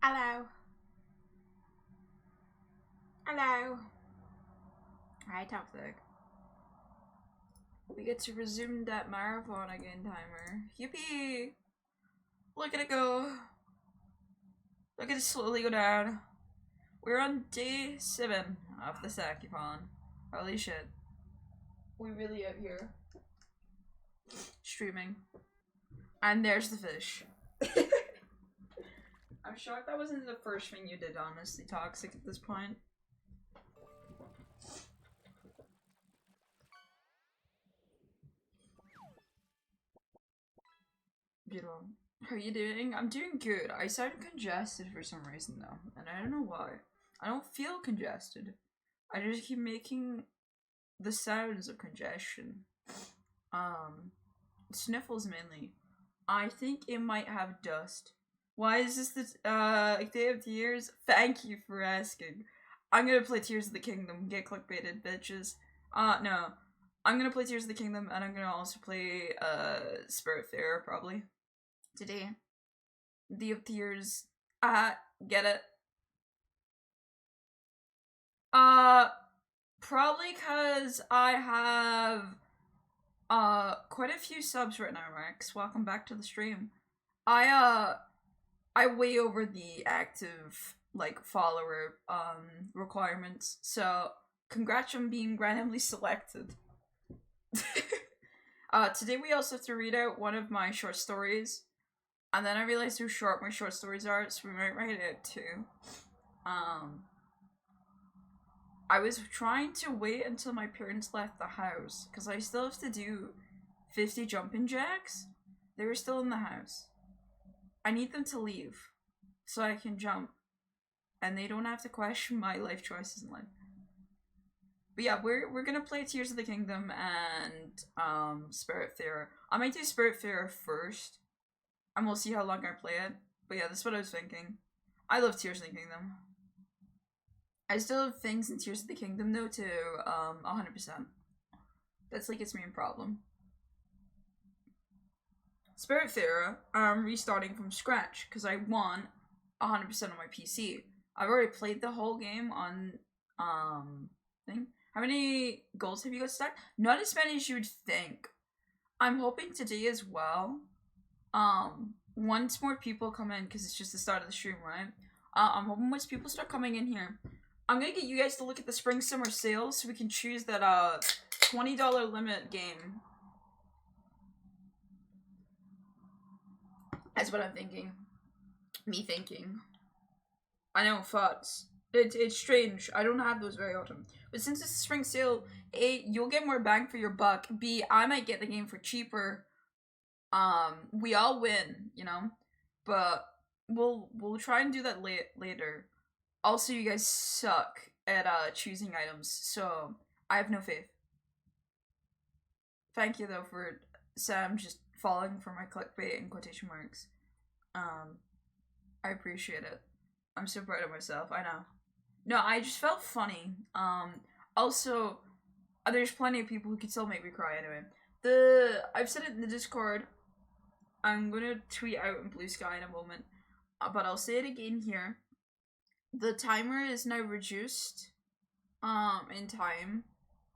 Hello. Hello. Hi, Toxic. We get to resume that marathon again, timer. Yippee! Look at it go. Look at it slowly go down. We're on day 7 of the Saki-Thon. Holy shit. We really out here. Streaming. And there's the fish. I'm shocked that wasn't the first thing you did, honestly, Toxic, at this point. Beautiful. How are you doing? I'm doing good. I sound congested for some reason though, and I don't know why. I don't feel congested. I just keep making the sounds of congestion. Sniffles mainly. I think it might have dust. Why is this the Day of Tears? Thank you for asking. I'm gonna play Tears of the Kingdom. Get clickbaited, bitches. No. I'm gonna play Tears of the Kingdom, and I'm gonna also play Spiritfarer probably today. Day of Tears. Get it? Probably cause I have quite a few subs right now, Rex. Welcome back to the stream. I way over the active follower requirements, so congrats on being randomly selected. Today we also have to read out one of my short stories, and then I realized how short my short stories are, so we might write it out too. I was trying to wait until my parents left the house, because I still have to do 50 jumping jacks. They were still in the house. I need them to leave, so I can jump, and they don't have to question my life choices in life. But yeah, we're gonna play Tears of the Kingdom and Spiritfarer. I might do Spiritfarer first, and we'll see how long I play it. But yeah, that's what I was thinking. I love Tears of the Kingdom. I still have things in Tears of the Kingdom though to 100%. That's like its main problem. Spiritfarer, I'm restarting from scratch because I want 100% on my PC. I've already played the whole game on thing. How many goals have you got stacked? Not as many as you would think. I'm hoping today as well. Once more people come in, because it's just the start of the stream, right? I'm hoping once people start coming in here, I'm gonna get you guys to look at the spring summer sales so we can choose that $20 limit game. That's what I'm thinking. Me thinking. I know, thoughts. It's strange. I don't have those very often. But since it's a spring sale, A, you'll get more bang for your buck. B, I might get the game for cheaper. We all win, you know? But we'll try and do that later. Also, you guys suck at choosing items, so I have no faith. Thank you though for Sam just falling for my clickbait in quotation marks. I appreciate it. I'm so proud of myself, I know. No, I just felt funny. Also, there's plenty of people who can still make me cry anyway. I've said it in the Discord. I'm gonna tweet out in Blue Sky in a moment, but I'll say it again here. The timer is now reduced, in time,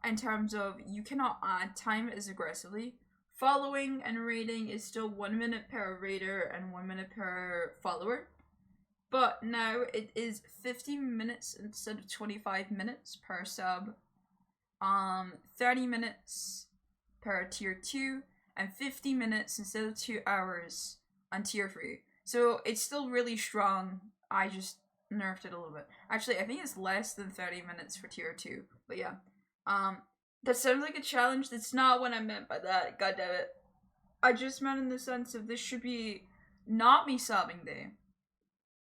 in terms of you cannot add time as aggressively. Following and rating is still 1 minute per raider and 1 minute per follower. But now it is 50 minutes instead of 25 minutes per sub. 30 minutes per tier 2 and 50 minutes instead of 2 hours on tier 3. So it's still really strong. I just nerfed it a little bit. Actually, I think it's less than 30 minutes for tier 2. But yeah. That sounds like a challenge. That's not what I meant by that. God damn it. I just meant in the sense of this should be not me sobbing day.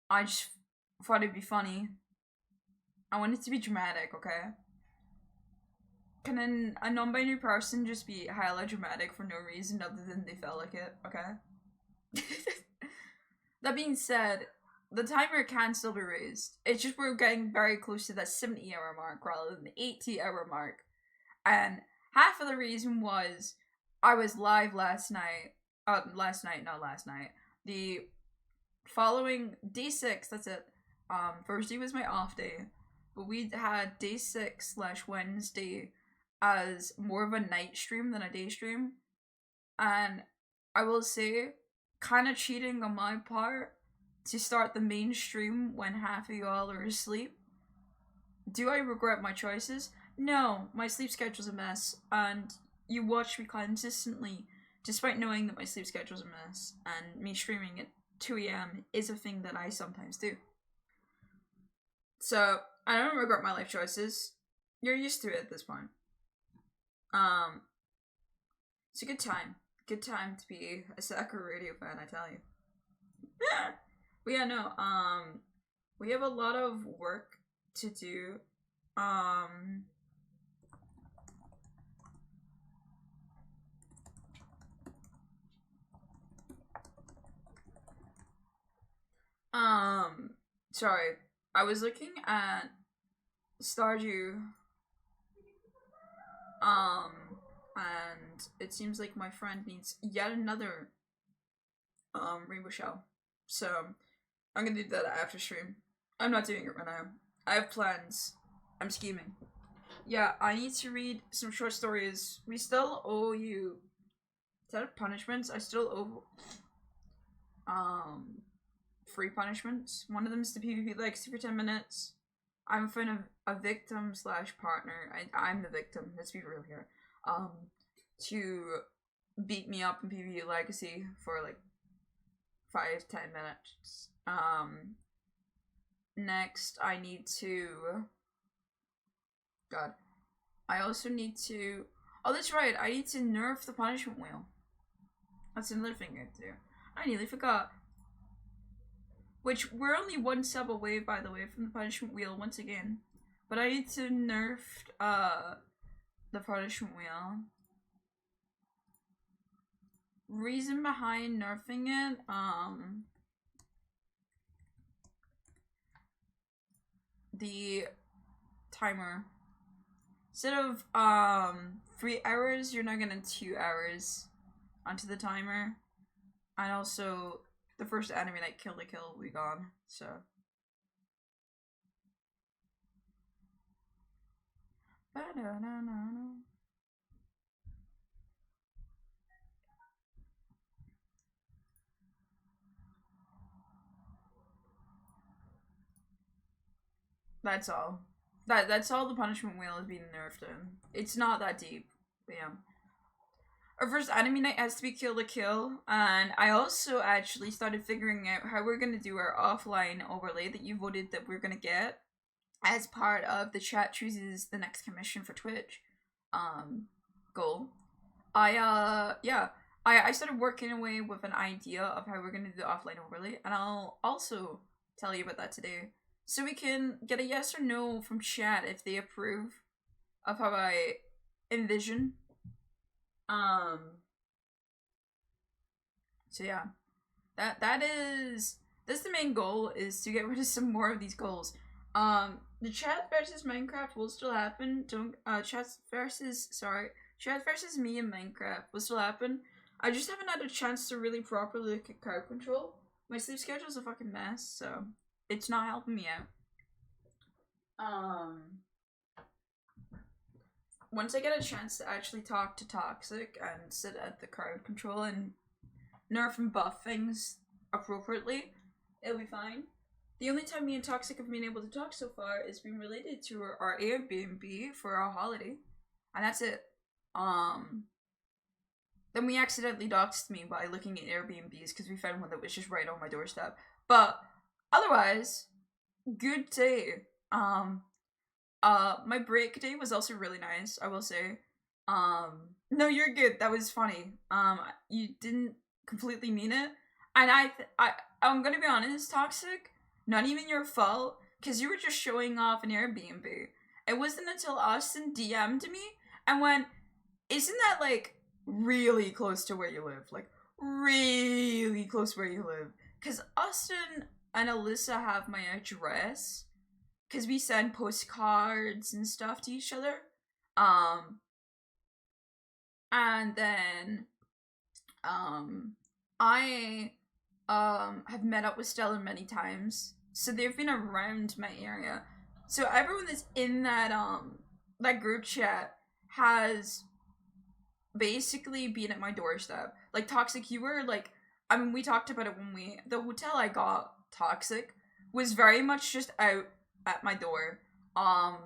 I just thought it'd be funny. I want it to be dramatic, okay? Can a non-binary person just be highly dramatic for no reason other than they felt like it, okay? That being said, the timer can still be raised. It's just we're getting very close to that 70-hour mark rather than the 80-hour mark. And half of the reason was I was live last night. The following day 6, that's it. Thursday was my off day, but we had day 6/Wednesday as more of a night stream than a day stream. And I will say, kind of cheating on my part to start the main stream when half of y'all are asleep. Do I regret my choices? No, my sleep schedule's a mess, and you watch me consistently, despite knowing that my sleep schedule's a mess, and me streaming at 2 a.m. is a thing that I sometimes do. So, I don't regret my life choices. You're used to it at this point. It's a good time. Good time to be a Sakura Radio fan, I tell you. But yeah, no, we have a lot of work to do. Sorry. I was looking at Stardew, and it seems like my friend needs yet another, rainbow shell. So, I'm gonna do that after stream. I'm not doing it right now. I have plans. I'm scheming. Yeah, I need to read some short stories. We still owe you... Is that punishments? I still owe... 3 punishments. One of them is the PvP Legacy for 10 minutes. I'm a fan of a victim / partner. I'm the victim, let's be real here. To beat me up in PvP Legacy for like 5-10 minutes. Next I need to... God. I also need to... Oh, that's right, I need to nerf the punishment wheel. That's another thing I have to do. I nearly forgot. Which, we're only 1 sub away, by the way, from the punishment wheel once again. But I need to nerf, the punishment wheel. Reason behind nerfing it, the timer. Instead of, 3 hours, you're now getting 2 hours onto the timer. And also... the first enemy that killed the kill will be gone, so. That's all. That's all the punishment wheel is being nerfed in. It's not that deep, but yeah. Our first enemy night has to be kill to kill, and I also actually started figuring out how we're going to do our offline overlay that you voted that we're going to get as part of the chat chooses the next commission for Twitch goal. I started working away with an idea of how we're going to do the offline overlay, and I'll also tell you about that today. So we can get a yes or no from chat if they approve of how I envision. So yeah, that's the main goal, is to get rid of some more of these goals. The chat versus Minecraft will still happen. Chat versus me in Minecraft will still happen. I just haven't had a chance to really properly look at crowd control. My sleep schedule's a fucking mess, so it's not helping me out. Once I get a chance to actually talk to Toxic and sit at the crowd control and nerf and buff things appropriately, it'll be fine. The only time me and Toxic have been able to talk so far is being related to our Airbnb for our holiday. And that's it. Then we accidentally doxed me by looking at Airbnbs because we found one that was just right on my doorstep. But otherwise, good day. My break day was also really nice, I will say. No, you're good. That was funny. You didn't completely mean it. And I'm gonna be honest, Toxic, not even your fault, because you were just showing off an Airbnb. It wasn't until Austin DM'd me and went, isn't that, like, really close to where you live? Like, really close where you live. Because Austin and Alyssa have my address, because we send postcards and stuff to each other. And then, have met up with Stella many times, so they've been around my area. So everyone that's in that group chat has basically been at my doorstep. Like Toxic, you were like, I mean, we talked about it when the hotel I got Toxic was very much just out at my door. I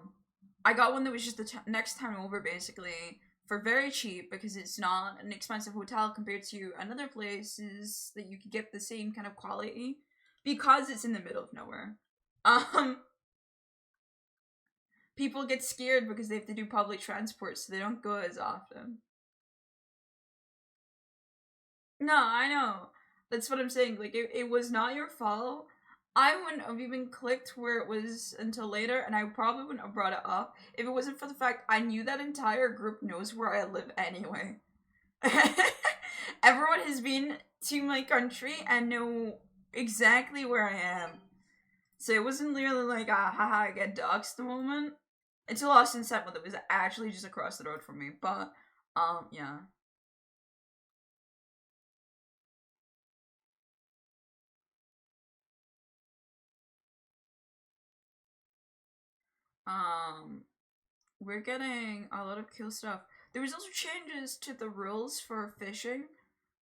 got one that was just the next town over, basically, for very cheap because it's not an expensive hotel compared to another places that you could get the same kind of quality because it's in the middle of nowhere. People get scared because they have to do public transport, so they don't go as often. No, I know. That's what I'm saying. Like, it was not your fault. I wouldn't have even clicked where it was until later, and I probably wouldn't have brought it up if it wasn't for the fact I knew that entire group knows where I live anyway. Everyone has been to my country and know exactly where I am. So it wasn't literally like, haha, I get doxxed the moment. Until Austin sent one that was actually just across the road from me. But, yeah. We're getting a lot of cool stuff. There was also changes to the rules for fishing.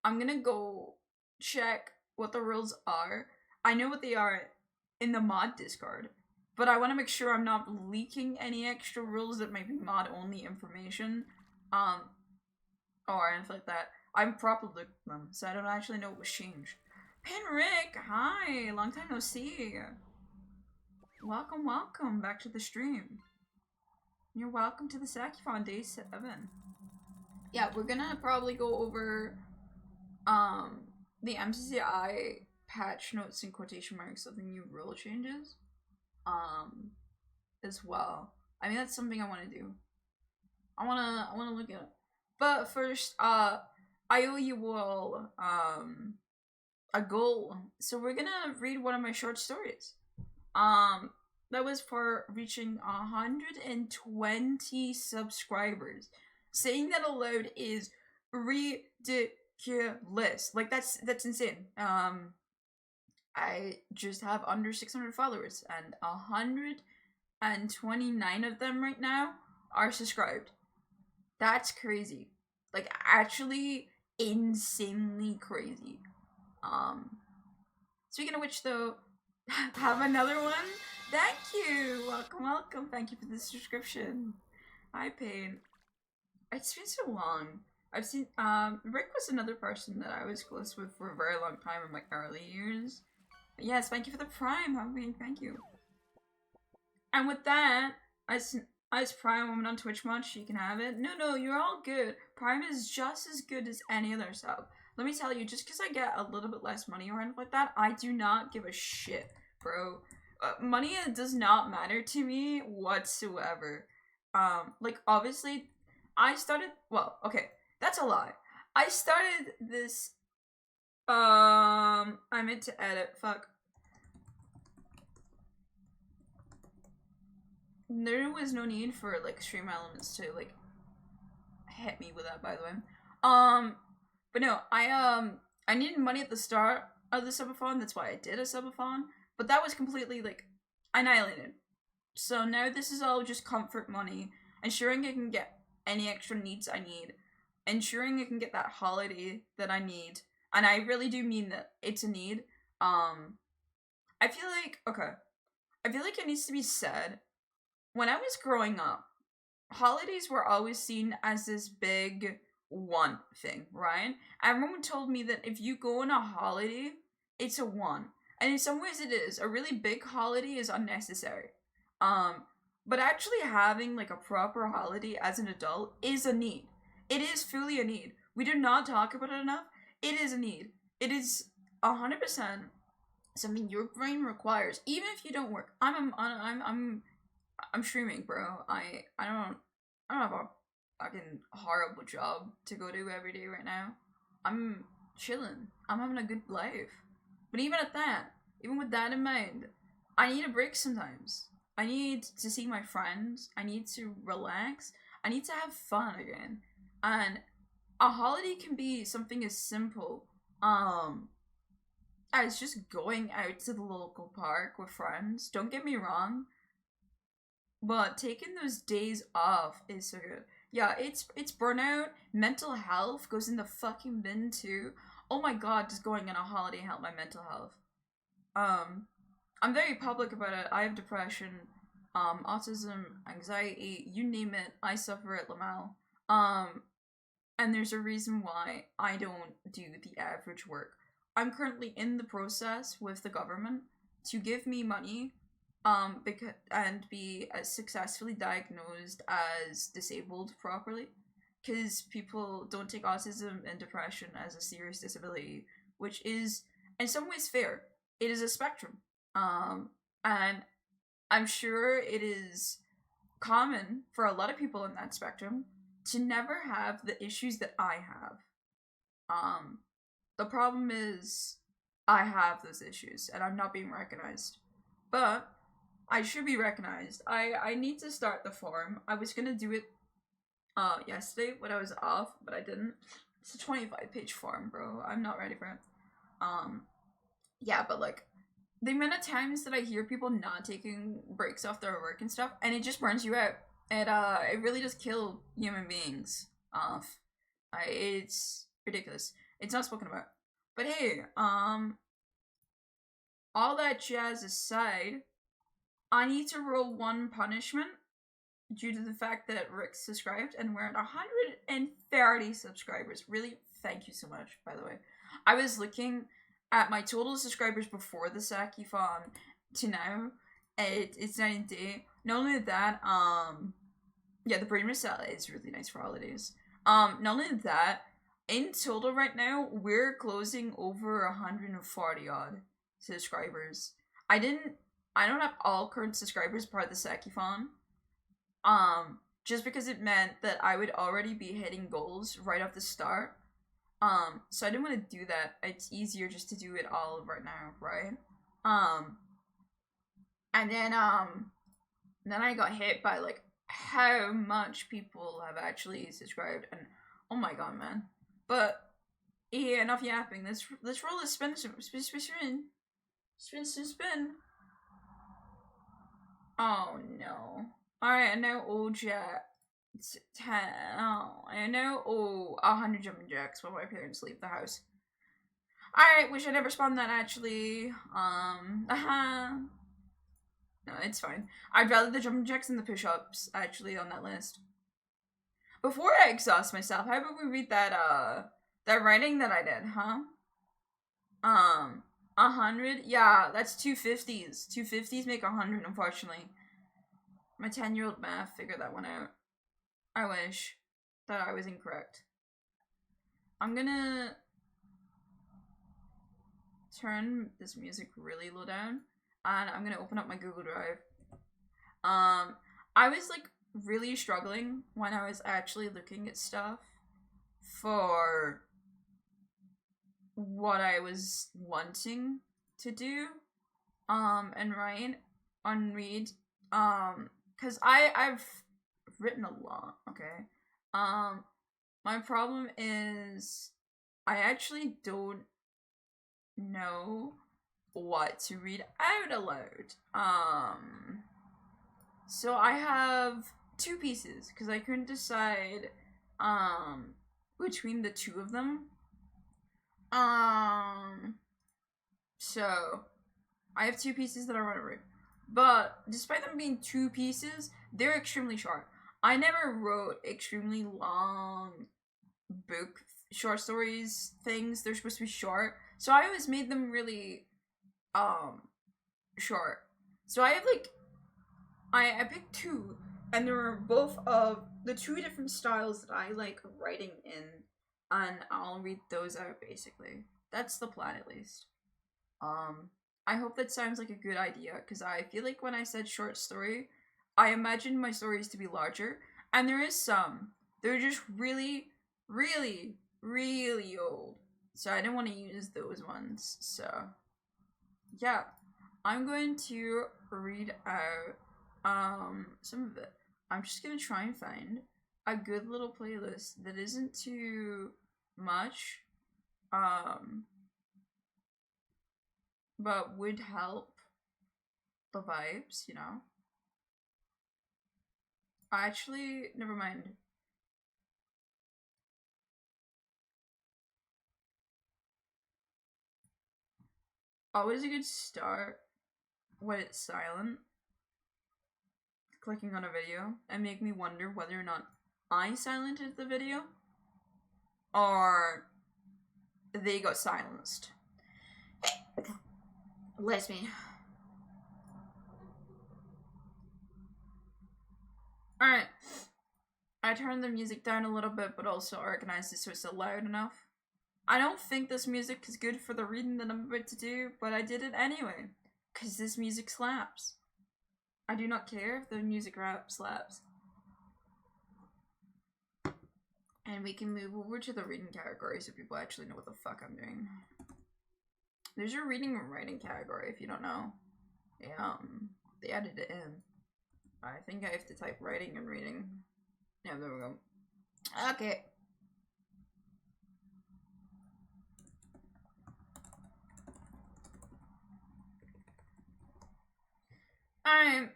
I'm gonna go check what the rules are. I know what they are in the mod Discord, but I want to make sure I'm not leaking any extra rules that might be mod only information, or anything like that. I'm probably them, so I don't actually know what was changed. Penrick, hi, long time no see. Welcome, welcome back to the stream. You're welcome to the Saki-Thon Day 7. Yeah, we're gonna probably go over the MCCI patch notes in quotation marks of the new rule changes as well. I mean, that's something I want to do. I wanna look at it. But first, I owe you all a goal. So we're gonna read one of my short stories. That was for reaching 120 subscribers. Saying that aloud is ridiculous. Like, that's insane. I just have under 600 followers, and 129 of them right now are subscribed. That's crazy. Like, actually insanely crazy. Speaking of which, though, have another one? Thank you! Welcome, welcome. Thank you for the subscription. Hi, Pain. It's been so long. I've seen, Rick was another person that I was close with for a very long time in my early years. But yes, thank you for the Prime, thank you. And with that, as Prime woman on Twitch much, you can have it. No, you're all good. Prime is just as good as any other sub. Let me tell you, just because I get a little bit less money or anything like that, I do not give a shit, bro. Money does not matter to me whatsoever. Like, obviously, I started, well, okay, that's a lie. I started this, I meant to edit, fuck. There was no need for, like, stream elements to, like, hit me with that, by the way. But no, I needed money at the start of the subathon, that's why I did a subathon, but that was completely, like, annihilated. So now this is all just comfort money, ensuring I can get any extra needs I need, ensuring I can get that holiday that I need, and I really do mean that it's a need. I feel like, okay, I feel like it needs to be said, when I was growing up, holidays were always seen as this big want thing, right? Everyone told me that if you go on a holiday, it's a want. And in some ways it is. A really big holiday is unnecessary. But actually having, like, a proper holiday as an adult is a need. It is fully a need. We do not talk about it enough. It is a need. It is 100% something your brain requires, even if you don't work. I'm streaming, bro. I don't have a fucking horrible job to go to every day right now. I'm chilling. I'm having a good life. But even at that, even with that in mind, I need a break sometimes. I need to see my friends. I need to relax. I need to have fun again. And a holiday can be something as simple as just going out to the local park with friends. Don't get me wrong, but taking those days off is so good. Yeah, it's burnout. Mental health goes in the fucking bin too. Oh my god, does going on a holiday help my mental health? I'm very public about it. I have depression, autism, anxiety, you name it. I suffer at Lamal. And there's a reason why I don't do the average work. I'm currently in the process with the government to give me money, because and be successfully diagnosed as disabled properly, because people don't take autism and depression as a serious disability, which is in some ways fair. It is a spectrum, and I'm sure it is common for a lot of people in that spectrum to never have the issues that I have. The problem is I have those issues and I'm not being recognized. But I should be recognized. I need to start the forum. I was gonna do it yesterday when I was off, but I didn't. It's a 25-page forum, bro. I'm not ready for it. Yeah, but like the amount of times that I hear people not taking breaks off their work and stuff, and it just burns you out. It really does kill human beings off. It's ridiculous. It's not spoken about. But hey, all that jazz aside, I need to roll one punishment due to the fact that Rick subscribed, and we're at 130 subscribers. Really, thank you so much, by the way. I was looking at my total subscribers before the Saki-Thon to now. It's night and day. Not only that, yeah, the brain masala is really nice for holidays. Not only that, in total right now, we're closing over 140 odd subscribers. I don't have all current subscribers part of the Saki-Thon. Just because it meant that I would already be hitting goals right off the start. So I didn't want to do that. It's easier just to do it all right now, right? And then I got hit by like how much people have actually subscribed, and oh my god, man. But yeah, enough yapping. Let's roll a spin. Oh no. Alright, I know old jack. I know 100 jumping jacks when my parents leave the house. Alright, wish I never spawned that actually. No, it's fine. I'd rather the jumping jacks than the push-ups actually on that list. Before I exhaust myself, how about we read that writing that I did, huh? 100? Yeah, that's 250s. 250s make 100, unfortunately. My 10-year-old math figured that one out. I wish that I was incorrect. I'm gonna turn this music really low down, and I'm gonna open up my Google Drive. I was like really struggling when I was actually looking at stuff for what I was wanting to do, and write and read, because I've written a lot, okay? My problem is I actually don't know what to read out aloud. So I have two pieces, because I couldn't decide, between the two of them. So I have two pieces that I want to read. But despite them being two pieces, they're extremely short. I never wrote extremely long book short stories things. They're supposed to be short. So I always made them really short. So I have like I picked two, and they were both of the two different styles that I like writing in, and I'll read those out basically. That's the plan at least. I hope that sounds like a good idea, because I feel like when I said short story, I imagined my stories to be larger, and there is some. They're just really, really, really old. So I didn't want to use those ones. So, yeah. I'm going to read out some of it. I'm just going to try and find a good little playlist that isn't too much but would help the vibes, you know? Actually, never mind. Always a good start when it's silent, clicking on a video, and make me wonder whether or not I silenced the video or they got silenced. Bless me. Alright. I turned the music down a little bit, but also organized it so it's loud enough. I don't think this music is good for the reading that I'm about to do, but I did it anyway. Because this music slaps. I do not care if the music rap slaps. And we can move over to the reading category so people actually know what the fuck I'm doing. There's your reading and writing category if you don't know. They added it in. I think I have to type writing and reading. Yeah, there we go. Okay. Alright.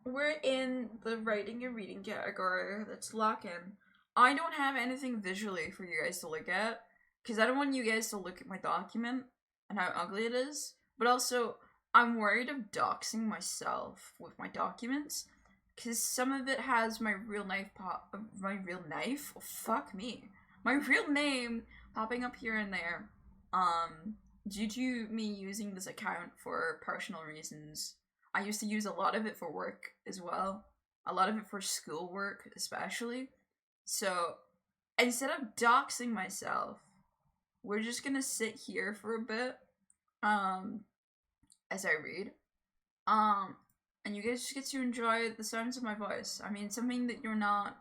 We're in the writing and reading category. Let's lock in. I don't have anything visually for you guys to look at, because I don't want you guys to look at my document and how ugly it is. But also, I'm worried of doxing myself with my documents, because some of it has my real name popping up here and there. Due to me using this account for personal reasons. I used to use a lot of it for work as well. A lot of it for schoolwork, especially. So, instead of doxing myself, we're just gonna sit here for a bit, as I read. And you guys just get to enjoy the sounds of my voice. I mean, something that you're not...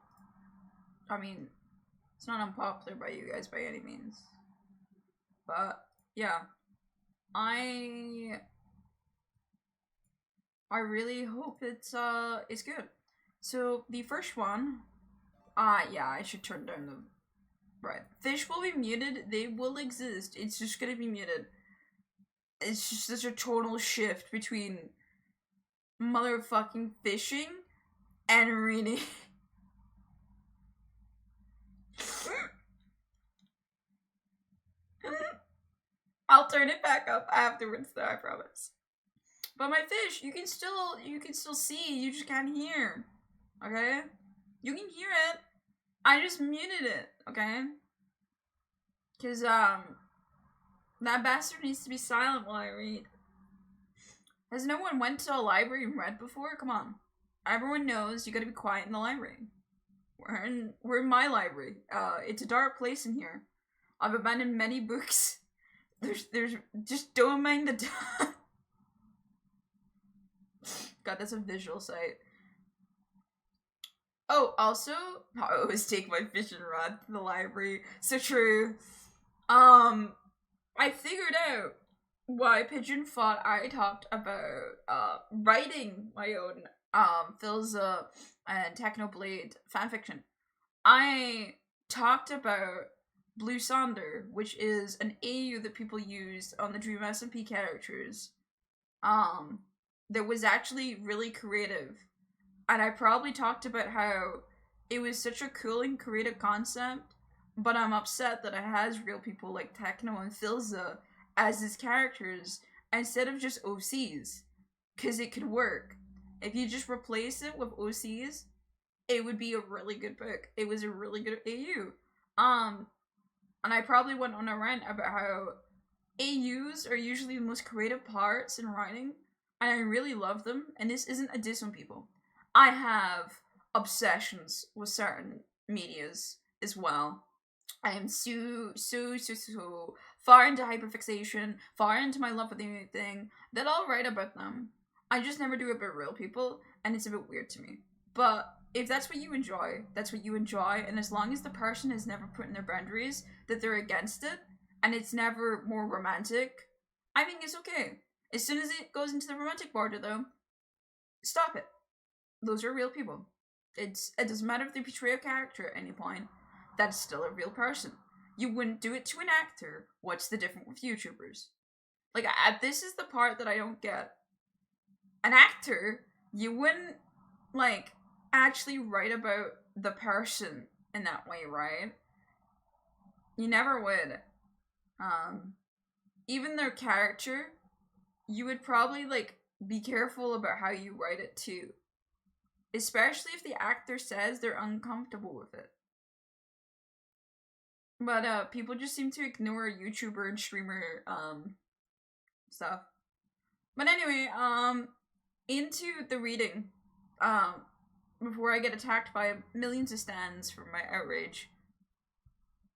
I mean, it's not unpopular by you guys by any means. But, yeah. I really hope it's good. So, the first one... yeah, I should turn down the... Right. Fish will be muted. They will exist. It's just gonna be muted. It's just such a total shift between motherfucking fishing and reading. I'll turn it back up afterwards though, I promise. But my fish, you can still see, you just can't hear. Okay? You can hear it. I just muted it, okay? Cause that bastard needs to be silent while I read. Has no one went to a library and read before? Come on. Everyone knows you gotta be quiet in the library. We're in my library. It's a dark place in here. I've abandoned many books. There's just don't mind the God, that's a visual sight. Oh, also, I always take my fishing rod to the library. So true. I figured out why Pigeon thought I talked about writing my own Philza and Technoblade fanfiction. I talked about Blue Sonder, which is an AU that people use on the Dream SMP characters. That was actually really creative. And I probably talked about how it was such a cool and creative concept, but I'm upset that it has real people like Techno and Philza as his characters instead of just OCs. Because it could work. If you just replace it with OCs, it would be a really good book. It was a really good AU. And I probably went on a rant about how AUs are usually the most creative parts in writing, and I really love them, and this isn't a diss on people. I have obsessions with certain medias as well. I am so far into hyperfixation, far into my love for the thing, that I'll write about them. I just never do it about real people, and it's a bit weird to me. But if that's what you enjoy, that's what you enjoy, and as long as the person has never put in their boundaries that they're against it, and it's never more romantic, I think it's okay. As soon as it goes into the romantic border, though, stop it. Those are real people. It doesn't matter if they portray a character at any point. That's still a real person. You wouldn't do it to an actor. What's the difference with VTubers? Like, this is the part that I don't get. An actor, you wouldn't, like, actually write about the person in that way, right? You never would. Even their character, you would probably, like, be careful about how you write it too. Especially if the actor says they're uncomfortable with it. But people just seem to ignore YouTuber and streamer stuff. But anyway, into the reading. Before I get attacked by millions of stands for my outrage.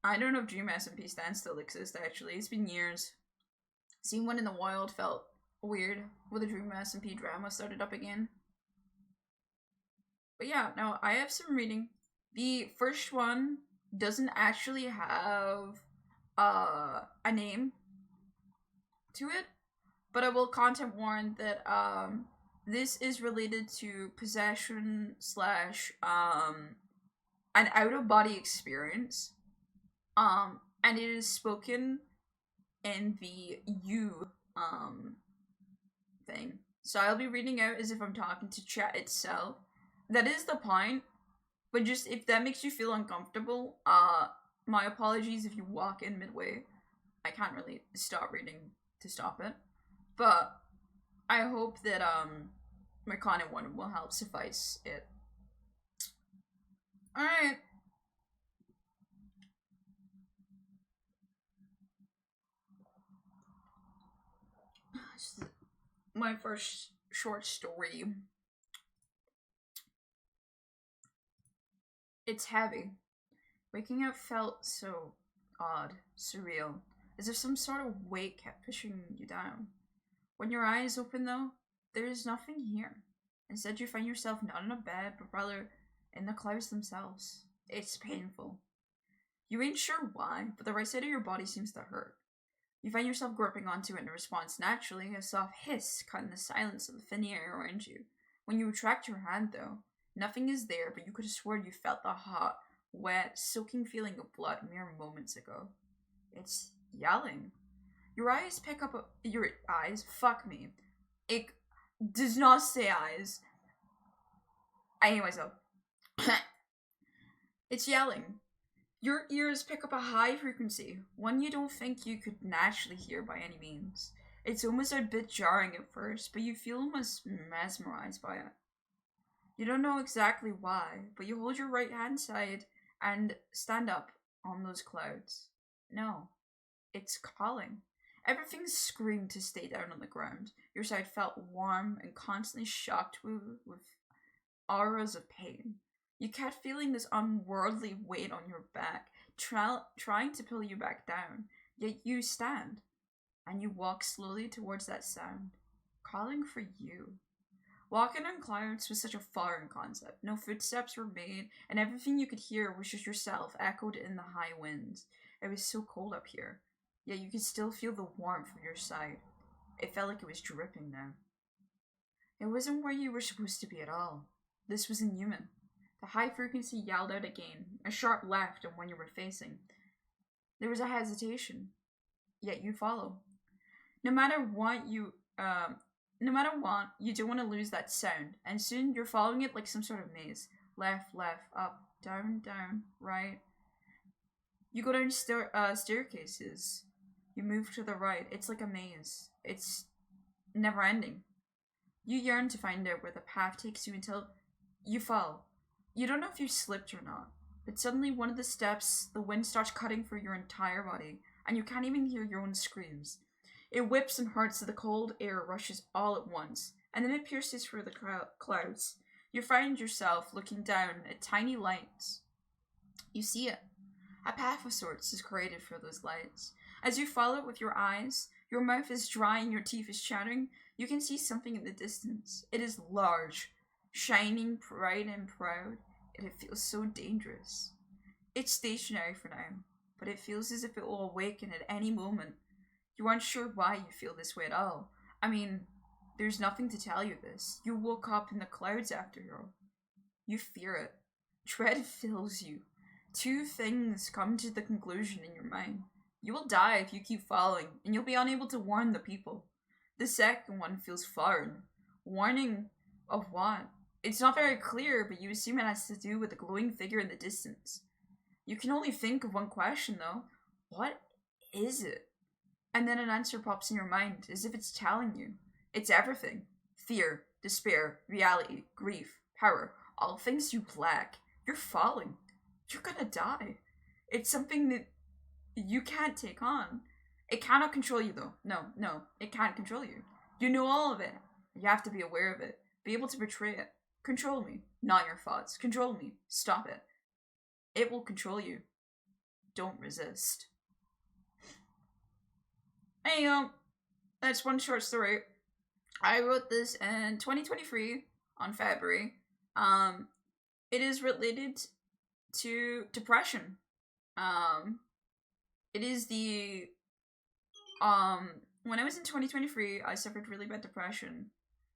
I don't know if Dream SMP stands still exist actually. It's been years. Seeing one in the wild felt weird with the Dream SMP drama started up again. But yeah, no, I have some reading. The first one doesn't actually have a name to it, but I will content warn that this is related to possession slash an out of body experience, and it is spoken in the you thing. So I'll be reading out as if I'm talking to chat itself. That is the point. But just if that makes you feel uncomfortable, my apologies if you walk in midway. I can't really stop reading to stop it. But I hope that my content one will help suffice it. Alright. My first short story. It's heavy. Waking up felt so odd, surreal, as if some sort of weight kept pushing you down. When your eyes open, though, there is nothing here. Instead, you find yourself not in a bed, but rather in the clouds themselves. It's painful. You ain't sure why, but the right side of your body seems to hurt. You find yourself gripping onto it in response naturally, a soft hiss cutting the silence of the thin air around you. When you retract your hand, though, nothing is there, but you could have sworn you felt the hot, wet, soaking feeling of blood mere moments ago. It's yelling. Your eyes pick up your eyes? Fuck me. It does not say eyes. I hate myself. It's yelling. Your ears pick up a high frequency, one you don't think you could naturally hear by any means. It's almost a bit jarring at first, but you feel almost mesmerized by it. You don't know exactly why, but you hold your right hand side and stand up on those clouds. No, it's calling. Everything screamed to stay down on the ground. Your side felt warm and constantly shocked with auras of pain. You kept feeling this unworldly weight on your back, trying to pull you back down. Yet you stand, and you walk slowly towards that sound, calling for you. Walking on clouds was such a foreign concept. No footsteps were made, and everything you could hear was just yourself echoed in the high winds. It was so cold up here, yet you could still feel the warmth of your side. It felt like it was dripping now. It wasn't where you were supposed to be at all. This was inhuman. The high frequency yelled out again, a sharp left on one you were facing. There was a hesitation, yet you follow. No matter what, you don't want to lose that sound, and soon you're following it like some sort of maze. Left, up, down, right. You go down staircases. You move to the right. It's like a maze. It's never ending. You yearn to find out where the path takes you until you fall. You don't know if you slipped or not, but suddenly one of the steps, the wind starts cutting through your entire body, and you can't even hear your own screams. It whips and hurts so the cold air rushes all at once, and then it pierces through the clouds. You find yourself looking down at tiny lights. You see it. A path of sorts is created for those lights. As you follow it with your eyes, your mouth is dry and your teeth is chattering, you can see something in the distance. It is large, shining, bright and proud, and it feels so dangerous. It's stationary for now, but it feels as if it will awaken at any moment. You aren't sure why you feel this way at all. I mean, there's nothing to tell you this. You woke up in the clouds after all. You fear it. Dread fills you. Two things come to the conclusion in your mind. You will die if you keep following, and you'll be unable to warn the people. The second one feels foreign. Warning of what? It's not very clear, but you assume it has to do with the glowing figure in the distance. You can only think of one question, though. What is it? And then an answer pops in your mind, as if it's telling you. It's everything. Fear, despair, reality, grief, power. All things you lack. You're falling. You're gonna die. It's something that you can't take on. It cannot control you, though. No, it can't control you. You know all of it. You have to be aware of it. Be able to betray it. Control me. Not your thoughts. Control me. Stop it. It will control you. Don't resist. Hey, that's one short story. I wrote this in 2023 on February. It is related to depression. It is the when I was in 2023, I suffered really bad depression.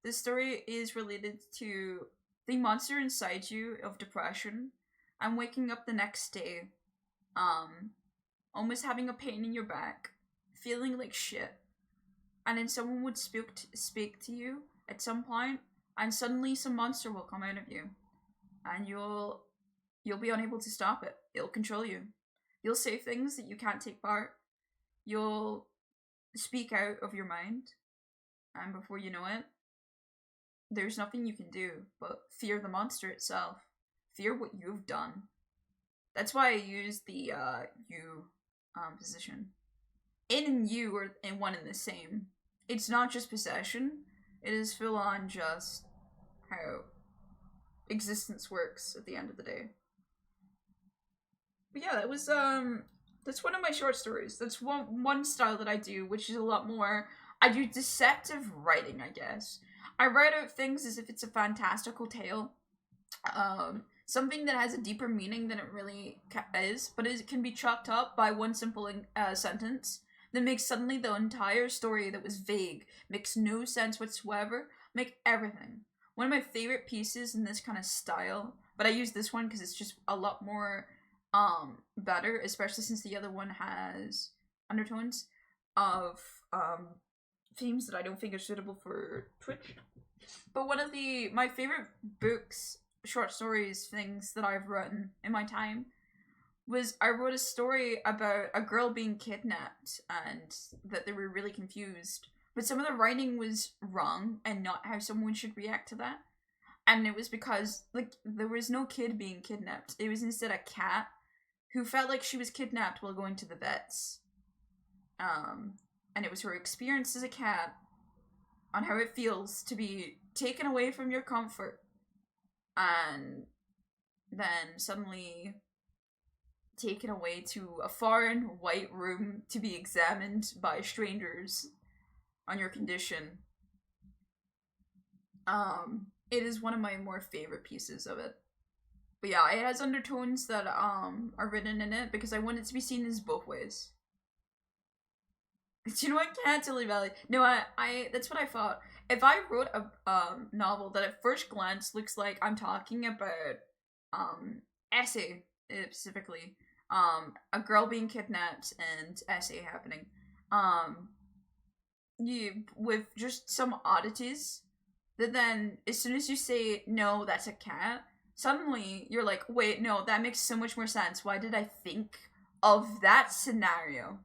This story is related to the monster inside you of depression and waking up the next day, almost having a pain in your back, feeling like shit, and then someone would speak to you at some point, and suddenly some monster will come out of you, and you'll be unable to stop it. It'll control you. You'll say things that you can't take part. You'll speak out of your mind, and before you know it, there's nothing you can do but fear the monster itself. Fear what you've done. That's why I use the you position. In and you are in one and the same. It's not just possession. It is full on just how existence works at the end of the day. But yeah, that was that's one of my short stories. That's one style that I do, which is a lot more. I do deceptive writing, I guess. I write out things as if it's a fantastical tale. Something that has a deeper meaning than it really is, but it can be chalked up by one simple sentence that makes suddenly the entire story that was vague, makes no sense whatsoever, make everything. One of my favorite pieces in this kind of style, but I use this one because it's just a lot more better, especially since the other one has undertones of themes that I don't think are suitable for Twitch. But one of my favorite books, short stories, things that I've written in my time was I wrote a story about a girl being kidnapped and that they were really confused. But some of the writing was wrong and not how someone should react to that. And it was because, like, there was no kid being kidnapped. It was instead a cat who felt like she was kidnapped while going to the vets. And it was her experience as a cat on how it feels to be taken away from your comfort and then suddenly taken away to a foreign white room to be examined by strangers on your condition. It is one of my more favorite pieces of it. But yeah, it has undertones that are written in it because I want it to be seen as both ways. Do you know what? Cantilly Valley. No, I that's what I thought. If I wrote a novel that at first glance looks like I'm talking about essay specifically, a girl being kidnapped and essay happening, with just some oddities, that then as soon as you say no, that's a cat, suddenly you're like, wait, no, that makes so much more sense. Why did I think of that scenario?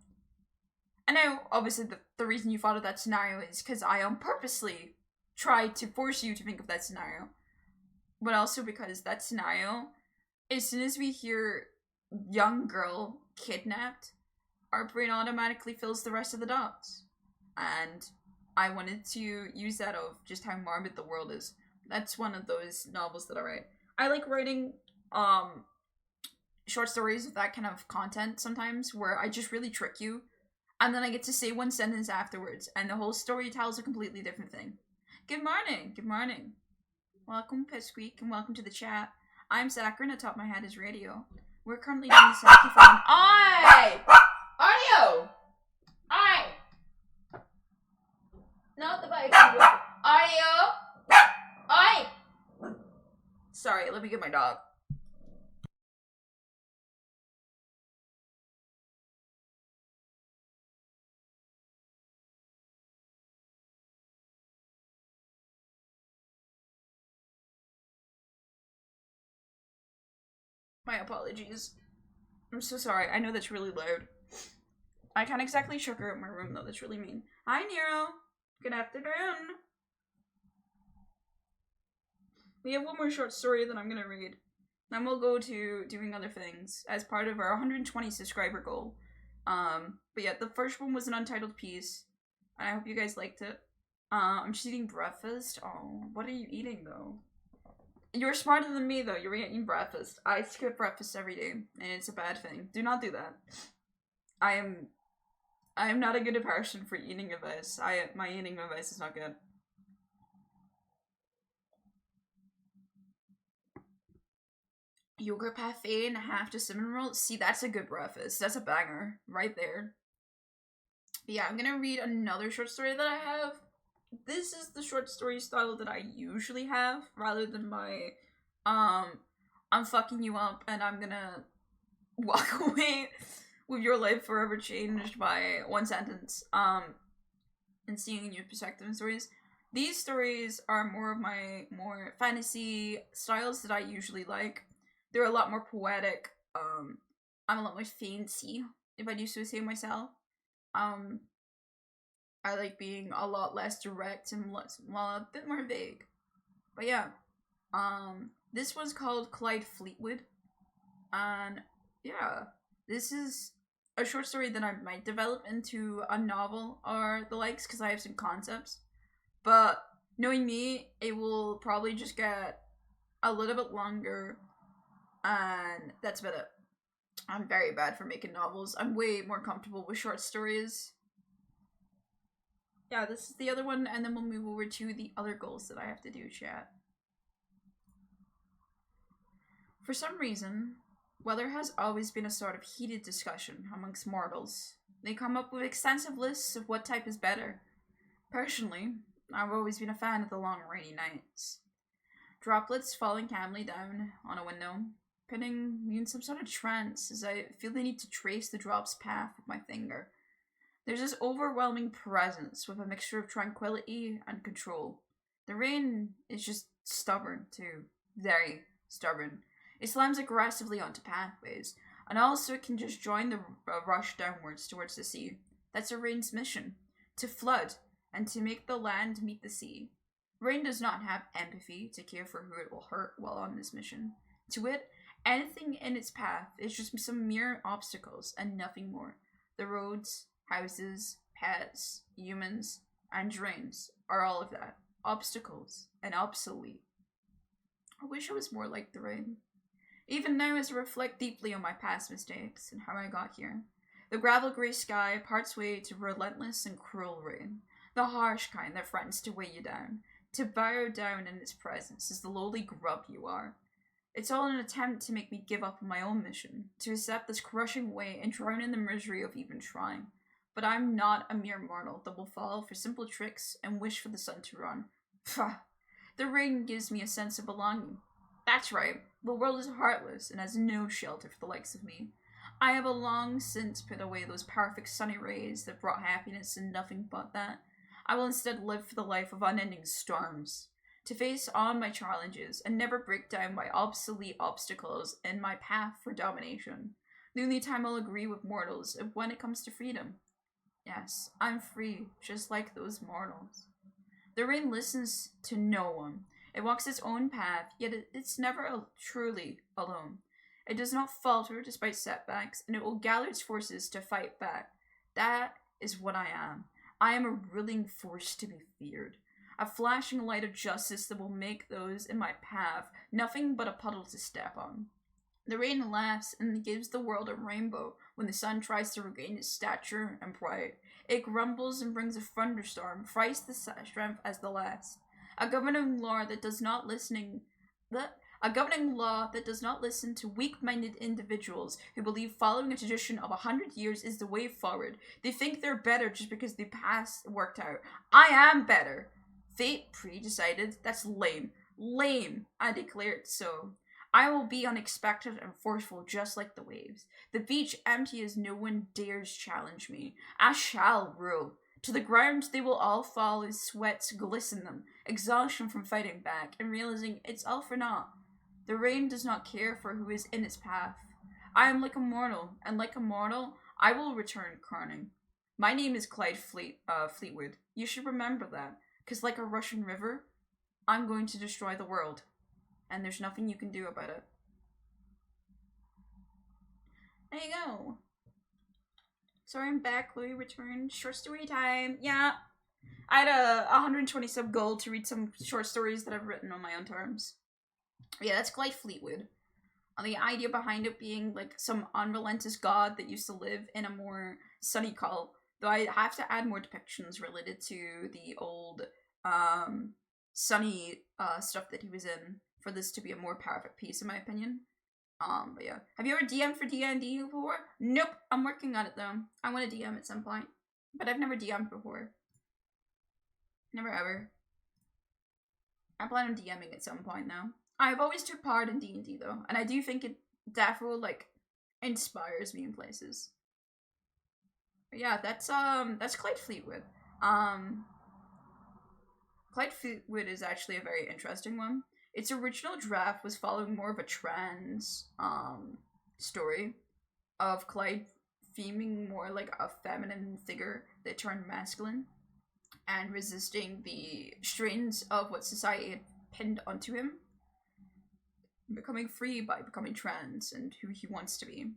And now, obviously, the reason you thought of that scenario is because I purposely tried to force you to think of that scenario. But also because that scenario, as soon as we hear young girl kidnapped, our brain automatically fills the rest of the dots. And I wanted to use that of just how morbid the world is. That's one of those novels that I write. I like writing short stories with that kind of content sometimes, where I just really trick you. And then I get to say one sentence afterwards, and the whole story tells a completely different thing. Good morning, good morning. Welcome, Pitsqueak, and welcome to the chat. I'm Zachary, and atop my head is radio. We're currently doing the Saki-Thon. Aye! Audio! Aye! Not the bike. Audio! Aye! Sorry, let me get my dog. My apologies. I'm so sorry. I know that's really loud. I can't exactly chuck her out my room, though. That's really mean. Hi, Nero. Good afternoon. We have one more short story that I'm gonna read. Then we'll go to doing other things as part of our 120 subscriber goal. But yeah, the first one was an untitled piece, and I hope you guys liked it. I'm just eating breakfast. Oh, what are you eating, though? You're smarter than me, though. You're eating breakfast. I skip breakfast every day, and it's a bad thing. Do not do that. I am not a good person for eating advice. My eating advice is not good. Yogurt parfait and half to cinnamon roll. See, that's a good breakfast. That's a banger right there. But yeah, I'm gonna read another short story that I have. This is the short story style that I usually have, rather than my, I'm fucking you up and I'm gonna walk away with your life forever changed by one sentence, and seeing new perspective and stories. These stories are more of my more fantasy styles that I usually like. They're a lot more poetic. I'm a lot more fancy, if I do so say myself. I like being a lot less direct and a bit more vague. But yeah, this one's called Clyde Fleetwood, and yeah, this is a short story that I might develop into a novel or the likes because I have some concepts. But knowing me, it will probably just get a little bit longer, and that's about it. I'm very bad for making novels. I'm way more comfortable with short stories. Yeah, this is the other one, and then we'll move over to the other goals that I have to do, chat. For some reason, weather has always been a sort of heated discussion amongst mortals. They come up with extensive lists of what type is better. Personally, I've always been a fan of the long rainy nights. Droplets falling calmly down on a window, putting me in some sort of trance as I feel the need to trace the drop's path with my finger. There's this overwhelming presence with a mixture of tranquility and control. The rain is just stubborn, too. Very stubborn. It slams aggressively onto pathways, and also it can just join the rush downwards towards the sea. That's a rain's mission. To flood, and to make the land meet the sea. Rain does not have empathy to care for who it will hurt while on this mission. To it, anything in its path is just some mere obstacles and nothing more. The roads, houses, pets, humans, and dreams are all of that. Obstacles and obsolete. I wish I was more like the rain. Even now as I reflect deeply on my past mistakes and how I got here, the gravel grey sky parts way to relentless and cruel rain. The harsh kind that threatens to weigh you down, to bow down in its presence as the lowly grub you are. It's all an attempt to make me give up on my own mission, to accept this crushing weight and drown in the misery of even trying. But I'm not a mere mortal that will fall for simple tricks and wish for the sun to run. Pah! The rain gives me a sense of belonging. That's right, the world is heartless and has no shelter for the likes of me. I have long since put away those perfect sunny rays that brought happiness and nothing but that. I will instead live for the life of unending storms, to face on my challenges and never break down by obsolete obstacles in my path for domination. The only time I'll agree with mortals is when it comes to freedom. Yes, I'm free, just like those mortals. The rain listens to no one. It walks its own path, yet it's never truly alone. It does not falter despite setbacks, and it will gather its forces to fight back. That is what I am. I am a ruling force to be feared. A flashing light of justice that will make those in my path nothing but a puddle to step on. The rain laughs and gives the world a rainbow when the sun tries to regain its stature and pride. It grumbles and brings a thunderstorm, thrice the strength as the last. A governing law that does not listen to weak-minded individuals who believe following a tradition of 100 years is the way forward. They think they're better just because the past worked out. I am better. Fate pre-decided. That's lame. Lame. I declare it so. I will be unexpected and forceful just like the waves. The beach empty as no one dares challenge me. I shall rule. To the ground they will all fall as sweats glisten them, exhaustion from fighting back, and realizing it's all for naught. The rain does not care for who is in its path. I am like a mortal, and like a mortal, I will return crowning. My name is Clyde Fleetwood. You should remember that, because like a Russian river, I'm going to destroy the world, and there's nothing you can do about it. There you go. Sorry, I'm back. Louis returned. Short story time. Yeah. I had a 120 sub goal to read some short stories that I've written on my own terms. Yeah, that's Clyde Fleetwood. The idea behind it being like some unrelentless god that used to live in a more sunny cult. Though I have to add more depictions related to the old sunny stuff that he was in for this to be a more perfect piece, in my opinion. But yeah. Have you ever DM'd for D&D before? Nope. I'm working on it though. I want to DM at some point. But I've never DM'd before. Never ever. I plan on DMing at some point now. I've always took part in D&D though, and I do think it definitely like inspires me in places. But yeah, that's Clyde Fleetwood. Clyde Fleetwood is actually a very interesting one. Its original draft was following more of a trans story of Clyde theming more like a feminine figure that turned masculine and resisting the strains of what society had pinned onto him, becoming free by becoming trans and who he wants to be.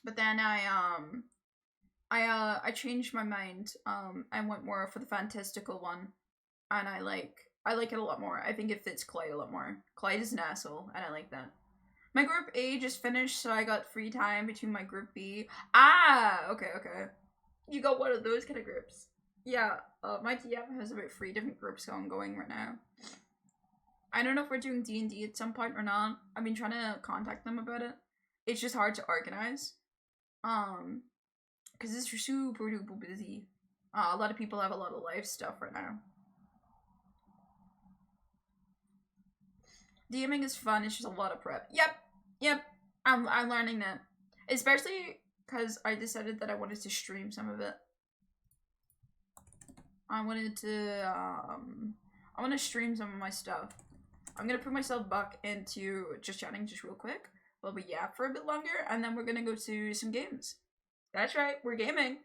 But then I changed my mind and went more for the fantastical one, and I like it a lot more. I think it fits Clyde a lot more. Clyde is an asshole, and I like that. My group A just finished, so I got free time between my group B. Okay. You got one of those kind of groups. Yeah, my DM has about 3 different groups going right now. I don't know if we're doing D&D at some point or not. I've been trying to contact them about it. It's just hard to organize. Because it's super duper busy. A lot of people have a lot of life stuff right now. DMing is fun, it's just a lot of prep. Yep. I'm learning that. Especially because I decided that I wanted to stream some of it. I want to stream some of my stuff. I'm gonna put myself back into just chatting just real quick. We'll be yap for a bit longer, and then we're gonna go to some games. That's right, we're gaming.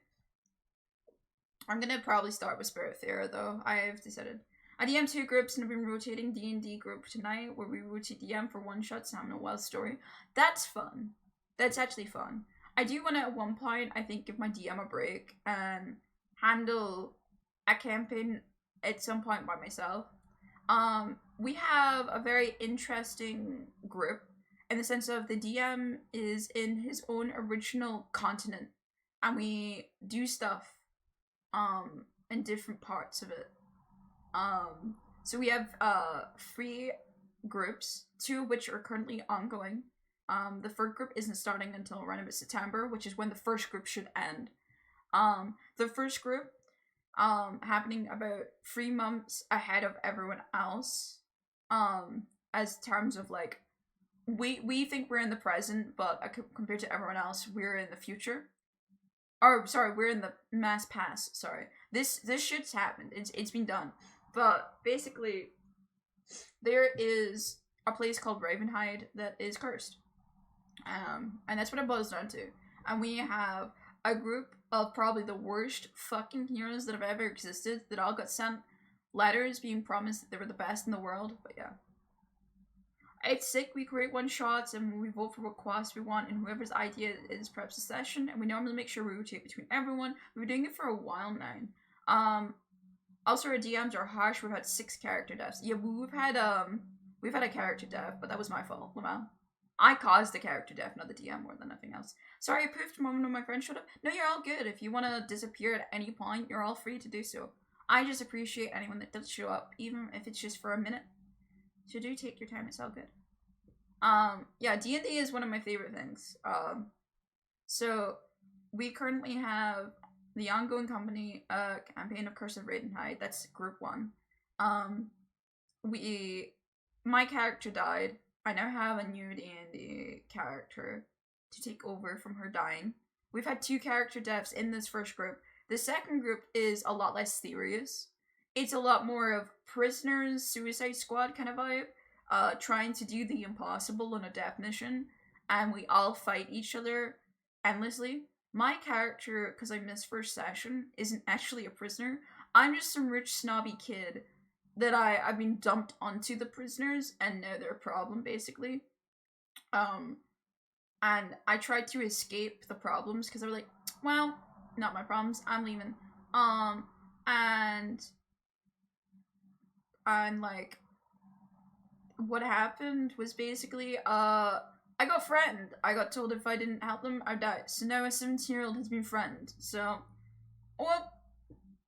I'm gonna probably start with Spiritfarer though. I've decided. I DM 2 groups and I've been rotating D&D group tonight where we rotate DM for one shots and a wild story. That's fun. That's actually fun. I do want to at one point I think give my DM a break and handle a campaign at some point by myself. We have a very interesting group in the sense of the DM is in his own original continent and we do stuff in different parts of it. So we have 3 groups, 2 of which are currently ongoing. The first group isn't starting until around about September, which is when the first group should end. The first group happening about 3 months ahead of everyone else. As terms of like we think we're in the present, but compared to everyone else, we're in the future. Or sorry, we're in the mass past. Sorry, this shit's happened. It's been done. But basically, there is a place called Ravenhide that is cursed. And that's what it boils down to. And we have a group of probably the worst fucking heroes that have ever existed that all got sent letters being promised that they were the best in the world. But yeah. It's sick, we create one-shots and we vote for what quest we want and whoever's idea is preps a session, and we normally make sure we rotate between everyone. We've been doing it for a while now. Also, our DMs are harsh. We've had 6 character deaths. Yeah, we've had a character death, but that was my fault, Lamau. I caused the character death, not the DM, more than nothing else. Sorry, I poofed a moment when my friend showed up. No, you're all good. If you want to disappear at any point, you're all free to do so. I just appreciate anyone that does show up, even if it's just for a minute. So do take your time. It's all good. Yeah, D&D is one of my favorite things. So we currently have the ongoing campaign of Curse of Ravenhide. That's group 1. My character died. I now have a new D&D character to take over from her dying. We've had 2 character deaths in this first group. The second group is a lot less serious. It's a lot more of prisoners, Suicide Squad kind of vibe. trying to do the impossible on a death mission, and we all fight each other endlessly. My character, because I missed first session, isn't actually a prisoner. I'm just some rich snobby kid that I've been dumped onto the prisoners, and now they're a problem, basically. And I tried to escape the problems because I was like, well, not my problems, I'm leaving. And like, what happened was basically, I got threatened. I got told if I didn't help them, I'd die. So now a 17-year-old has been threatened. So, well,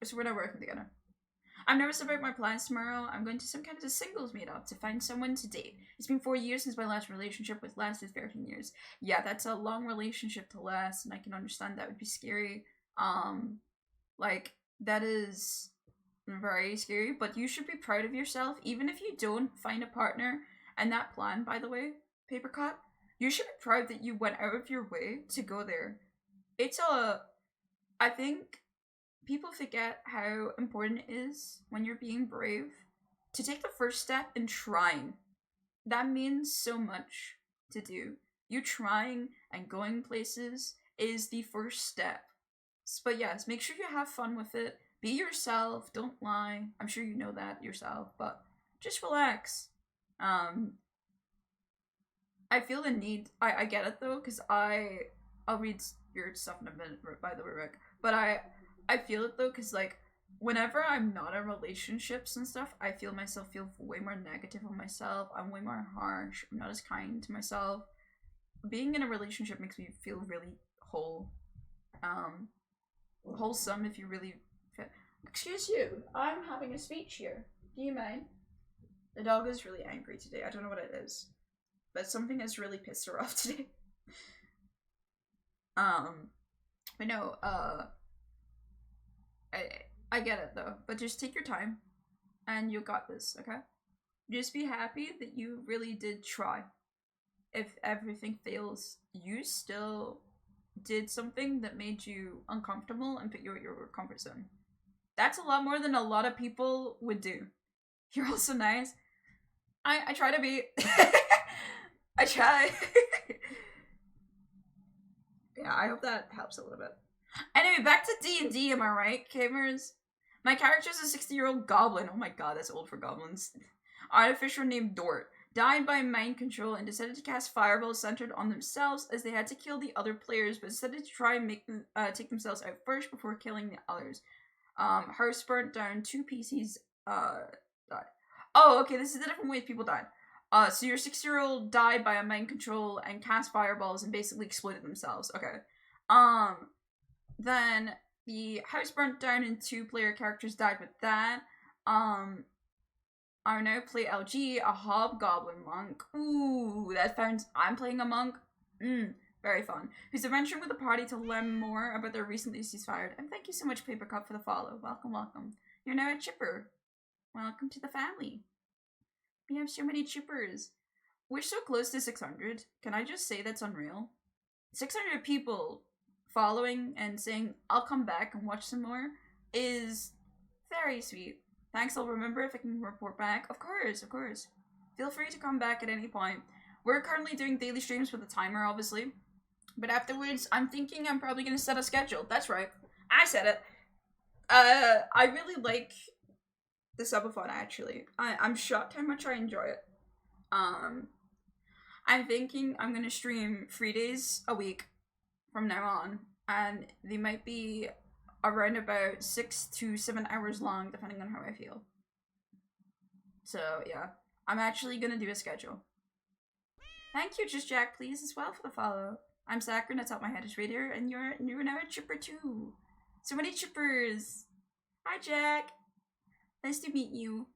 so we're not working together. I'm nervous about my plans tomorrow. I'm going to some kind of a singles meetup to find someone to date. It's been 4 years since my last relationship, which lasted 13 years. Yeah, that's a long relationship to last, and I can understand that would be scary. Like, that is very scary, but you should be proud of yourself, even if you don't find a partner. And that plan, by the way, Paper Cut, you should be proud that you went out of your way to go there. I think people forget how important it is when you're being brave to take the first step in trying. That means so much to do. You trying and going places is the first step. But yes, make sure you have fun with it. Be yourself. Don't lie. I'm sure you know that yourself, but just relax. I feel the need. I get it though, because I'll read your stuff in a minute, by the way, Rick. But I feel it though, because like, whenever I'm not in relationships and stuff, I feel myself feel way more negative on myself. I'm way more harsh. I'm not as kind to myself. Being in a relationship makes me feel really whole. Wholesome if you really fit. Excuse you, I'm having a speech here. Do you mind? The dog is really angry today. I don't know what it is, but something has really pissed her off today. But no, I get it though, but just take your time and you got this, okay? Just be happy that you really did try. If everything fails, you still did something that made you uncomfortable and put you at your comfort zone. That's a lot more than a lot of people would do. You're also nice. I try to be. I try. Yeah, I hope that helps a little bit. Anyway, back to D&D, am I right, gamers? My character's a 60-year-old goblin. Oh my god, that's old for goblins. Artificer named Dort died by mind control and decided to cast fireballs centered on themselves as they had to kill the other players, but decided to try and take themselves out first before killing the others. House burnt down, 2 PCs died. Oh, okay, this is the different ways people died. So your 6-year-old died by a mind control and cast fireballs and basically exploded themselves. Okay. Then the house burnt down and 2 player characters died with that. I now play LG, a hobgoblin monk. Ooh, that sounds. I'm playing a monk. Very fun. Who's adventuring with the party to learn more about their recently ceasefire. And thank you so much, Paper Cup, for the follow. Welcome, welcome. You're now a chipper. Welcome to the family. We have so many chippers. We're so close to 600. Can I just say that's unreal? 600 people following and saying, I'll come back and watch some more is very sweet. Thanks, I'll remember if I can report back. Of course, of course. Feel free to come back at any point. We're currently doing daily streams with a timer, obviously. But afterwards, I'm thinking I'm probably going to set a schedule. That's right. I said it. I really like the subathon, actually. I'm shocked how much I enjoy it. I'm thinking I'm going to stream 3 days a week from now on. And they might be around about 6 to 7 hours long, depending on how I feel. So, yeah. I'm actually gonna do a schedule. Thank you, Just Jack, please, as well, for the follow. I'm Saccharine, that's out my head is Radio, and you're now a chipper too. So many chippers. Hi, Jack. Nice to meet you.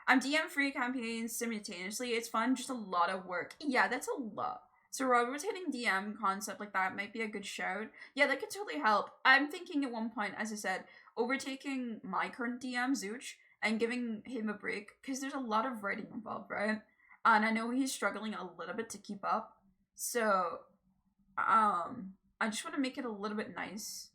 I'm DM 3 campaigns simultaneously. It's fun, just a lot of work. Yeah, that's a lot. So a rotating DM concept like that might be a good shout. Yeah, that could totally help. I'm thinking at one point, as I said, overtaking my current DM, Zooch, and giving him a break, because there's a lot of writing involved, right? And I know he's struggling a little bit to keep up. So, I just want to make it a little bit nice.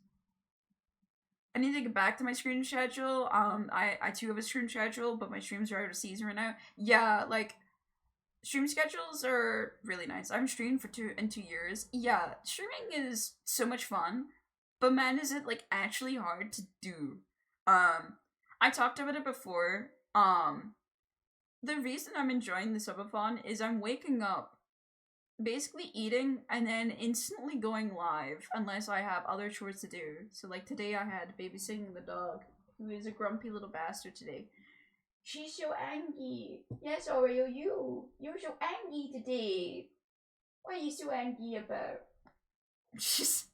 I need to get back to my stream schedule. I too have a stream schedule, but my streams are out of season right now. Yeah, like, stream schedules are really nice. I haven't streamed for 2 years. Yeah, streaming is so much fun, but man, is it like actually hard to do. I talked about it before. The reason I'm enjoying the subathon is I'm waking up, basically eating, and then instantly going live unless I have other chores to do. So like today I had babysitting the dog, who is a grumpy little bastard today. She's so angry. Yes, Oreo, you're so angry today. What are you so angry about? She's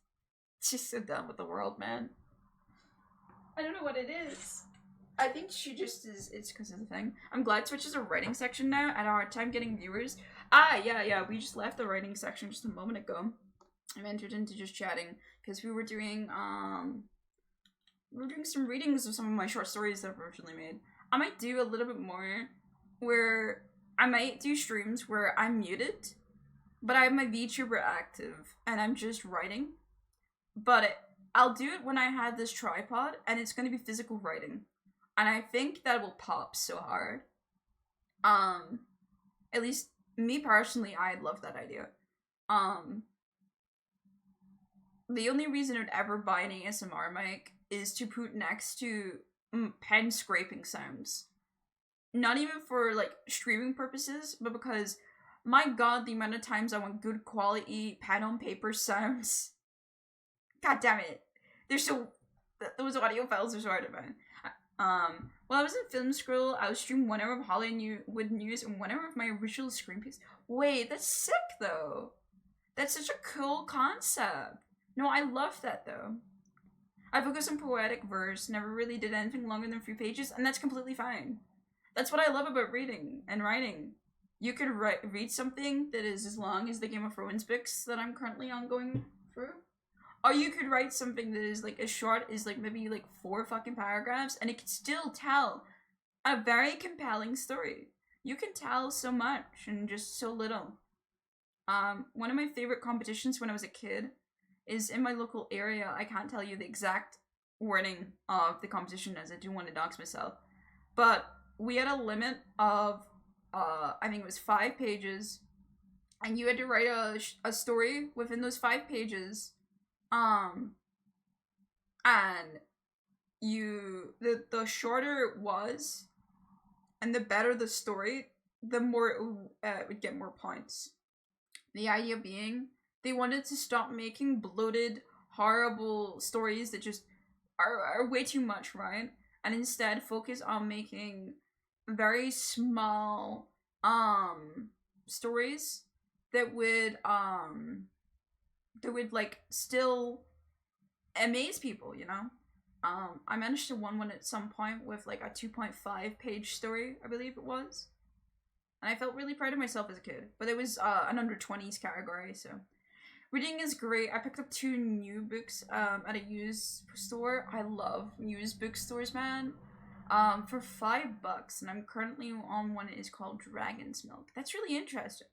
so done with the world, man. I don't know what it is. I think she just is. It's because of the thing. I'm glad Twitch is a writing section now. I had a hard time getting viewers. Yeah. We just left the writing section just a moment ago. I entered into just chatting because we were doing some readings of some of my short stories that I've originally made. I might do a little bit more where I might do streams where I'm muted, but I have my VTuber active and I'm just writing. But I'll do it when I have this tripod and it's going to be physical writing. And I think that will pop so hard. At least me personally, I love that idea. The only reason I'd ever buy an ASMR mic is to put next to pen scraping sounds. Not even for like streaming purposes, but because my god, the amount of times I want good quality pen on paper sounds. God damn it. Those audio files are so hard to find. While I was in film school, I would stream 1 hour of Hollywood news and 1 hour of my original screenplays. Wait, that's sick though. That's such a cool concept. No, I love that though. I focus on poetic verse, never really did anything longer than 3 pages, and that's completely fine. That's what I love about reading and writing. You could read something that is as long as the Game of Thrones books that I'm currently ongoing through. Or you could write something that is like as short as like maybe like 4 fucking paragraphs, and it could still tell a very compelling story. You can tell so much in just so little. One of my favorite competitions when I was a kid is in my local area. I can't tell you the exact wording of the competition as I do want to dox myself. But we had a limit of, I think it was 5 pages. And you had to write a story within those 5 pages. And the shorter it was, and the better the story, the more it would get more points. The idea being, they wanted to stop making bloated, horrible stories that just are way too much, right? And instead focus on making very small, stories that would like still amaze people, you know? I managed to win one at some point with like a 2.5 page story, I believe it was. And I felt really proud of myself as a kid. But it was an under 20s category, so. Reading is great. I picked up 2 new books at a used store. I love used bookstores, man. For $5, and I'm currently on one that is called Dragon's Milk. That's really interesting.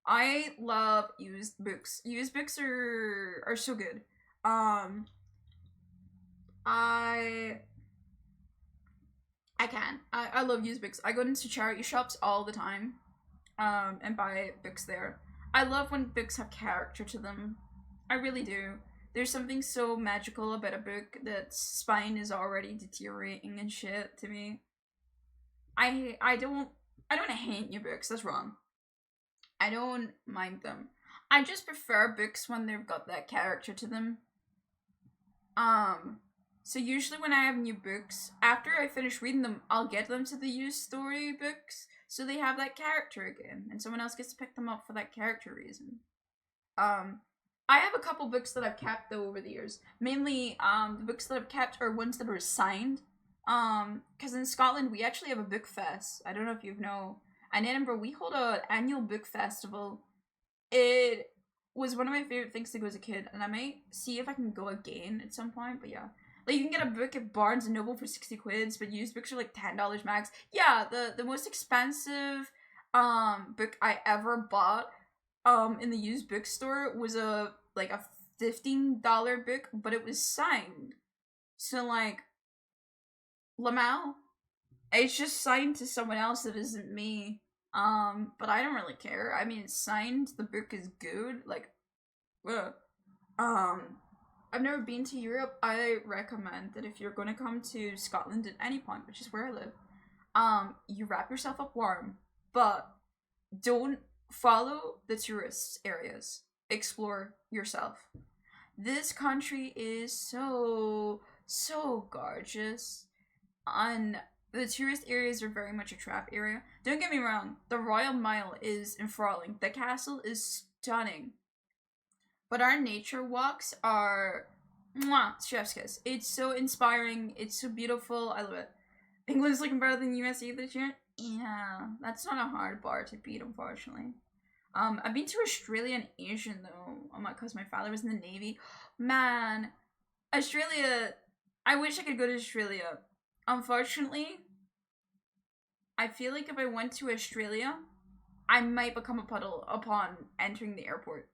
I love used books. Used books are so good. I love used books. I go into charity shops all the time, and buy books there. I love when books have character to them. I really do. There's something so magical about a book that's spine is already deteriorating and shit to me. I don't hate new books. That's wrong. I don't mind them. I just prefer books when they've got that character to them. So usually when I have new books, after I finish reading them, I'll get them to the used story books, so they have that character again, and someone else gets to pick them up for that character reason. I have a couple books that I've kept though over the years. Mainly, the books that I've kept are ones that are signed. Because in Scotland we actually have a book fest. I don't know if you know. In Edinburgh we hold an annual book festival. It was one of my favorite things to go as a kid, and I might see if I can go again at some point, but yeah. Like, you can get a book at Barnes & Noble for 60 quids, but used books are like $10 max. Yeah, the most expensive book I ever bought in the used bookstore was a $15 book, but it was signed. So like, Lamau, it's just signed to someone else that isn't me. But I don't really care. I mean, it's signed, the book is good, like, ugh. I've never been to Europe. I recommend that if you're gonna come to Scotland at any point, which is where I live, you wrap yourself up warm, but don't follow the tourist areas. Explore yourself. This country is so gorgeous. And the tourist areas are very much a trap area. Don't get me wrong, the Royal Mile is enthralling. The castle is stunning. But our nature walks are mwah, chef's kiss. It's so inspiring. It's so beautiful. I love it. England's looking better than USA this year. Yeah, that's not a hard bar to beat, unfortunately. I've been to Australia and Asia though, because my father was in the Navy. Man, Australia. I wish I could go to Australia. Unfortunately, I feel like if I went to Australia, I might become a puddle upon entering the airport.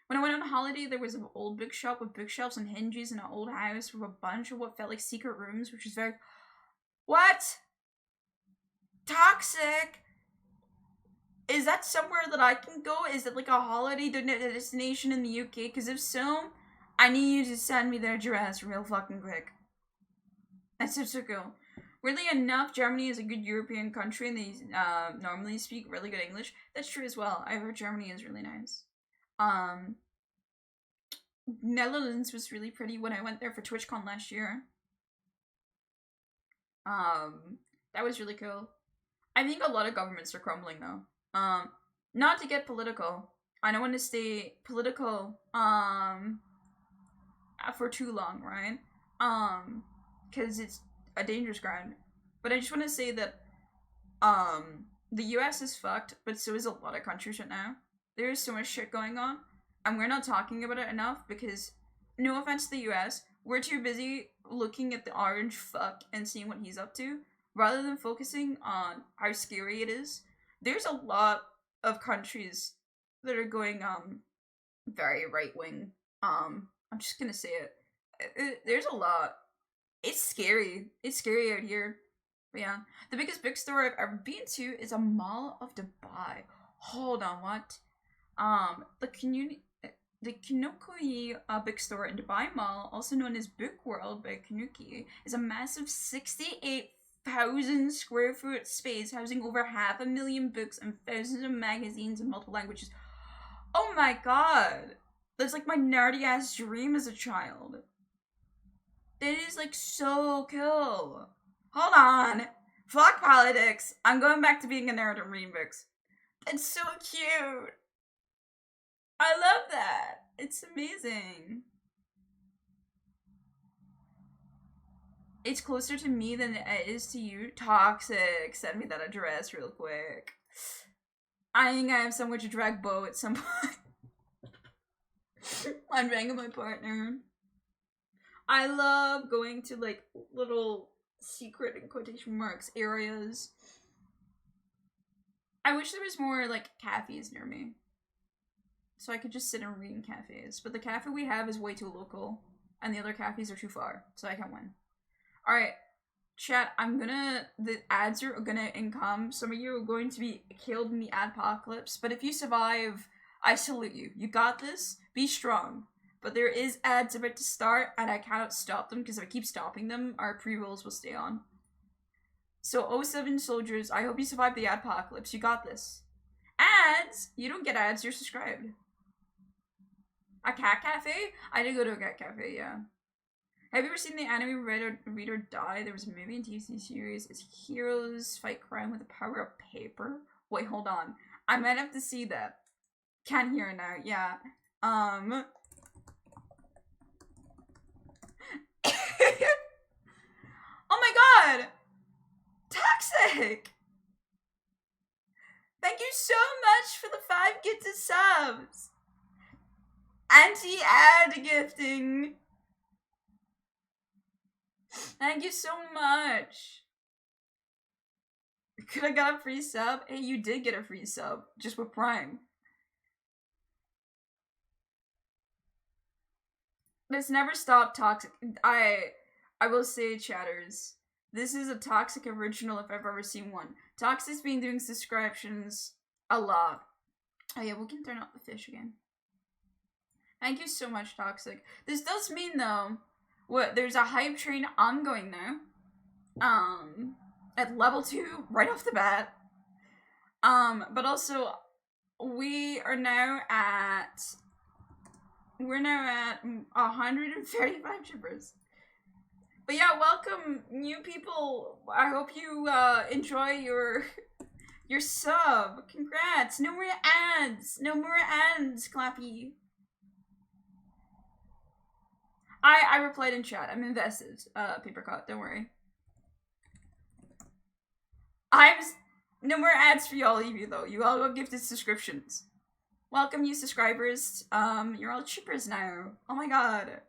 When I went on holiday, there was an old bookshop with bookshelves and hinges in an old house with a bunch of what felt like secret rooms, which was very... What? Toxic? Is that somewhere that I can go? Is it like a holiday destination in the UK? Because if so, I need you to send me their address real fucking quick. That's so cool. Weirdly enough, Germany is a good European country and they normally speak really good English. That's true as well. I heard Germany is really nice. Netherlands was really pretty when I went there for TwitchCon last year. That was really cool. I think a lot of governments are crumbling though. Not to get political. I don't want to stay political for too long, right? Because it's a dangerous ground. But I just want to say that the US is fucked, but so is a lot of countries right now. There is so much shit going on, and we're not talking about it enough because, no offense to the US, we're too busy looking at the orange fuck and seeing what he's up to, rather than focusing on how scary it is. There's a lot of countries that are going very right wing. I'm just gonna say it. There's a lot. It's scary. It's scary out here. But yeah, the biggest bookstore I've ever been to is a Mall of Dubai. Hold on, what? The Kinokoi bookstore in Dubai Mall, also known as Book World by Kanuki, is a massive 68,000 square foot space housing over 500,000 books and thousands of magazines in multiple languages. Oh my god! That's like my nerdy ass dream as a child. That is like so cool. Hold on. Fuck politics. I'm going back to being a nerd and reading books. It's so cute. I love that. It's amazing. It's closer to me than it is to you. Toxic. Send me that address real quick. I think I have somewhere to drag Bo at some point. I'm dragging my partner. I love going to like little secret in quotation marks areas. I wish there was more like cafes near me, so I could just sit and read in cafes. But the cafe we have is way too local, and the other cafes are too far, so I can't win. All right, chat. The ads are gonna income. Some of you are going to be killed in the adpocalypse, but if you survive, I salute you. You got this. Be strong. But there is ads about to start, and I cannot stop them, because if I keep stopping them, our pre-rolls will stay on. So, 07 soldiers, I hope you survive the apocalypse. You got this. Ads? You don't get ads, you're subscribed. A cat cafe? I did go to a cat cafe, yeah. Have you ever seen the anime Read or Die? There was a movie and TV series. It's heroes fight crime with the power of paper. Wait, hold on. I might have to see that. Can't hear it now, yeah. Oh my god! Toxic! Thank you so much for the 5 gifted subs! Anti-ad gifting! Thank you so much! Could I get a free sub? Hey, you did get a free sub, just with Prime. Let's never stop toxic. I will say, chatters, this is a toxic original if I've ever seen one. Toxic's been doing subscriptions a lot. Oh yeah, we can turn off the fish again. Thank you so much, Toxic. This does mean though, there's a hype train ongoing now. At level 2, right off the bat. But also we're now at 135 chippers. But yeah, welcome new people. I hope you enjoy your sub. Congrats. No more ads. No more ads, Clappy. I replied in chat. I'm invested. Papercut, don't worry. No more ads for all of you though. You all got gifted subscriptions. Welcome new subscribers. You're all chippers now. Oh my god.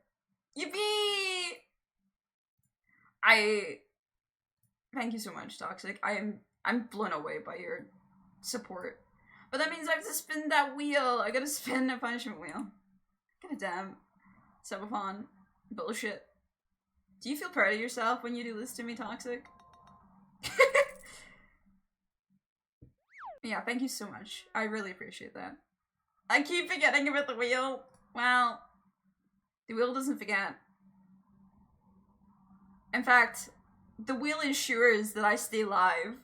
Yippee! Thank you so much, Toxic. I'm blown away by your support. But that means I have to spin that wheel. I gotta spin a punishment wheel. God damn. Subathon. Bullshit. Do you feel proud of yourself when you do this to me, Toxic? Yeah, thank you so much. I really appreciate that. I keep forgetting about the wheel. Well, the wheel doesn't forget. In fact, the wheel ensures that I stay live.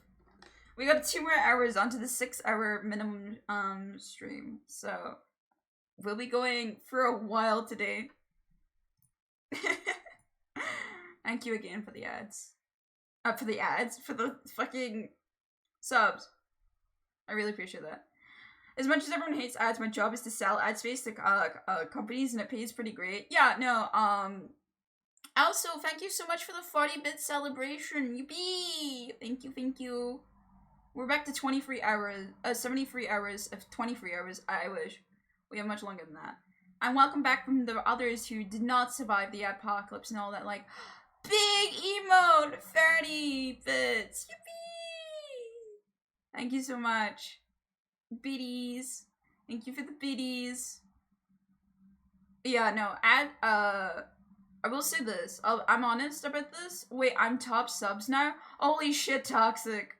We got 2 more hours onto the 6-hour minimum stream, so we'll be going for a while today. Thank you again for the ads. For the fucking subs. I really appreciate that. As much as everyone hates ads, my job is to sell ad space to companies, and it pays pretty great. Yeah, no, also, thank you so much for the 40-bit celebration. Yippee! Thank you, thank you. We're back to 23 hours, 73 hours of 23 hours. I wish. We have much longer than that. And welcome back from the others who did not survive the apocalypse and all that, like, big emote, 30 bits. Yippee! Thank you so much. Biddies. Thank you for the biddies. Yeah, no, I will say this. I'm honest about this. Wait, I'm top subs now? Holy shit, Toxic.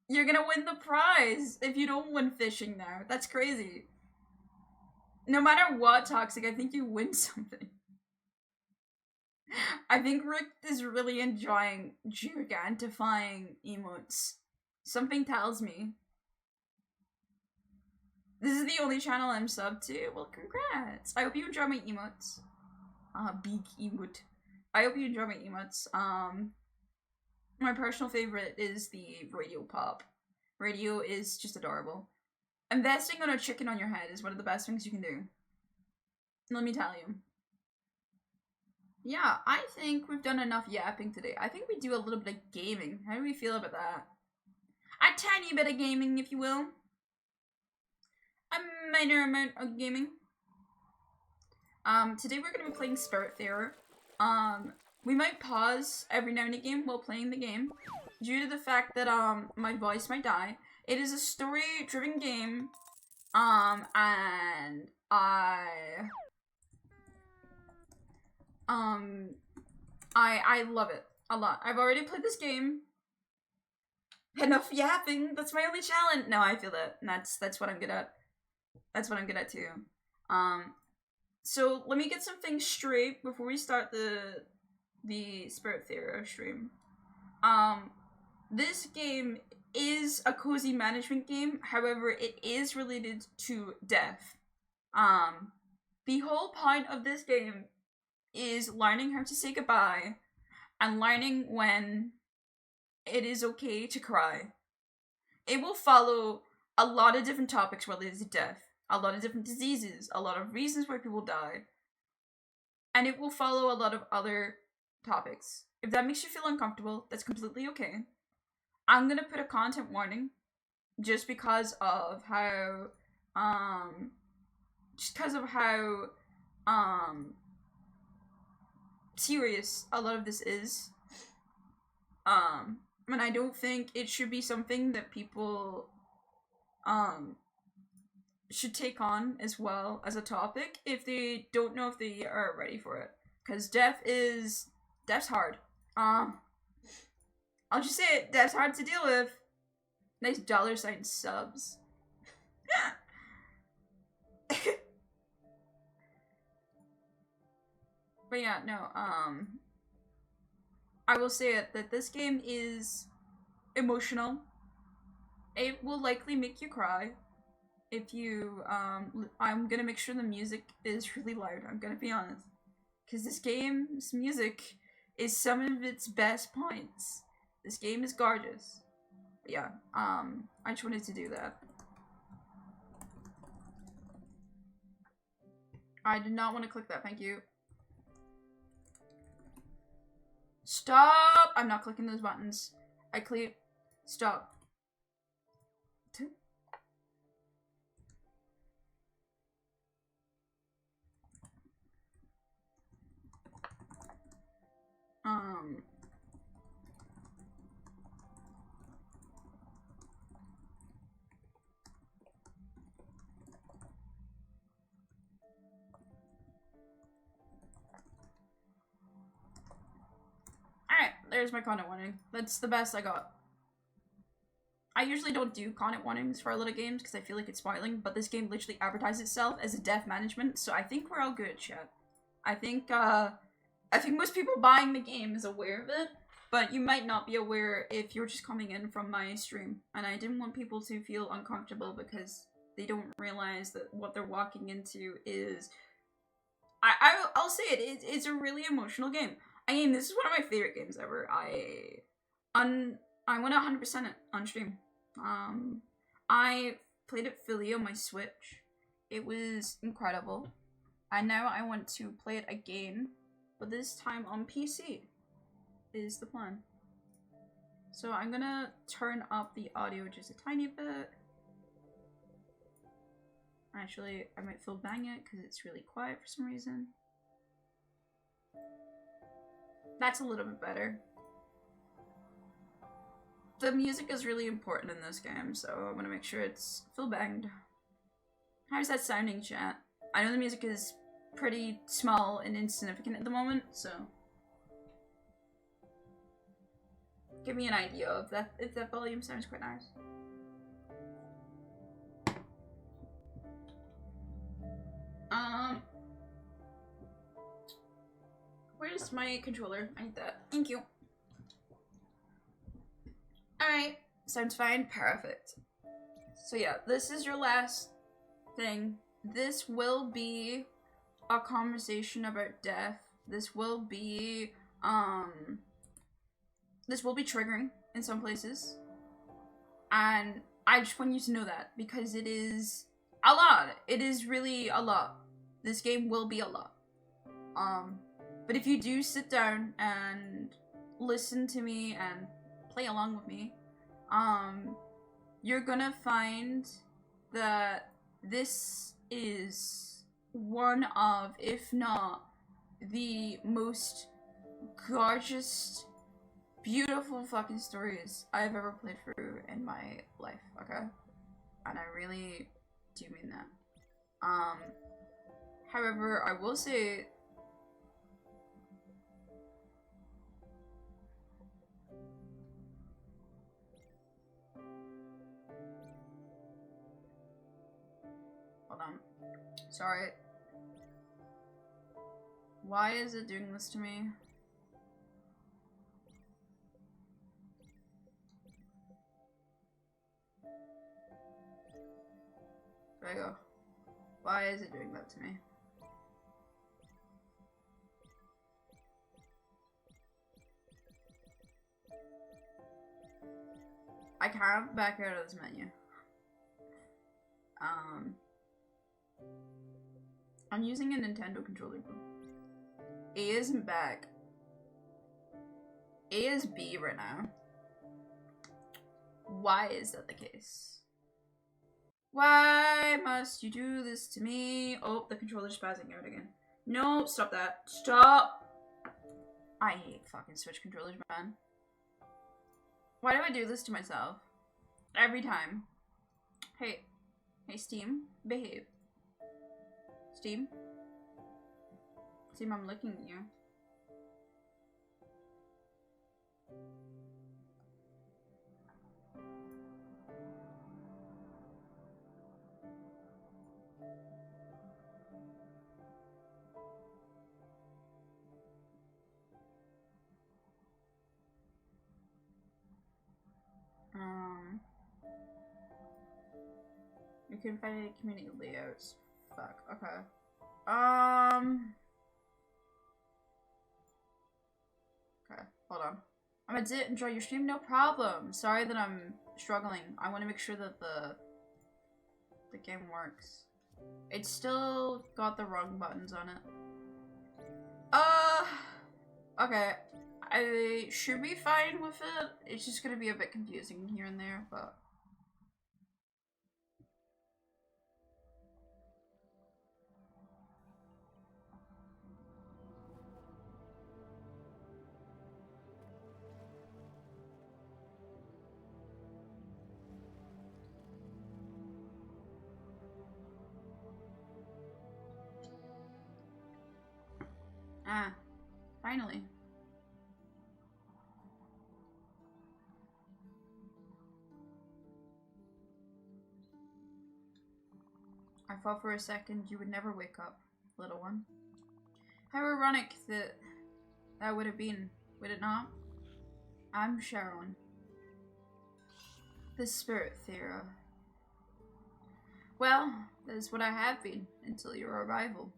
You're gonna win the prize if you don't win fishing now. That's crazy. No matter what, Toxic, I think you win something. I think Rick is really enjoying gigantifying emotes. Something tells me. This is the only channel I'm subbed to. Well, congrats. I hope you enjoy my emotes. Big emote. I hope you enjoy my emotes. My personal favorite is the radio pop. Radio is just adorable. Investing on a chicken on your head is one of the best things you can do. Let me tell you. Yeah, I think we've done enough yapping today. I think we do a little bit of gaming. How do we feel about that? A tiny bit of gaming, if you will. A minor amount of gaming. Today we're gonna be playing Spiritfarer. We might pause every now and again while playing the game, due to the fact that, my voice might die. It is a story-driven game, and I love it a lot. I've already played this game. Enough yapping, that's my only challenge. No, I feel that, and that's what I'm good at. That's what I'm good at too. So let me get some things straight before we start the Spiritfarer stream. This game is a cozy management game. However, it is related to death. The whole point of this game is learning how to say goodbye and learning when it is okay to cry. It will follow a lot of different topics related to death, a lot of different diseases, a lot of reasons why people die, and it will follow a lot of other topics. If that makes you feel uncomfortable, that's completely okay. I'm gonna put a content warning just because of how serious a lot of this is. And I don't think it should be something that people should take on as well as a topic if they don't know if they are ready for it. Because death's hard. I'll just say it, death's hard to deal with. Nice $ subs. But yeah, no, I will say it that this game is emotional. It will likely make you cry. If you, I'm gonna make sure the music is really loud, I'm gonna be honest. Because this game's music is some of its best points. This game is gorgeous. But yeah, I just wanted to do that. I did not want to click that, thank you. Stop! I'm not clicking those buttons. I click. Stop. Alright, there's my content warning. That's the best I got. I usually don't do content warnings for a lot of games because I feel like it's spoiling, but this game literally advertised itself as a death management, so I think we're all good, chat. I think most people buying the game is aware of it, but you might not be aware if you're just coming in from my stream, and I didn't want people to feel uncomfortable because they don't realize that what they're walking into is... I'll say it's a really emotional game. I mean, this is one of my favorite games ever. I went 100% it on stream. I played it fully on my Switch. It was incredible. And now I want to play it again, but this time on PC is the plan. So I'm gonna turn up the audio just a tiny bit. Actually, I might full bang it because it's really quiet for some reason. That's a little bit better. The music is really important in this game, so I want to make sure it's full banged. How's that sounding, chat? I know the music is pretty small and insignificant at the moment, so give me an idea of that if that volume sounds quite nice. Where's my controller? I need that. Thank you. Alright, sounds fine. Perfect. So yeah, this is your last thing. This will be a conversation about death. This will be triggering in some places. And I just want you to know that because it is a lot. It is really a lot. This game will be a lot. But if you do sit down and listen to me and play along with me, you're gonna find that this is one of, if not the most gorgeous, beautiful fucking stories I've ever played through in my life, okay? And I really do mean that. However, I will say hold on. Sorry. Why is it doing this to me? There you go. Why is it doing that to me? I can't back out of this menu. I'm using a Nintendo controller. A isn't back. A is B right now. Why is that the case? Why must you do this to me? Oh, the controller's spazzing out again. No, stop that. Stop! I hate fucking Switch controllers, man. Why do I do this to myself? Every time. Hey. Hey, Steam. Behave. Steam? Steam, I'm looking at you. You couldn't find any community layouts. Fuck, okay. Okay, hold on. I'm gonna enjoy your stream, no problem. Sorry that I'm struggling. I want to make sure that the game works. It's still got the wrong buttons on it. Okay. I should be fine with it. It's just gonna be a bit confusing here and there, but... Ah, finally. I thought for a second you would never wake up, little one. How ironic that would have been, would it not? I'm Sharon, the Spiritfarer. Well, that is what I have been until your arrival.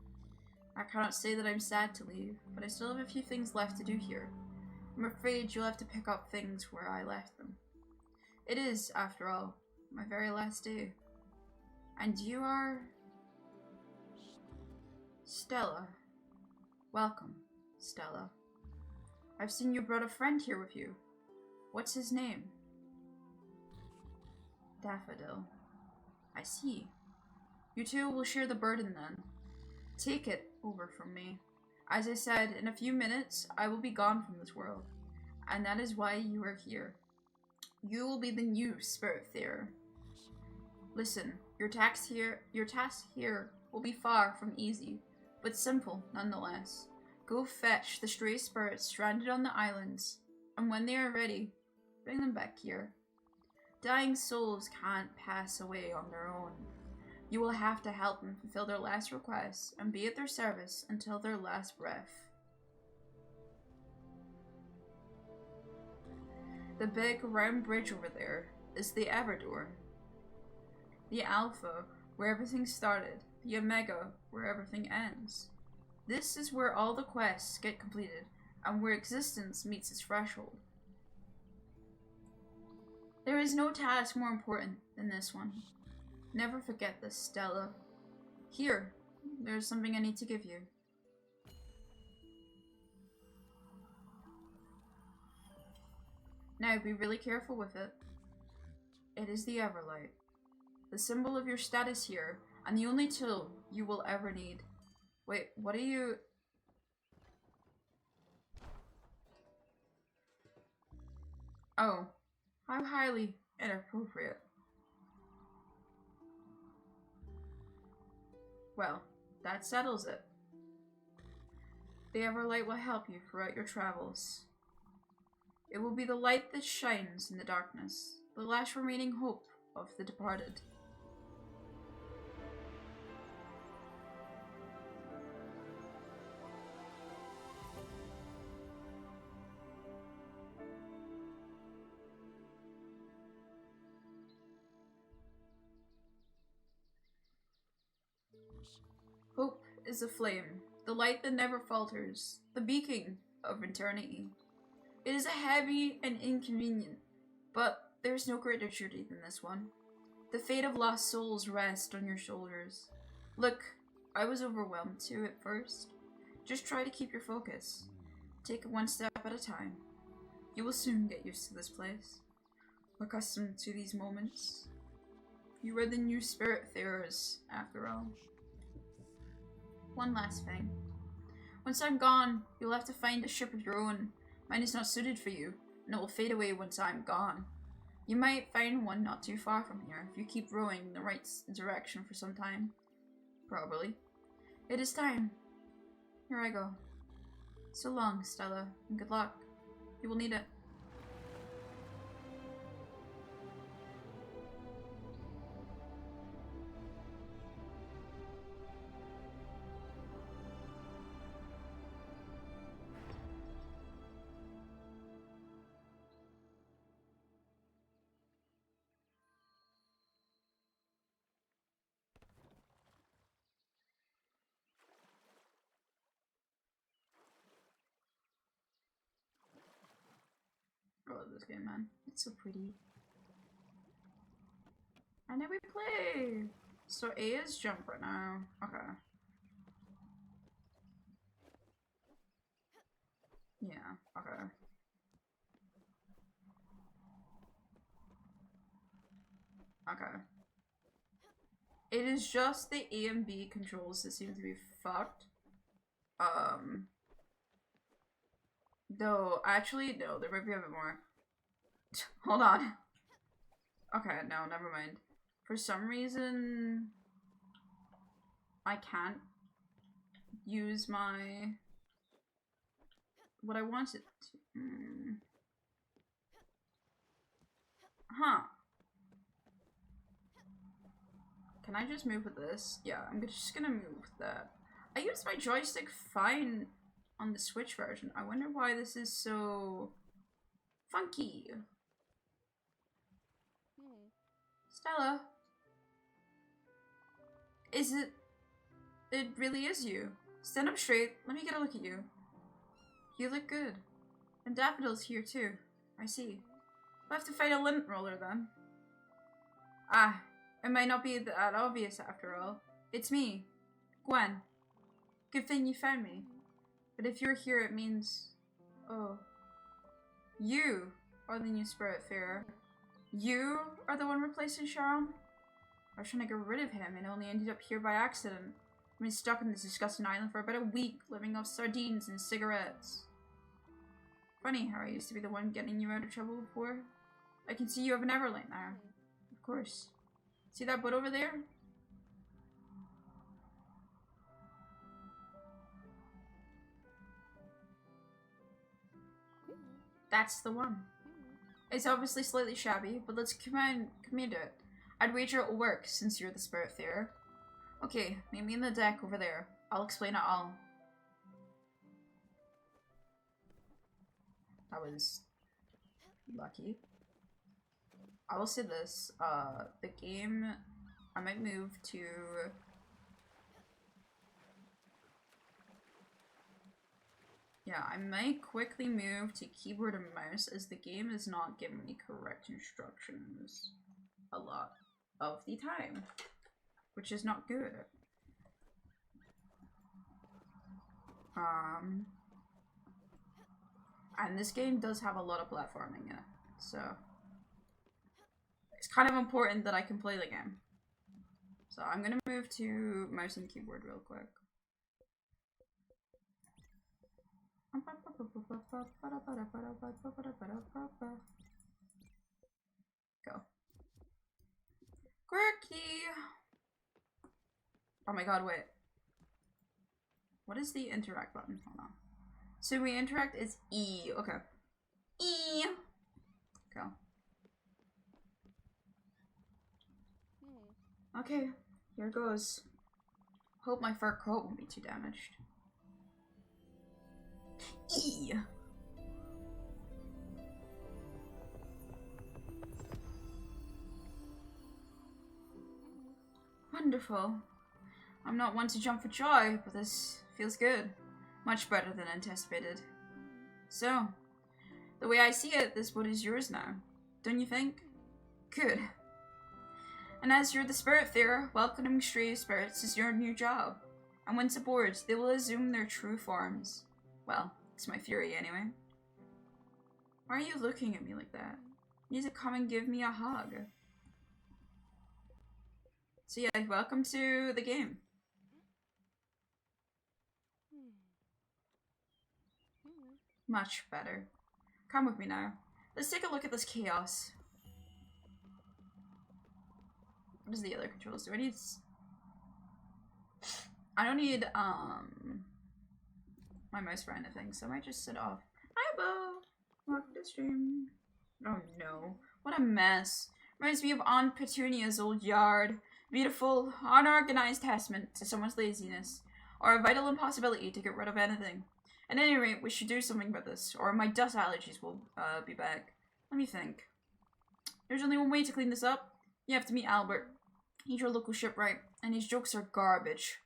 I cannot say that I'm sad to leave, but I still have a few things left to do here. I'm afraid you'll have to pick up things where I left them. It is, after all, my very last day. And you are... Stella. Welcome, Stella. I've seen you brought a friend here with you. What's his name? Daffodil. I see. You two will share the burden then. Take it over from me. As I said, in a few minutes, I will be gone from this world. And that is why you are here. You will be the new Spiritfarer. Listen, your task here will be far from easy, but simple nonetheless. Go fetch the stray spirits stranded on the islands, and when they are ready, bring them back here. Dying souls can't pass away on their own. You will have to help them fulfill their last requests and be at their service until their last breath. The big round bridge over there is the Everdor. The Alpha, where everything started. The Omega, where everything ends. This is where all the quests get completed, and where existence meets its threshold. There is no task more important than this one. Never forget this, Stella. Here, there's something I need to give you. Now be really careful with it. It is the Everlight, the symbol of your status here, and the only tool you will ever need. Wait, what are you... Oh, how highly inappropriate. Well, that settles it. The Everlight will help you throughout your travels. It will be the light that shines in the darkness, the last remaining hope of the departed. Hope is a flame, the light that never falters, the beacon of eternity. It is a heavy and inconvenient, but there's no greater duty than this one. The fate of lost souls rests on your shoulders. Look, I was overwhelmed too at first. Just try to keep your focus. Take it one step at a time. You will soon get used to this place. Accustomed to these moments. You are the new Spiritfarers, after all. One last thing. Once I'm gone, you'll have to find a ship of your own. Mine is not suited for you, and it will fade away once I'm gone. You might find one not too far from here if you keep rowing in the right direction for some time. Probably. It is time. Here I go. So long, Stella, and good luck. You will need it. this game, man. It's so pretty. And then we play! So A is jump right now. Okay. Yeah, okay. Okay. It is just the A and B controls that seem to be fucked. Though, actually, no, there might be a bit more. Hold on. Okay, no, never mind. For some reason, I can't use my... what I wanted to... Huh. Can I just move with this? Yeah, I'm just gonna move with that. I use my joystick fine on the Switch version. I wonder why this is so funky. Stella? Is it... It really is you. Stand up straight. Let me get a look at you. You look good. And Daffodil's here too. I see. We'll have to fight a lint roller then. Ah, it might not be that obvious after all. It's me, Gwen. Good thing you found me. But if you're here, it means... Oh. You are the new Spiritfarer. You are the one replacing Sharon? I was trying to get rid of him and only ended up here by accident. I've been stuck on this disgusting island for about a week, living off sardines and cigarettes. Funny how I used to be the one getting you out of trouble before. I can see you have an Everlight now. Of course. See that boat over there? That's the one. It's obviously slightly shabby, but let's command it. I'd wager it will work, since you're the Spiritfarer. Okay, meet me in the deck over there. I'll explain it all. That was lucky. I will say this, the game, I might move to... Yeah, I might quickly move to keyboard and mouse as the game is not giving me correct instructions a lot of the time, which is not good. And this game does have a lot of platforming in it, so it's kind of important that I can play the game. So I'm gonna move to mouse and keyboard real quick. Go. Quirky! Oh my god, wait. What is the interact button? Hold on. So we interact is E. Okay. E! Go. Okay, here goes. Hope my fur coat won't be too damaged. E! Wonderful. I'm not one to jump for joy, but this feels good. Much better than anticipated. So, the way I see it, this boat is yours now. Don't you think? Good. And as you're the Spiritfarer, welcoming stray spirits is your new job. And once aboard, they will assume their true forms. Well, it's my theory anyway. Why are you looking at me like that? You need to come and give me a hug. So yeah, welcome to the game. Much better. Come with me now. Let's take a look at this chaos. What is the other controls? Do I need... I don't need, my mouse for anything, so I might just sit off. Hi, Bo! Welcome to stream. Oh no. What a mess. Reminds me of Aunt Petunia's old yard. Beautiful, unorganized testament to someone's laziness, or a vital impossibility to get rid of anything. At any rate, we should do something about this, or my dust allergies will be back. Let me think. There's only one way to clean this up. You have to meet Albert. He's your local shipwright, and his jokes are garbage.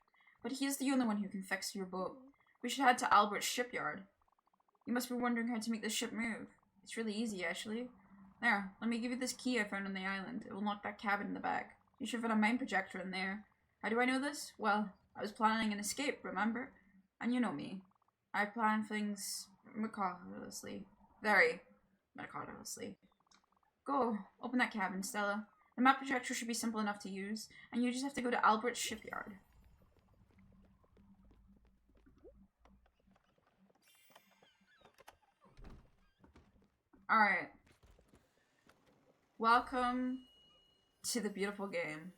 But he is the only one who can fix your boat. We should head to Albert's shipyard. You must be wondering how to make this ship move. It's really easy, actually. There, let me give you this key I found on the island. It will unlock that cabin in the back. You should fit a mine projector in there. How do I know this? Well, I was planning an escape, remember? And you know me. I plan things meticulously. Very meticulously. Go, open that cabin, Stella. The map projector should be simple enough to use, and you just have to go to Albert's shipyard. Alright. Welcome to the beautiful game.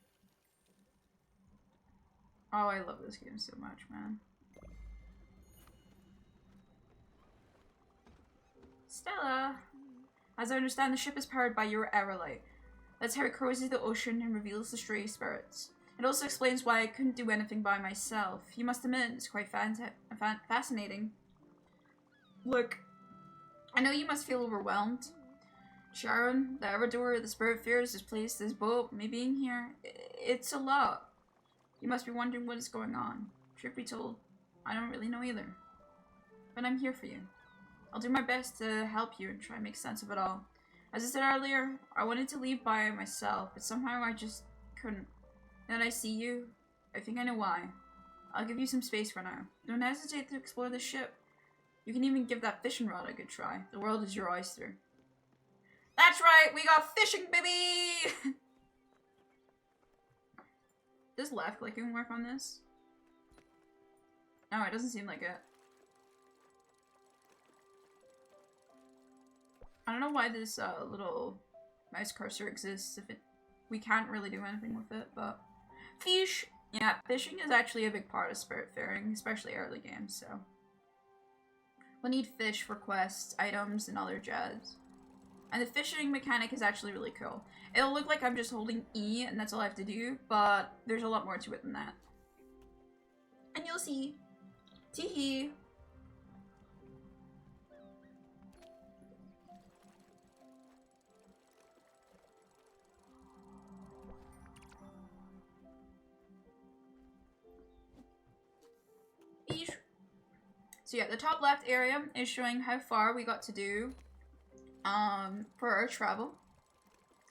Oh, I love this game so much, man. Stella! As I understand, the ship is powered by your aerolite. That's how it crosses the ocean and reveals the stray spirits. It also explains why I couldn't do anything by myself. You must admit, it's quite fascinating. Look, I know you must feel overwhelmed. Sharon, the Evidor, the Spiritfarer, this place, this boat, me being here, it's a lot. You must be wondering what is going on. Truth be told, I don't really know either. But I'm here for you. I'll do my best to help you and try and make sense of it all. As I said earlier, I wanted to leave by myself, but somehow I just couldn't. Now that I see you, I think I know why. I'll give you some space for now. Don't hesitate to explore the ship. You can even give that fishing rod a good try. The world is your oyster. That's right, we got fishing, baby! Does left clicking work on this? No, it doesn't seem like it. I don't know why this little mouse cursor exists if we can't really do anything with it, but fish! Yeah, fishing is actually a big part of Spiritfaring, especially early games, so. We'll need fish for quests, items, and other jazz. And the fishing mechanic is actually really cool. It'll look like I'm just holding E and that's all I have to do, but there's a lot more to it than that. And you'll see. Teehee. So yeah, the top left area is showing how far we got to do for our travel.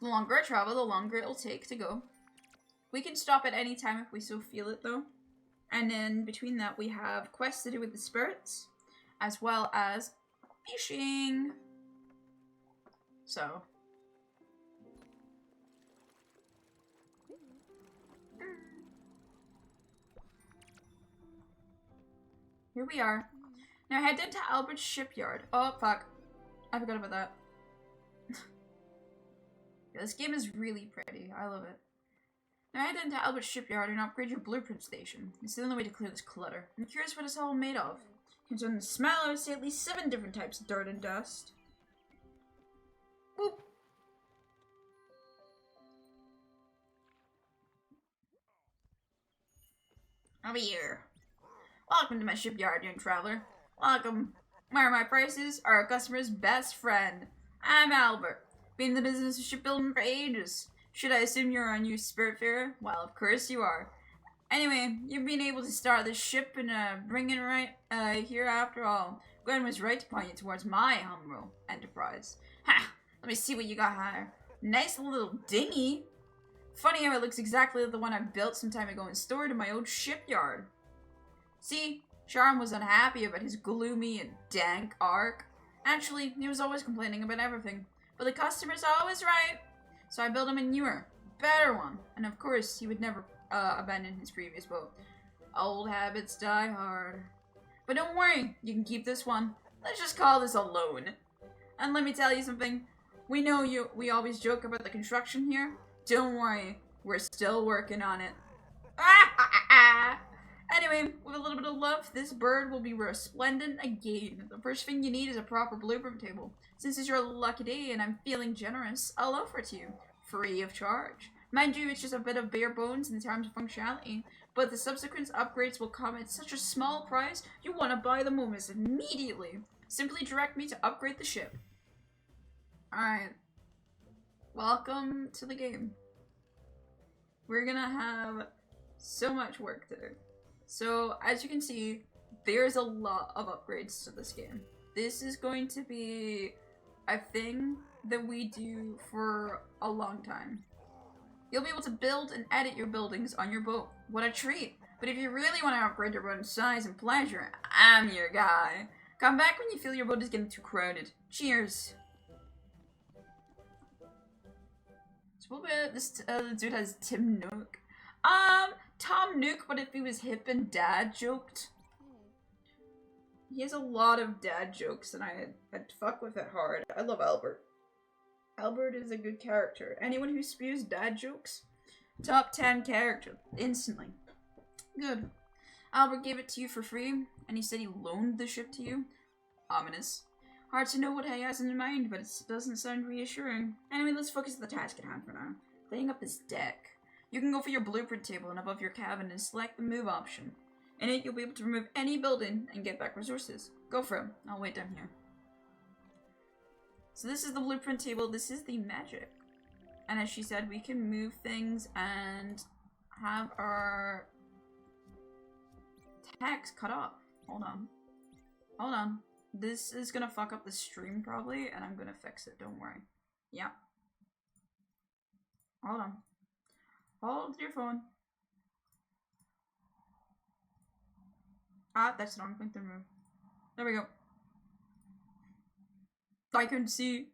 The longer I travel, the longer it'll take to go. We can stop at any time if we so feel it though. And then between that we have quests to do with the spirits, as well as fishing. So. Here we are. Now head into Albert's shipyard. Oh, fuck. I forgot about that. Yeah, this game is really pretty. I love it. Now head into Albert's shipyard and upgrade your blueprint station. It's the only way to clear this clutter. I'm curious what it's all made of. Concerning the smell, I would say at least 7 different types of dirt and dust. Boop. Over here. Welcome to my shipyard, young traveler. Welcome. Where are my prices? Are a customer's best friend. I'm Albert. Been in the business of shipbuilding for ages. Should I assume you're a new Spiritfarer? Well, of course you are. Anyway, you've been able to start this ship and bring it right here after all. Gwen was right to point you towards my humble enterprise. Ha! Let me see what you got here. Nice little dinghy. Funny how it looks exactly like the one I built some time ago and stored in my old shipyard. See, Sharon was unhappy about his gloomy and dank ark. Actually, he was always complaining about everything. But the customer's always right. So I built him a newer, better one. And of course, he would never abandon his previous boat. Old habits die hard. But don't worry, you can keep this one. Let's just call this a loan. And let me tell you something. We know we always joke about the construction here. Don't worry, we're still working on it. Anyway, with a little bit of love, this bird will be resplendent again. The first thing you need is a proper blueprint table. Since it's your lucky day and I'm feeling generous, I'll offer it to you, free of charge. Mind you, it's just a bit of bare bones in terms of functionality, but the subsequent upgrades will come at such a small price, you want to buy them almost immediately. Simply direct me to upgrade the ship. Alright. Welcome to the game. We're gonna have so much work to do. So, as you can see, there's a lot of upgrades to this game. This is going to be a thing that we do for a long time. You'll be able to build and edit your buildings on your boat. What a treat! But if you really want to upgrade your boat's size and pleasure, I'm your guy. Come back when you feel your boat is getting too crowded. Cheers! So this dude has Tim Nook. Tom Nook, but if he was hip and dad joked. He has a lot of dad jokes, and I'd fuck with it hard. I love Albert. Albert is a good character. Anyone who spews dad jokes, top 10 character, instantly. Good. Albert gave it to you for free, and he said he loaned the ship to you. Ominous. Hard to know what he has in mind, but it doesn't sound reassuring. Anyway, let's focus on the task at hand for now. Cleaning up this deck. You can go for your blueprint table and above your cabin and select the move option. In it, you'll be able to remove any building and get back resources. Go for it. I'll wait down here. So this is the blueprint table. This is the magic. And as she said, we can move things and have our text cut off. Hold on. Hold on. This is gonna fuck up the stream probably, and I'm gonna fix it. Don't worry. Yeah. Hold on. Hold your phone. Ah, that's the wrong thing to remove. There we go. I can see.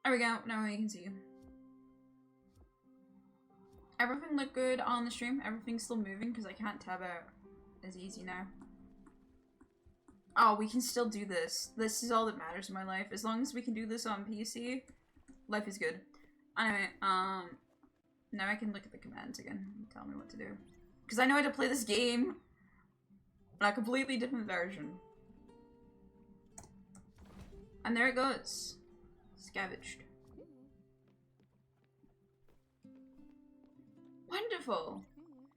There we go. Now we can see. Everything looked good on the stream. Everything's still moving because I can't tab out as easy now. Oh, we can still do this. This is all that matters in my life. As long as we can do this on PC, life is good. Anyway, now I can look at the commands again and tell me what to do. Because I know how to play this game on a completely different version. And there it goes. Scavenged. Wonderful!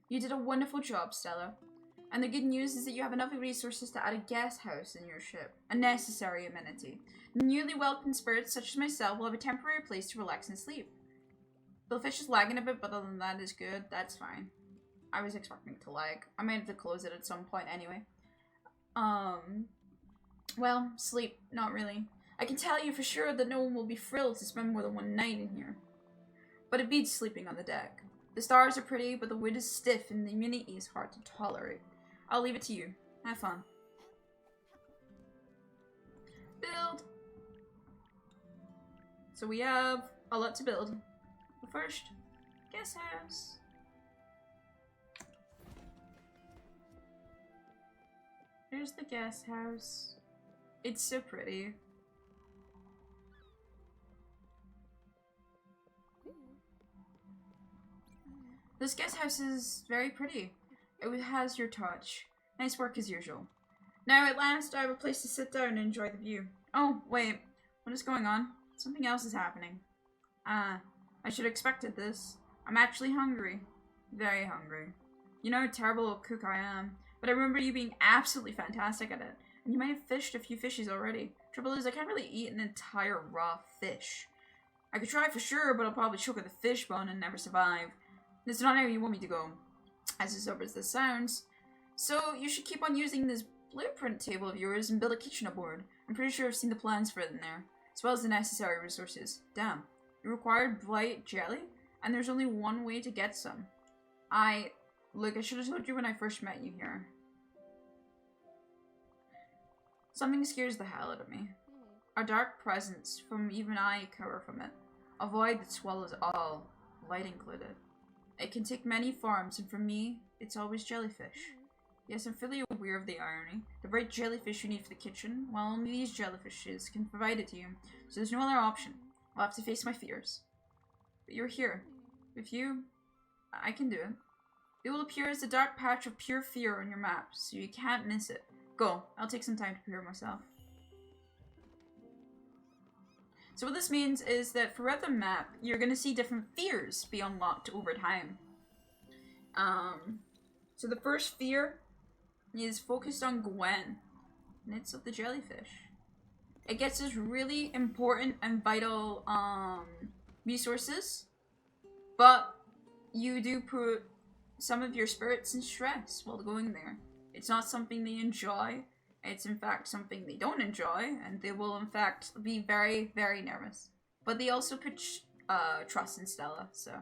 You did a wonderful job, Stella. And the good news is that you have enough resources to add a guest house in your ship. A necessary amenity. Newly welcomed spirits such as myself will have a temporary place to relax and sleep. The fish is lagging a bit, but other than that is good. That's fine. I was expecting it to lag. I might have to close it at some point anyway. Well, sleep. Not really. I can tell you for sure that no one will be thrilled to spend more than one night in here. But it beats sleeping on the deck. The stars are pretty, but the wind is stiff and the humidity is hard to tolerate. I'll leave it to you. Have fun. Build! So we have a lot to build. But first, guest house. Here's the guest house. It's so pretty. This guest house is very pretty. It has your touch. Nice work as usual. Now at last I have a place to sit down and enjoy the view. Oh, wait. What is going on? Something else is happening. I should have expected this. I'm actually hungry. Very hungry. You know how terrible a cook I am, but I remember you being absolutely fantastic at it. And you might have fished a few fishes already. Trouble is, I can't really eat an entire raw fish. I could try for sure, but I'll probably choke at the fish bone and never survive. This is not how you want me to go. As sober as this sounds. So, you should keep on using this blueprint table of yours and build a kitchen aboard. I'm pretty sure I've seen the plans for it in there. As well as the necessary resources. Damn. You required bright jelly? And there's only one way to get some. Look, I should have told you when I first met you here. Something scares the hell out of me. A dark presence, from even I cower from it. A void that swallows all, light included. It can take many forms, and for me, it's always jellyfish. Yes, I'm fully aware of the irony. The bright jellyfish you need for the kitchen, well, only these jellyfishes can provide it to you, so there's no other option. I'll have to face my fears. But you're here. With you, I can do it. It will appear as a dark patch of pure fear on your map, so you can't miss it. Go, I'll take some time to prepare myself. So what this means is that throughout the map, you're going to see different fears be unlocked over time. So the first fear is focused on Gwen, and it's of the jellyfish. It gets us really important and vital resources, but you do put some of your spirits in stress while going there. It's not something they enjoy, It's in fact something they don't enjoy, and they will in fact be very, very nervous. But they also put trust in Stella, so.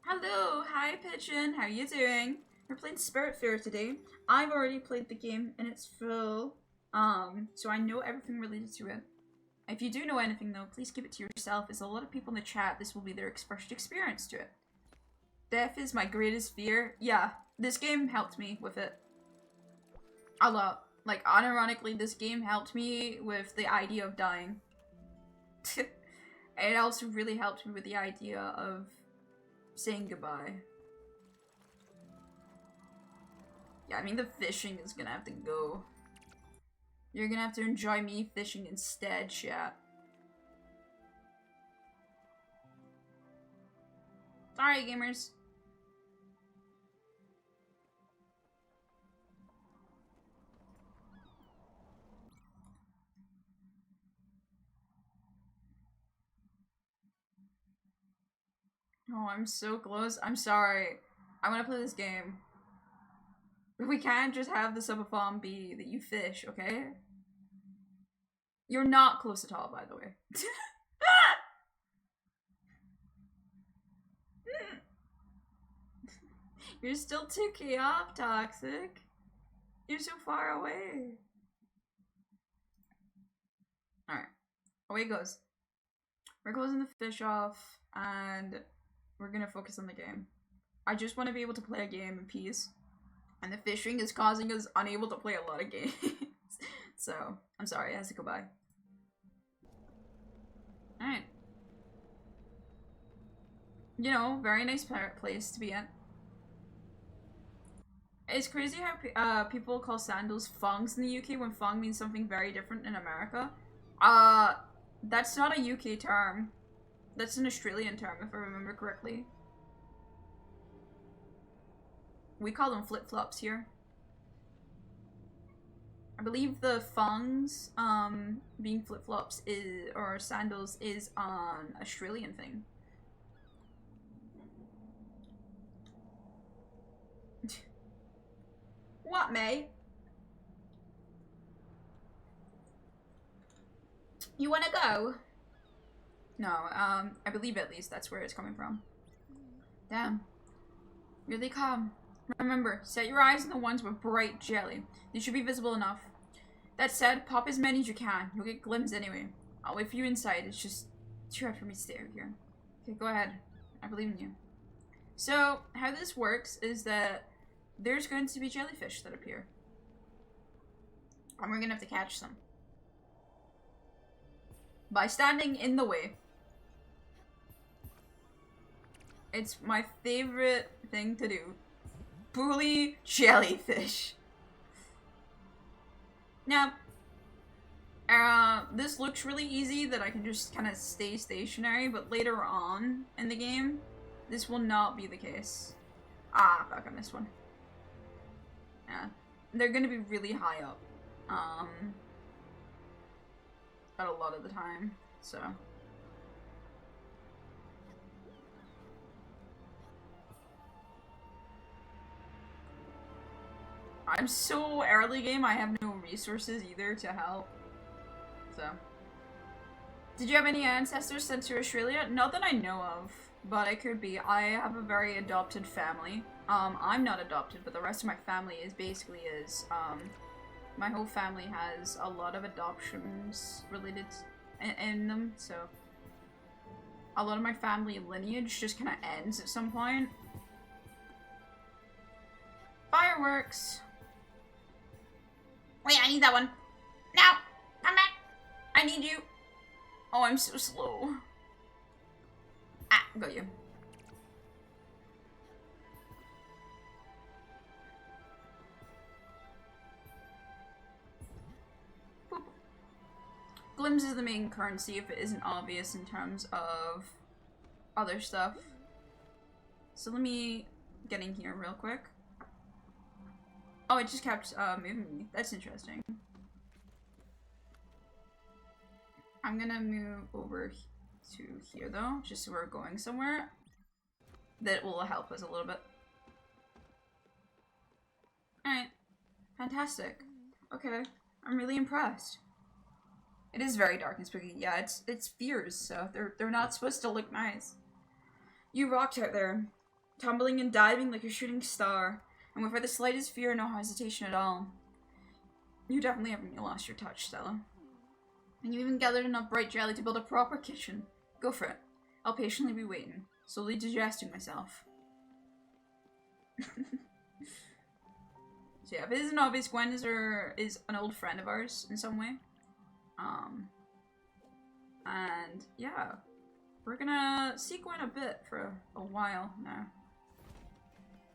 Hello, hi Pigeon, how you doing? We're playing Spiritfarer today. I've already played the game in its full, so I know everything related to it. If you do know anything though, please keep it to yourself, as a lot of people in the chat, this will be their first experience to it. Death is my greatest fear. Yeah, this game helped me with it. A lot. Like, unironically, this game helped me with the idea of dying. It also really helped me with the idea of saying goodbye. Yeah, I mean, the fishing is gonna have to go. You're gonna have to enjoy me fishing instead, chat. Sorry, gamers. Oh, I'm so close. I'm sorry. I want to play this game. We can't just have the subathon be that you fish, okay? You're not close at all, by the way. You're still 2k off, Toxic. You're so far away. Alright. Away it goes. We're closing the fish off, and we're gonna focus on the game. I just want to be able to play a game in peace. And the fishing is causing us unable to play a lot of games. So, I'm sorry, it has to go by. Alright. You know, very nice place to be at. It's crazy how people call sandals fungs in the UK when fung means something very different in America. That's not a UK term. That's an Australian term, if I remember correctly. We call them flip-flops here. I believe the fungs, being flip-flops is, or sandals is an Australian thing. What, mate? You wanna go? No, I believe at least that's where it's coming from. Damn. Here they come. Remember, set your eyes on the ones with bright jelly. They should be visible enough. That said, pop as many as you can. You'll get glimpses anyway. I'll wait for you inside. It's just too hard for me to stay out here. Okay, go ahead. I believe in you. So, how this works is that there's going to be jellyfish that appear. And we're gonna have to catch them. By standing in the way. It's my favorite thing to do. Bully jellyfish. Now, this looks really easy that I can just kind of stay stationary, but later on in the game, this will not be the case. Ah, fuck, I missed one. Yeah, they're gonna be really high up, at a lot of the time, so. I'm so early game, I have no resources either to help. So. Did you have any ancestors sent to Australia? Not that I know of, but it could be. I have a very adopted family. I'm not adopted, but the rest of my family is basically my whole family has a lot of adoptions related in them, so. A lot of my family lineage just kind of ends at some point. Fireworks! Wait, I need that one. Now! Come back! I need you! Oh, I'm so slow. Ah, got you. Boop. Glims is the main currency if it isn't obvious in terms of other stuff. So let me get in here real quick. Oh, it just kept moving me. That's interesting. I'm gonna move over to here though, just so we're going somewhere that will help us a little bit. Alright. Fantastic. Okay, I'm really impressed. It is very dark and spooky. Yeah, it's fears, so they're not supposed to look nice. You rocked out there, tumbling and diving like a shooting star, and without the slightest fear, no hesitation at all. You definitely haven't lost your touch, Stella. And you even gathered enough bright jelly to build a proper kitchen. Go for it. I'll patiently be waiting, slowly digesting myself. So yeah, if it isn't obvious, Gwen is an old friend of ours in some way. And yeah, we're gonna see Gwen a bit for a while now.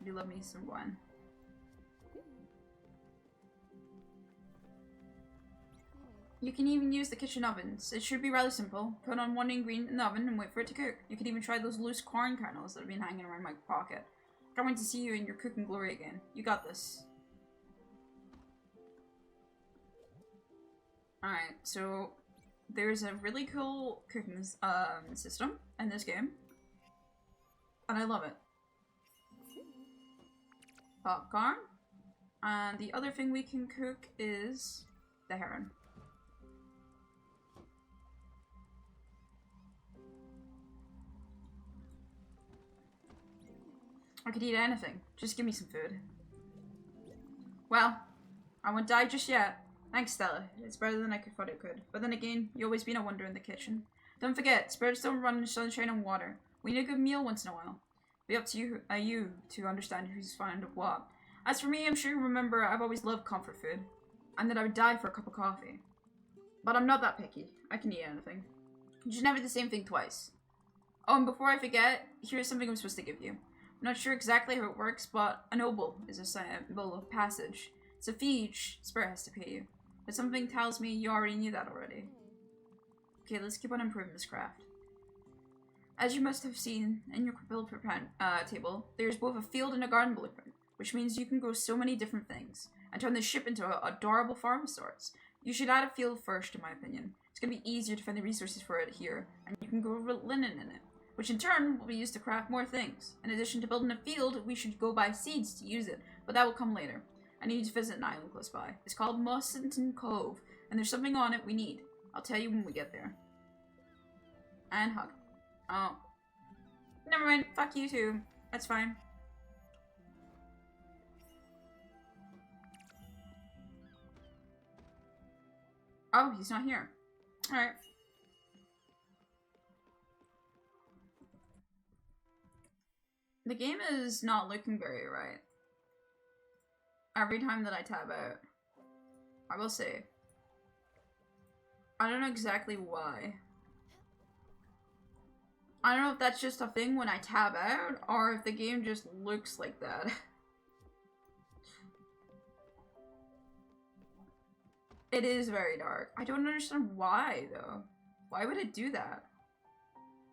You love me some Gwen. You can even use the kitchen ovens. It should be rather simple. Put on one ingredient in the oven and wait for it to cook. You could even try those loose corn kernels that have been hanging around my pocket. Can't wait to see you in your cooking glory again. You got this. Alright, so there's a really cool cooking system in this game. And I love it. Popcorn. And the other thing we can cook is the heron. I could eat anything. Just give me some food. Well, I won't die just yet. Thanks, Stella. It's better than I thought it could. But then again, you've always been a wonder in the kitchen. Don't forget, spirits don't run in sunshine and water. We need a good meal once in a while. Be up to you to understand who's fond of what. As for me, I'm sure you remember I've always loved comfort food. And that I would die for a cup of coffee. But I'm not that picky. I can eat anything. Just never the same thing twice. Oh, and before I forget, here's something I'm supposed to give you. I'm not sure exactly how it works, but an obol is a symbol of passage. It's a fee each spirit has to pay you. But something tells me you already knew that already. Okay, let's keep on improving this craft. As you must have seen in your build table, there's both a field and a garden blueprint, which means you can grow so many different things, and turn the ship into an adorable farm of sorts. You should add a field first, in my opinion. It's going to be easier to find the resources for it here, and you can grow linen in it, which in turn will be used to craft more things. In addition to building a field, we should go buy seeds to use it, but that will come later. I need to visit an island close by. It's called Mussington Cove, and there's something on it we need. I'll tell you when we get there. And hug. Oh. Never mind. Fuck you too. That's fine. Oh, he's not here. Alright. The game is not looking very right. Every time that I tab out. I will say. I don't know exactly why. I don't know if that's just a thing when I tab out, or if the game just looks like that. It is very dark. I don't understand why, though. Why would it do that?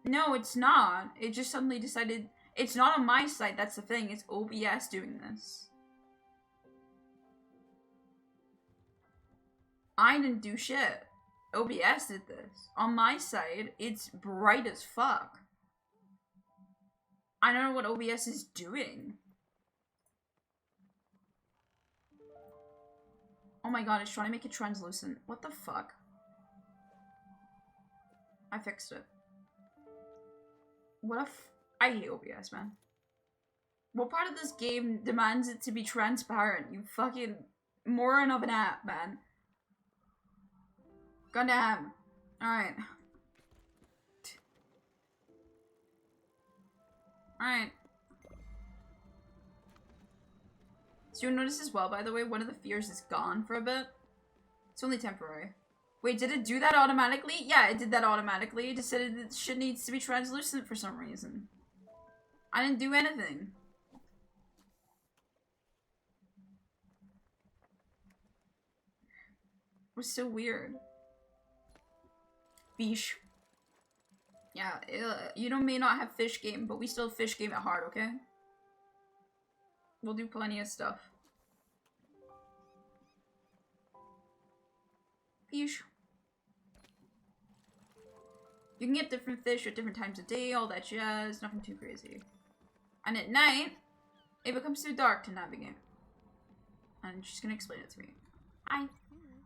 No, it's not. It just suddenly decided... It's not on my site, that's the thing. It's OBS doing this. I didn't do shit. OBS did this. On my side, it's bright as fuck. I don't know what OBS is doing. Oh my god, it's trying to make it translucent. What the fuck? I fixed it. What if... I hate OBS, man. What part of this game demands it to be transparent? You fucking moron of an app, man. Goddamn. Alright. Alright. So you'll notice as well, by the way, one of the fears is gone for a bit. It's only temporary. Wait, did it do that automatically? Yeah, it did that automatically. It just said that shit needs to be translucent for some reason. I didn't do anything. It was so weird. Fish. Yeah, you know, may not have fish game, but we still fish game at heart, okay? We'll do plenty of stuff. Fish. You can get different fish at different times of day, all that jazz, nothing too crazy. And at night, it becomes too dark to navigate. and she's gonna explain it to me. Hi.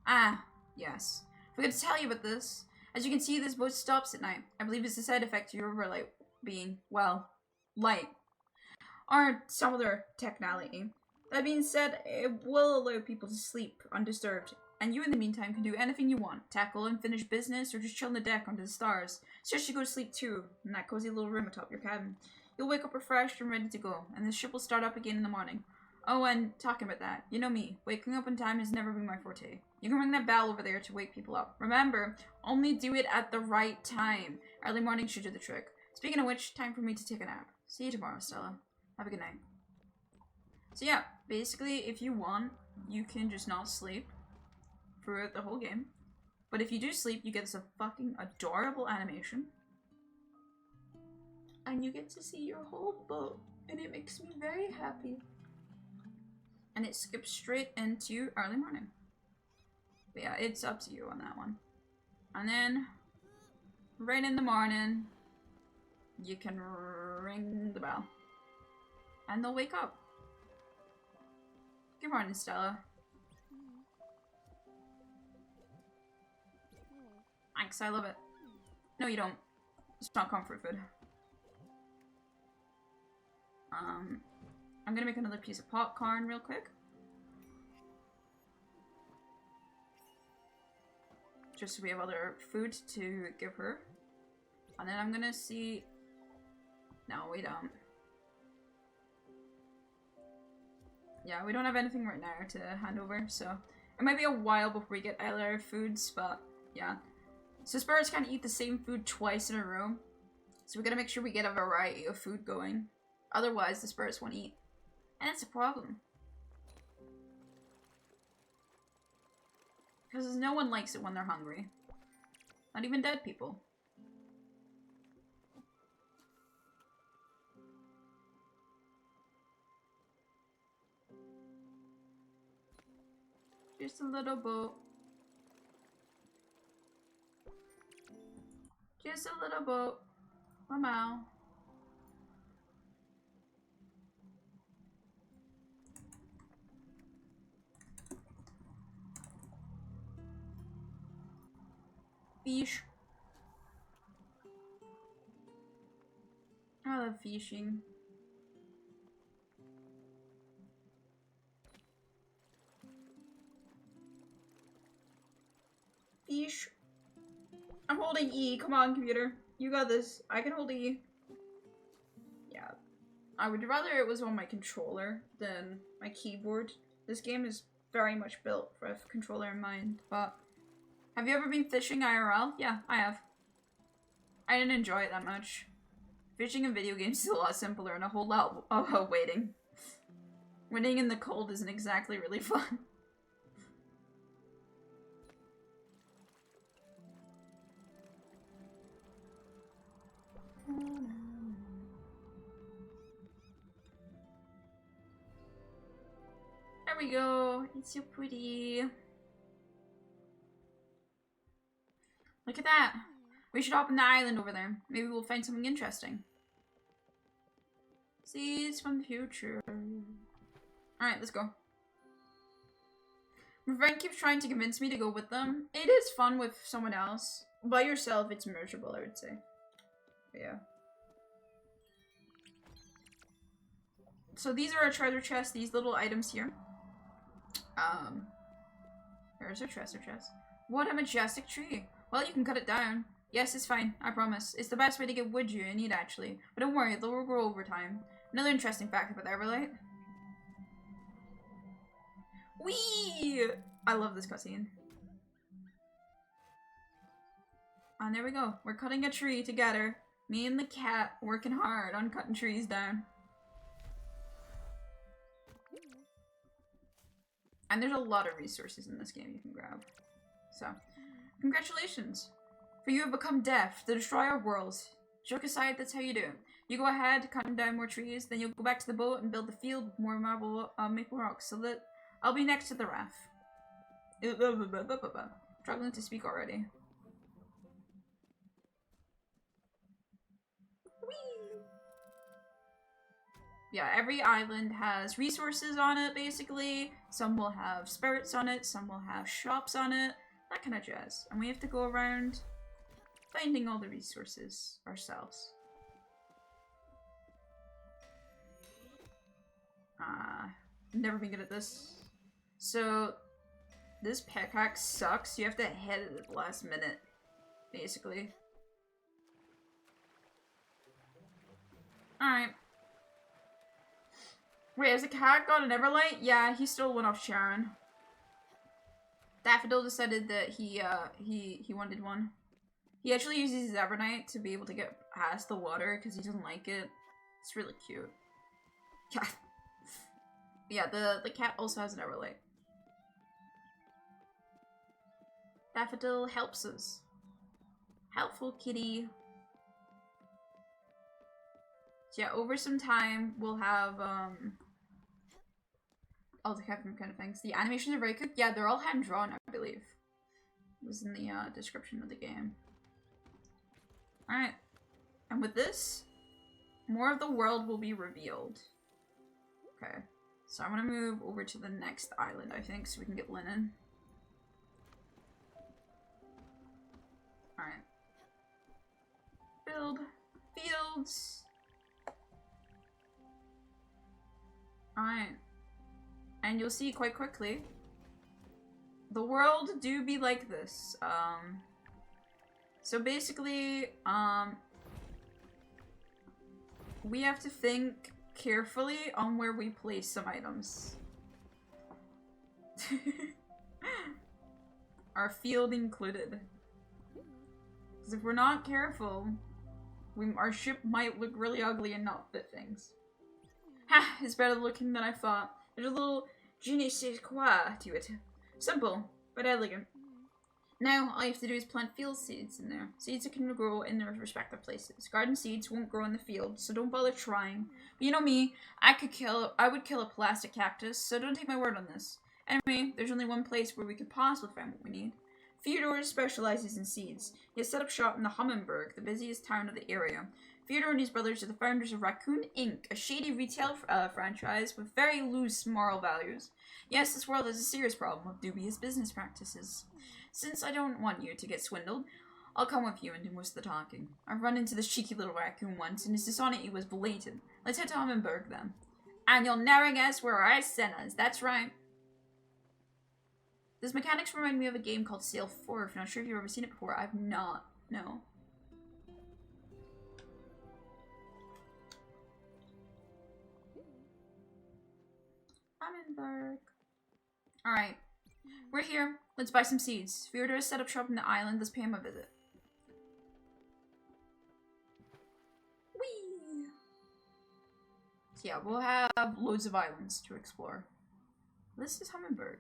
Ah, yes. Forgot to tell you about this. As you can see, this boat stops at night. I believe it's a side effect to your overlight being, well, light. Or some other technicality. That being said, it will allow people to sleep undisturbed, and you in the meantime can do anything you want. Tackle unfinished business, or just chill on the deck under the stars. Suggest you go to sleep too, in that cozy little room atop your cabin. You'll wake up refreshed and ready to go, and the ship will start up again in the morning. Oh, and talking about that, you know me. Waking up on time has never been my forte. You can ring that bell over there to wake people up. Remember, only do it at the right time. Early morning should do the trick. Speaking of which, time for me to take a nap. See you tomorrow, Stella. Have a good night. So yeah, basically, if you want, you can just not sleep throughout the whole game. But if you do sleep, you get this fucking adorable animation. And you get to see your whole boat. And it makes me very happy. And it skips straight into early morning. But yeah, it's up to you on that one. And then, right in the morning, you can ring the bell. And they'll wake up. Good morning, Stella. Thanks, I love it. No, you don't. It's not comfort food. I'm gonna make another piece of popcorn real quick. Just so we have other food to give her. And then I'm gonna see... No, we don't. Yeah, we don't have anything right now to hand over, so... It might be a while before we get other foods, but yeah. So spirits can't eat the same food twice in a row. So we gotta make sure we get a variety of food going. Otherwise, the spirits won't eat. And that's a problem. Because no one likes it when they're hungry. Not even dead people. Just a little boat. Just a little boat. Wow. Fish. I love fishing. Fish. I'm holding E. Come on, computer. You got this. I can hold E. Yeah. I would rather it was on my controller than my keyboard. This game is very much built for a controller in mind, but... Have you ever been fishing IRL? Yeah, I have. I didn't enjoy it that much. Fishing in video games is a lot simpler and a whole lot of waiting. Waiting in the cold isn't exactly really fun. There we go. It's so pretty. Look at that. We should hop on the island over there. Maybe we'll find something interesting. Seeds from the future. Alright, let's go. My friend keeps trying to convince me to go with them. It is fun with someone else. By yourself, it's miserable, I would say. But yeah. So these are our treasure chests, these little items here. There's our treasure chest. What a majestic tree. Well, you can cut it down. Yes, it's fine. I promise. It's the best way to get wood you need, actually. But don't worry, they'll grow over time. Another interesting fact about the Everlight. Whee! I love this cutscene. And there we go. We're cutting a tree together. Me and the cat working hard on cutting trees down. And there's a lot of resources in this game you can grab. So, congratulations! For you have become deaf, the destroyer of worlds. Joke aside, that's how you do it. You go ahead, cutting down more trees, then you'll go back to the boat and build the field with more maple rocks, so that I'll be next to the raft. Struggling to speak already. Whee! yeah, every island has resources on it, basically. Some will have spirits on it, some will have shops on it, that kind of jazz. And we have to go around finding all the resources ourselves. Never been good at this. So, this pickaxe sucks. You have to hit it at the last minute, basically. Alright. Wait, has the cat got an Everlight? Yeah, he stole one off Sharon. Daffodil decided that he wanted one. He actually uses his Evernight to be able to get past the water because he doesn't like it. It's really cute. Yeah. Yeah, the cat also has an Everlight. Daffodil helps us. Helpful kitty. So yeah, over some time we'll have all the different kind of things. The animations are very good. Yeah, they're all hand drawn, I believe. It was in the description of the game. Alright. And with this, more of the world will be revealed. Okay. So I'm gonna move over to the next island, I think, so we can get linen. Alright. Build fields. Alright. And you'll see quite quickly, the world do be like this. So basically, we have to think carefully on where we place some items. Our field included. Because if we're not careful, our ship might look really ugly and not fit things. Ha! It's better looking than I thought. There's a little je ne sais quoi to it. Simple, but elegant. Now, all you have to do is plant field seeds in there. Seeds that can grow in their respective places. Garden seeds won't grow in the field, so don't bother trying. But you know me, I would kill a plastic cactus, so don't take my word on this. Anyway, there's only one place where we could possibly find what we need. Theodore specializes in seeds. He has set up shop in the Humminberg, the busiest town of the area. Theodore and his brothers are the founders of Raccoon Inc., a shady retail franchise with very loose moral values. Yes, this world has a serious problem with dubious business practices. Since I don't want you to get swindled, I'll come with you and do most of the talking. I've run into this cheeky little raccoon once, and his dishonesty was blatant. Let's head to Humminberg, then. And you'll never guess where I sent us. That's right. These mechanics remind me of a game called Sail 4. If you're not sure if you've ever seen it before, I've not. No. Humminberg. Alright. We're here. Let's buy some seeds. Theodore has set up shop in the island. Let's pay him a visit. Whee! So yeah, we'll have loads of islands to explore. This is Humminberg.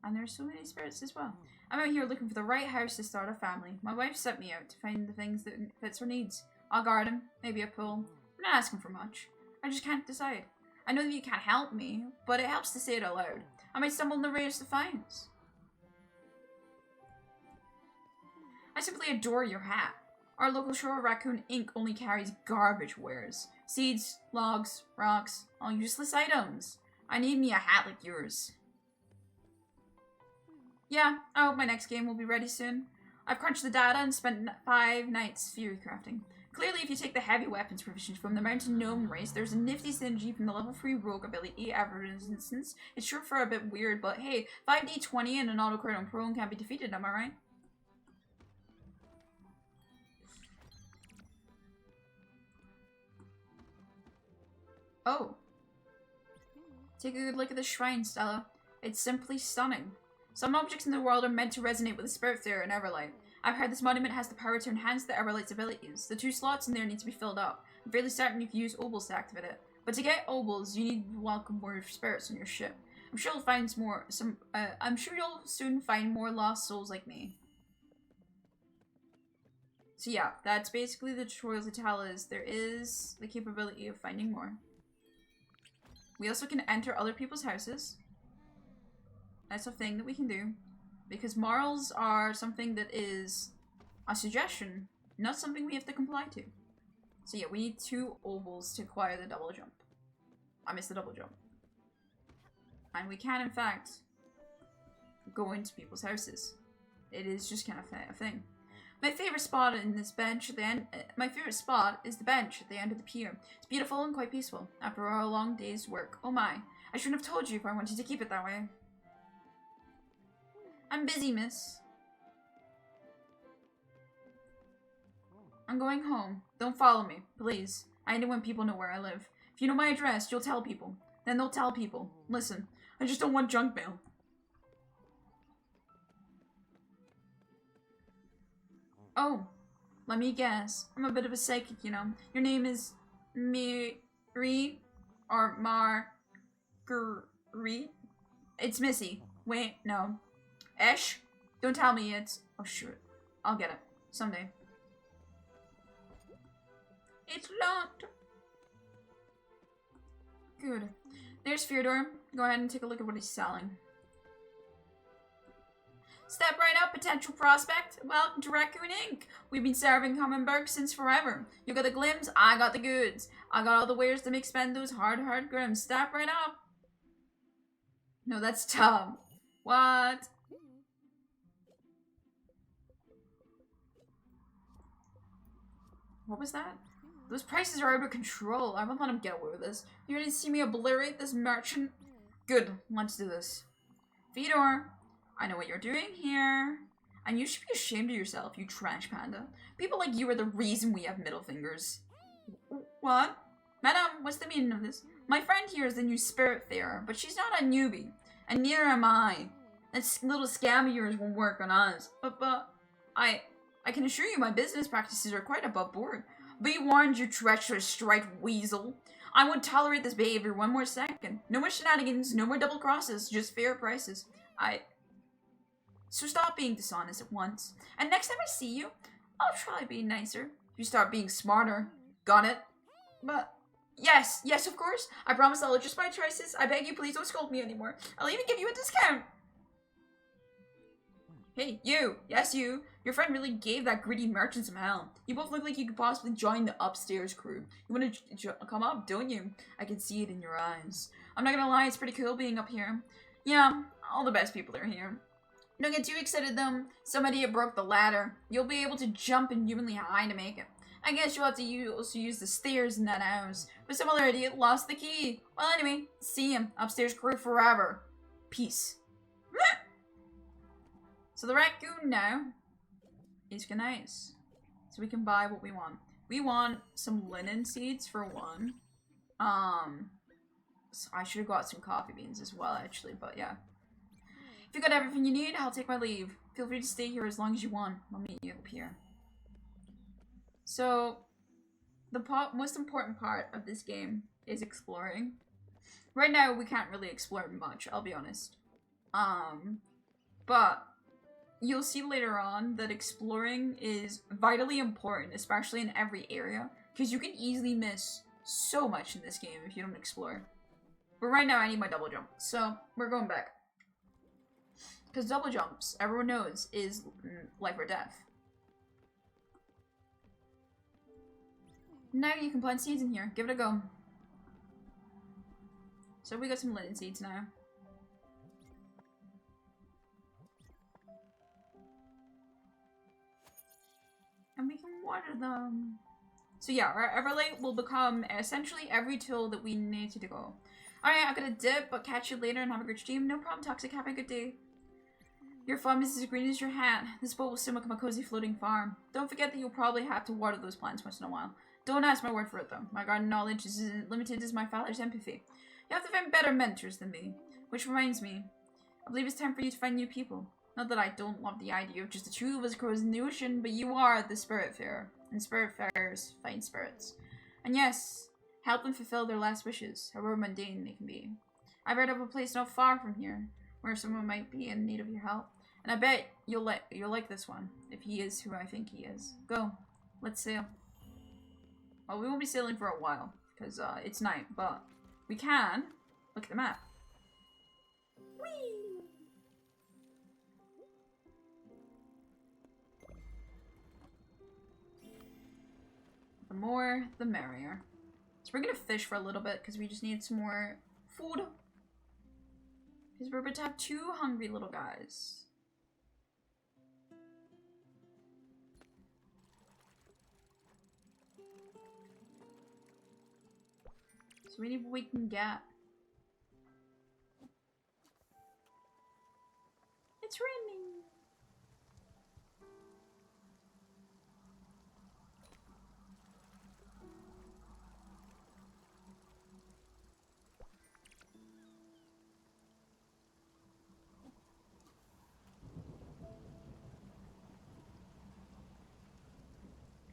And there's so many spirits as well. I'm out here looking for the right house to start a family. My wife sent me out to find the things that fits her needs. A garden, maybe a pool. I'm not asking for much. I just can't decide. I know that you can't help me, but it helps to say it out loud. I might stumble on the rarest of finds. I simply adore your hat. Our local store, Raccoon Inc. only carries garbage wares. Seeds, logs, rocks, all useless items. I need me a hat like yours. Yeah, I hope my next game will be ready soon. I've crunched the data and spent 5 nights theory crafting. Clearly, if you take the heavy weapons provisions from the Mountain Gnome race, there's a nifty synergy from the level 3 rogue ability average instance. It's sure for a bit weird, but hey, 5d20 and an autocrit on prone can't be defeated, am I right? Oh. Take a good look at the shrine, Stella. It's simply stunning. Some objects in the world are meant to resonate with the Spiritfarer and Everlight. I've heard this monument has the power to enhance the Everlight's abilities. The 2 slots in there need to be filled up. I'm fairly certain you can use obols to activate it. But to get obols, you need to welcome more spirits on your ship. I'm sure you'll find I'm sure you'll soon find more lost souls like me. So yeah, that's basically the tutorial to tell us there is the capability of finding more. We also can enter other people's houses. That's a thing that we can do. Because morals are something that is a suggestion, not something we have to comply to. So yeah, we need 2 obols to acquire the double jump. I missed the double jump. And we can, in fact, go into people's houses. It is just kind of a thing. My favorite spot in this bench at the end. My favorite spot is the bench at the end of the pier. It's beautiful and quite peaceful after a long day's work. Oh my! I shouldn't have told you if I wanted to keep it that way. I'm busy, miss. I'm going home. Don't follow me, please. I know when people know where I live. If you know my address, you'll tell people. Then they'll tell people. Listen, I just don't want junk mail. Oh, let me guess. I'm a bit of a psychic, you know. Your name is Miri or Marguerite? It's Missy. Wait, no. Esh? Don't tell me it's... Oh, shoot. I'll get it. Someday. It's locked. Good. There's Fyodor. Go ahead and take a look at what he's selling. Step right up, potential prospect. Welcome to Raccoon Inc. We've been serving Hummingbird since forever. You got the glims, I got the goods. I got all the wares to make spend those hard grims. Step right up. No, that's Tom. What? What was that? Those prices are out of control. I won't let him get away with this. You didn't see me obliterate this merchant? Good, let's do this. Fyodor, I know what you're doing here. And you should be ashamed of yourself, you trash panda. People like you are the reason we have middle fingers. What? Madam, what's the meaning of this? My friend here is the new Spiritfarer, but she's not a newbie. And neither am I. That little scam of yours won't work on us. But I can assure you my business practices are quite above board. Be warned, you treacherous striped weasel. I won't tolerate this behavior one more second. No more shenanigans, no more double crosses, just fair prices. So stop being dishonest at once. And next time I see you, I'll try being nicer. If you start being smarter. Got it? But, yes, of course. I promise I'll adjust my choices. I beg you, please don't scold me anymore. I'll even give you a discount. Hey, you! Yes, you! Your friend really gave that greedy merchant some hell. You both look like you could possibly join the upstairs crew. You want to come up, don't you? I can see it in your eyes. I'm not gonna lie, it's pretty cool being up here. Yeah, all the best people are here. Don't get too excited though. Some idiot broke the ladder. You'll be able to jump inhumanly high to make it. I guess you'll have to also use the stairs in that house. But some other idiot lost the key. Well, anyway, see him. Upstairs crew forever. Peace. So the raccoon now is nice. So we can buy what we want. We want some linen seeds for one. So I should have got some coffee beans as well, actually, but yeah. If you got everything you need, I'll take my leave. Feel free to stay here as long as you want. I'll meet you up here. So, the most important part of this game is exploring. Right now, we can't really explore much, I'll be honest. But you'll see later on that exploring is vitally important, especially in every area, because you can easily miss so much in this game if you don't explore. But right now, I need my double jump, so we're going back. Because double jumps, everyone knows, is life or death. Now you can plant seeds in here. Give it a go. So we got some linen seeds now. And we can water them. So yeah, our Everlight will become essentially every tool that we need to go. Alright, I'm gonna dip, but catch you later and have a good stream. No problem, Toxic. Have a good day. Your farm is as green as your hat. This boat will soon become a cozy floating farm. Don't forget that you'll probably have to water those plants once in a while. Don't ask my word for it, though. My garden knowledge is as limited as my father's empathy. You have to find better mentors than me. Which reminds me, I believe it's time for you to find new people. Not that I don't love the idea of just the two of us crossing the ocean, but you are the Spiritfarer, and Spiritfarers find spirits. And yes, help them fulfill their last wishes, however mundane they can be. I've heard of a place not far from here, where someone might be in need of your help. And I bet you'll like this one, if he is who I think he is. Go, let's sail. Well, we won't be sailing for a while, because it's night, but we can look at the map. Whee! The more, the merrier. So we're gonna fish for a little bit because we just need some more food. Because we're about to have 2 hungry little guys. So we need what we can get. It's raining.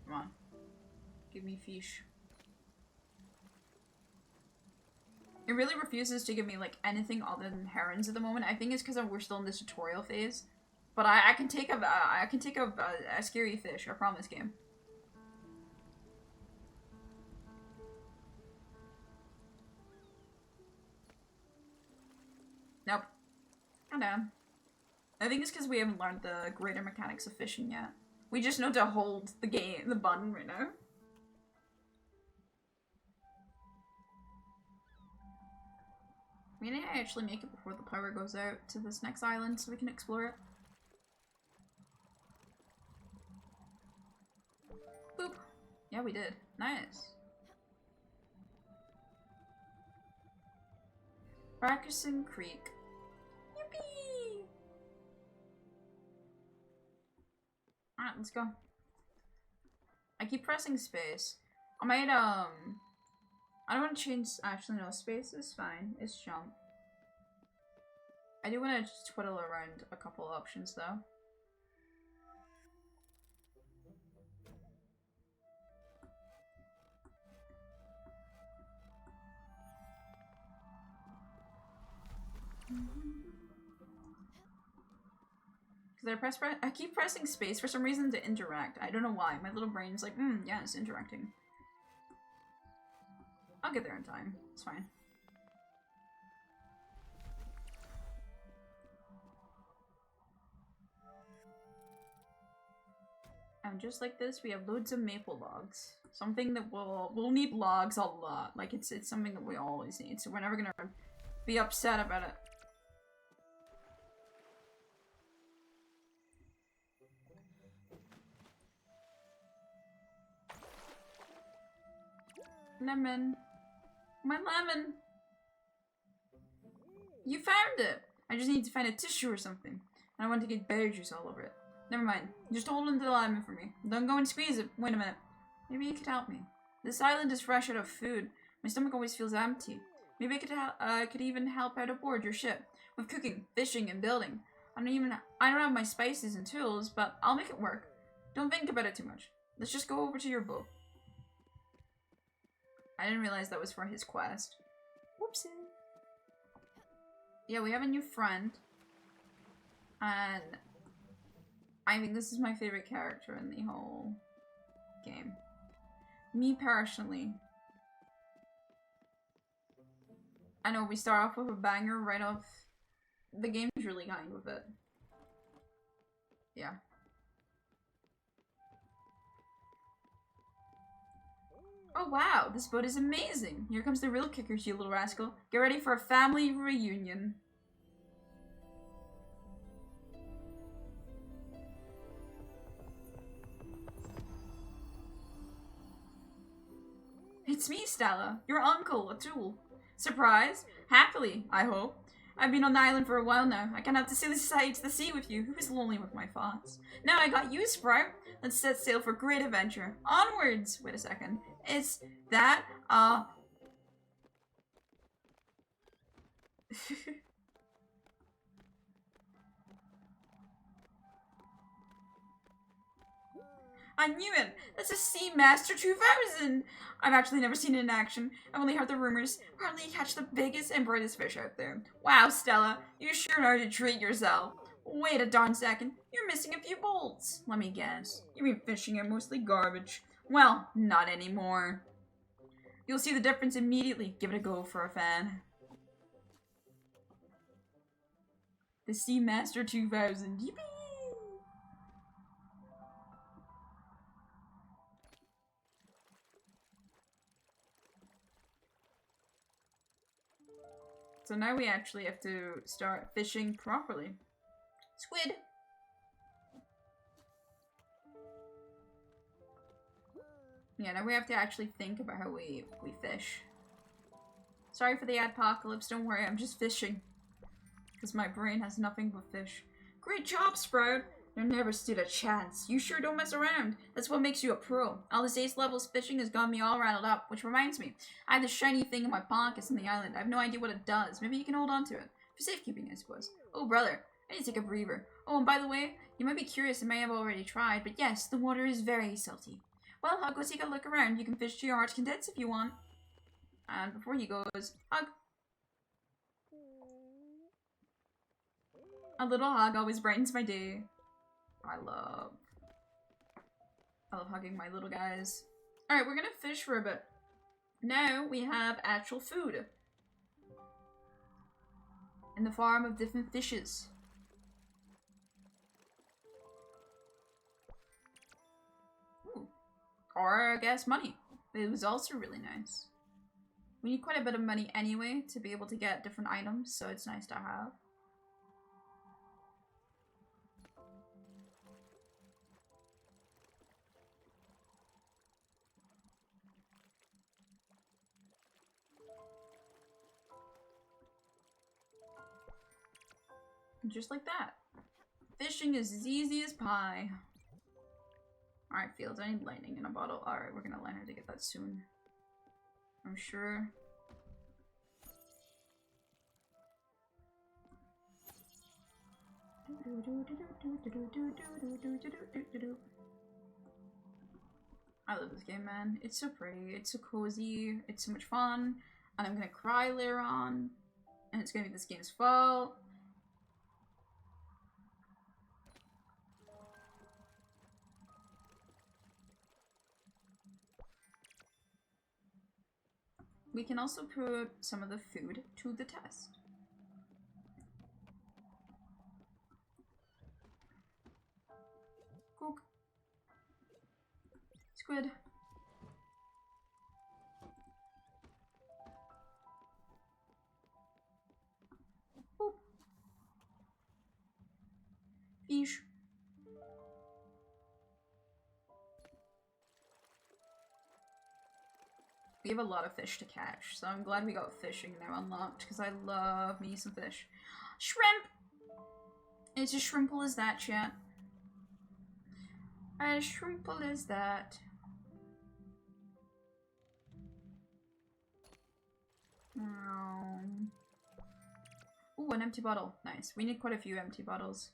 Come on. Give me fish. It really refuses to give me, like, anything other than herons at the moment. I think it's because we're still in this tutorial phase. But I can take a scary fish, I promise, game. Nope. I'm down. I think it's because we haven't learned the greater mechanics of fishing yet. We just know to hold the button right now. Maybe I actually make it before the power goes out to this next island so we can explore it. Boop. Yeah, we did. Nice. Brackerson Creek. Yippee! Alright, let's go. I keep pressing space. I might, I don't want to change. Actually, no, space is fine. It's jump. I do want to just twiddle around a couple options, though. Because I keep pressing space for some reason to interact. I don't know why. My little brain's like, yeah, it's interacting. I'll get there in time. It's fine. And just like this, we have loads of maple logs. Something that we'll need logs a lot. Like it's something that we always need. So we're never gonna be upset about it. Lemon. My lemon! You found it! I just need to find a tissue or something. And I want to get berry juice all over it. Never mind. Just hold on to the lemon for me. Don't go and squeeze it. Wait a minute. Maybe you could help me. This island is fresh out of food. My stomach always feels empty. Maybe I could even help out aboard your ship. With cooking, fishing, and building. I don't have my spices and tools, but I'll make it work. Don't think about it too much. Let's just go over to your boat. I didn't realize that was for his quest. Whoopsie. Yeah, we have a new friend. And I think this is my favorite character in the whole game. Me personally. I know we start off with a banger right off. The game's really kind with it. Yeah. Oh wow, this boat is amazing! Here comes the real kickers, you little rascal. Get ready for a family reunion. It's me, Stella, your uncle, Atul. Surprised? Happily, I hope. I've been on the island for a while now. I cannot to see the sights, the sea with you. Who is lonely with my thoughts? Now I got you, Sprite. Let's set sail for great adventure. Onwards! Wait a second. Is that, I knew it! That's a Seamaster 2000! I've actually never seen it in action. I've only heard the rumors. Hardly catch the biggest and brightest fish out there. Wow, Stella, you sure know how to treat yourself. Wait a darn second. You're missing a few bolts. Let me guess. You've been fishing at mostly garbage. Well, not anymore. You'll see the difference immediately. Give it a go for a fan. The Seamaster 2000. Yippee! So now we actually have to start fishing properly. Squid! Yeah, now we have to actually think about how we fish. Sorry for the apocalypse, don't worry, I'm just fishing. Because my brain has nothing but fish. Great job, Sprout! You never stood a chance. You sure don't mess around. That's what makes you a pro. All this ace levels fishing has got me all rattled up, which reminds me. I have this shiny thing in my pockets on the island. I have no idea what it does. Maybe you can hold on to it. For safekeeping, I suppose. Oh, brother. I need to take a breather. Oh, and by the way, you might be curious and may have already tried, but yes, the water is very salty. Well, I'll go take a look around. You can fish to your heart's content if you want. And before he goes, hug. A little hug always brightens my day. I love hugging my little guys. Alright, we're gonna fish for a bit. Now we have actual food. In the form of different fishes. Ooh. Or, I guess, money. It was also really nice. We need quite a bit of money anyway to be able to get different items, so it's nice to have. Just like that. Fishing is as easy as pie. Alright, Fields, I need lightning in a bottle. Alright, we're gonna learn how to get that soon. I'm sure. I love this game, man. It's so pretty, it's so cozy, it's so much fun, and I'm gonna cry later on, and it's gonna be this game's fault. We can also put some of the food to the test. Cook. Squid. Boop. Fish. We have a lot of fish to catch, so I'm glad we got fishing now unlocked, because I love me some fish. Shrimp! It's as shrimple as that, chat. As shrimple as that. Ooh, an empty bottle. Nice. We need quite a few empty bottles.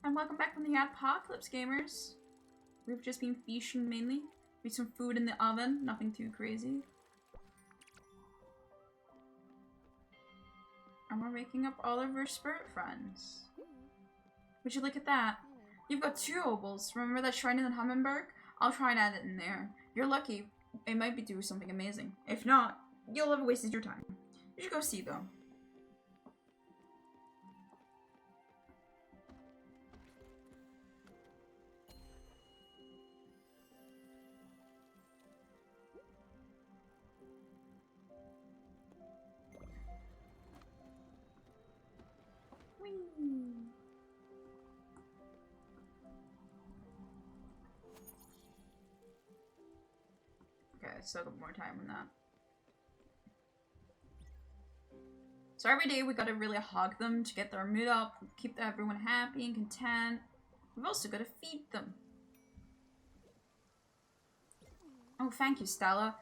And welcome back from the apocalypse, gamers. We've just been fishing mainly. With some food in the oven, nothing too crazy. And we're making up all of our spirit friends. Would you look at that? You've got 2 obols. Remember that shrine in the Hummingbird? I'll try and add it in there. You're lucky. It might be doing something amazing. If not, you'll have wasted your time. You should go see, though. Okay, so a little more time on that. So every day we gotta really hog them to get their mood up, keep everyone happy and content. We've also gotta feed them. Oh, thank you, Stella.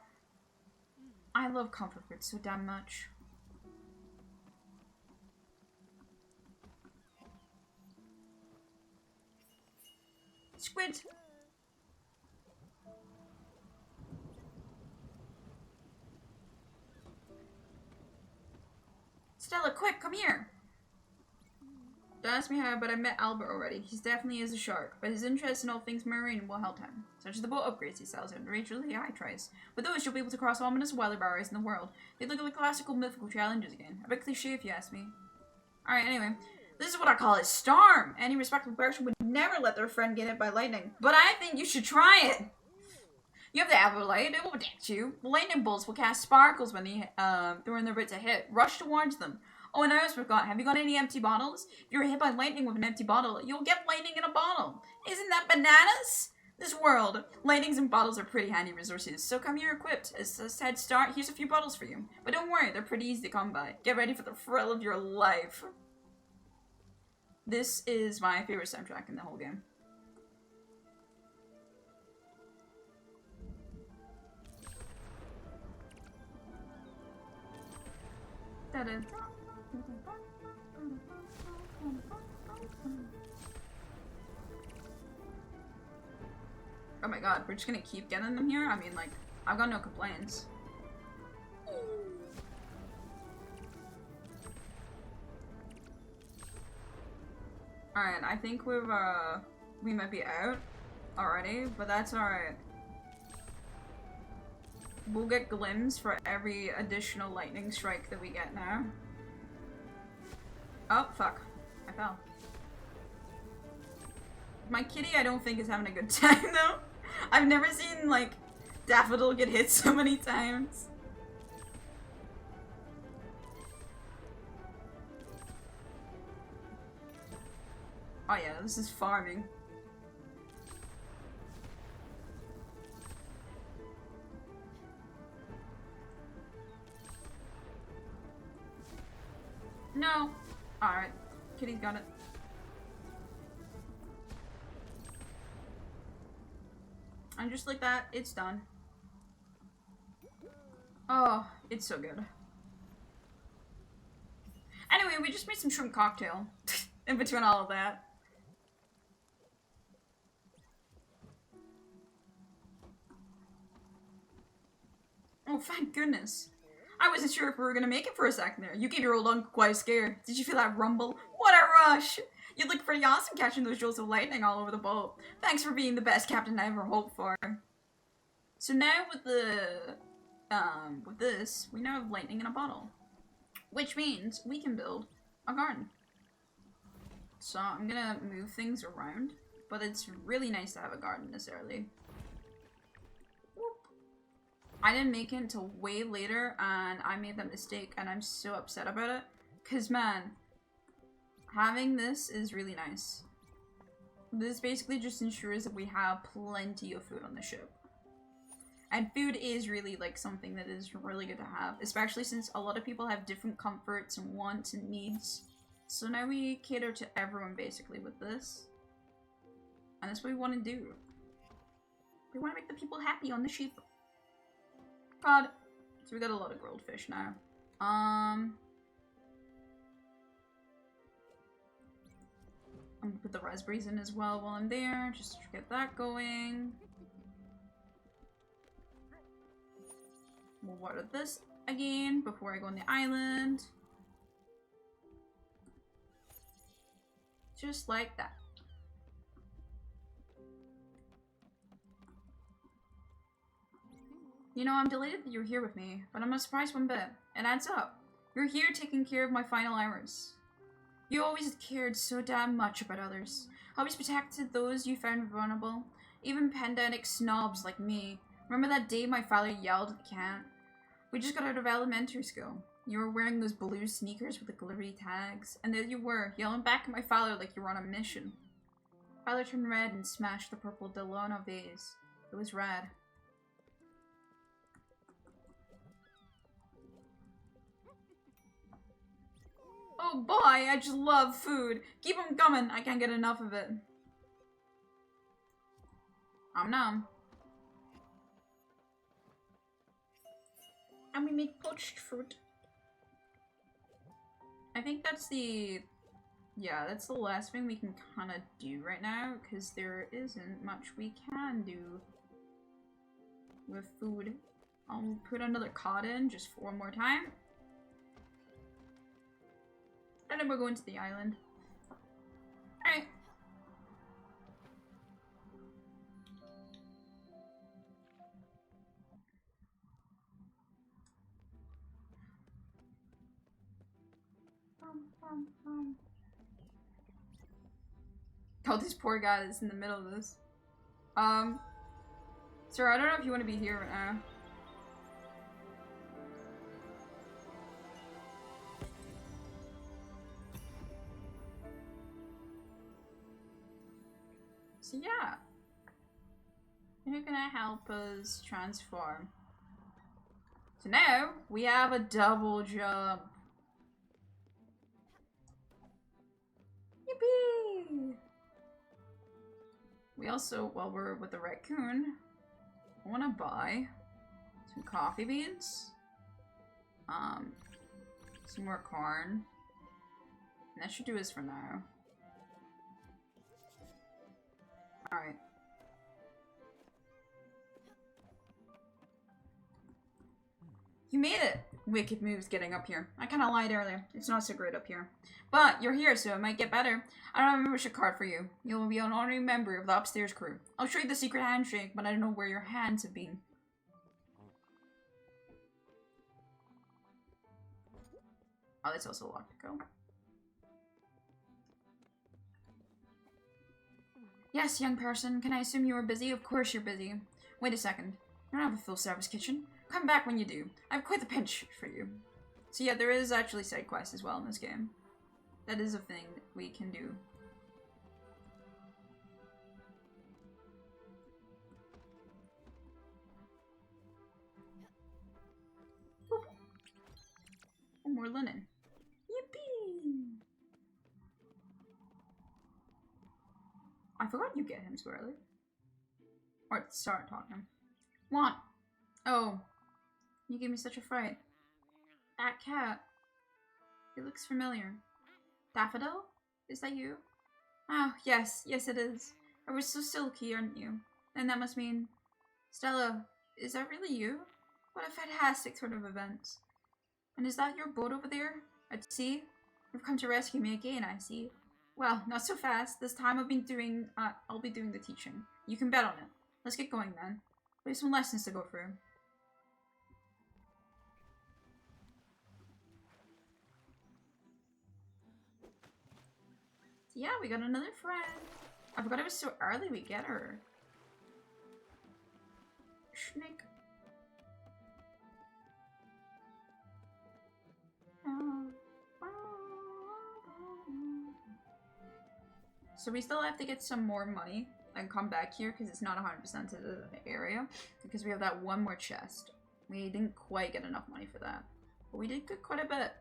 I love comfort food so damn much. Squid! Stella, quick, come here! Don't ask me how, but I met Albert already. He's definitely is a shark, but his interest in all things marine will help him. Such as the boat upgrades he sells and Rachel's AI tries. With those, you'll be able to cross ominous weather barriers in the world. They look like classical mythical challenges again. A bit cliche if you ask me. Alright, anyway. This is what I call a storm. Any respectable person would never let their friend get hit by lightning. But I think you should try it. You have the Everlight, it will protect you. The lightning bolts will cast sparkles when they're in their bit to hit. Rush towards them. Oh, and I almost forgot, have you got any empty bottles? If you're hit by lightning with an empty bottle, you'll get lightning in a bottle. Isn't that bananas? This world, lightnings and bottles are pretty handy resources, so come here equipped. As a head start, here's a few bottles for you. But don't worry, they're pretty easy to come by. Get ready for the thrill of your life. This is my favorite soundtrack in the whole game. Oh my god, we're just gonna keep getting them here? I mean, like, I've got no complaints. Alright, I think we might be out already, but that's alright. We'll get glims for every additional lightning strike that we get now. Oh, fuck. I fell. My kitty, I don't think, is having a good time, though. I've never seen, like, Daffodil get hit so many times. Oh yeah, this is farming. No. Alright. Kitty's got it. And just like that, it's done. Oh, it's so good. Anyway, we just made some shrimp cocktail in between all of that. Oh, thank goodness. I wasn't sure if we were gonna make it for a second there. You gave your old uncle quite a scare. Did you feel that rumble? What a rush! You look pretty awesome catching those jolts of lightning all over the boat. Thanks for being the best captain I ever hoped for. So now with this, we now have lightning in a bottle. Which means we can build a garden. So I'm gonna move things around, but it's really nice to have a garden this early. I didn't make it until way later, and I made that mistake, and I'm so upset about it. Cause man, having this is really nice. This basically just ensures that we have plenty of food on the ship. And food is really like something that is really good to have, especially since a lot of people have different comforts and wants and needs. So now we cater to everyone basically with this. And that's what we want to do. We want to make the people happy on the ship. God. So we got a lot of grilled fish now. I'm gonna put the raspberries in as well while I'm there, just to get that going. We'll water this again before I go on the island. Just like that. You know, I'm delighted that you're here with me, but I'm not surprised one bit. It adds up. You're here taking care of my final hours. You always cared so damn much about others. Always protected those you found vulnerable. Even pedantic snobs like me. Remember that day my father yelled at the cat? We just got out of elementary school. You were wearing those blue sneakers with the glittery tags. And there you were, yelling back at my father like you were on a mission. Father turned red and smashed the purple Delano vase. It was red. Oh boy, I just love food. Keep them coming. I can't get enough of it. Om nom. And we make poached fruit. I think that's the... Yeah, that's the last thing we can kind of do right now, because there isn't much we can do with food. I'll put another cod in just for one more time. And then we're going to the island. Alright. Oh, this poor guy that's in the middle of this. Sir, I don't know if you want to be here right now. So yeah. Who can help us transform? So now, we have a double jump. Yippee! We also, while we're with the raccoon, want to buy some coffee beans, some more corn, and that should do us for now. Alright. You made it! Wicked moves getting up here. I kinda lied earlier. It's not so great up here. But you're here, so it might get better. I don't have a membership card for you. You'll be an honorary member of the upstairs crew. I'll show you the secret handshake, but I don't know where your hands have been. Oh, that's also locked. Go. Yes, young person. Can I assume you are busy? Of course you're busy. Wait a second. I don't have a full-service kitchen. Come back when you do. I have quite the pinch for you. So yeah, there is actually side quests as well in this game. That is a thing we can do. Boop. Oh, more linen. Yippee! I forgot you get him so early. Or start talking. What? Oh. You gave me such a fright. That cat. It looks familiar. Daffodil? Is that you? Oh, yes. Yes, it is. I was so silky, aren't you? And that must mean... Stella, is that really you? What a fantastic sort of event. And is that your boat over there? At sea? You've come to rescue me again, I see. Well, not so fast. This time I'll be doing the teaching. You can bet on it. Let's get going then. We have some lessons to go through. Yeah, we got another friend. I forgot it was so early we get her. Snake. So we still have to get some more money and come back here because it's not 100% to the area because we have that one more chest. We didn't quite get enough money for that, but we did get quite a bit.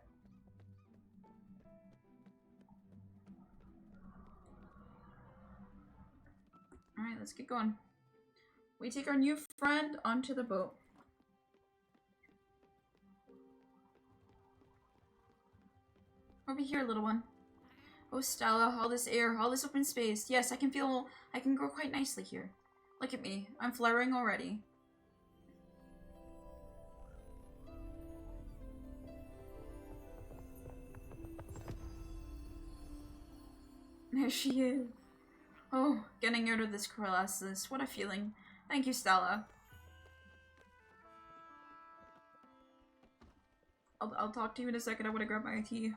Alright, let's get going. We take our new friend onto the boat. Over here, little one. Oh, Stella, all this air, all this open space. Yes, I can grow quite nicely here. Look at me. I'm flowering already. There she is. Oh, getting out of this paralysis. What a feeling. Thank you, Stella. I'll talk to you in a second. I want to grab my tea.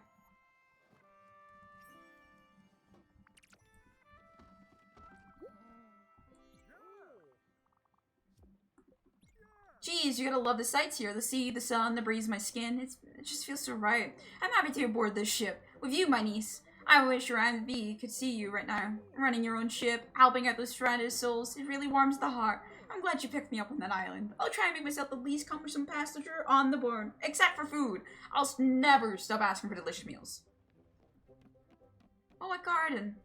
Geez, you gotta love the sights here. The sea, the sun, the breeze, my skin. It just feels so right. I'm happy to be aboard this ship. With you, my niece. I wish your Aunt V could see you right now. Running your own ship, helping out those stranded souls. It really warms the heart. I'm glad you picked me up on that island. I'll try and make myself the least cumbersome passenger on the board. Except for food. I'll never stop asking for delicious meals. Oh, a garden.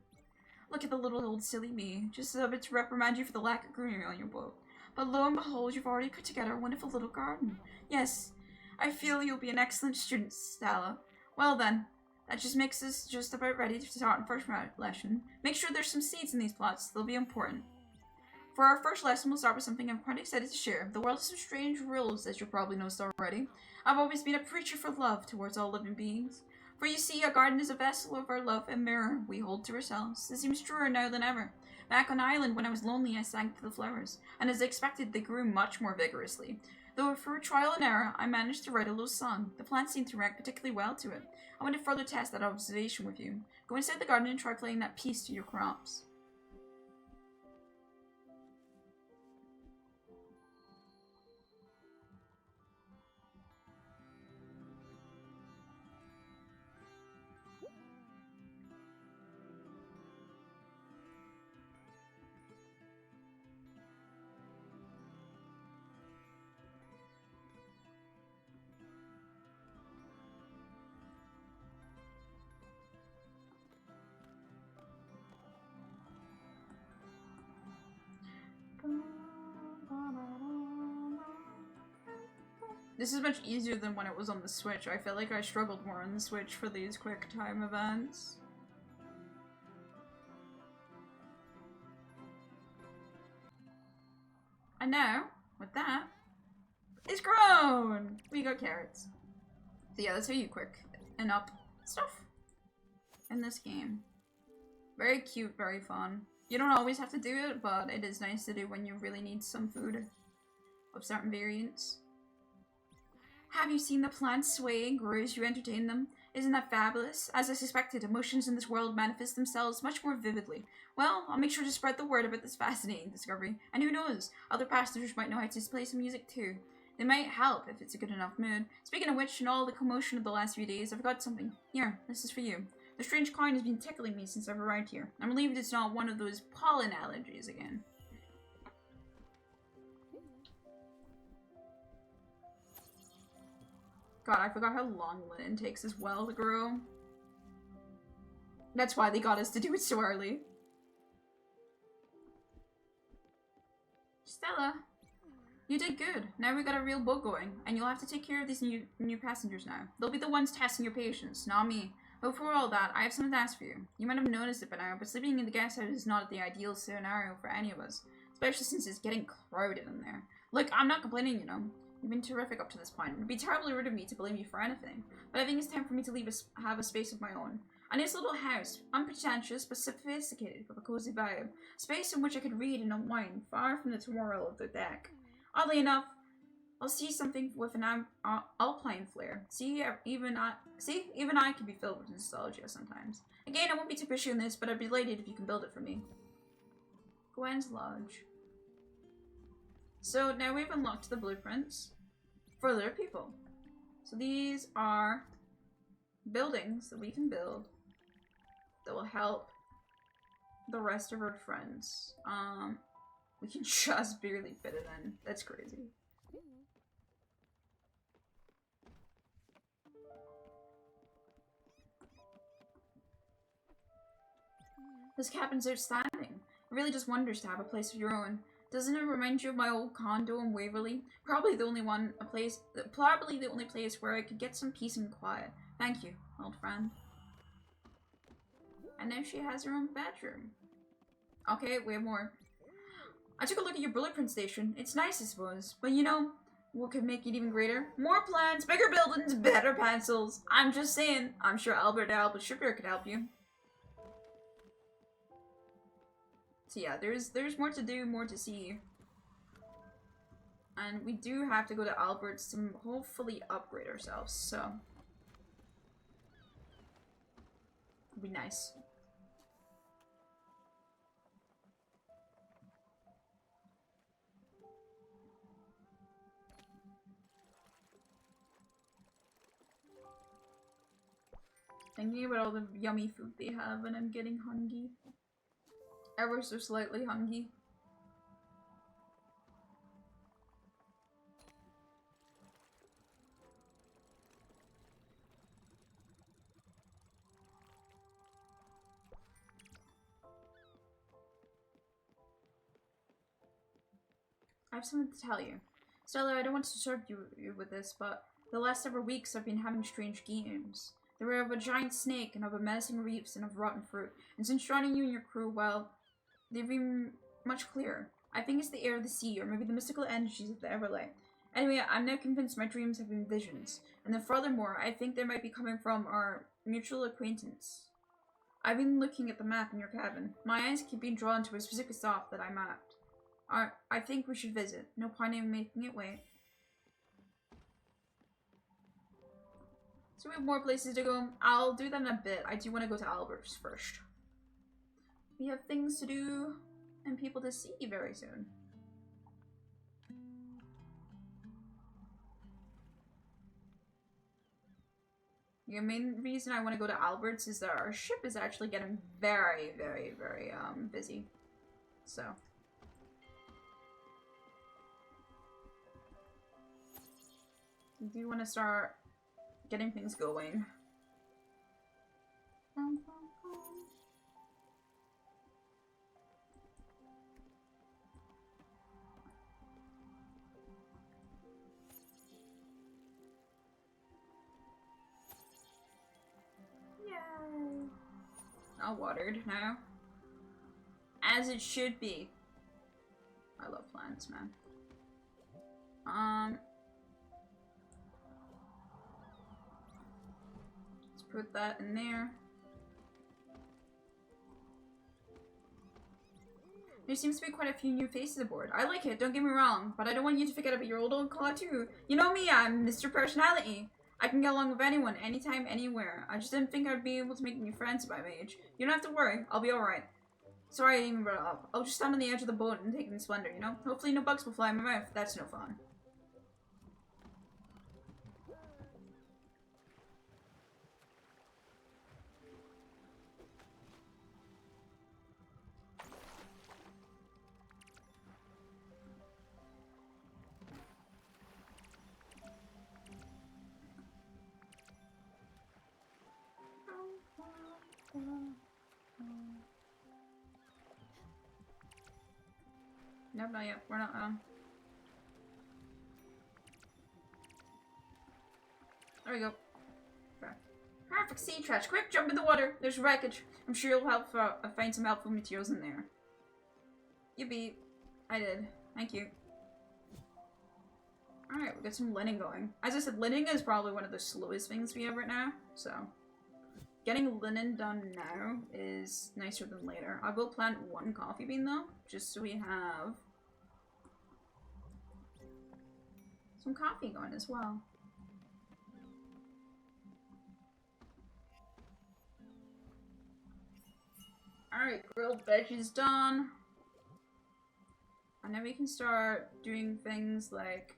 Look at the little old silly me. Just a bit to reprimand you for the lack of greenery on your boat. But lo and behold, you've already put together a wonderful little garden. Yes, I feel you'll be an excellent student, Stella. Well then, that just makes us just about ready to start in first lesson. Make sure there's some seeds in these plots. They'll be important. For our first lesson, we'll start with something I'm quite excited to share. The world has some strange rules, as you probably noticed already. I've always been a preacher for love towards all living beings. For you see, a garden is a vessel of our love and mirror we hold to ourselves. This seems truer now than ever. Back on island, when I was lonely, I sang to the flowers, and as expected, they grew much more vigorously. Though through trial and error, I managed to write a little song. The plants seemed to react particularly well to it. I want to further test that observation with you. Go inside the garden and try playing that piece to your crops. This is much easier than when it was on the Switch. I feel like I struggled more on the Switch for these quick time events. And now, with that, it's grown! We got carrots. So yeah, that's how you quick and up stuff in this game. Very cute, very fun. You don't always have to do it, but it is nice to do when you really need some food of certain variants. Have you seen the plants sway and grow as you entertain them? Isn't that fabulous? As I suspected, emotions in this world manifest themselves much more vividly. Well, I'll make sure to spread the word about this fascinating discovery. And who knows, other passengers might know how to play some music too. They might help if it's a good enough mood. Speaking of which, in all the commotion of the last few days, I forgot something. Here, this is for you. The strange kind has been tickling me since I've arrived here. I'm relieved it's not one of those pollen allergies again. God, I forgot how long linen takes as well to grow. That's why they got us to do it so early. Stella, you did good. Now we got a real boat going, and you'll have to take care of these new passengers now. They'll be the ones testing your patience, not me. But before all that, I have something to ask for you. You might have noticed it by now, but sleeping in the guest house is not the ideal scenario for any of us. Especially since it's getting crowded in there. Look, I'm not complaining, you know. You've been terrific up to this point. It would be terribly rude of me to blame you for anything. But I think it's time for me to have a space of my own. A nice little house, unpretentious but sophisticated with a cozy vibe. Space in which I could read and unwind, far from the turmoil of the deck. Oddly enough, I'll see something with an alpine flair. Even I can be filled with nostalgia sometimes. Again, I won't be too pushy on this, but I'd be delighted if you can build it for me. Gwen's Lodge. So now we've unlocked the blueprints for other people. So these are buildings that we can build that will help the rest of our friends. We can just barely fit it in. That's crazy. This cabin's outstanding. It really just wonders to have a place of your own. Doesn't it remind you of my old condo in Waverly? Probably the only place where I could get some peace and quiet. Thank you, old friend. And now she has her own bedroom. Okay, we have more. I took a look at your blueprint station. It's nice, I suppose. But you know, what could make it even greater? More plans, bigger buildings, better pencils. I'm just saying. I'm sure Albert Shipyard could help you. So yeah, there's more to do, more to see. And we do have to go to Albert's to hopefully upgrade ourselves, so. It'd be nice. Thinking about all the yummy food they have and I'm getting hungry. Ever so slightly hungry. I have something to tell you. Stella, I don't want to disturb you with this, but the last several weeks I've been having strange dreams. They were of a giant snake and of a menacing reefs and of rotten fruit. And since joining you and your crew, well, they've been much clearer. I think it's the air of the sea, or maybe the mystical energies of the Everlight. Anyway, I'm now convinced my dreams have been visions. And then furthermore, I think they might be coming from our mutual acquaintance. I've been looking at the map in your cabin. My eyes keep being drawn to a specific stop that I mapped. I think we should visit. No point in making it wait. So we have more places to go. I'll do that in a bit. I do want to go to Albert's first. We have things to do and people to see very soon. The main reason I want to go to Albert's is that our ship is actually getting very, very, very busy. So. We do want to start getting things going. all watered now. As it should be. I love plants, man. Let's put that in there. There seems to be quite a few new faces aboard. I like it, don't get me wrong, but I don't want you to forget about your old call too. You know me, I'm Mr. Personality. I can get along with anyone, anytime, anywhere. I just didn't think I'd be able to make new friends by my age. You don't have to worry, I'll be alright. Sorry I didn't even brought it up. I'll just stand on the edge of the boat and take in the splendor, you know? Hopefully no bugs will fly in my mouth. That's no fun. Nope, not yet. We're not There we go. Okay. Perfect sea trash. Quick, jump in the water. There's wreckage. I'm sure you'll help find some helpful materials in there. Yippee. I did. Thank you. Alright, we got some linen going. As I said, linen is probably one of the slowest things we have right now, so getting linen done now is nicer than later. I will plant one coffee bean though, just so we have some coffee going as well. Alright, grilled veggies done. And then we can start doing things like...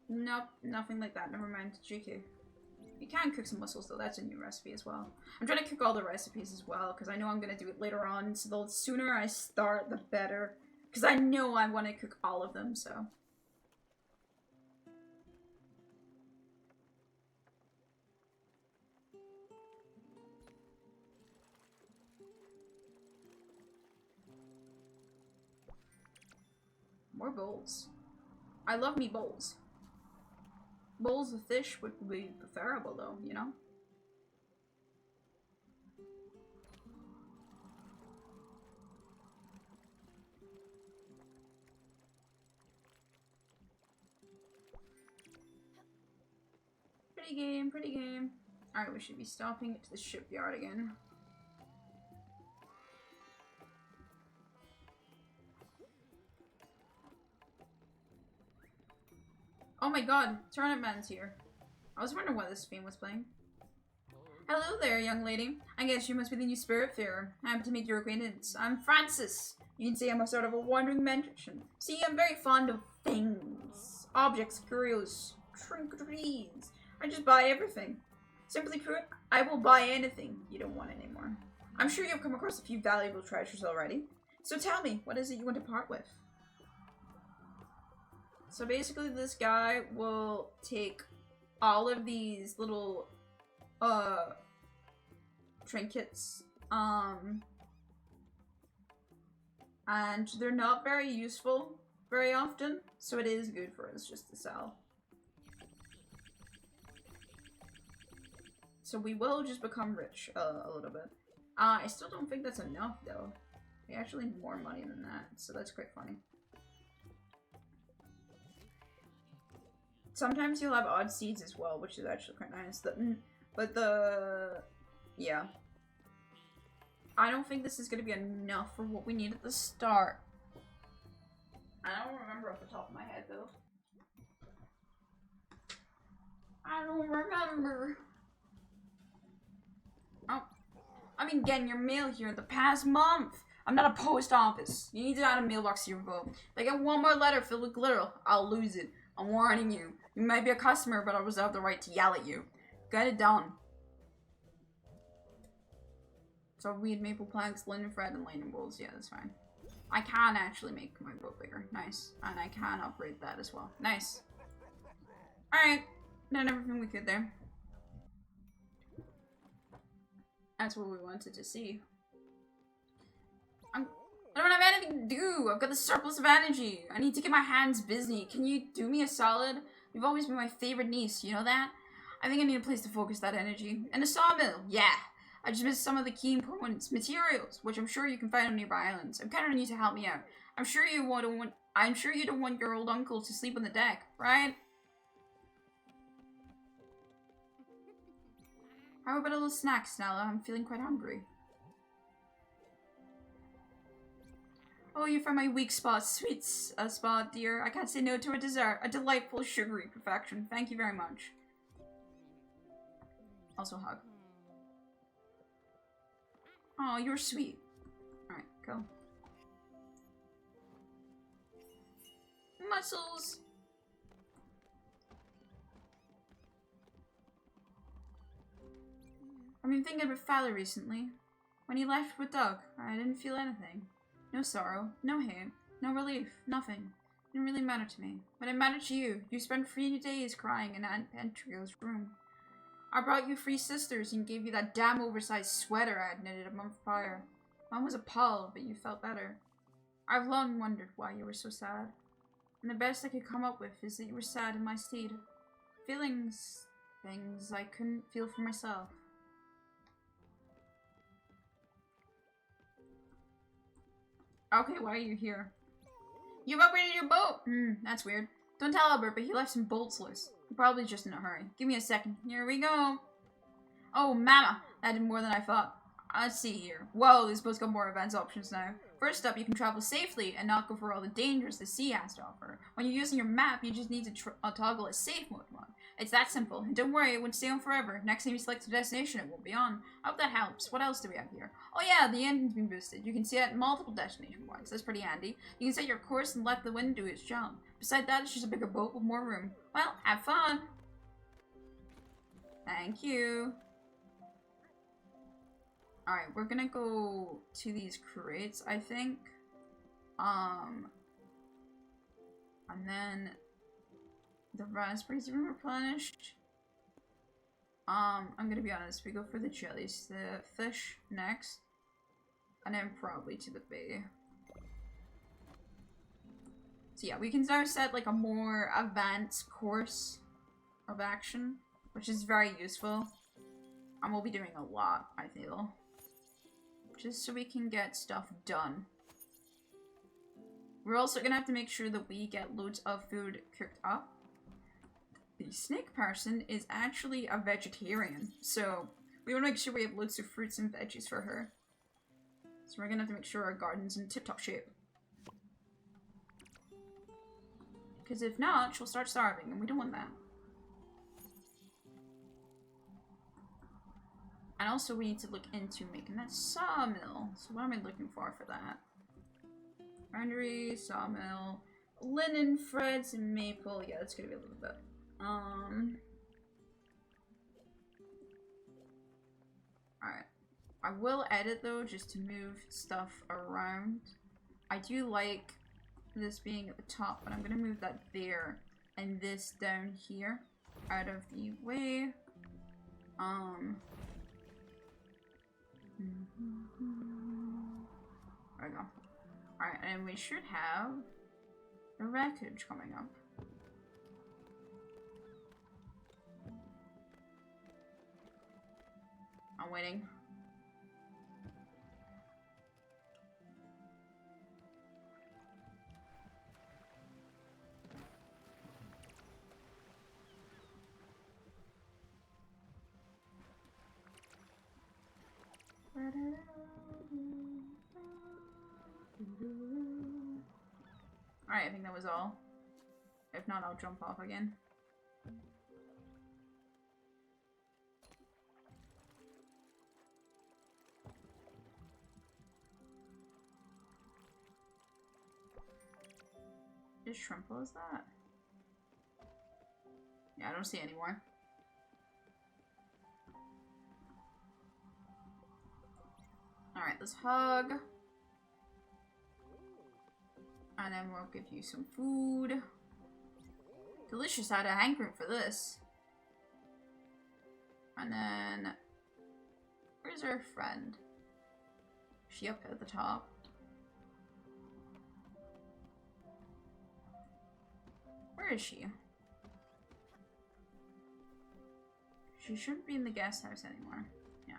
Nope, nothing like that. Never mind. GQ. You can cook some mussels though. That's a new recipe as well. I'm trying to cook all the recipes as well because I know I'm going to do it later on. So the sooner I start, the better. Because I know I want to cook all of them, so... More bowls. I love me bowls. Bowls of fish would be preferable though, you know? Pretty game, pretty game. Alright, we should be stopping at the shipyard again. Oh my god, Turnip Man's here. I was wondering why this theme was playing. Hello there, young lady. I guess you must be the new Spiritfarer. Happy to make your acquaintance. I'm Francis. You can say I'm a sort of a wandering magician. See, I'm very fond of things. Objects, curios, trinketries. I just buy everything. Simply put, I will buy anything you don't want anymore. I'm sure you've come across a few valuable treasures already. So tell me, what is it you want to part with? So basically this guy will take all of these little trinkets and they're not very useful very often, so it is good for us just to sell. So we will just become rich a little bit. I still don't think that's enough though. We actually need more money than that, so that's quite funny. Sometimes you'll have odd seeds as well, which is actually quite nice. Yeah. I don't think this is going to be enough for what we need at the start. I don't remember off the top of my head, though. I don't remember. Oh. I've been getting your mail here the past month. I'm not a post office. You need to add a mailbox to your vote. If I get one more letter filled with glitter, I'll lose it. I'm warning you. You might be a customer, but I reserve the right to yell at you. Get it done. So weed, maple planks, linen thread, and lightning bolts. Yeah, that's fine. I can actually make my boat bigger. Nice. And I can upgrade that as well. Nice. Alright. Done everything we could there. That's what we wanted to see. I don't have anything to do. I've got the surplus of energy. I need to get my hands busy. Can you do me a solid? You've always been my favorite niece, you know that? I think I need a place to focus that energy. And a sawmill, yeah. I just missed some of the key components, materials, which I'm sure you can find on nearby islands. I'm counting on you to help me out. I'm sure you don't want your old uncle to sleep on the deck, right? How about a little snack, Snella? I'm feeling quite hungry. Oh, you found my weak spot, sweet spot, dear. I can't say no to a dessert. A delightful, sugary perfection. Thank you very much. Also hug. Oh, you're sweet. Alright, go. Muscles! I've been thinking about Father recently. When he left with Doug, I didn't feel anything. No sorrow, no hate, no relief, nothing. It didn't really matter to me. But it mattered to you. You spent 3 days crying in Aunt Pentrio's room. I brought you 3 sisters and gave you that damn oversized sweater I had knitted a month prior. Mom was appalled, but you felt better. I've long wondered why you were so sad. And the best I could come up with is that you were sad in my stead. Things I couldn't feel for myself. Okay, why are you here? You've upgraded your boat! That's weird. Don't tell Albert, but he left some bolts loose. Probably just in a hurry. Give me a second. Here we go. Oh, mama. That did more than I thought. Let's see here. Whoa, this boat's got more advanced options now. First up, you can travel safely and not go for all the dangers the sea has to offer. When you're using your map, you just need to toggle a safe mode on. It's that simple. And don't worry, it won't stay on forever. Next time you select a destination, it won't be on. I hope that helps. What else do we have here? Oh yeah, the engine's been boosted. You can see it at multiple destination points. That's pretty handy. You can set your course and let the wind do its job. Besides that, it's just a bigger boat with more room. Well, have fun! Thank you. Alright, we're gonna go to these crates, I think. And then the raspberries are replenished. I'm gonna be honest, we go for the jellies, the fish next, and then probably to the bay. So yeah, we can now set like a more advanced course of action, which is very useful. And we'll be doing a lot, I feel. Just so we can get stuff done. We're also gonna have to make sure that we get loads of food cooked up. The snake person is actually a vegetarian, so we want to make sure we have loads of fruits and veggies for her. So we're gonna have to make sure our garden's in tip-top shape. Because if not, she'll start starving, and we don't want that. And also we need to look into making that sawmill. So what am I looking for that? Foundry, sawmill, linen, threads, and maple. Yeah, that's gonna be a little bit. Alright. I will edit though, just to move stuff around. I do like this being at the top, but I'm gonna move that there and this down here out of the way. There we go. Alright, and we should have the wreckage coming up. I'm waiting. Alright, I think that was all. If not, I'll jump off again. Is Shrimple, is that? Yeah, I don't see any more. Alright, let's hug. And then we'll give you some food. Delicious, I had a hankering for this. And then... where's our friend? Is she up at the top? Where is she? She shouldn't be in the guest house anymore. Yeah.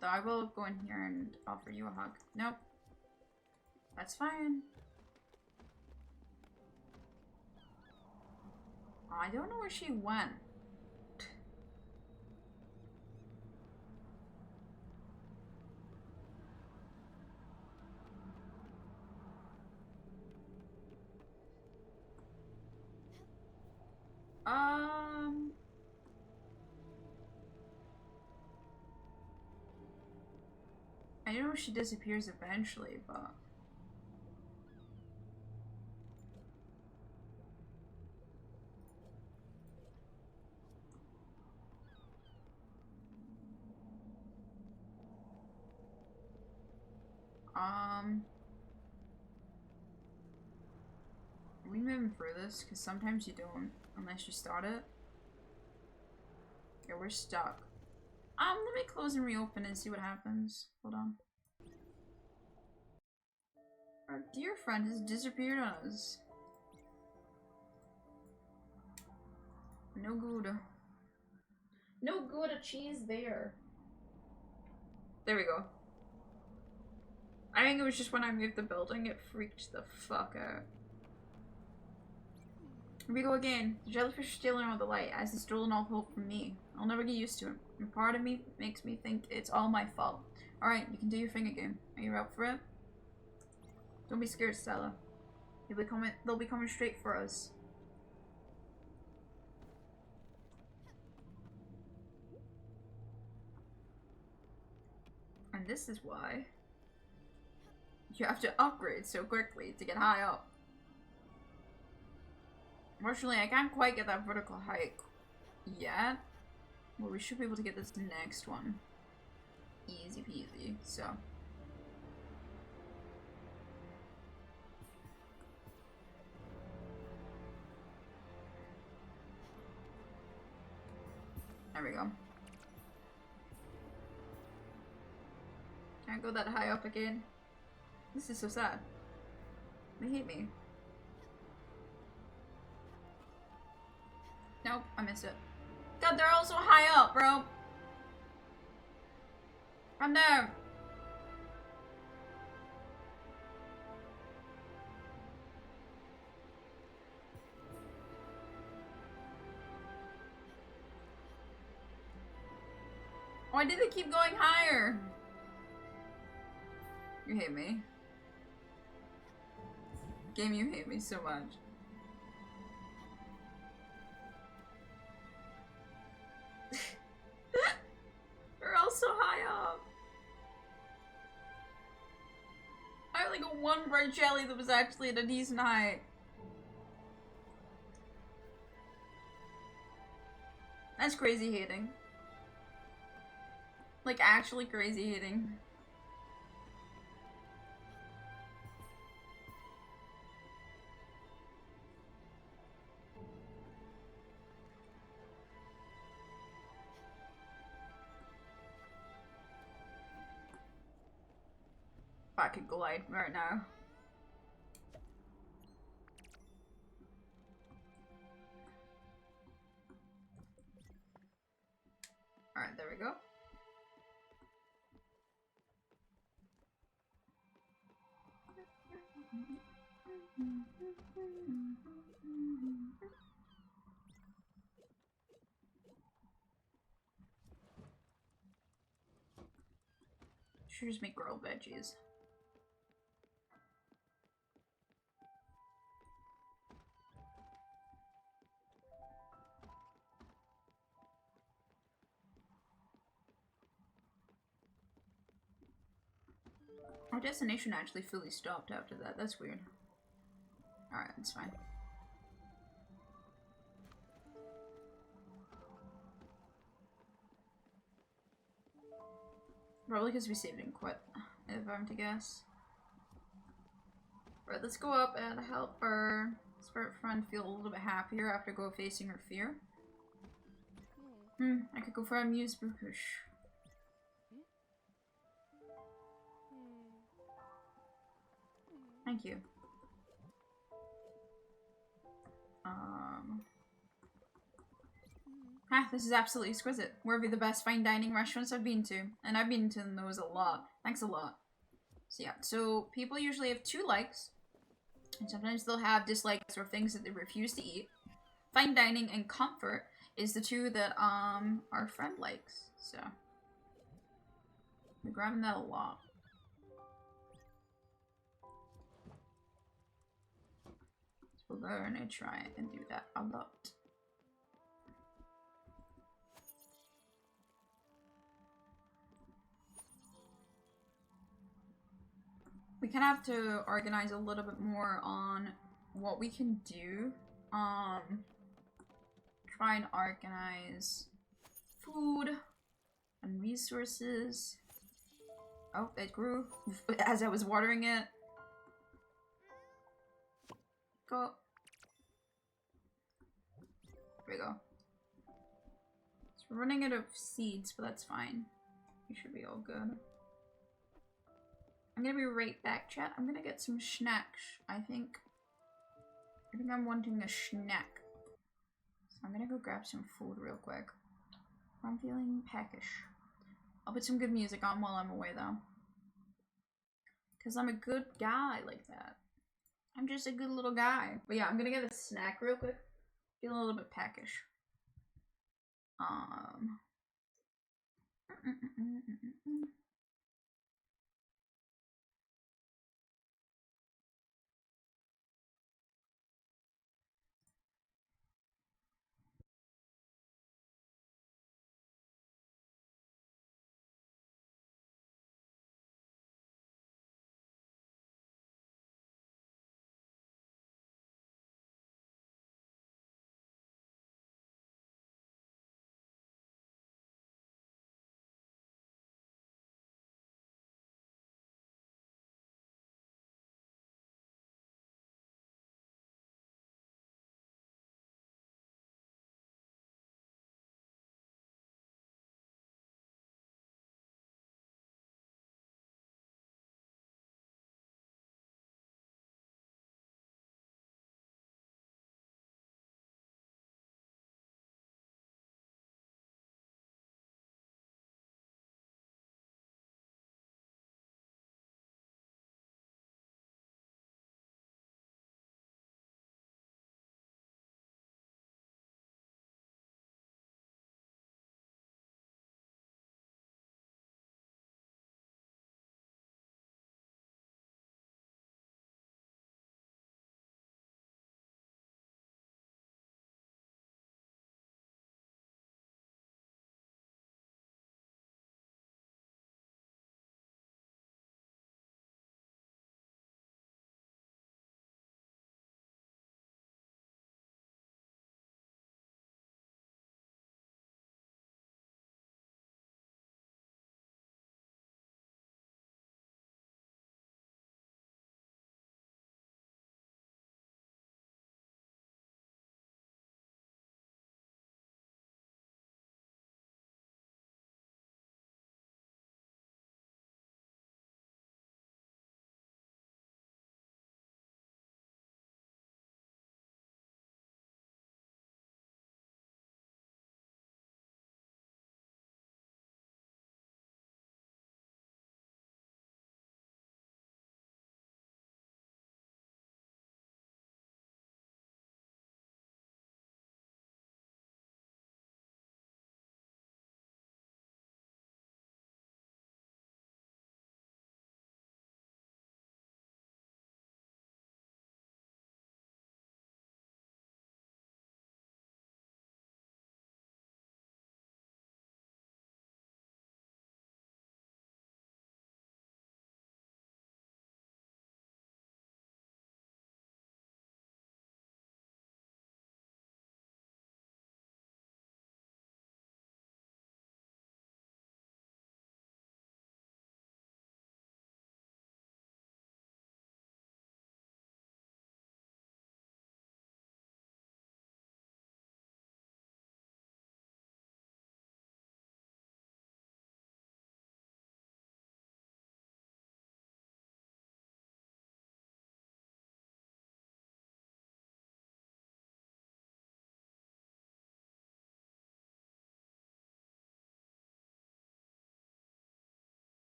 Though I will go in here and offer you a hug. Nope. That's fine. Oh, I don't know where she went. I know she disappears eventually, but... Are we moving through this? Because sometimes you don't, unless you start it. Yeah, we're stuck. Let me close and reopen and see what happens. Hold on. Our dear friend has disappeared on us. No good. No good a cheese there. There we go. I think it was just when I moved the building, it freaked the fuck out. Here we go again. The jellyfish is stealing all the light, as he's stolen all hope from me. I'll never get used to it. And part of me makes me think it's all my fault. Alright, you can do your thing again. Are you up for it? Don't be scared, Stella. They'll be coming straight for us. And this is why you have to upgrade so quickly to get high up. Unfortunately, I can't quite get that vertical hike yet. Well, we should be able to get this next one. Easy peasy, so. There we go. Can't go that high up again. This is so sad. They hate me. Nope, I missed it. God, they're all so high up, bro. I'm there. Why did they keep going higher? You hate me. Game, you hate me so much. They're all so high up. I had like a one bright jelly that was actually at a decent height. That's crazy hating. Like actually crazy hating. If I could glide right now. Alright, there we go. Should just make grilled veggies. Our destination actually fully stopped after that. That's weird. Alright, that's fine. Probably because we saved and quit, if I'm to guess. Right, let's go up and help our spirit friend feel a little bit happier after facing her fear. I could go for a muse push. Thank you. Ah, this is absolutely exquisite. Where be the best fine dining restaurants I've been to. And I've been to those a lot. Thanks a lot. So yeah, so people usually have 2 likes. And sometimes they'll have dislikes or things that they refuse to eat. Fine dining and comfort is the 2 that our friend likes. So we're grabbing that a lot. So we're gonna try and do that a lot. We kind of have to organize a little bit more on what we can do. Try and organize food and resources. Oh, it grew as I was watering it. Go. There we go. So we're running out of seeds, but that's fine. We should be all good. I'm gonna be right back, chat. I'm gonna get some snacks, I think. I think I'm wanting a snack. So I'm gonna go grab some food real quick. I'm feeling peckish. I'll put some good music on while I'm away, though. Because I'm a good guy like that. I'm just a good little guy. But yeah, I'm gonna get a snack real quick. Feeling a little bit peckish.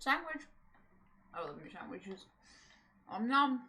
Sandwich. I love me sandwiches. Nom.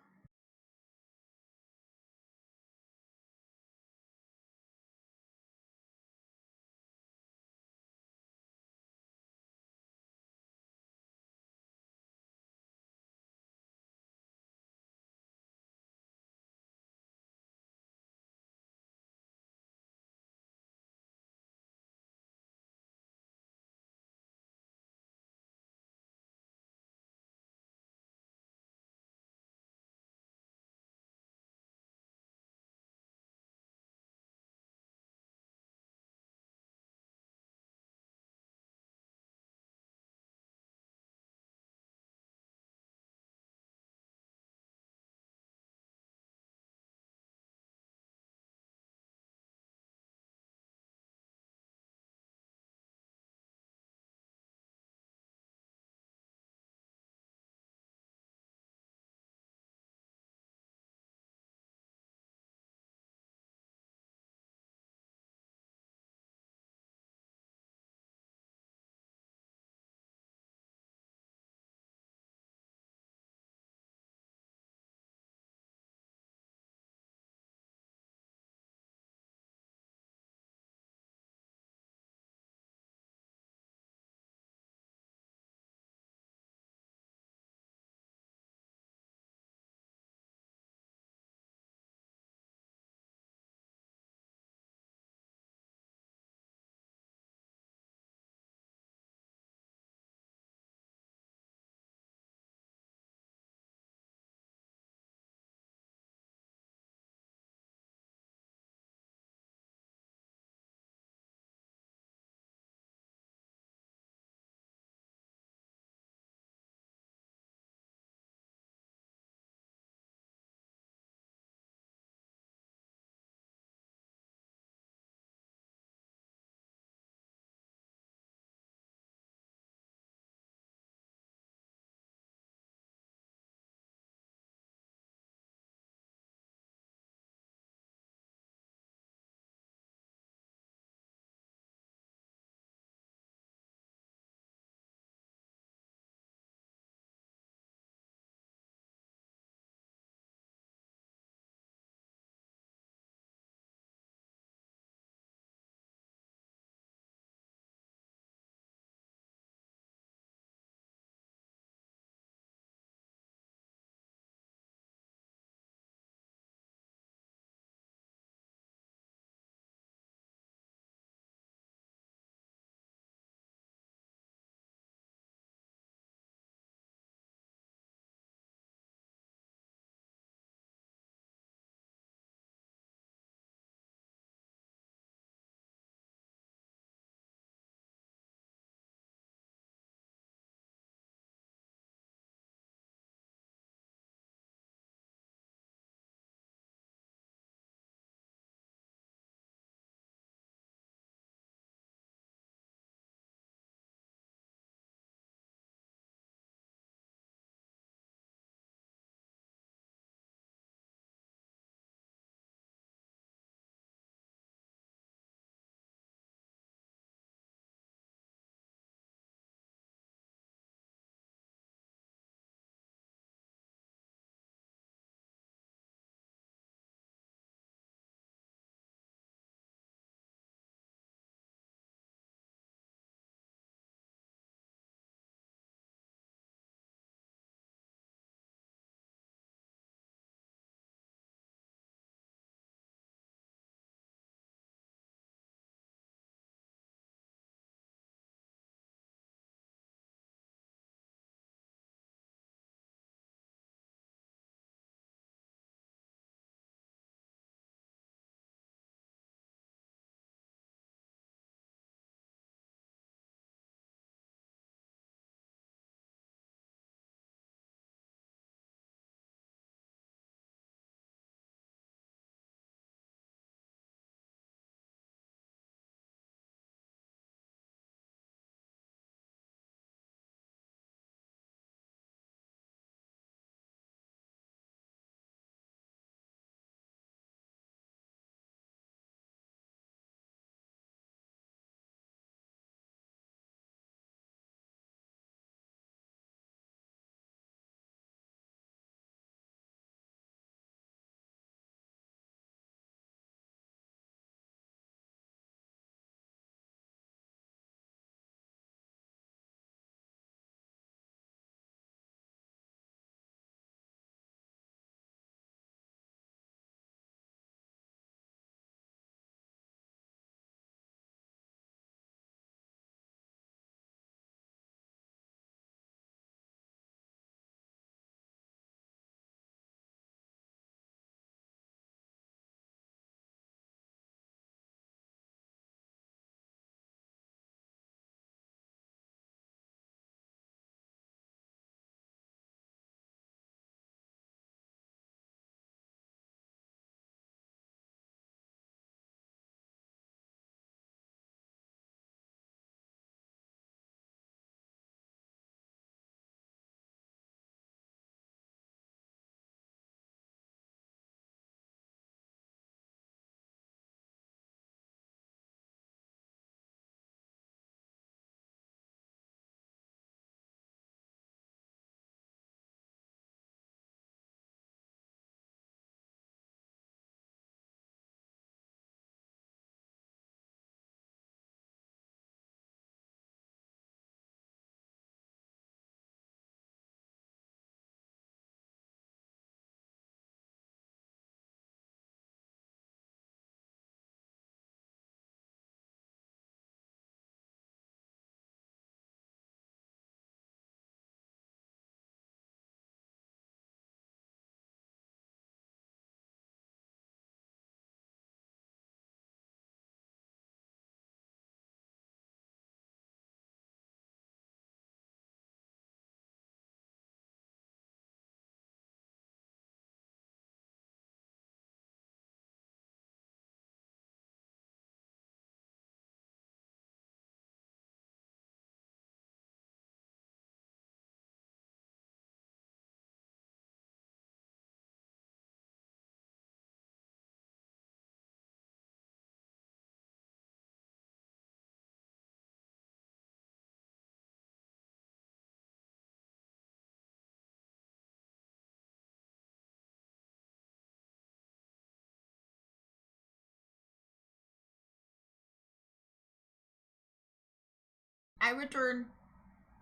I return.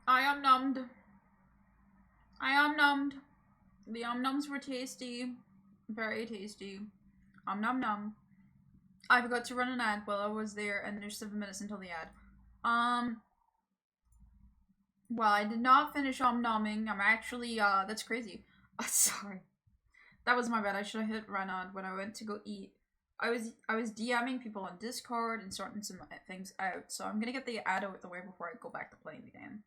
I am numbed. I am numbed. The nums were tasty. Very tasty. Nom nom. I forgot to run an ad while I was there, and there's 7 minutes until the ad. Well, I did not finish nomming. I'm actually, that's crazy. Sorry. That was my bad. I should have hit run on when I went to go eat. I was DMing people on Discord and sorting some things out, so I'm gonna get the ad out of the way before I go back to playing the game.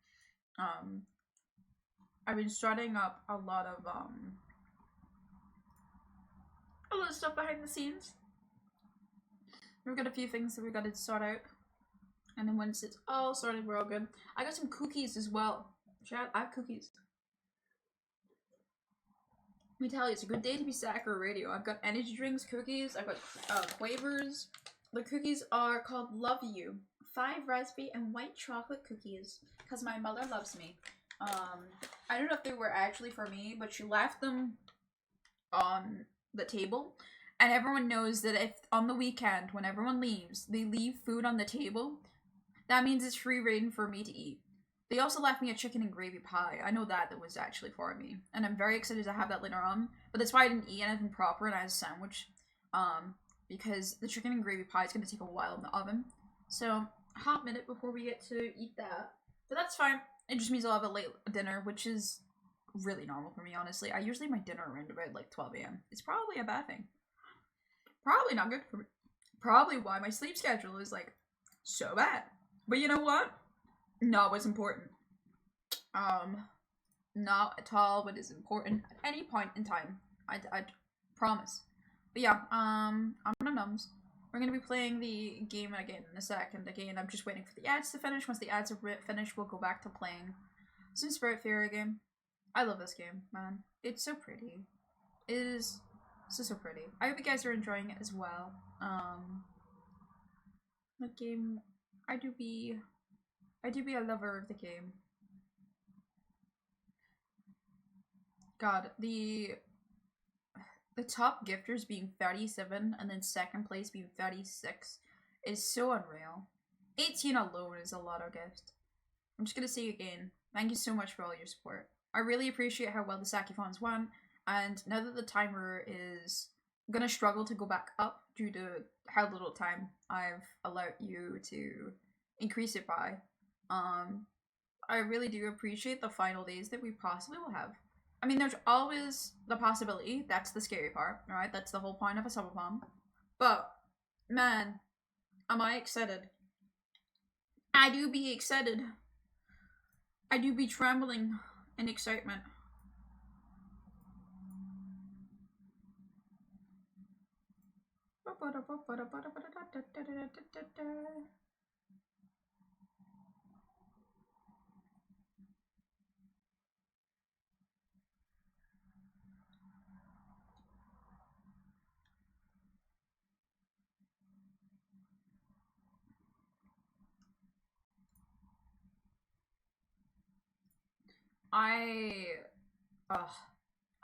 I've been starting up a lot of stuff behind the scenes. We've got a few things that we got to sort out. And then once it's all sorted, we're all good. I got some cookies as well. I have cookies. Let me tell you, it's a good day to be Sacker Radio. I've got energy drinks, cookies, I've got quavers. The cookies are called Love You. 5 raspberry and white chocolate cookies. Because my mother loves me. I don't know if they were actually for me, but she left them on the table. And everyone knows that if on the weekend, when everyone leaves, they leave food on the table, that means it's free reign for me to eat. They also left me a chicken and gravy pie. I know that was actually for me. And I'm very excited to have that later on. But that's why I didn't eat anything proper and I had a sandwich. Because the chicken and gravy pie is going to take a while in the oven. So, a hot minute before we get to eat that. But that's fine. It just means I'll have a late dinner, which is really normal for me, honestly. I usually eat my dinner around about like 12 a.m. It's probably a bad thing. Probably not good for me. Probably why my sleep schedule is like so bad. But you know what? Not what's important. Not at all what is important at any point in time. I promise. But yeah, I'm nums. We're gonna be playing the game again in a second. Again, I'm just waiting for the ads to finish. Once the ads are finished, we'll go back to playing some Spiritfarer game. I love this game, man. It's so pretty. It is so pretty. I hope you guys are enjoying it as well. The game, I do be a lover of the game. God, the top gifters being 37 and then second place being 36 is so unreal. 18 alone is a lot of gift. I'm just gonna say again, thank you so much for all your support. I really appreciate how well the Saki-Thons went, and now that the timer is gonna struggle to go back up due to how little time I've allowed you to increase it by, I really do appreciate the final days that we possibly will have. I mean, there's always the possibility, that's the scary part, right? That's the whole point of a summer bomb. But, man, am I excited. I do be excited. I do be trembling in excitement.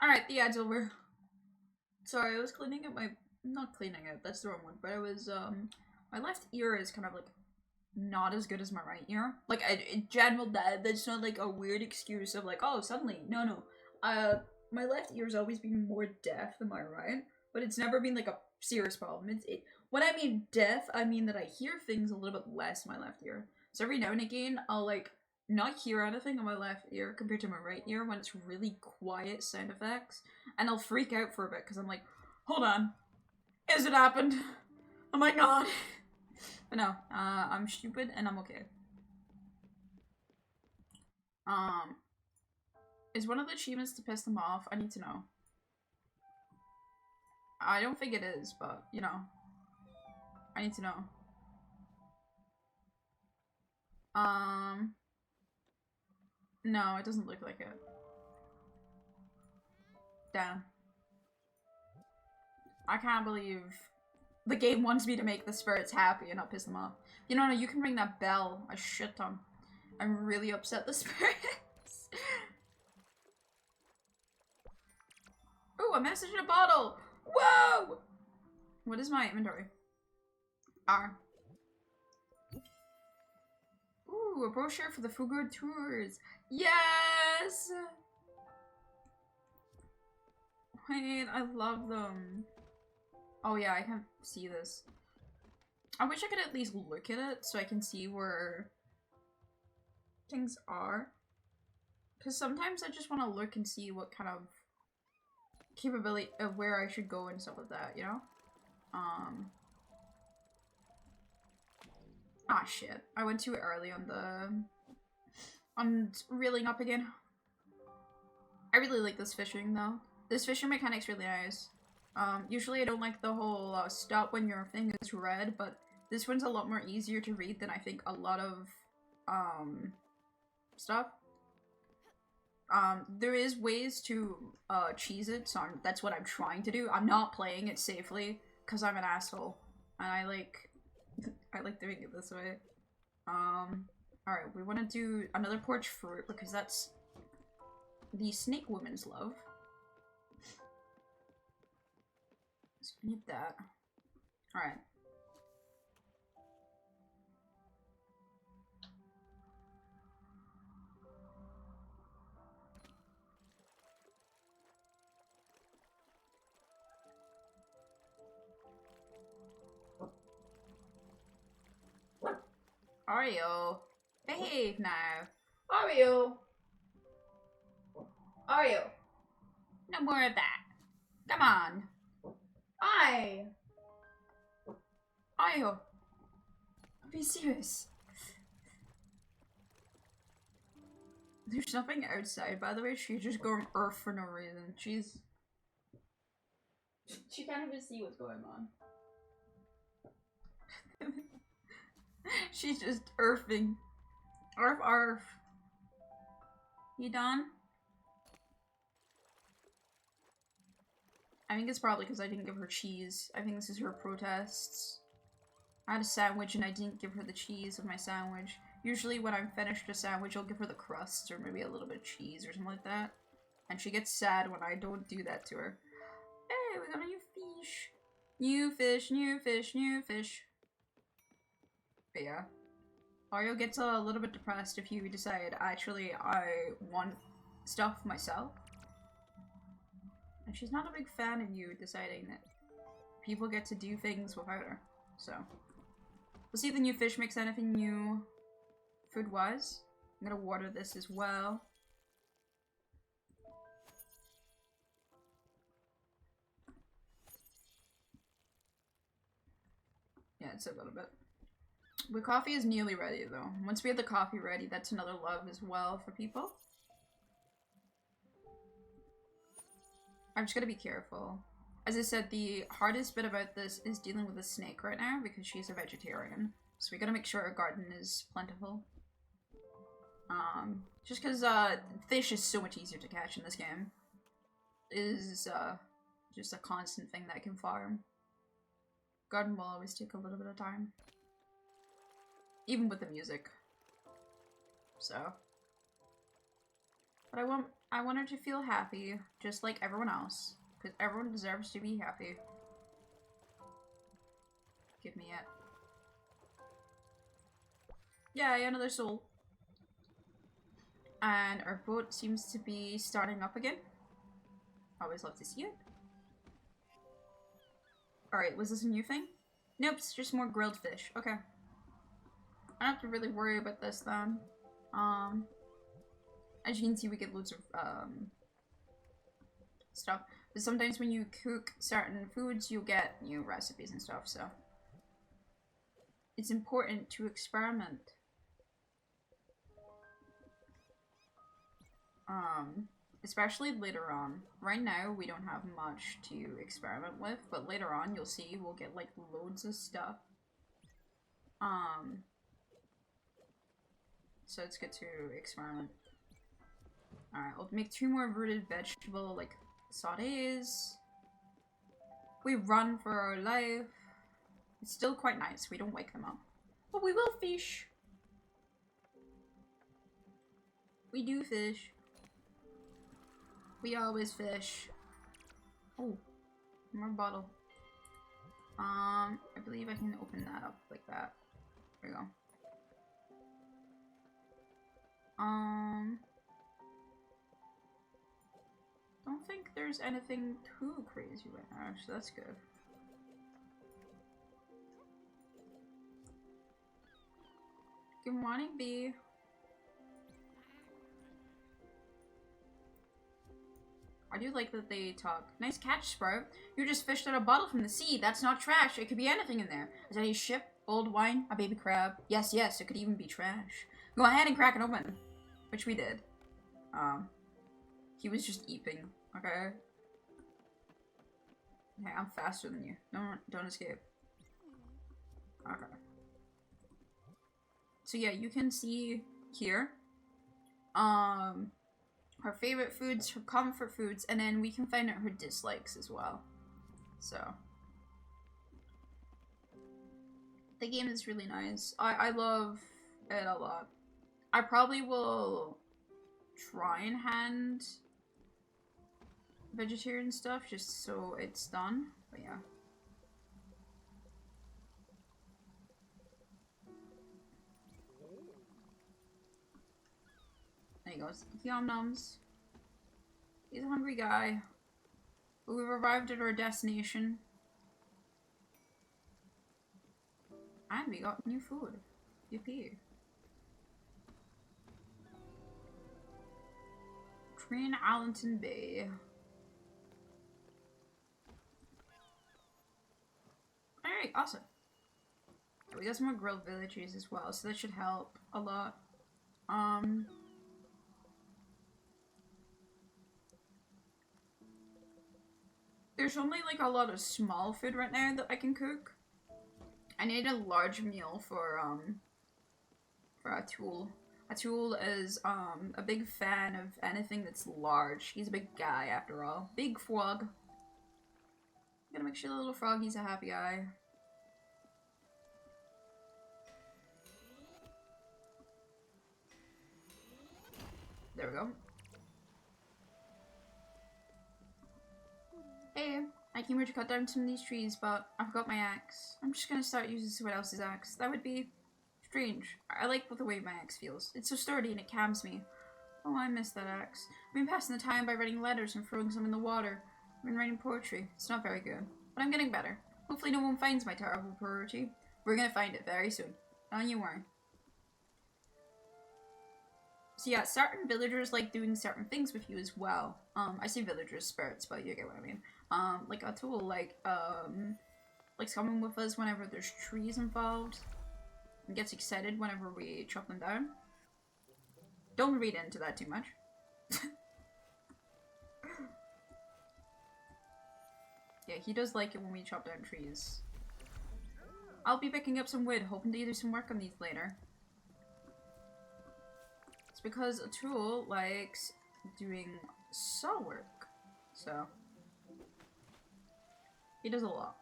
Alright, the ad's over. Sorry, I was cleaning up my, not cleaning it, that's the wrong one, but I was, my left ear is kind of like not as good as my right ear. Like, in general, that's not like a weird excuse of like, oh, suddenly, no. My left ear's always been more deaf than my right, but it's never been like a serious problem. When I mean deaf, I mean that I hear things a little bit less in my left ear. So every now and again, I'll like not hear anything on my left ear compared to my right ear when it's really quiet sound effects, and I'll freak out for a bit because I'm like, hold on, has it happened? Oh my god. But no, I'm stupid and I'm okay. Is one of the achievements to piss them off? I need to know. I don't think it is, but you know, I need to know. No, it doesn't look like it. Damn. I can't believe the game wants me to make the spirits happy and not piss them off. You know, you can ring that bell a shit ton. I'm really upset the spirits. Ooh, a message in a bottle! Whoa! What is my inventory? R. Ooh, Ooh, a brochure for the VTUBER tours. Yes! Wait, I love them. Oh yeah, I can't see this. I wish I could at least look at it so I can see where things are. Because sometimes I just want to look and see what kind of capability of where I should go and stuff like that, you know? Ah, shit. I went too early on reeling up again. I really like this fishing, though. This fishing mechanic's really nice. Usually I don't like the whole stop when your thing is red, but this one's a lot more easier to read than I think a lot of, stuff. There is ways to, cheese it, so that's what I'm trying to do. I'm not playing it safely, because I'm an asshole. And I like doing it this way. Alright, we want to do another porch fruit, because that's the snake woman's love. So we need that. Alright. Ario, behave now. Ario! Ario! No more of that. Come on. Aye! Ario! Be serious. There's nothing outside, by the way. She's just going earth for no reason. She can't even see what's going on. She's just earthing. Arf arf. You done? I think it's probably because I didn't give her cheese. I think this is her protests. I had a sandwich and I didn't give her the cheese of my sandwich. Usually when I'm finished a sandwich, I'll give her the crust or maybe a little bit of cheese or something like that. And she gets sad when I don't do that to her. Hey, we got a new fish. New fish, new fish, new fish. But yeah. Ario gets a little bit depressed if you decide, actually, I want stuff myself. And she's not a big fan of you deciding that people get to do things without her. So, we'll see if the new fish makes anything new food-wise. I'm gonna water this as well. Yeah, it's a little bit. The coffee is nearly ready, though. Once we have the coffee ready, that's another love as well for people. I'm just gonna be careful. As I said, the hardest bit about this is dealing with the snake right now because she's a vegetarian. So we gotta make sure our garden is plentiful. Just because fish is so much easier to catch in this game. It is just a constant thing that I can farm. Garden will always take a little bit of time. Even with the music. So. But I want her to feel happy, just like everyone else. Because everyone deserves to be happy. Give me it. Yay, another soul. And our boat seems to be starting up again. Always love to see it. Alright, was this a new thing? Nope, it's just more grilled fish. Okay. I don't have to really worry about this then. As you can see, we get loads of stuff. But sometimes when you cook certain foods, you'll get new recipes and stuff, so. It's important to experiment. Especially later on. Right now, we don't have much to experiment with, but later on, you'll see we'll get, like, loads of stuff. So it's good to experiment. Alright, I'll make 2 more rooted vegetable, like, sautés. We run for our life. It's still quite nice. We don't wake them up. But we will fish. We do fish. We always fish. Oh, more bottle. I believe I can open that up like that. There we go. Don't think there's anything too crazy right now, so that's good. Good morning, bee. I do like that they talk. Nice catch, Sprout. You just fished out a bottle from the sea. That's not trash. It could be anything in there. Is that a ship? Old wine? A baby crab? Yes, yes, it could even be trash. Go ahead and crack it open. Which we did. He was just eeping. Okay? Okay, I'm faster than you. Don't escape. Okay. So yeah, you can see here, her favorite foods, her comfort foods, and then we can find out her dislikes as well. So the game is really nice. I love it a lot. I probably will try and hand vegetarian stuff just so it's done. But yeah. There he goes. Yum nums. He's a hungry guy. But we've arrived at our destination. And we got new food. Yippee. Train Allenton Bay. Alright, awesome. Yeah, we got some more grilled villages as well, so that should help a lot. There's only like a lot of small food right now that I can cook. I need a large meal for Atul. Atul is a big fan of anything that's large. He's a big guy after all. Big frog. Gotta make sure the little froggy's a happy guy. There we go. Hey, I came here to cut down some of these trees, but I forgot my axe. I'm just gonna start using someone else's axe. That would be strange. I like the way my axe feels. It's so sturdy and it calms me. Oh, I miss that axe. I've been passing the time by writing letters and throwing some in the water. I've been writing poetry. It's not very good, but I'm getting better. Hopefully no one finds my terrible poetry. We're gonna find it very soon. Don't you worry. So yeah, certain villagers like doing certain things with you as well. I say villagers, spirits, but you get what I mean. Like Atul, likes coming with us whenever there's trees involved. And gets excited whenever we chop them down. Don't read into that too much. Yeah, he does like it when we chop down trees. I'll be picking up some wood, hoping to do some work on these later. It's because Atul likes doing saw work, so he does a lot.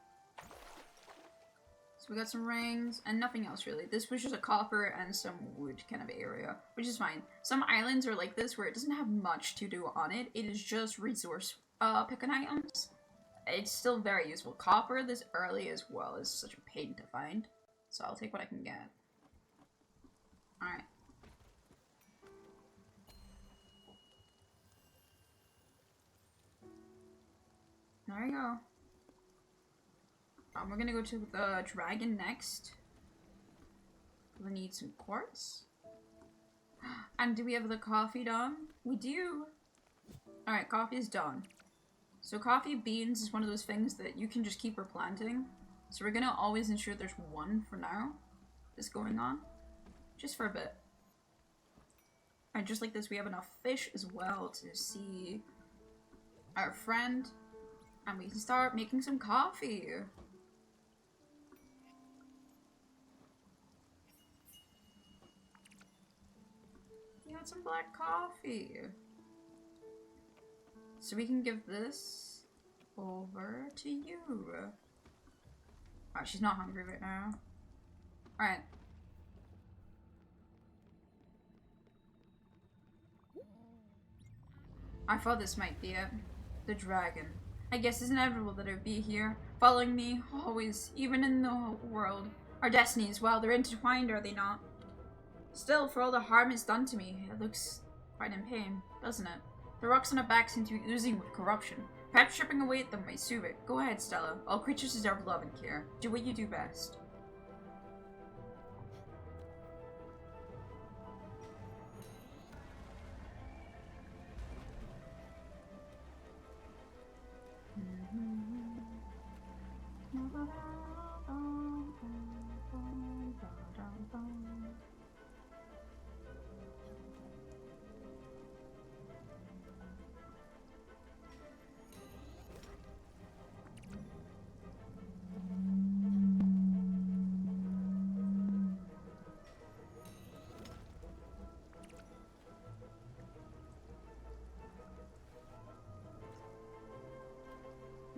So we got some rings and nothing else really. This was just a copper and some wood kind of area, which is fine. Some islands are like this where it doesn't have much to do on it. It is just resource picking items. It's still very useful. Copper this early as well is such a pain to find. So I'll take what I can get. Alright. There you go. We're gonna go to the dragon next. We need some quartz. And do we have the coffee done? We do! Alright, coffee is done. So coffee beans is one of those things that you can just keep replanting. So we're gonna always ensure there's one for now that's going on. Just for a bit. And just like this, we have enough fish as well to see our friend. And we can start making some coffee. You got some black coffee. So we can give this over to you. Alright, she's not hungry right now. Alright. I thought this might be it. The dragon. I guess it's inevitable that it would be here, following me, always, even in the whole world. Our destinies, well, they're intertwined, are they not? Still, for all the harm it's done to me, it looks quite in pain, doesn't it? The rocks on the back seem to be oozing with corruption. Perhaps chipping away at them might soothe it. Go ahead, Stella. All creatures deserve love and care. Do what you do best.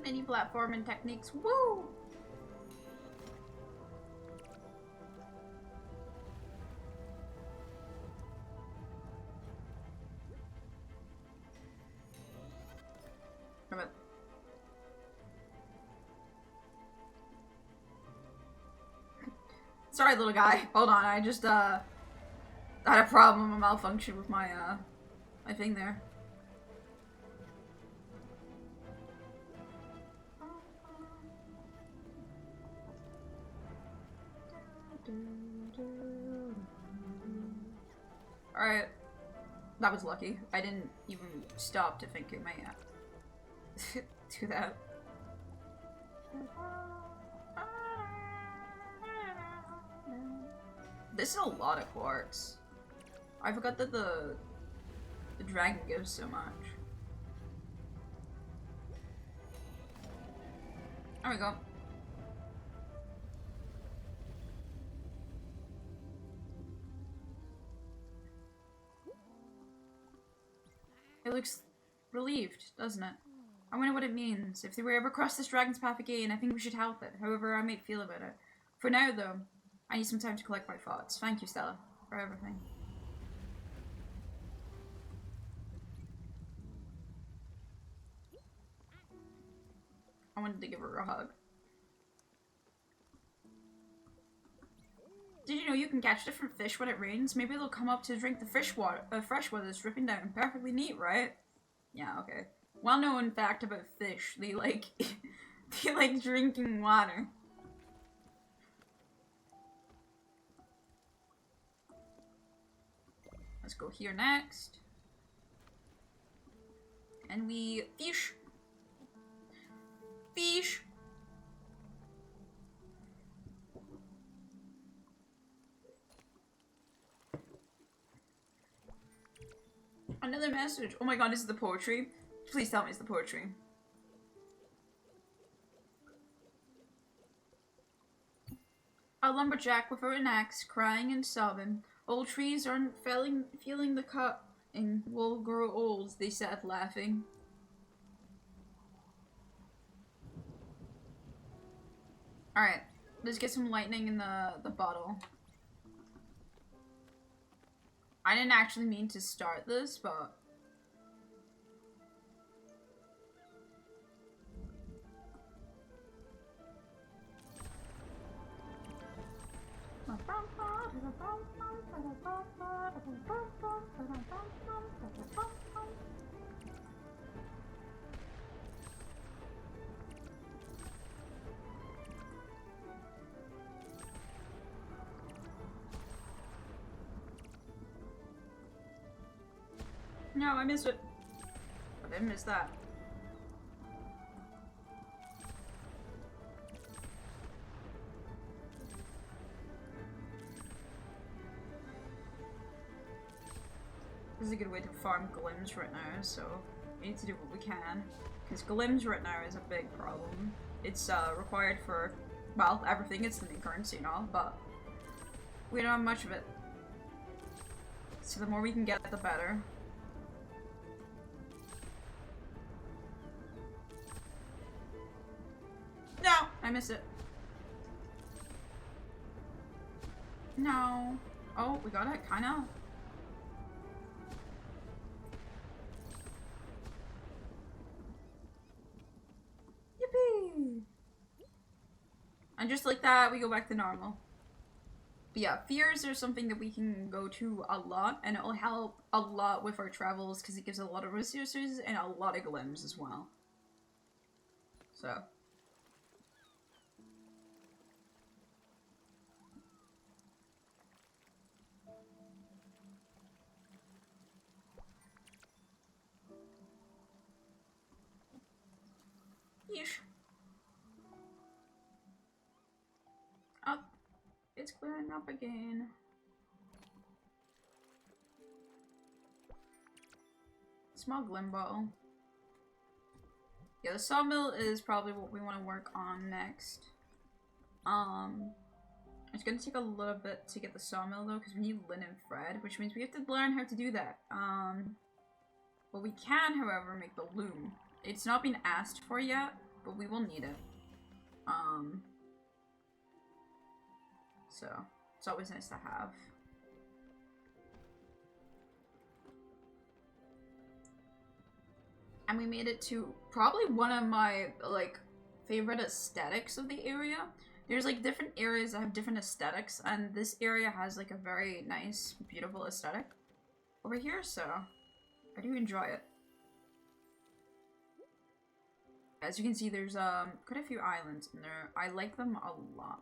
Many platforming techniques. Woo! Sorry, little guy. Hold on, I just had a problem, a malfunction with my my thing there. Alright. That was lucky. I didn't even stop to think it might do that. This is a lot of quartz. I forgot that the dragon gives so much. There we go. It looks relieved, doesn't it? I wonder what it means. If they were ever cross this dragon's path again, I think we should help it, however I might feel about it. For now, though, I need some time to collect my thoughts. Thank you, Stella, for everything. I wanted to give her a hug. Did you know you can catch different fish when it rains? Maybe they'll come up to drink the fresh water that's dripping down. Perfectly neat, right? Yeah, okay. Well-known fact about fish. They like they like drinking water. Let's go here next. And we fish. Fish. Another message. Oh my god, this is the poetry. Please tell me it's the poetry. A lumberjack without an axe, crying and sobbing. Old trees aren't feeling the cutting. Will grow old, they said, laughing. Alright, let's get some lightning in the bottle. I didn't actually mean to start this, but... No, I missed it. I didn't miss that. This is a good way to farm glims right now, so we need to do what we can. Because glims right now is a big problem. It's required for, well, everything. It's the new currency and all, but we don't have much of it. So the more we can get, the better. No! I missed it. No. Oh, we got it, kinda. Yippee! And just like that, we go back to normal. But yeah, fears are something that we can go to a lot, and it'll help a lot with our travels because it gives a lot of resources and a lot of glims as well. So. Yeesh. Up. It's clearing up again. Small glim bottle. Yeah, the sawmill is probably what we want to work on next. It's gonna take a little bit to get the sawmill though, because we need linen thread, which means we have to learn how to do that. But we can, however, make the loom. It's not been asked for yet, but we will need it. So it's always nice to have. And we made it to probably one of my, like, favorite aesthetics of the area. There's, like, different areas that have different aesthetics, and this area has, like, a very nice, beautiful aesthetic over here, so I do enjoy it. As you can see, there's, quite a few islands in there. I like them a lot.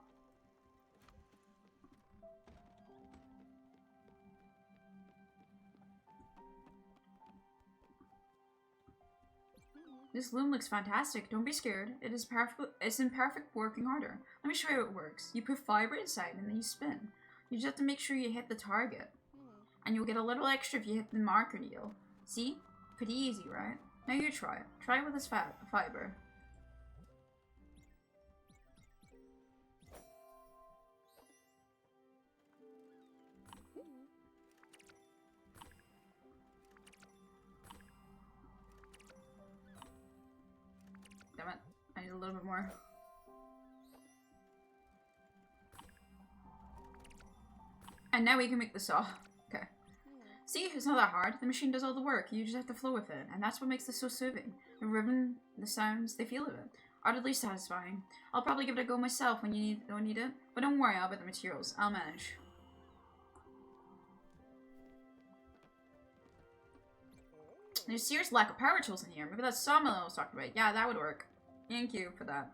This loom looks fantastic. Don't be scared. It's in perfect working order. Let me show you how it works. You put fiber inside and then you spin. You just have to make sure you hit the target. And you'll get a little extra if you hit the marker needle. See? Pretty easy, right? Now you try it. Try it with this fiber. Damn it. I need a little bit more. And now we can make the saw. Okay. See, it's not that hard. The machine does all the work. You just have to flow with it. And that's what makes this so soothing. The ribbon, the sounds, the feel of it. Utterly satisfying. I'll probably give it a go myself when you need it. But don't worry, I'll buy the materials. I'll manage. There's serious lack of power tools in here. Maybe that's sawmill I was talking about. Yeah, that would work. Thank you for that.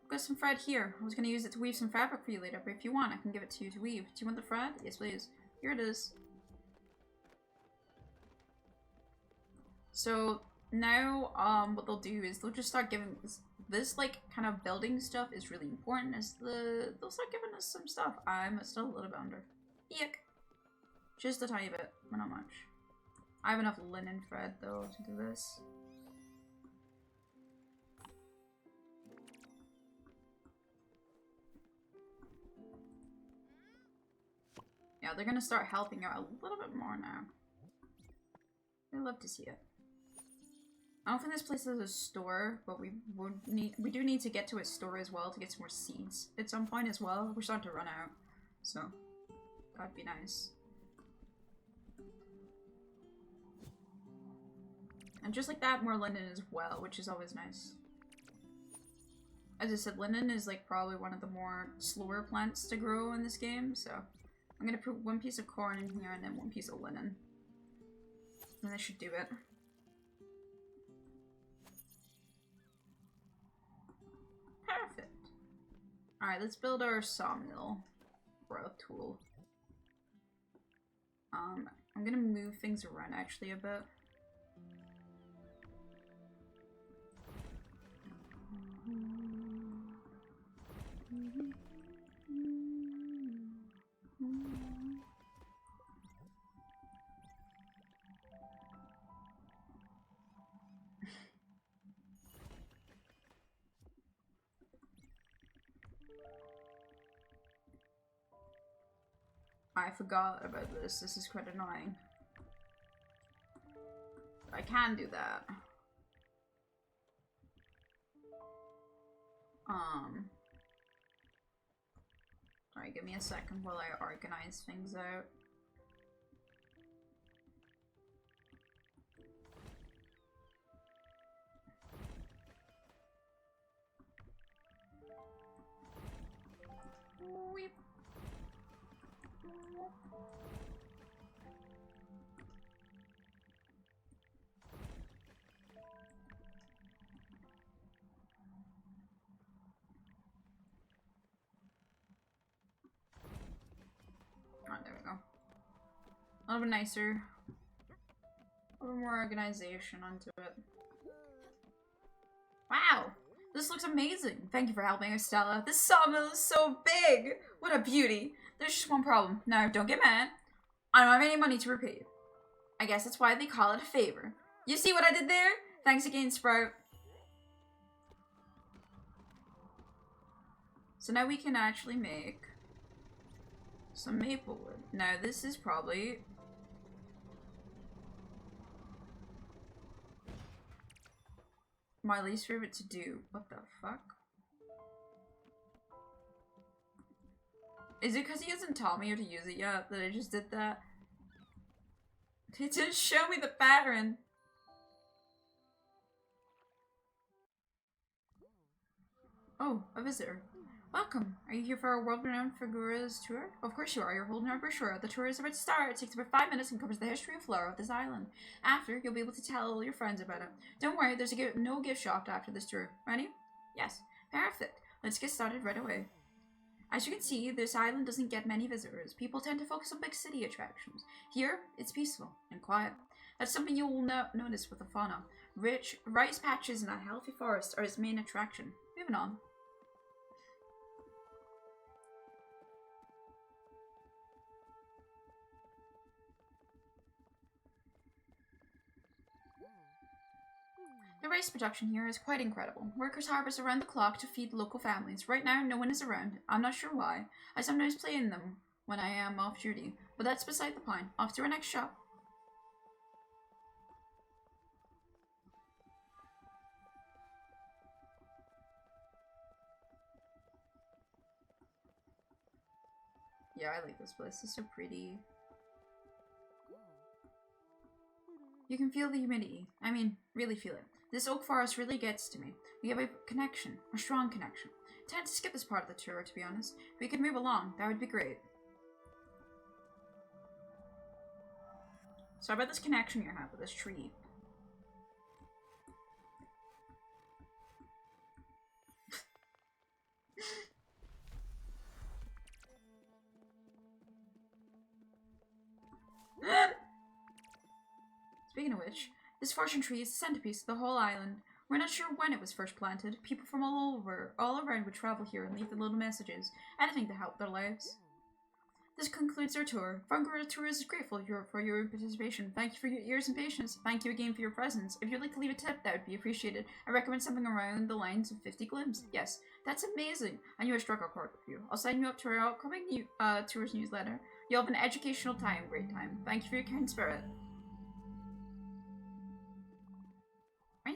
I've got some thread here. I was going to use it to weave some fabric for you later, but if you want, I can give it to you to weave. Do you want the thread? Yes, please. Here it is. So now, what they'll do is they'll just start giving this like kind of building stuff is really important. They'll start giving us some stuff. I'm still a little bit under. Yuck. Just a tiny bit, but not much. I have enough linen thread though to do this. Yeah, they're gonna start helping out a little bit more now. I love to see it. I don't think this place has a store, but we do need to get to a store as well to get some more seeds at some point as well. We're starting to run out, so that'd be nice. And just like that, more linen as well, which is always nice. As I said, linen is like probably one of the more slower plants to grow in this game, so I'm gonna put one piece of corn in here and then one piece of linen. And that should do it. Perfect. Alright, let's build our sawmill growth tool. I'm gonna move things around actually a bit. I forgot about this. This is quite annoying. I can do that. Sorry, give me a second while I organize things out. Weep. Alright, there we go. A little bit nicer. A little more organization onto it. Wow! This looks amazing! Thank you for helping us, Stella. This sawmill is so big! What a beauty! There's just one problem. Now, don't get mad. I don't have any money to repay you. I guess that's why they call it a favor. You see what I did there? Thanks again, Sprout. So now we can actually make some maple wood. Now, this is probably... my least favorite to do. What the fuck? Is it because he hasn't taught me how to use it yet that I just did that? It didn't show me the pattern. Oh, a visitor. Welcome. Are you here for our world-renowned Figura's tour? Of course you are. You're holding our brochure. The tour is about to start. It takes about 5 minutes and covers the history and flora of this island. After, you'll be able to tell all your friends about it. Don't worry, there's no gift shop after this tour. Ready? Yes. Perfect. Let's get started right away. As you can see, this island doesn't get many visitors. People tend to focus on big city attractions. Here, it's peaceful and quiet. That's something you will notice with the fauna. Rich rice patches and a healthy forest are its main attraction. Moving on. The rice production here is quite incredible. Workers harvest around the clock to feed local families. Right now, no one is around. I'm not sure why. I sometimes play in them when I am off duty, but that's beside the point. Off to our next shop. Yeah, I like this place. It's so pretty. You can feel the humidity. I mean, really feel it. This oak forest really gets to me. We have a connection, a strong connection. I tend to skip this part of the tour, to be honest. If we could move along, that would be great. So how about this connection you have with this tree? Speaking of which, this fortune tree is the centerpiece of the whole island. We're not sure when it was first planted. People from all around would travel here and leave the little messages, anything to help their lives. This concludes our tour. Fungura Tours is grateful for your participation. Thank you for your ears and patience. Thank you again for your presence. If you'd like to leave a tip, that would be appreciated. I recommend something around the lines of 50 glims. Yes, that's amazing. I knew I struck a chord with you. I'll sign you up to our upcoming tours newsletter. You'll have an educational time, great time. Thank you for your kind spirit.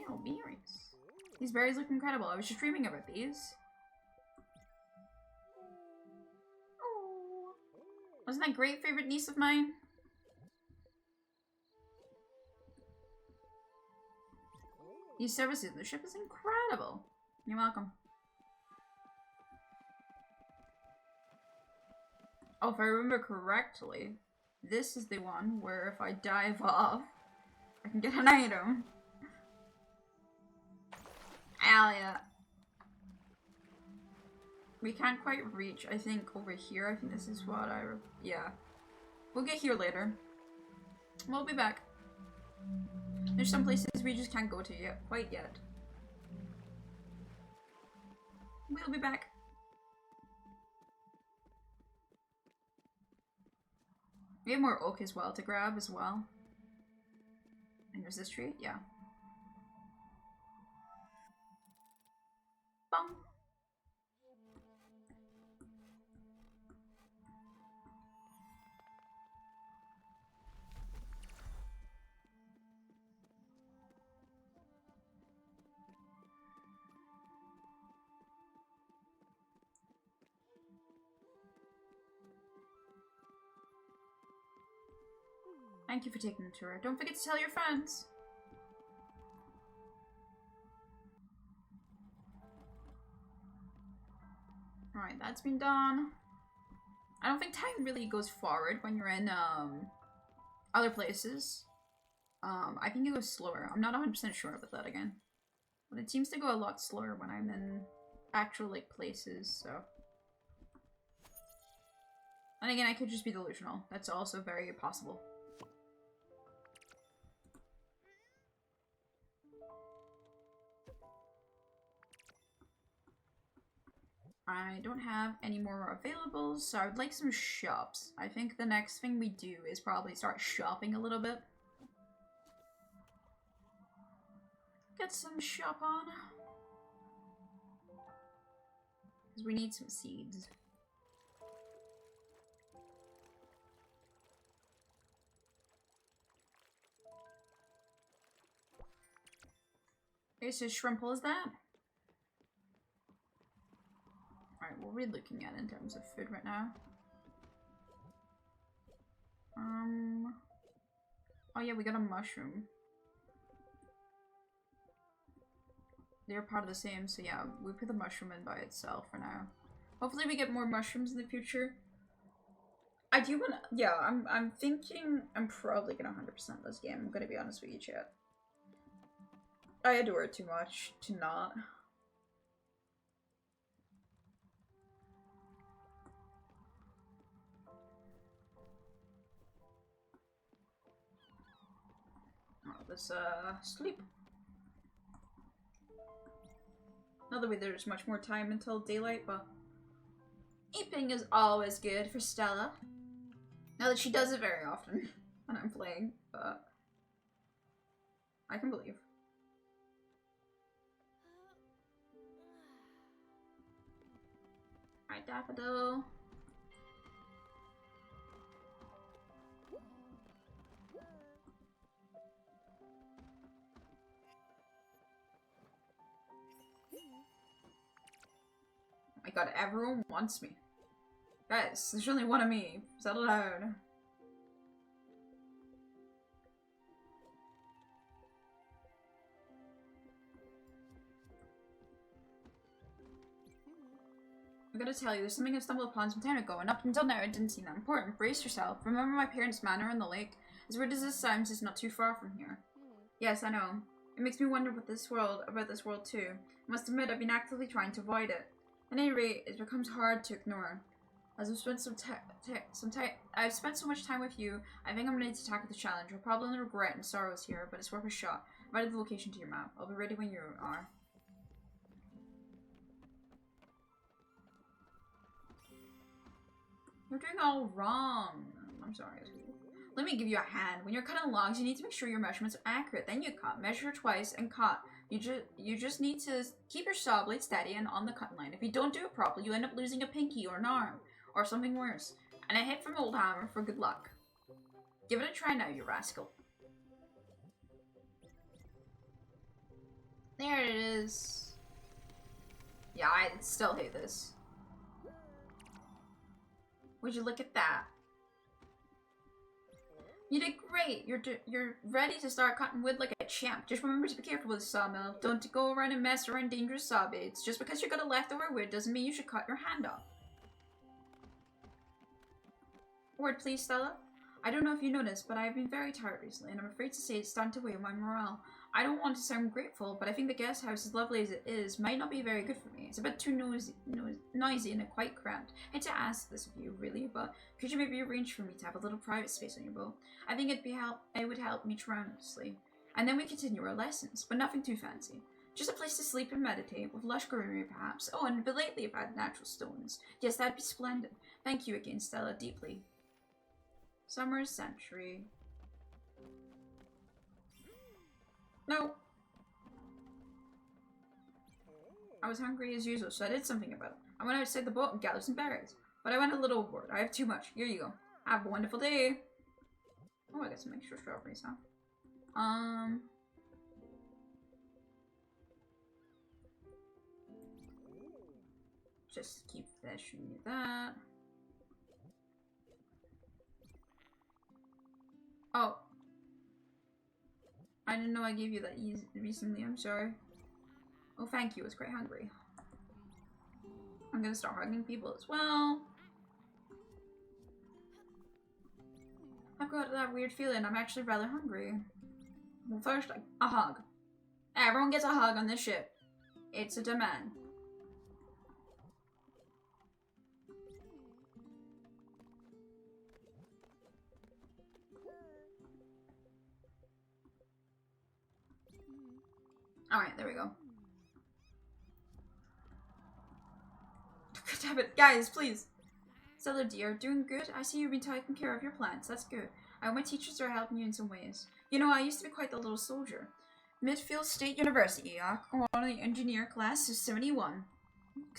Oh, berries. These berries look incredible. I was just dreaming about these. Oh. Wasn't that great, favorite niece of mine? These services in the ship is incredible. You're welcome. Oh, if I remember correctly, this is the one where if I dive off, I can get an item. Hell yeah. We can't quite reach, I think, over here. I think this is what yeah. We'll get here later. We'll be back. There's some places we just can't go to yet, quite yet. We'll be back. We have more oak as well to grab as well. And there's this tree? Yeah. Bum. Thank you for taking the tour. Don't forget to tell your friends. Alright, that's been done. I don't think time really goes forward when you're in other places. I think it goes slower. I'm not 100% sure about that again. But it seems to go a lot slower when I'm in actual like places, so. And again, I could just be delusional. That's also very possible. I don't have any more available, so I would like some shops. I think the next thing we do is probably start shopping a little bit. Get some shop on. Because we need some seeds. Okay, so shrimple is that? Alright, what are we looking at in terms of food right now? Oh yeah, we got a mushroom. They're part of the same, so yeah, we put the mushroom in by itself for now. Hopefully we get more mushrooms in the future. I do wanna, yeah, I'm thinking I'm probably gonna 100% this game, I'm gonna be honest with you, chat. I adore it too much to not. Oh, let's sleep. Not that there's much more time until daylight, but eating is always good for Stella. Now that she does it very often when I'm playing, but I can believe. Alright, Daffodil. Oh my god, everyone wants me. Guys, there's only one of me. Settle down. I gotta tell you, there's something I stumbled upon some time ago, and up until now it didn't seem that important. Brace yourself. Remember my parents' manor in the lake? As weird as this sounds, it's not too far from here. Yes, I know. It makes me wonder about this world too. I must admit, I've been actively trying to avoid it. At any rate, it becomes hard to ignore. As I've spent I've spent so much time with you, I think I'm ready to tackle the challenge. I'll probably regret and sorrows here, but it's worth a shot. I've added the location to your map. I'll be ready when you are. You're doing all wrong. I'm sorry. Let me give you a hand. When you're cutting logs, you need to make sure your measurements are accurate. Then you cut. Measure twice and cut. You just need to keep your saw blade steady and on the cutting line. If you don't do it properly, you end up losing a pinky or an arm. Or something worse. And a hit from old hammer for good luck. Give it a try now, you rascal. There it is. Yeah, I still hate this. Would you look at that? You did great. You're ready to start cutting wood like a champ. Just remember to be careful with the sawmill. Don't go around and mess around dangerous saw blades. Just because you got a leftover wood doesn't mean you should cut your hand off. Word please, Stella. I don't know if you noticed, but I have been very tired recently, and I'm afraid to say it's starting to weigh on my morale. I don't want to sound grateful, but I think the guest house, as lovely as it is, might not be very good for me. It's a bit too noisy and quite cramped. I hate to ask this of you, really, but could you maybe arrange for me to have a little private space on your boat? I think it would help me tremendously. And then we continue our lessons, but nothing too fancy. Just a place to sleep and meditate, with lush greenery perhaps. Oh, and but lately I've had natural stones. Yes, that'd be splendid. Thank you again, Stella, deeply. Summer Century. No. I was hungry as usual, so I did something about it. I went outside the boat and gathered some berries. But I went a little overboard. I have too much. Here you go. Have a wonderful day. Oh, I got some extra strawberries, huh? Just keep fishing that. Oh. I didn't know I gave you that recently, I'm sorry. Oh, thank you, I was quite hungry. I'm gonna start hugging people as well. I've got that weird feeling I'm actually rather hungry. Well, first, a hug. Everyone gets a hug on this ship. It's a demand. Alright, there we go. Damn it. Guys, please. Stella dear, doing good? I see you've been taking care of your plants. That's good. I hope my teachers are helping you in some ways. You know, I used to be quite the little soldier. Midfield State University, one of the engineer class of 71.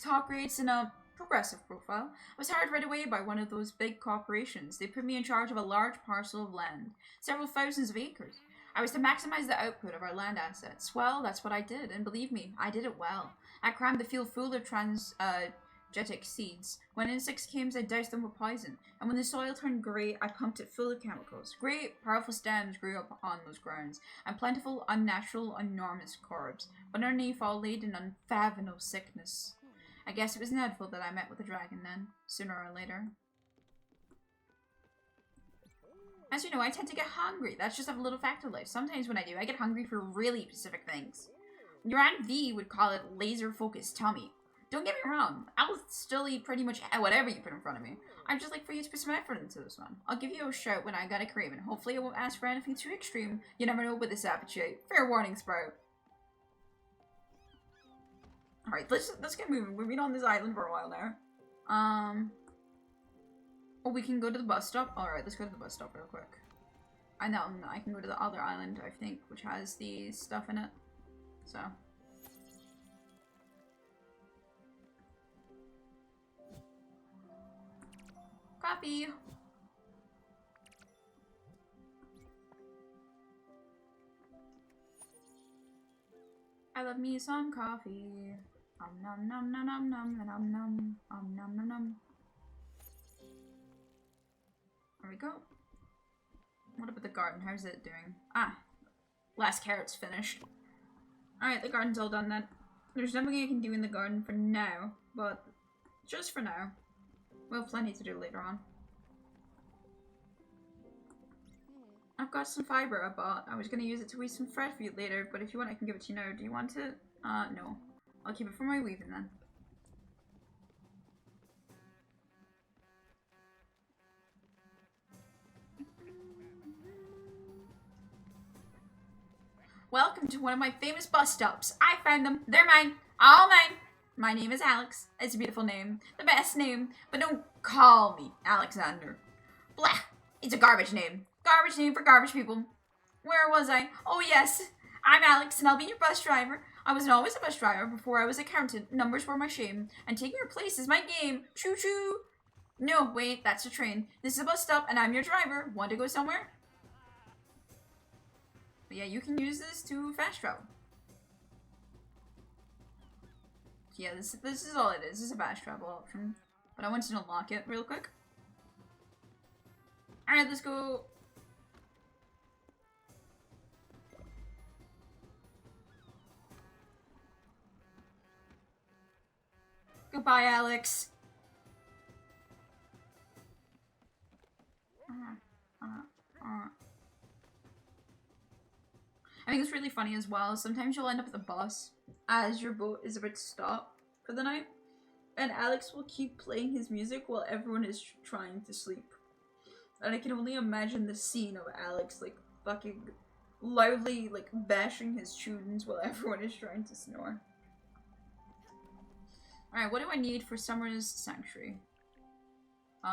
Top grades in a progressive profile. I was hired right away by one of those big corporations. They put me in charge of a large parcel of land, several thousands of acres. I was to maximize the output of our land assets. Well, that's what I did, and believe me, I did it well. I crammed the field full of transgenic seeds. When insects came, I doused them with poison, and when the soil turned grey, I pumped it full of chemicals. Great, powerful stems grew up on those grounds, and plentiful, unnatural, enormous carbs, but underneath all laid an unfathomable sickness. I guess it was inevitable that I met with the dragon then, sooner or later. As you know, I tend to get hungry. That's just a little fact of life. Sometimes when I do, I get hungry for really specific things. Your Aunt V would call it laser-focused tummy. Don't get me wrong, I'll still eat pretty much whatever you put in front of me. I'd just like for you to put some effort into this one. I'll give you a shout when I got a craving. Hopefully I won't ask for anything too extreme. You never know with this appetite. Fair warning, Sprout. Alright, let's get moving. We've been on this island for a while now. Oh, we can go to the bus stop? Alright, let's go to the bus stop real quick. I know, I can go to the other island, I think, which has the stuff in it. So. Coffee! I love me some coffee. Nom nom nom nom nom nom nom nom nom nom nom. There we go. What about the garden? How's it doing? Ah, last carrot's finished. Alright, the garden's all done then. There's nothing I can do in the garden for now, but just for now. We'll have plenty to do later on. I've got some fiber I bought. I was going to use it to weave some thread for you later, but if you want I can give it to you now. Do you want it? No. I'll keep it for my weaving then. Welcome to one of my famous bus stops. I found them. They're mine. All mine. My name is Alex. It's a beautiful name. The best name. But don't call me Alexander. Blah. It's a garbage name. Garbage name for garbage people. Where was I? Oh yes. I'm Alex and I'll be your bus driver. I wasn't always a bus driver before I was accountant. Numbers were my shame. And taking your place is my game. Choo choo. No, wait. That's a train. This is a bus stop and I'm your driver. Want to go somewhere? But yeah, you can use this to fast travel. Yeah, this is all it is. This is a fast travel option. But I want to unlock it real quick. Alright, let's go. Goodbye, Alex. I think it's really funny as well. Sometimes you'll end up at the bus as your boat is about to stop for the night, and Alex will keep playing his music while everyone is trying to sleep. And I can only imagine the scene of Alex like fucking loudly like bashing his tunes while everyone is trying to snore. Alright, what do I need for Summer's Sanctuary?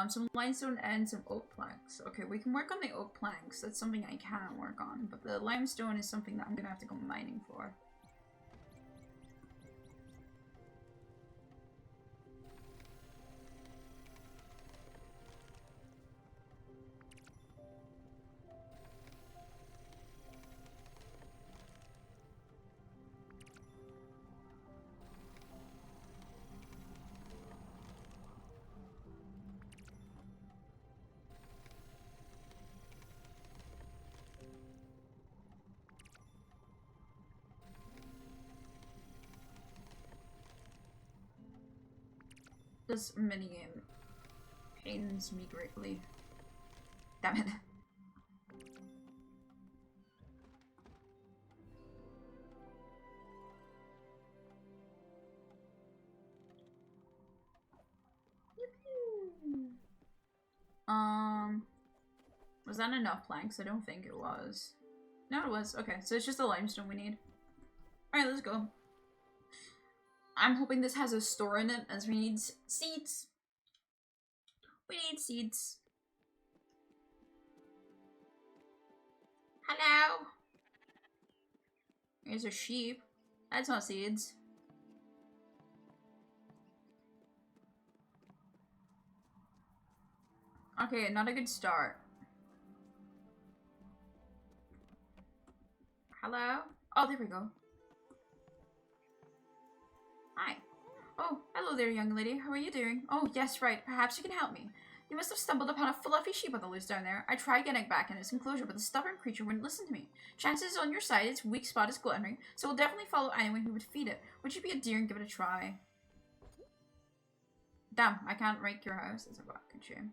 Some limestone and some oak planks. Okay, we can work on the oak planks. That's something I can work on. But the limestone is something that I'm gonna have to go mining for. This minigame pains me greatly. Damn it. Was that enough planks? I don't think it was. No, it was. Okay, so it's just the limestone we need. Alright, let's go. I'm hoping this has a store in it, as we need seeds. We need seeds. Hello? Here's a sheep. That's not seeds. Okay, not a good start. Hello? Oh, there we go. Hi. Oh, hello there, young lady. How are you doing? Oh, yes, right. Perhaps you can help me. You must have stumbled upon a fluffy sheep on the loose down there. I tried getting back in its enclosure, but the stubborn creature wouldn't listen to me. Chances on your side, its weak spot is gluttony, so we'll definitely follow anyone who would feed it. Would you be a dear and give it a try? Damn, I can't rake your house. That's a fucking shame.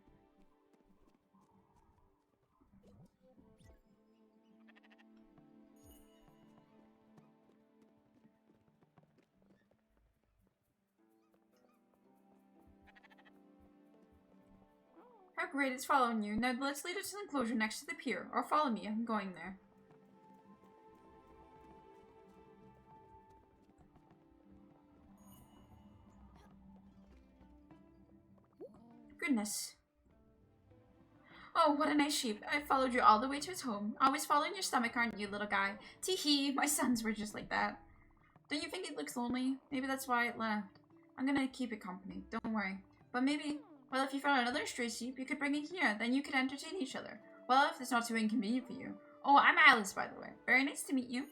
How great, it's following you. Now let's lead it to the enclosure next to the pier. Or follow me, I'm going there. Goodness. Oh, what a nice sheep. I followed you all the way to its home. Always following your stomach, aren't you, little guy? Tee-hee, my sons were just like that. Don't you think it looks lonely? Maybe that's why it left. I'm gonna keep it company, don't worry. But maybe, well, if you found another stray sheep, you could bring it here. Then you could entertain each other. Well, if it's not too inconvenient for you. Oh, I'm Alice, by the way. Very nice to meet you.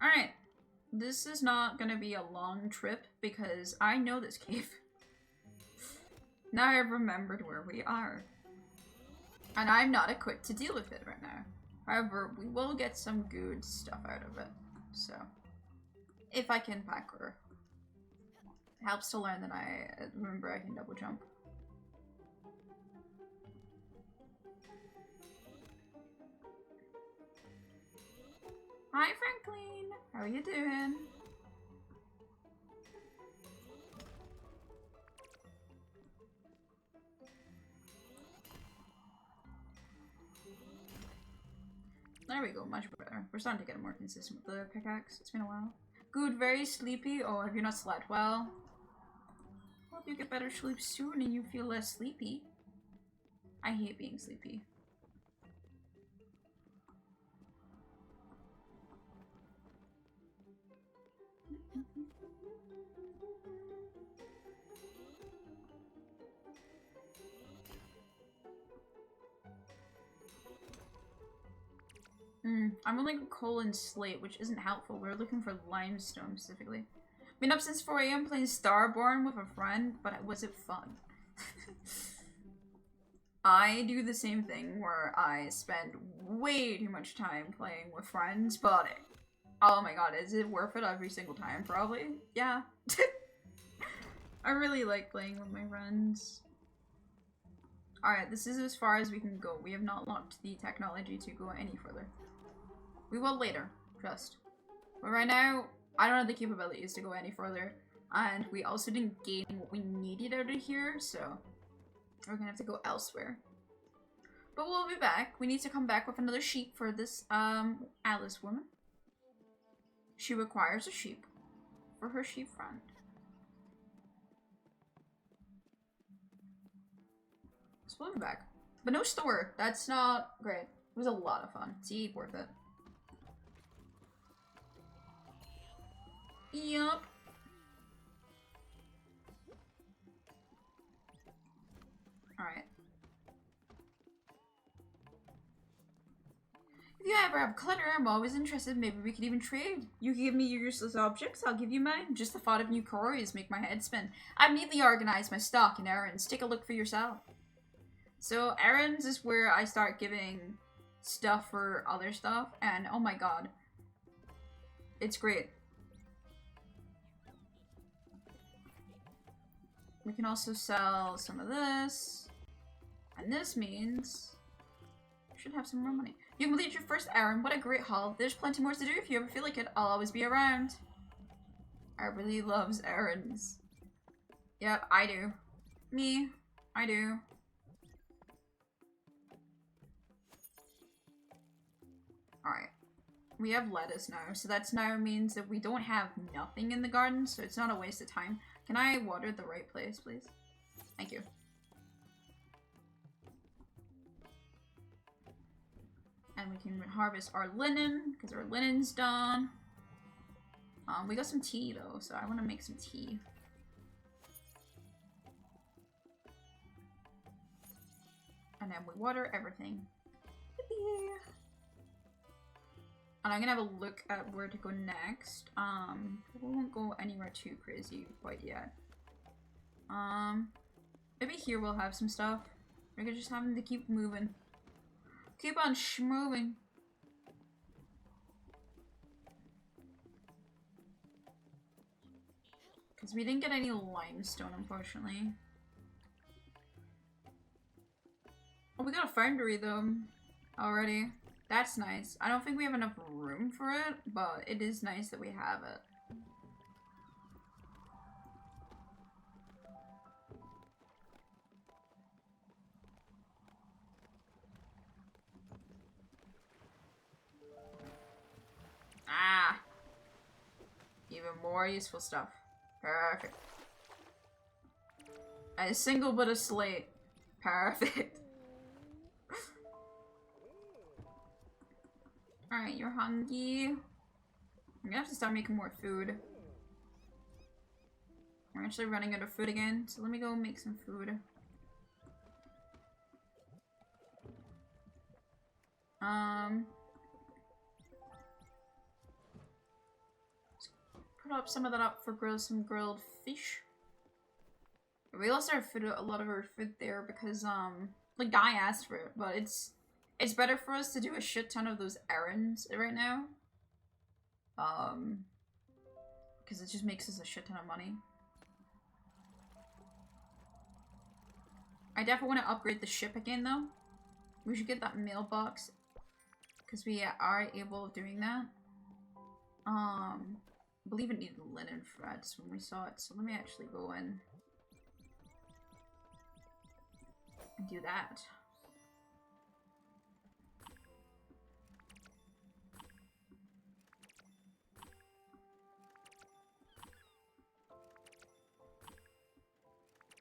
Alright. This is not gonna be a long trip because I know this cave. Now I've remembered where we are. And I'm not equipped to deal with it right now. However, we will get some good stuff out of it. So, if I can parkour. It helps to learn that I remember I can double jump. Hi Franklin! How are you doing? There we go, much better. We're starting to get more consistent with the pickaxe. It's been a while. Good, very sleepy. Oh, have you not slept well? Hope you get better sleep soon and you feel less sleepy. I hate being sleepy. I'm only coal and slate, which isn't helpful. We're looking for limestone specifically. Been up since 4 AM playing Starborn with a friend, but was it fun? I do the same thing where I spend way too much time playing with friends, but oh my god, is it worth it every single time? Probably. Yeah. I really like playing with my friends. Alright, this is as far as we can go. We have not locked the technology to go any further. We will later, trust. But right now, I don't have the capabilities to go any further. And we also didn't gain what we needed out of here, so we're gonna have to go elsewhere. But we'll be back. We need to come back with another sheep for this Alice woman. She requires a sheep for her sheep friend. So we'll be back. But no store. That's not great. It was a lot of fun. See, worth it. Yup. Alright. If you ever have clutter, I'm always interested. Maybe we could even trade. You give me your useless objects, I'll give you mine. Just the thought of new quarries make my head spin. I've neatly organized my stock in errands. Take a look for yourself. So errands is where I start giving stuff for other stuff, and oh my god. It's great. We can also sell some of this. And this means should have some more money. You completed your first errand. What a great haul. There's plenty more to do if you ever feel like it. I'll always be around. I really loves errands. Yep, I do. Me. I do. Alright. We have lettuce now, so that's now means that we don't have nothing in the garden, so it's not a waste of time. Can I water the right place, please? Thank you. And we can harvest our linen, because our linen's done. We got some tea, though, so I want to make some tea. And then we water everything. Yippee! And I'm gonna have a look at where to go next. We won't go anywhere too crazy quite yet. Maybe here we'll have some stuff. We're gonna just have them to keep moving. Keep on moving. Because we didn't get any limestone, unfortunately. Oh, we got a foundry, though, already. That's nice. I don't think we have enough room for it, but it is nice that we have it. Ah! Even more useful stuff. Perfect. A single bit of slate. Perfect. Alright, you're hungry. I'm gonna have to start making more food. We're actually running out of food again, so let me go make some food. Put up some of that up for some grilled fish. We lost our food, a lot of our food there because the guy asked for it, but it's better for us to do a shit ton of those errands right now. Because it just makes us a shit ton of money. I definitely want to upgrade the ship again though. We should get that mailbox because we are able of doing that. I believe it needed linen threads when we saw it, so let me actually go in and do that.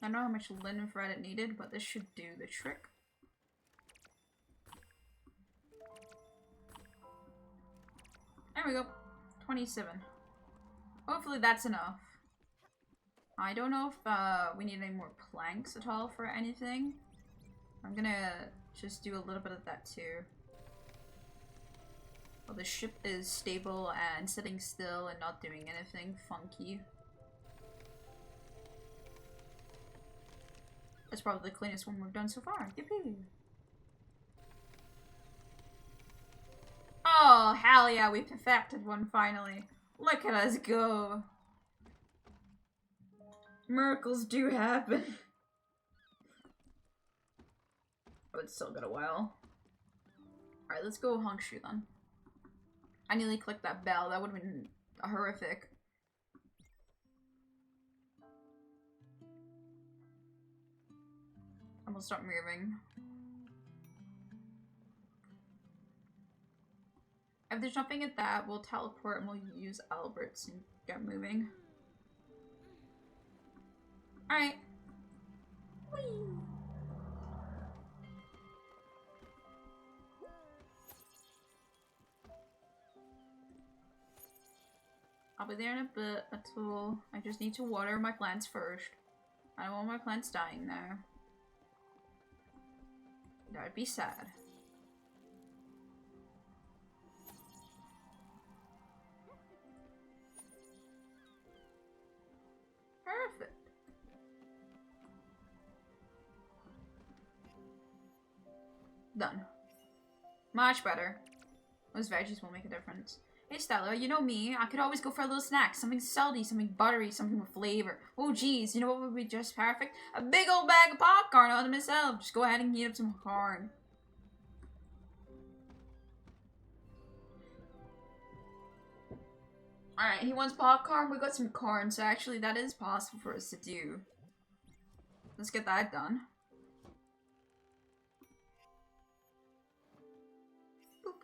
I don't know how much linen thread it needed, but this should do the trick. There we go. 27. Hopefully that's enough. I don't know if we need any more planks at all for anything. I'm gonna just do a little bit of that too. Well, the ship is stable and sitting still and not doing anything funky. That's probably the cleanest one we've done so far. Yippee! Oh, hell yeah, we perfected one finally. Look at us go. Miracles do happen. Oh, it's still got a while. Alright, let's go Hongshu then. I nearly clicked that bell. That would have been horrific. And we'll start moving. If there's nothing at that, we'll teleport and we'll use Albert's and get moving. Alright. Whee! I'll be there in a bit until I just need to water my plants first. I don't want my plants dying now. That'd be sad. Perfect. Done. Much better. Those veggies will make a difference. Hey Stella, you know me. I could always go for a little snack. Something salty, something buttery, something with flavor. Oh geez, you know what would be just perfect? A big old bag of popcorn all to myself. Just go ahead and heat up some corn. Alright, he wants popcorn. We got some corn, so actually that is possible for us to do. Let's get that done. Boop.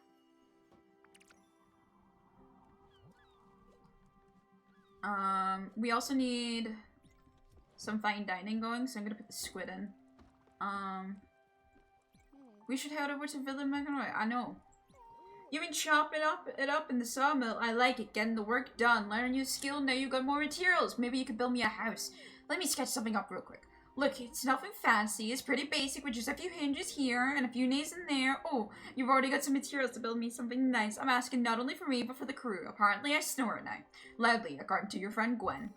We also need some fine dining going, so I'm gonna put the squid in. We should head over to Villa Meganoy. I know. You've been chopping it up in the sawmill. I like it. Getting the work done. Learn a new skill. Now you've got more materials. Maybe you could build me a house. Let me sketch something up real quick. Look, it's nothing fancy. It's pretty basic with just a few hinges here and a few nails in there. Oh, you've already got some materials to build me something nice. I'm asking not only for me, but for the crew. Apparently, I snore at night. Loudly, according to your friend Gwen.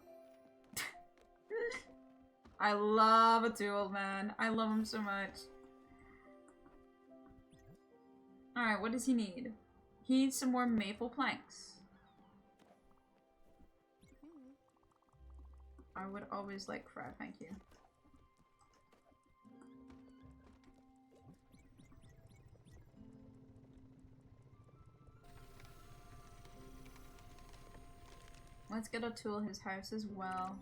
I love a tool, man. I love him so much. Alright, what does he need? He needs some more maple planks. I would always like crab, thank you. Let's get a tool his house as well.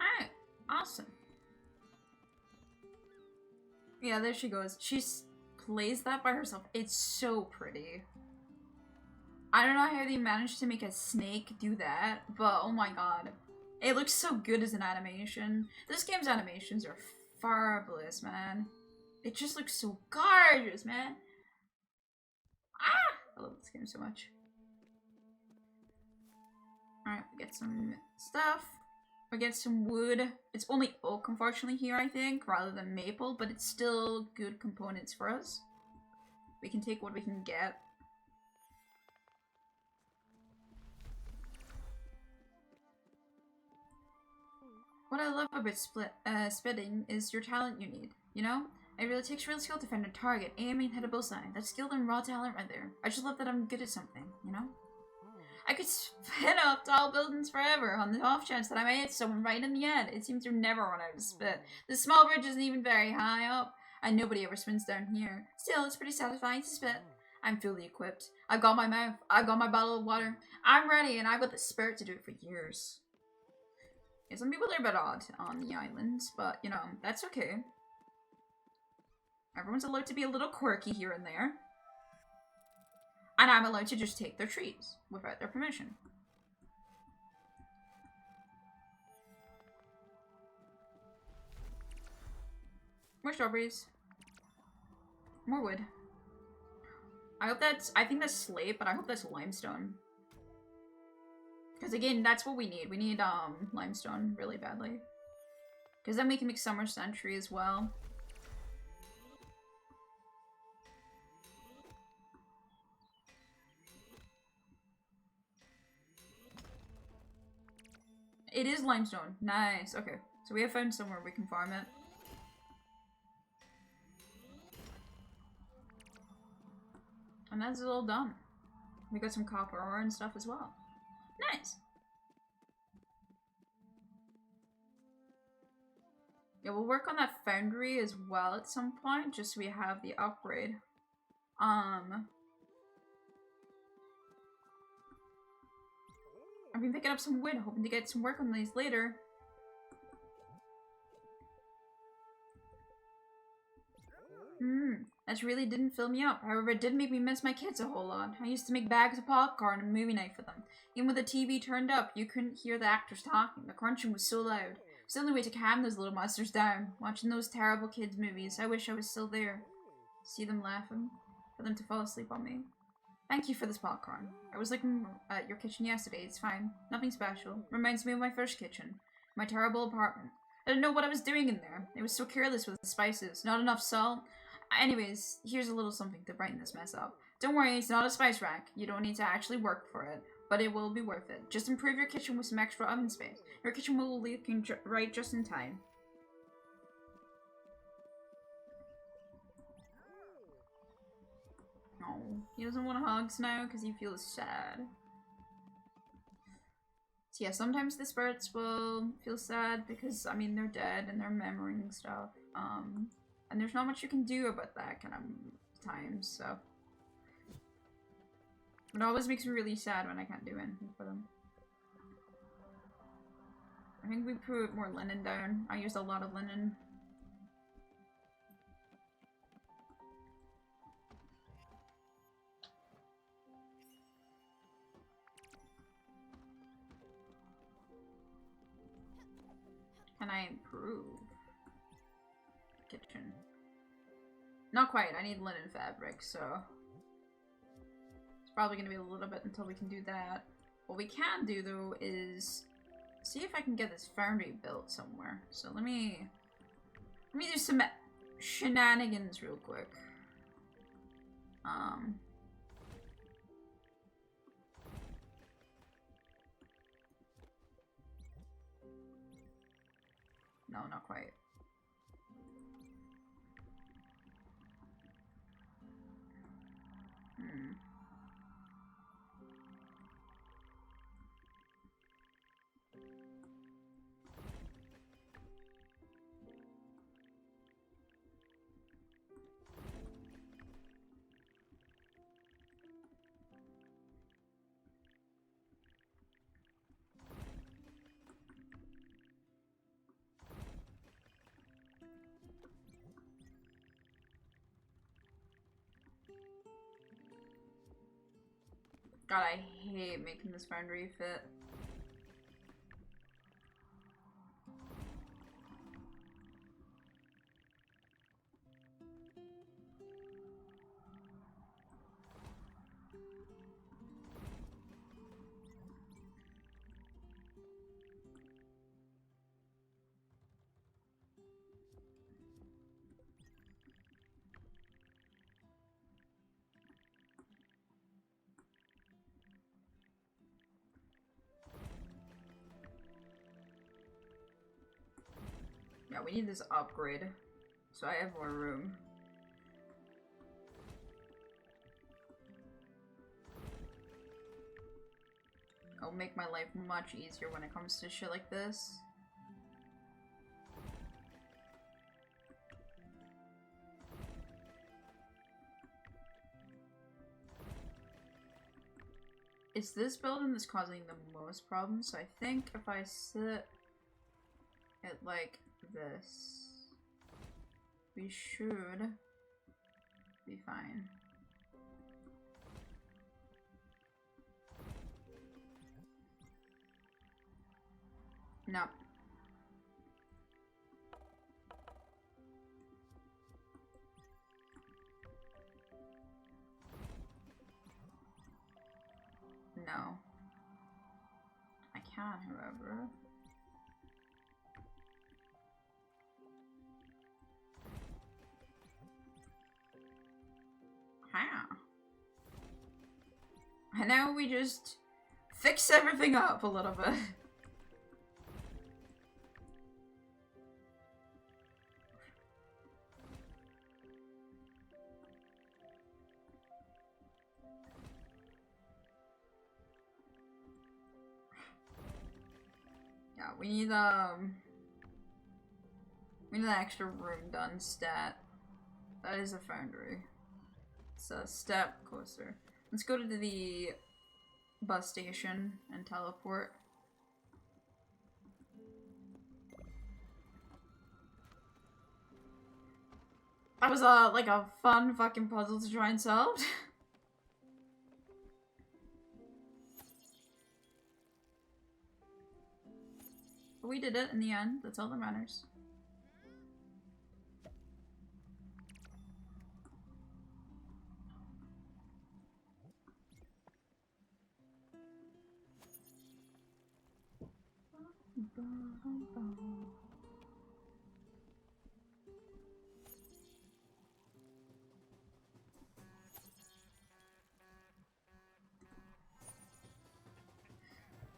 Alright, awesome. Yeah, there she goes. She plays that by herself. It's so pretty. I don't know how they managed to make a snake do that, but oh my god. It looks so good as an animation. This game's animations are fabulous, man. It just looks so gorgeous, man. Ah! I love this game so much. Alright, we get some stuff. We get some wood. It's only oak, unfortunately, here, I think, rather than maple, but it's still good components for us. We can take what we can get. What I love about spitting is your talent you need, you know? It really takes real skill to find a target, aiming, hit a bullseye. That's skilled and raw talent right there. I just love that I'm good at something, you know? I could spin up tall buildings forever on the off chance that I may hit someone right in the end. It seems to never run out of spit. This small bridge isn't even very high up, and nobody ever spins down here. Still, it's pretty satisfying to spit. I'm fully equipped. I've got my mouth. I've got my bottle of water. I'm ready, and I've got the spirit to do it for years. Yeah, some people are a bit odd on the islands, but, you know, that's okay. Everyone's allowed to be a little quirky here and there. And I'm allowed to just take their trees without their permission. More strawberries. More wood. I think that's slate, but I hope that's limestone. Because again, that's what we need. We need limestone really badly. Because then we can make summer sentry as well. It is limestone. Nice. Okay. So we have found somewhere we can farm it. And that's all done. We got some copper ore and stuff as well. Nice. Yeah, we'll work on that foundry as well at some point, just so we have the upgrade. I've been picking up some wood, hoping to get some work on these later. That really didn't fill me up. However, it did make me miss my kids a whole lot. I used to make bags of popcorn and movie night for them. Even with the TV turned up, you couldn't hear the actors talking. The crunching was so loud. It was the only way to calm those little monsters down. Watching those terrible kids' movies, I wish I was still there. See them laughing, for them to fall asleep on me. Thank you for this popcorn. I was looking at your kitchen yesterday. It's fine. Nothing special. Reminds me of my first kitchen. My terrible apartment. I didn't know what I was doing in there. It was so careless with the spices. Not enough salt. Anyways, here's a little something to brighten this mess up. Don't worry, it's not a spice rack. You don't need to actually work for it, but it will be worth it. Just improve your kitchen with some extra oven space. Your kitchen will be looking right just in time. Oh, he doesn't want hugs now because he feels sad. So yeah, sometimes the spirits will feel sad because, I mean, they're dead and they're remembering stuff. And there's not much you can do about that kind of times, so. It always makes me really sad when I can't do anything for them. I think we put more linen down. I used a lot of linen. Can I improve? Kitchen. Not quite. I need linen fabric, so it's probably going to be a little bit until we can do that. What we can do, though, is see if I can get this foundry built somewhere. So let me do some shenanigans real quick. No, not quite. God, I hate making this foundry fit. Yeah, we need this upgrade, so I have more room. It'll make my life much easier when it comes to shit like this. It's this building that's causing the most problems, so I think if I sit it like this, we should be fine. No. No. I can, however. And now we just fix everything up a little bit. Yeah, we need an extra room done stat. That is a foundry. It's a step closer. Let's go to the bus station and teleport. That was like a fun fucking puzzle to try and solve. But we did it in the end. That's all that matters.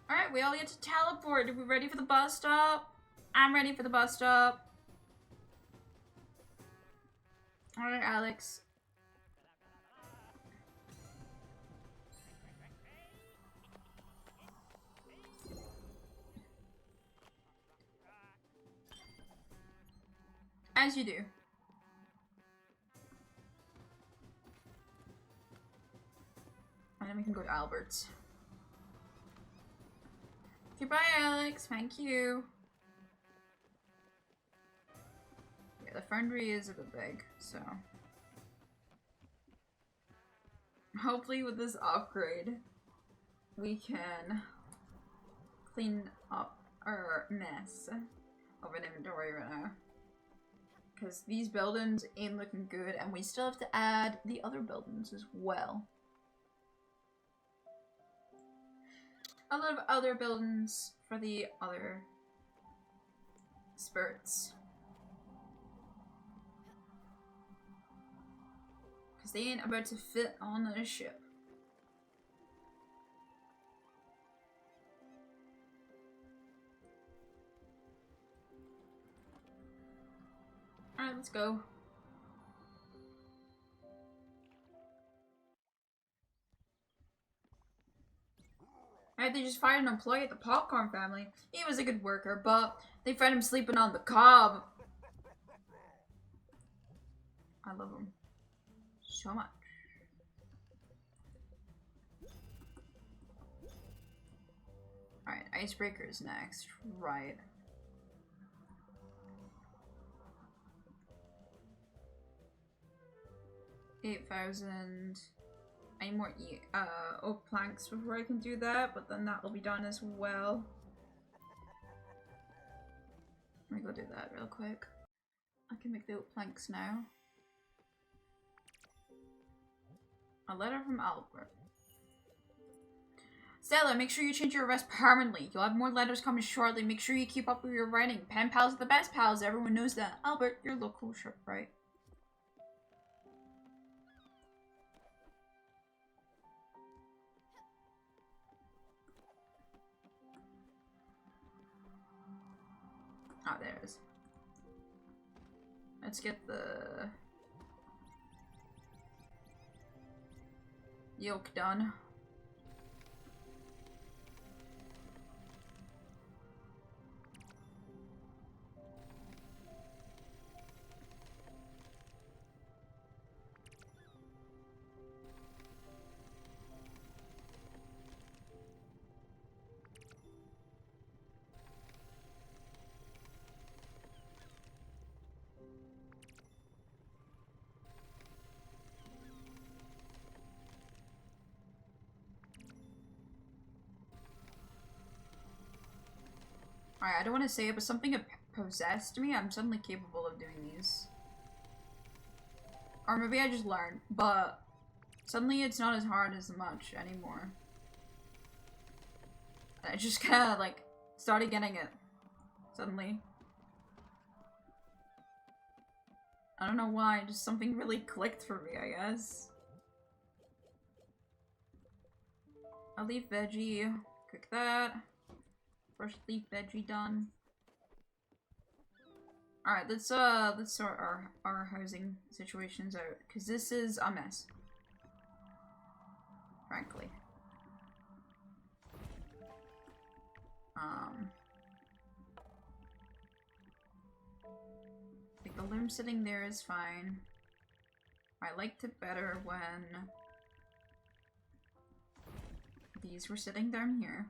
Alright, we all get to teleport. Are we ready for the bus stop? I'm ready for the bus stop. Alright, Alex. As you do. And then we can go to Albert's. Goodbye, Alex. Thank you. Yeah, the foundry is a bit big, so. Hopefully with this upgrade, we can clean up our mess of an inventory right now. Because these buildings ain't looking good, and we still have to add the other buildings as well. A lot of other buildings for the other spirits. Because they ain't about to fit on the ship. Alright, let's go. Alright, they just fired an employee at the Popcorn family. He was a good worker, but they found him sleeping on the cob. I love him so much. Alright, icebreaker is next. Right. $8,000. I need more oak planks before I can do that, but then that will be done as well. Let me go do that real quick. I can make the oak planks now. A letter from Albert. Stella, make sure you change your arrest permanently. You'll have more letters coming shortly. Make sure you keep up with your writing. Pen pals are the best pals. Everyone knows that. Albert, your local ship, right? Oh, there it is. Let's get the yolk done. Alright, I don't want to say it, but something possessed me. I'm suddenly capable of doing these. Or maybe I just learned, but suddenly it's not as hard as much anymore. I just kind of like started getting it suddenly. I don't know why, just something really clicked for me, I guess. I'll leave veggie, cook that. First leaf veggie done. Alright, let's sort our housing situations out, because this is a mess. Frankly. Like the loom sitting there is fine. I liked it better when these were sitting down here.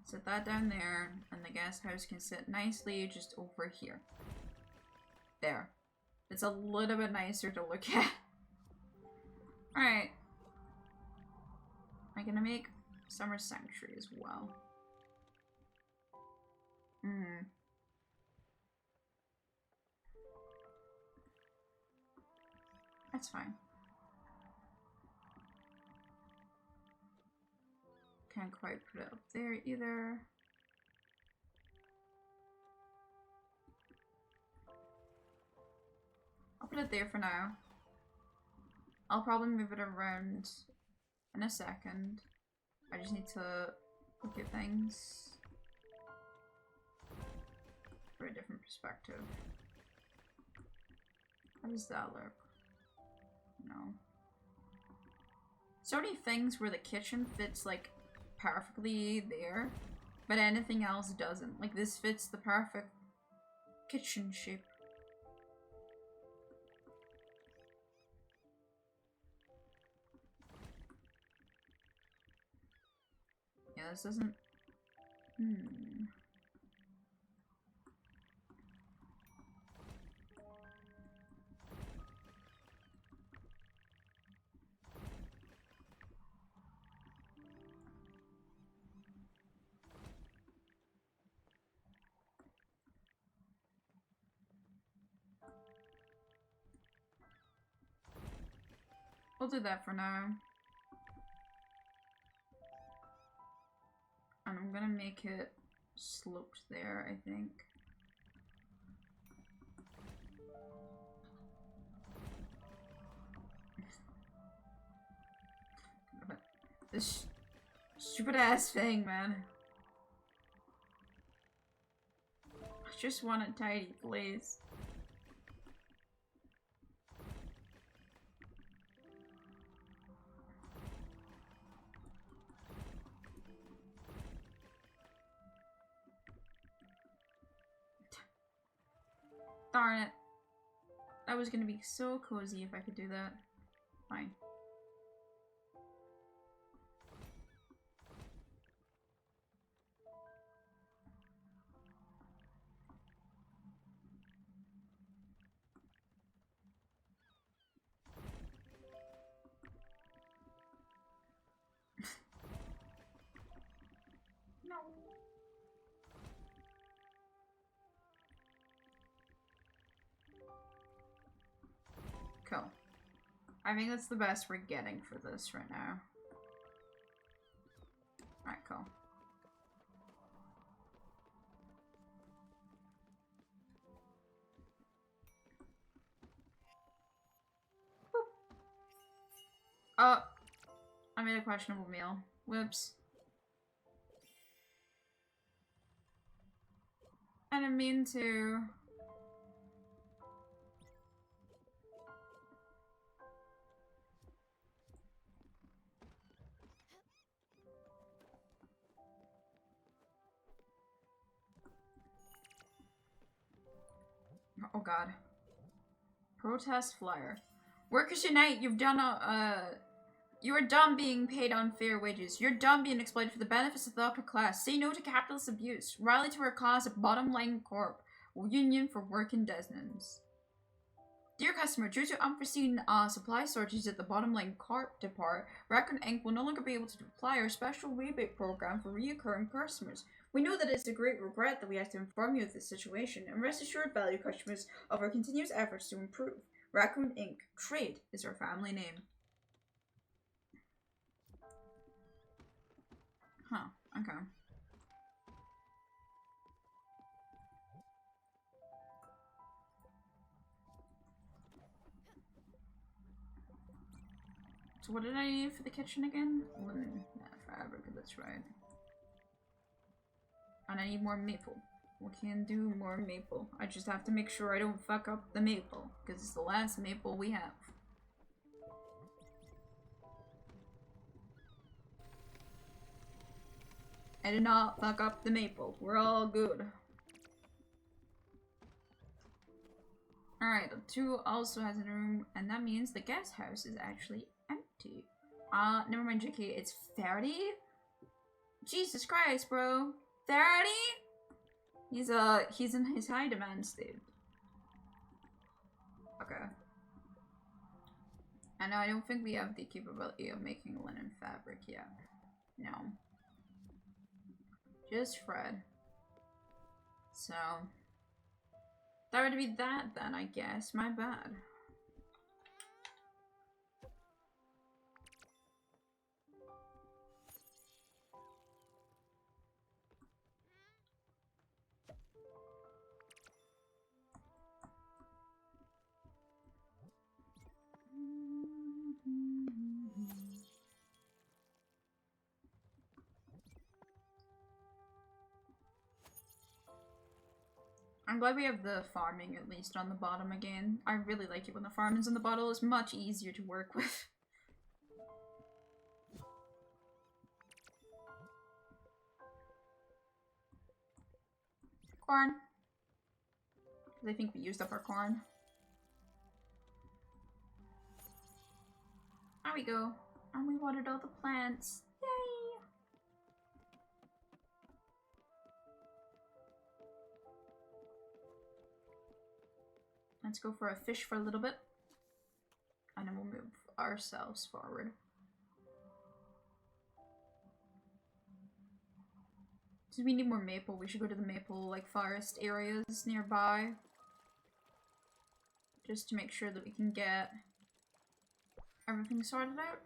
Set that down there, and the guest house can sit nicely just over here. There. It's a little bit nicer to look at. Alright. I'm gonna make Summer Sanctuary as well. That's fine. Can't quite put it up there either. I'll put it there for now. I'll probably move it around in a second. I just need to look at things for a different perspective. How does that look? No. So many things where the kitchen fits like perfectly there, but anything else doesn't. Like this fits the perfect kitchen shape. Yeah, this doesn't... We'll do that for now. And I'm gonna make it sloped there, I think. This stupid ass thing, man. I just want a tidy place. Darn it. That was gonna be so cozy if I could do that. Fine. No. Cool. I think that's the best we're getting for this right now. Alright, cool. Boop. Oh, I made a questionable meal. Whoops. I didn't mean to. Oh god. Protest flyer. Workers unite, you are done being paid unfair wages. You're done being exploited for the benefits of the upper class. Say no to capitalist abuse. Rally to our cause at Bottom Line Corp. Union for Working Desmond's. Dear customer, due to unforeseen supply shortages at the Bottom Line Corp depart, Raccoon Inc. will no longer be able to apply our special rebate program for reoccurring customers. We know that it's a great regret that we have to inform you of this situation, and rest assured, valued customers, of our continuous efforts to improve. Raccoon Inc. Trade is our family name. Huh, okay. So what did I need for the kitchen again? Linen, fabric, that's right. And I need more maple. We can do more maple. I just have to make sure I don't fuck up the maple, because it's the last maple we have. I did not fuck up the maple. We're all good. Alright, the 2 also has a room, and that means the guest house is actually empty. Never mind, JK, it's 30? Jesus Christ, bro. 30? He's in his high demand state. Okay. And I don't think we have the capability of making linen fabric yet. No. Just Fred. So that would be that then, I guess. My bad. I'm glad we have the farming at least on the bottom again. I really like it when the farming's on the bottom. It's much easier to work with. Corn. Because I think we used up our corn. There we go. And we watered all the plants. Yay! Let's go for a fish for a little bit. And then we'll move ourselves forward. So we need more maple. We should go to the maple like forest areas nearby. Just to make sure that we can get everything sorted out.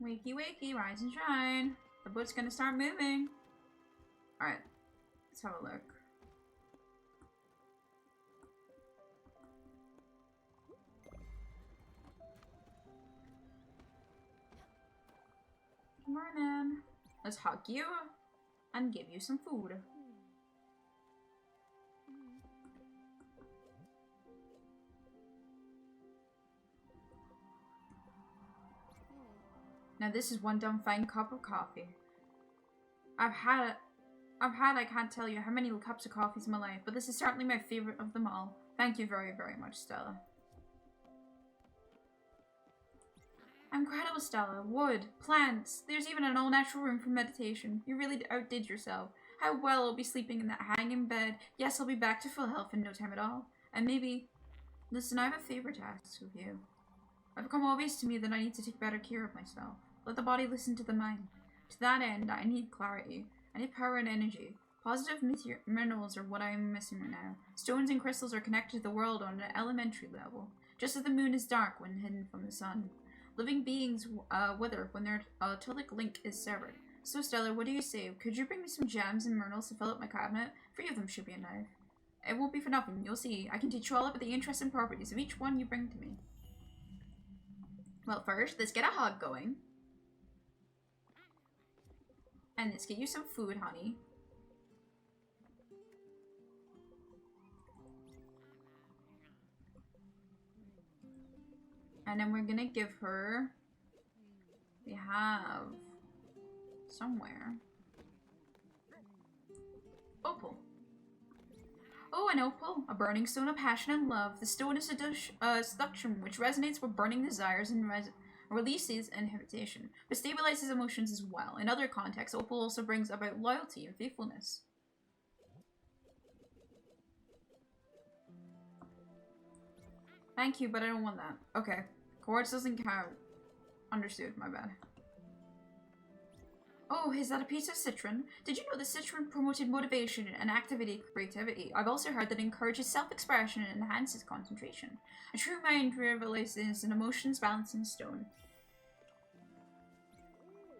Wakey wakey, rise and shine. The boat's gonna start moving. Alright, let's have a look. Good morning. Let's hug you and give you some food. Now this is one dumb fine cup of coffee. I've had I can't tell you how many cups of coffee in my life, but this is certainly my favorite of them all. Thank you very, very much, Stella. Incredible, Stella. Wood, plants. There's even an all-natural room for meditation. You really outdid yourself. How well I'll be sleeping in that hanging bed. Yes, I'll be back to full health in no time at all. And maybe... Listen, I have a favor to ask of you. It's become obvious to me that I need to take better care of myself. Let the body listen to the mind. To that end, I need clarity. I need power and energy. Positive minerals are what I am missing right now. Stones and crystals are connected to the world on an elementary level. Just as the moon is dark when hidden from the sun. Living beings wither when their telic link is severed. So Stella, what do you say? Could you bring me some gems and minerals to fill up my cabinet? 3 of them should be enough. It won't be for nothing, you'll see. I can teach you all about the interesting properties of each one you bring to me. Well, first, let's get a hog going. And let's get you some food, honey. And then we're gonna give her... We have... somewhere... Opal. Oh, an opal. A burning stone of passion and love. The stone is a seduction which resonates with burning desires and releases inhibition, but stabilizes emotions as well. In other contexts, opal also brings about loyalty and faithfulness. Thank you, but I don't want that. Okay. Quartz doesn't count. Understood, my bad. Oh, is that a piece of citron? Did you know that citron promoted motivation and activity creativity? I've also heard that it encourages self-expression and enhances concentration. A true mind realizes an emotions balancing stone.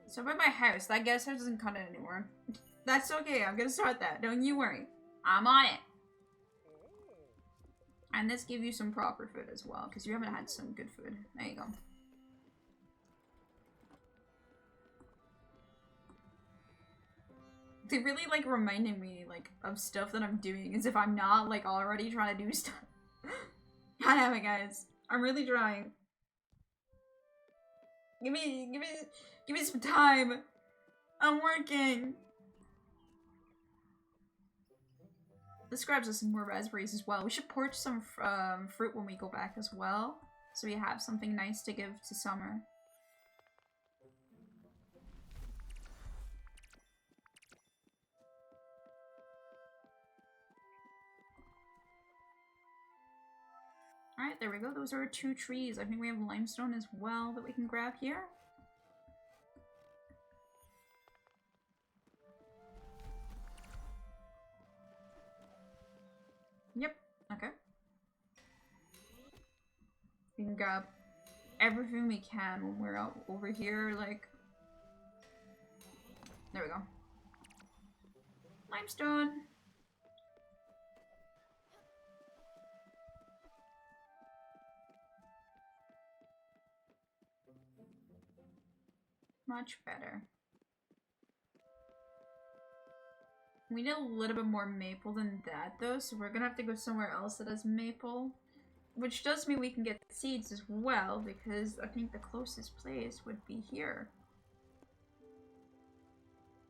So about my house, that guest house doesn't cut it anymore. That's okay, I'm gonna start that. Don't you worry. I'm on it. And let's give you some proper food as well, because you haven't had some good food. There you go. They really like reminding me like of stuff that I'm doing as if I'm not like already trying to do stuff. God damn it, guys. I'm really trying. Give me some time. I'm working. This grabs us some more raspberries as well. We should porch some fruit when we go back as well, so we have something nice to give to Summer. Alright, there we go. Those are 2 trees. I think we have limestone as well that we can grab here. Yep, okay. We can grab everything we can when we're out over here, like... There we go. Limestone! Much better. We need a little bit more maple than that, though, so we're gonna have to go somewhere else that has maple. Which does mean we can get seeds as well, because I think the closest place would be here.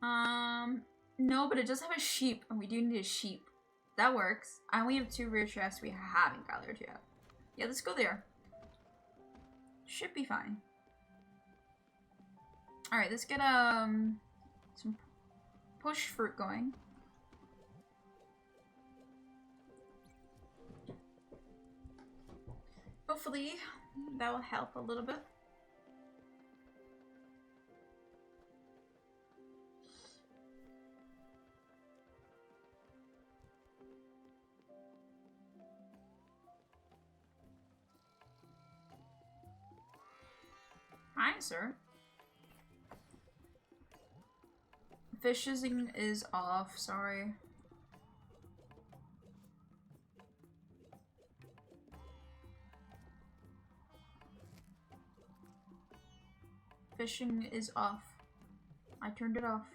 No, but it does have a sheep, and we do need a sheep. That works. I only have 2 rare chests we haven't gathered yet. Yeah, let's go there. Should be fine. Alright, let's get, some push fruit going. Hopefully, that will help a little bit. Hi, sir. Fishing is off, sorry. Fishing is off. I turned it off.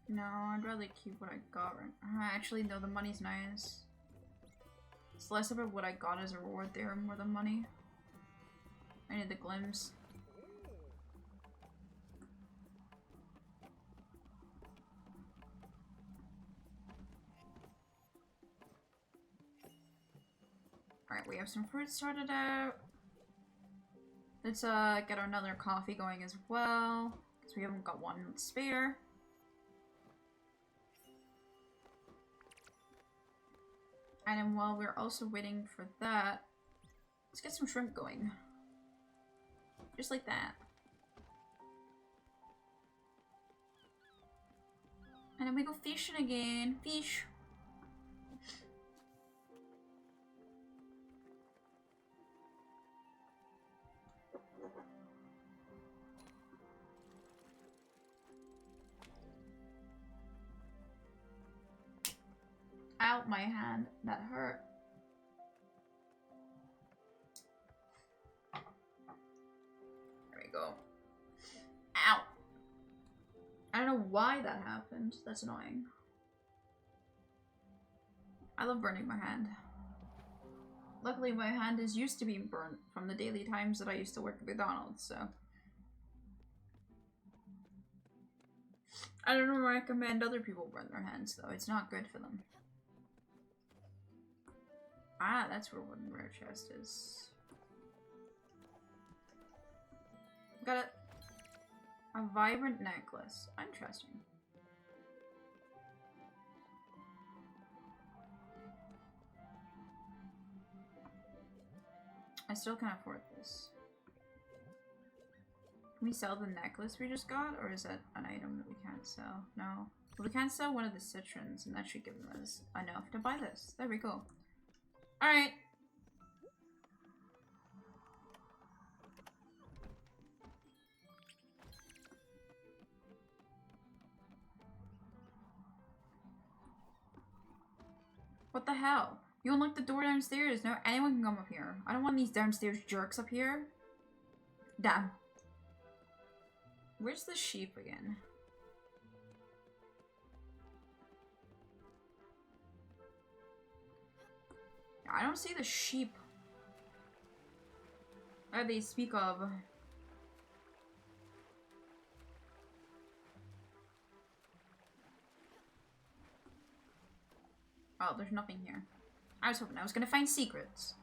No, I'd rather keep what I got right now. Actually, no, the money's nice. It's less about what I got as a reward there, more the money. I need the glimpse. Alright, we have some fruit sorted out. Let's get another coffee going as well, because we haven't got one spare. And then while we're also waiting for that, let's get some shrimp going. Just like that. And then we go fishing again. Fish. Out my hand. That hurt. There we go. Ow. I don't know why that happened. That's annoying. I love burning my hand. Luckily, my hand is used to being burnt from the daily times that I used to work at McDonald's, so. I don't recommend other people burn their hands, though. It's not good for them. Ah, that's where one rare chest is. Got it. A vibrant necklace. Interesting. I still can't afford this. Can we sell the necklace we just got, or is that an item that we can't sell? No. Well, we can't sell one of the citrons, and that should give us enough to buy this. There we go. Alright. What the hell? You unlocked the door downstairs. Now anyone can come up here. I don't want these downstairs jerks up here. Damn. Where's the sheep again? I don't see the sheep that they speak of. Oh, there's nothing here. I was hoping I was gonna find secrets.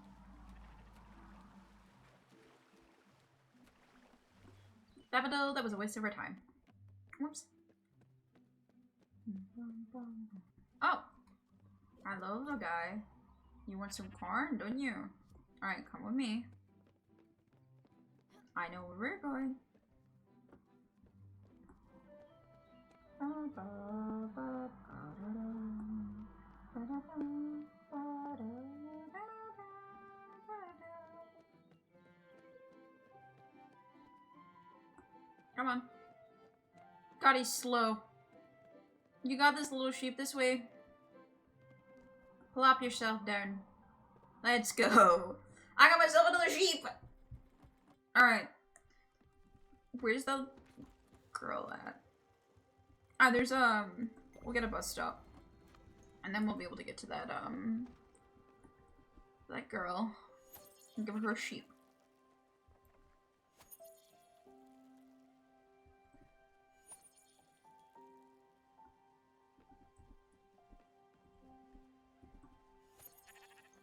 That was a waste of our time. Whoops. Oh! Hello, little guy. You want some corn, don't you? Alright, come with me. I know where we're going. Come on. God, he's slow. You got this, little sheep. This way. Plop yourself down. Let's go. I got myself another sheep. Alright. Where's the girl at? Ah, there's, we'll get a bus stop. And then we'll be able to get to that, that girl. And give her a sheep.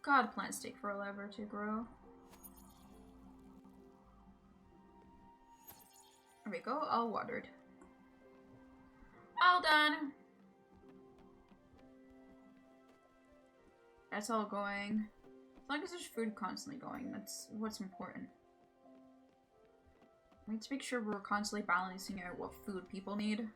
God, plants take forever to grow. There we go, all watered. All done. That's all going. As long as there's food constantly going, that's what's important. We need to make sure we're constantly balancing out what food people need.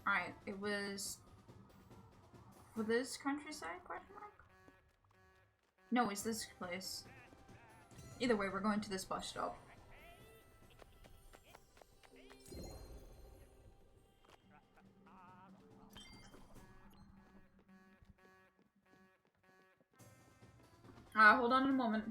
Alright, it was for this countryside, question mark? No, it's this place. Either way, we're going to this bus stop. Hold on a moment.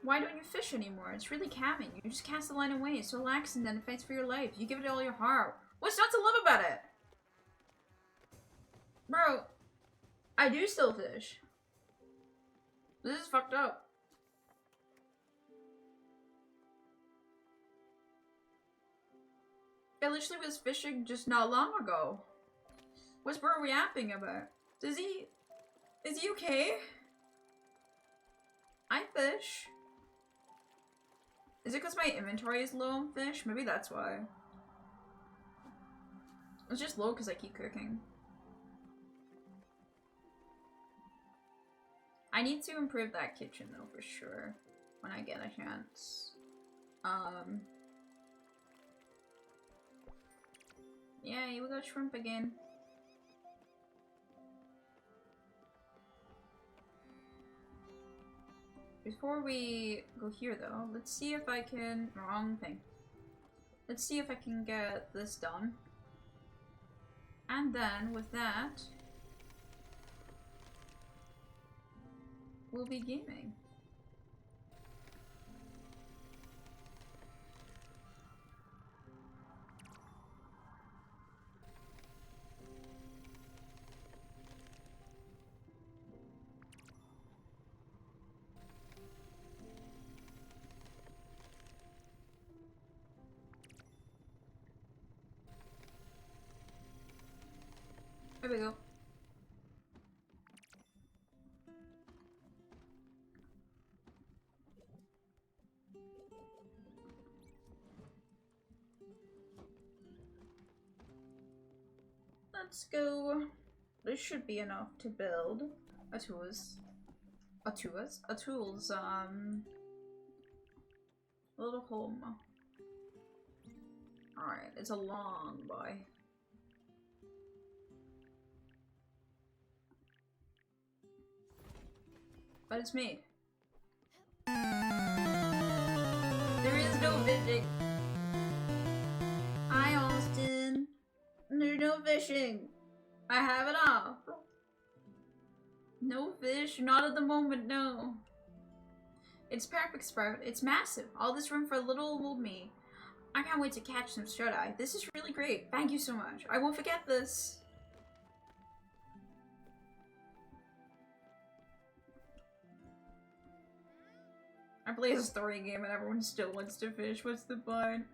Why don't you fish anymore? It's really calming. You just cast the line away. It's so relaxing, then it fights for your life. You give it all your heart. What's not to love about it? Bro, I do still fish. This is fucked up. I literally was fishing just not long ago. What's bro yapping about? Is he okay? I fish. Is it because my inventory is low on fish? Maybe that's why. It's just low because I keep cooking. I need to improve that kitchen though for sure when I get a chance. Yeah, here we go, shrimp again. Before we go here though, let's see if I can... Wrong thing. Let's see if I can get this done. And then with that, we'll be gaming. There we go. Let's go. This should be enough to build a tools, little home. Alright, it's a long boy. But it's made. There is no fishing. Hi, Austin. There's no fishing. I have it off. No fish, not at the moment, no. It's perfect, Sprout. It's massive. All this room for little old me. I can't wait to catch them, should I? This is really great. Thank you so much. I won't forget this. I play a story game and everyone still wants to fish. What's the point?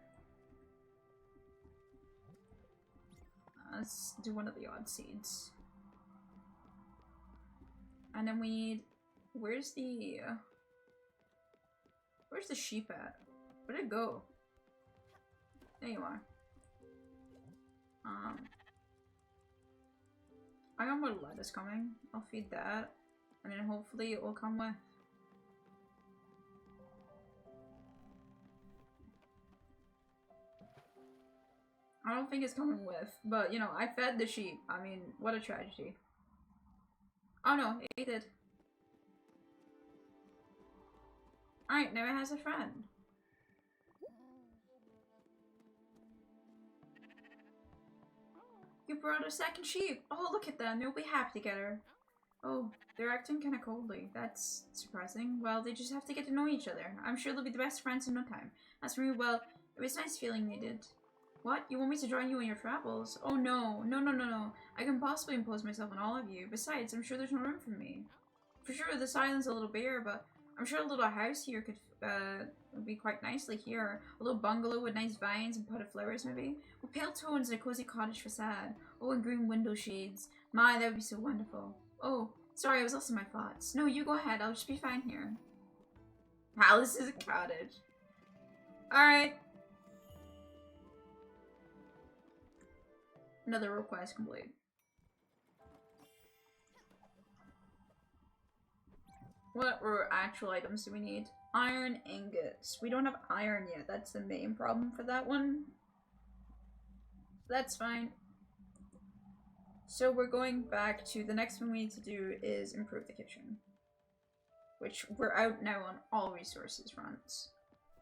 Let's do one of the odd seeds. And then we need... Where's the sheep at? Where'd it go? There you are. I got more lettuce coming. I'll feed that. And then hopefully it will come with. I don't think it's coming with, but you know, I fed the sheep. I mean, what a tragedy. Oh no, it did. Alright, now it has a friend. You brought a second sheep. Oh, look at them. They'll be happy together. Oh, they're acting kind of coldly. That's surprising. Well, they just have to get to know each other. I'm sure they'll be the best friends in no time. As for me, well, it was nice feeling they did. What? You want me to join you in your travels? Oh no. No. I can possibly impose myself on all of you. Besides, I'm sure there's no room for me. For sure, this island's a little bare, but I'm sure a little house here could would be quite nicely here. A little bungalow with nice vines and potted flowers, maybe. With pale tones and a cozy cottage facade. Oh, and green window shades. My, that would be so wonderful. Oh, sorry, I was lost in my thoughts. No, you go ahead. I'll just be fine here. Alice is a cottage. Alright. Another request complete. What actual items do we need? Iron ingots. We don't have iron yet. That's the main problem for that one. That's fine. So we're going back to the next one we need to do is improve the kitchen. Which we're out now on all resources fronts.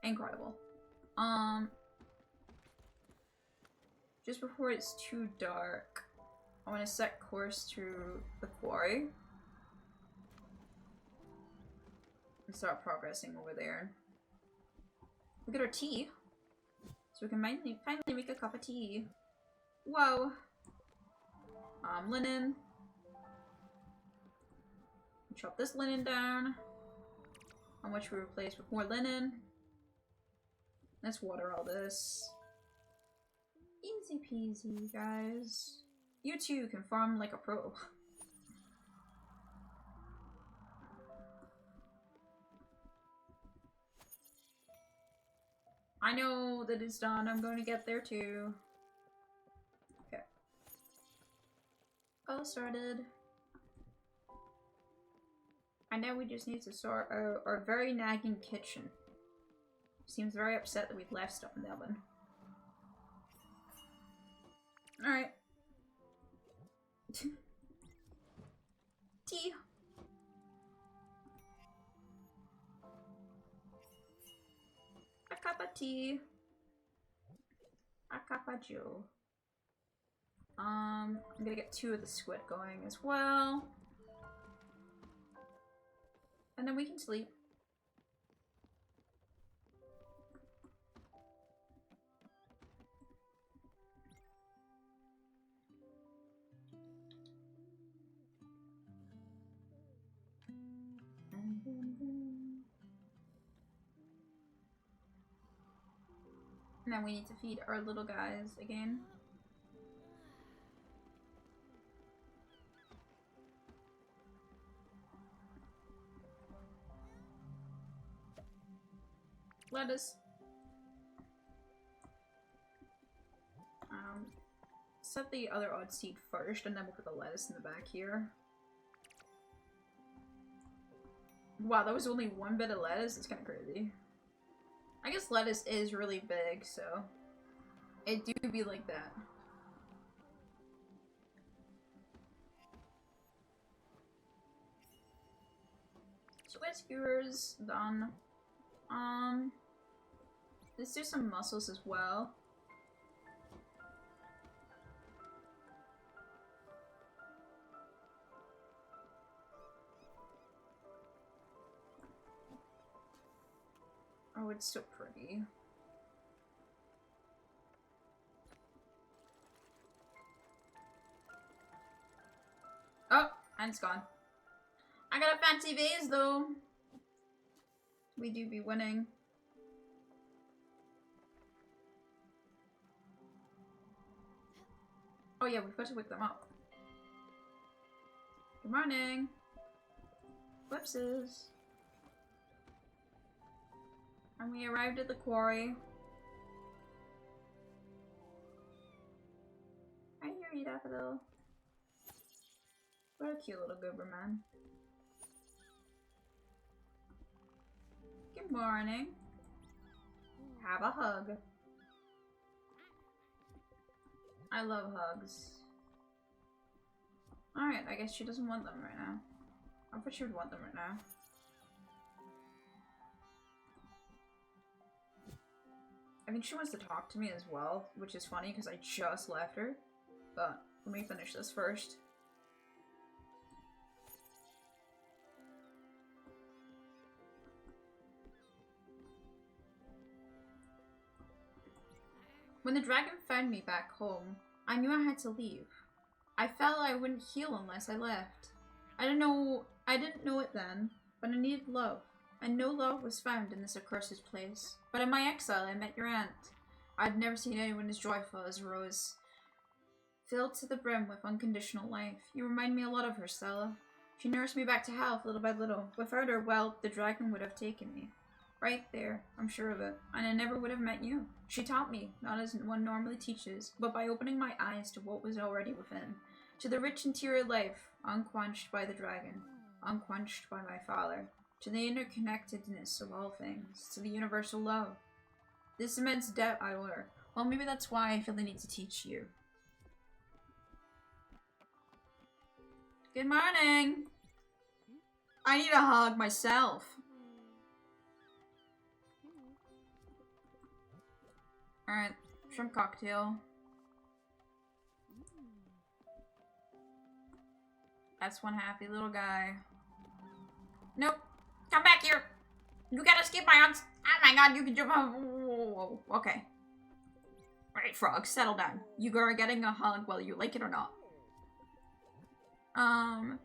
Incredible. Just before it's too dark, I want to set course to the quarry. And start progressing over there. We got our tea. So we can finally make a cup of tea. Whoa. Linen. Chop this linen down. How much we replace with more linen. Let's water all this. Easy peasy, guys. You too can farm like a pro. I know that it's done. I'm going to get there too. Okay. All started. And now we just need to sort out our very nagging kitchen. Seems very upset that we've left stuff in the oven. Alright. Tea. A cup of tea. A cup of joe. I'm gonna get 2 of the squid going as well. And then we can sleep. Now we need to feed our little guys again. Lettuce. Set the other odd seed first, and then we'll put the lettuce in the back here. Wow, that was only 1 bit of lettuce? It's kind of crazy. I guess lettuce is really big, so it do be like that. Squid skewers done. Let's do some mussels as well. Oh, it's so pretty. Oh, and it's gone. I got a fancy vase though. We do be winning. Oh yeah, we've got to wake them up. Good morning. Whoopses. And we arrived at the quarry. I hear you, Daffodil. What a cute little goober man. Good morning. Have a hug. I love hugs. Alright, I guess she doesn't want them right now. I bet she would want them right now. I think she wants to talk to me as well, which is funny because I just left her. But let me finish this first. When the dragon found me back home, I knew I had to leave. I felt I wouldn't heal unless I left. I didn't know it then, but I needed love. And no love was found in this accursed place. But in my exile, I met your aunt. I'd never seen anyone as joyful as Rose. Filled to the brim with unconditional life. You remind me a lot of her, Stella. She nursed me back to health little by little. Without her, well, the dragon would have taken me. Right there, I'm sure of it. And I never would have met you. She taught me, not as one normally teaches, but by opening my eyes to what was already within. To the rich interior life, unquenched by the dragon. Unquenched by my father. To the interconnectedness of all things, to the universal love. This immense debt I owe her. Well, maybe that's why I feel the need to teach you. Good morning! I need a hug myself. Alright, shrimp cocktail. That's one happy little guy. Nope. Come back here! You gotta skip my arms! Oh my god, you can jump off! Whoa. Okay. Alright, frog, settle down. You are getting a hug whether you like it or not. I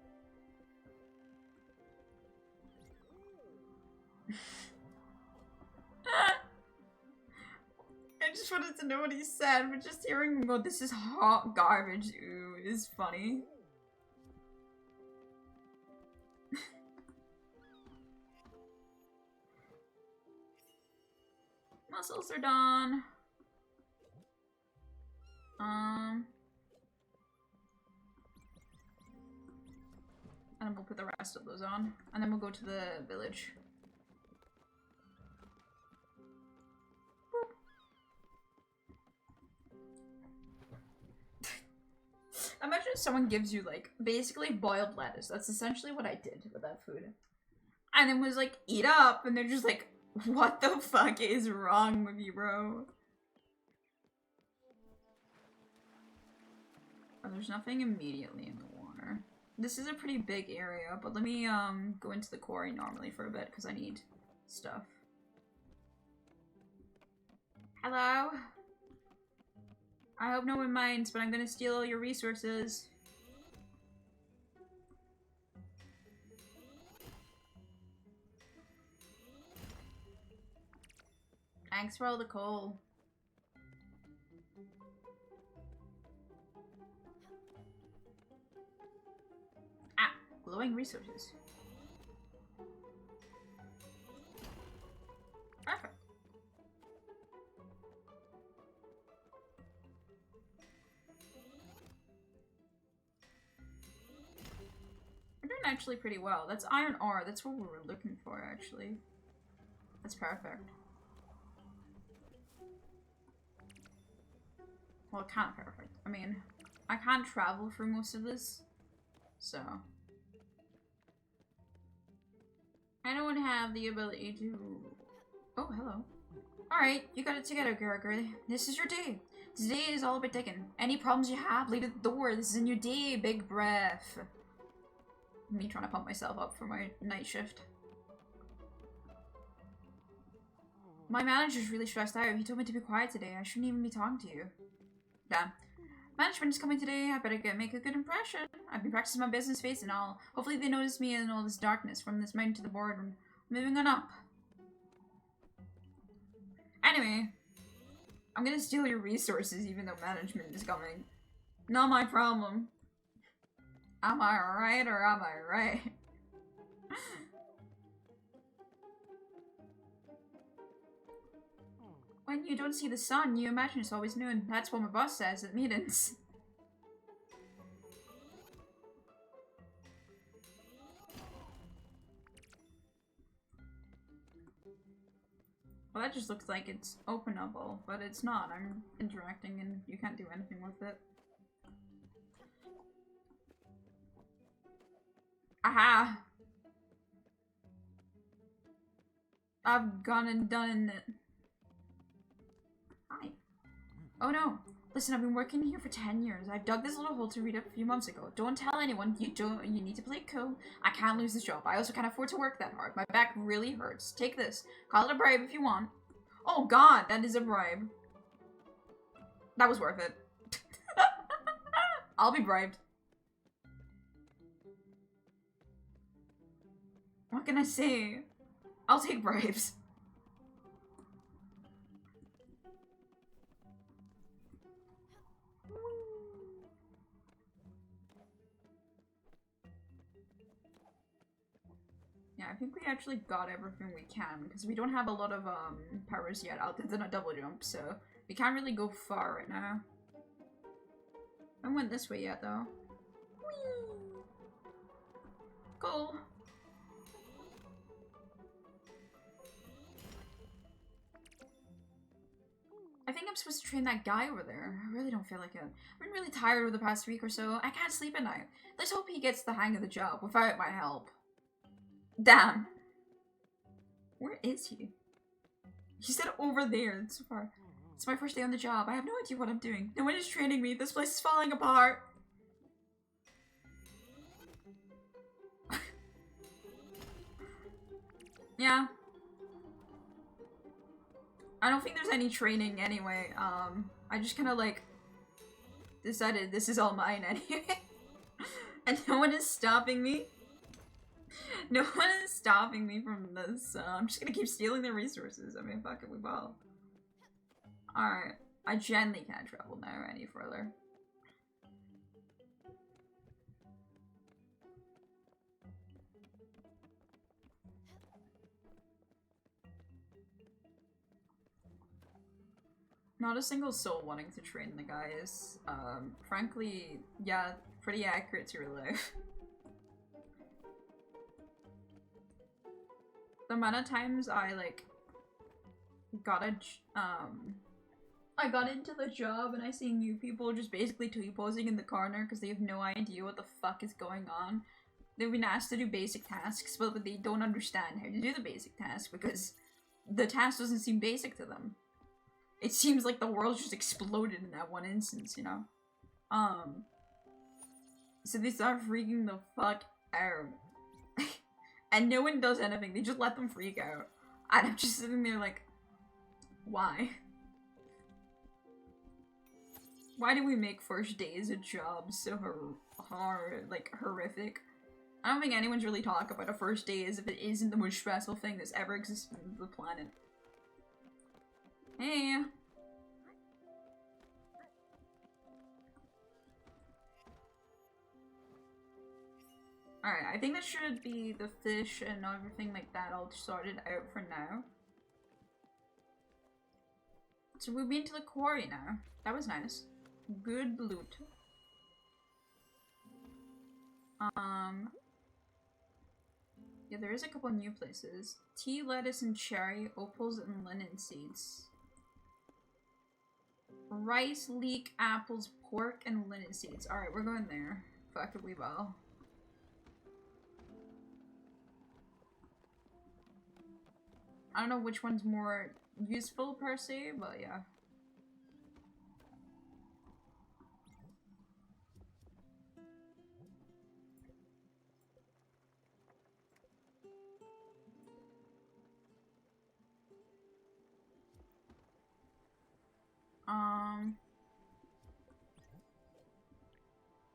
just wanted to know what he said, but just hearing him go, this is hot garbage, ooh, is funny. Muscles are done. And then we'll put the rest of those on. And then we'll go to the village. Imagine if someone gives you, like, basically boiled lettuce. That's essentially what I did with that food. And then was like, eat up. And they're just like, what the fuck is wrong with you, bro? Oh, there's nothing immediately in the water. This is a pretty big area, but let me go into the quarry normally for a bit because I need stuff. Hello? I hope no one minds, but I'm gonna steal all your resources. Thanks for all the coal. Ah, glowing resources. Perfect. We're doing actually pretty well. That's iron ore. That's what we were looking for, actually. That's perfect. Well, kind of perfect. I mean, I can't travel for most of this, so. I don't have the ability to... Oh, hello. Alright, you got it together, Gregor. This is your day. Today is all about digging. Any problems you have, leave at the door. This is a new day, big breath. Me trying to pump myself up for my night shift. My manager's really stressed out. He told me to be quiet today. I shouldn't even be talking to you. Damn. Management is coming today. I better make a good impression. I've been practicing my business face and all. Hopefully they notice me in all this darkness from this mountain to the boardroom. Moving on up. Anyway. I'm gonna steal your resources even though management is coming. Not my problem. Am I right or am I right? When you don't see the sun, you imagine it's always noon. That's what my boss says at meetings. Well, that just looks like it's openable, but it's not. I'm interacting and you can't do anything with it. Aha! I've gone and done it. Hi. Oh no. Listen, I've been working here for 10 years. I dug this little hole to read up a few months ago. Don't tell anyone. You need to play it cool. I can't lose this job. I also can't afford to work that hard. My back really hurts. Take this. Call it a bribe if you want. Oh god, that is a bribe. That was worth it. I'll be bribed. What can I say? I'll take bribes. Yeah, I think we actually got everything we can, because we don't have a lot of powers yet, other than a double jump, so we can't really go far right now. I haven't went this way yet, though. Whee! Cool. I think I'm supposed to train that guy over there. I really don't feel like it. I've been really tired over the past week or so. I can't sleep at night. Let's hope he gets the hang of the job without my help. Damn. Where is he? He said over there. It's so far. It's my first day on the job. I have no idea what I'm doing. No one is training me. This place is falling apart. Yeah. I don't think there's any training anyway. I just kind of like decided this is all mine anyway. And no one is stopping me. No one is stopping me from this. I'm just gonna keep stealing their resources. I mean, fuck it, we ball. Alright. I gently can't travel now any further. Not a single soul wanting to train the guys. Frankly, yeah, pretty accurate to real life. The amount of times I, like, I got into the job and I see new people just basically T-posing in the corner because they have no idea what the fuck is going on. They've been asked to do basic tasks, but they don't understand how to do the basic task because the task doesn't seem basic to them. It seems like the world just exploded in that one instance, you know? So they start freaking the fuck out. And no one does anything, they just let them freak out. And I'm just sitting there like, why? Why do we make first days of jobs so horrific? I don't think anyone's really talk about a first day as if it isn't the most stressful thing that's ever existed on the planet. Hey! Alright, I think that should be the fish and everything like that all sorted out for now. So we've been to the quarry now. That was nice. Good loot. Yeah, there is a couple new places. Tea, lettuce, and cherry, opals, and linen seeds. Rice, leek, apples, pork, and linen seeds. Alright, we're going there. Fuck it, we will. I don't know which one's more useful per se, but yeah.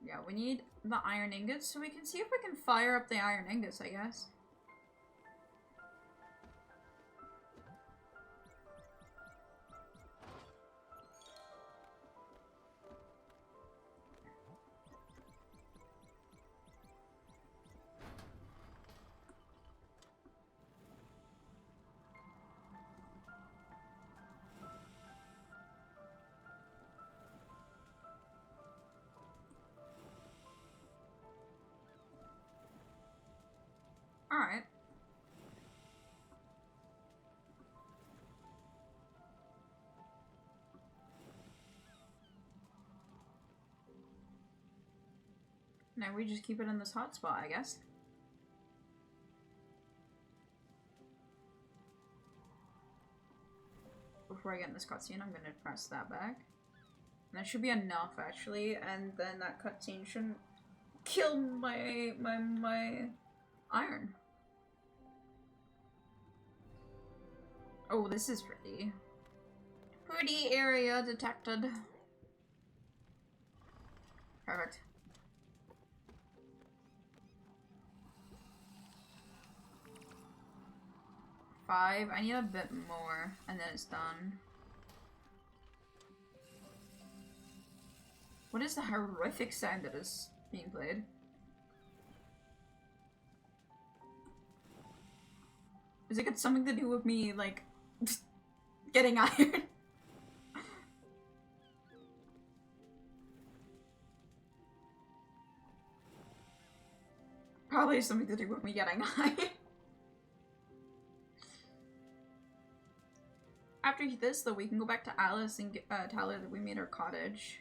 Yeah, we need the iron ingots, so we can see if we can fire up the iron ingots, I guess. Alright. Now we just keep it in this hot spot, I guess. Before I get in this cutscene, I'm gonna press that back. And that should be enough, actually, and then that cutscene shouldn't kill my iron. Oh, this is pretty. Pretty area detected. Perfect. Five. I need a bit more, and then it's done. What is the horrific sound that is being played? Is it got something to do with me, like, getting iron? Probably something to do with me getting iron. After this, though, we can go back to Alice and tell her that we made her cottage.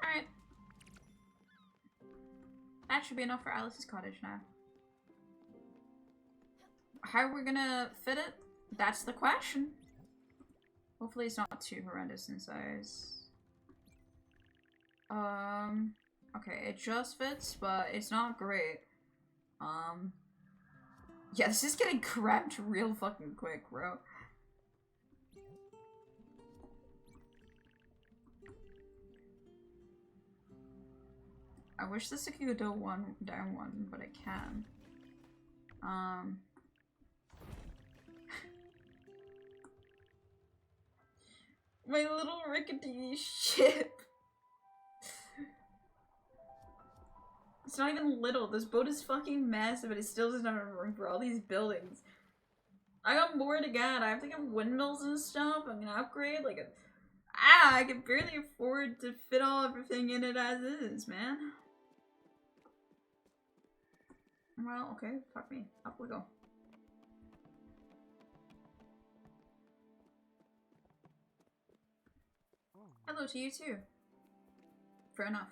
Alright. That should be enough for Alice's cottage now. How we're gonna fit it? That's the question. Hopefully it's not too horrendous in size. Okay, it just fits, but it's not great. Yeah, this is getting cramped real fucking quick, bro. I wish this could go one down one, but it can. My little rickety ship. It's not even little. This boat is fucking massive, but it still doesn't have room for all these buildings. I got more to get. I have to get windmills and stuff. I'm gonna upgrade like a. I can barely afford to fit everything in it as is, man. Well, okay, fuck me. Up we go. Hello to you too. Fair enough.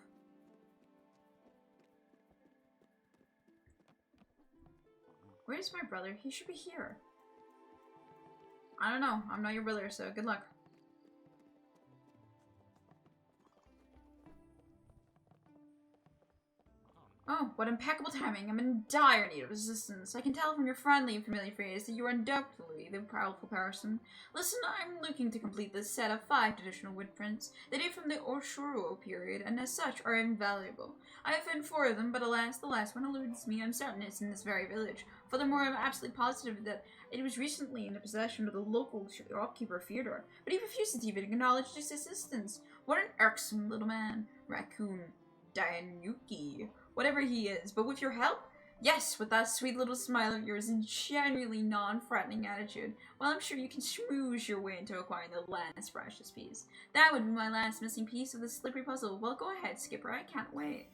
Where's my brother? He should be here. I don't know. I'm not your brother, so good luck. Oh, what impeccable timing. I'm in dire need of assistance. I can tell from your friendly and familiar phrase that you are undoubtedly the powerful person. Listen, I'm looking to complete this set of 5 traditional wood prints. They date from the Oshuro period, and as such are invaluable. I have found 4 of them, but alas, the last one eludes me. I'm certain it's in this very village. Furthermore, I'm absolutely positive that it was recently in the possession of the local shopkeeper Fyodor, but he refuses to even acknowledge its existence. What an irksome little man. Raccoon Dainuki. Whatever he is, but with your help? Yes, with that sweet little smile of yours and genuinely non-threatening attitude. Well, I'm sure you can schmooze your way into acquiring the last precious piece. That would be my last missing piece of this slippery puzzle. Well, go ahead, Skipper. I can't wait.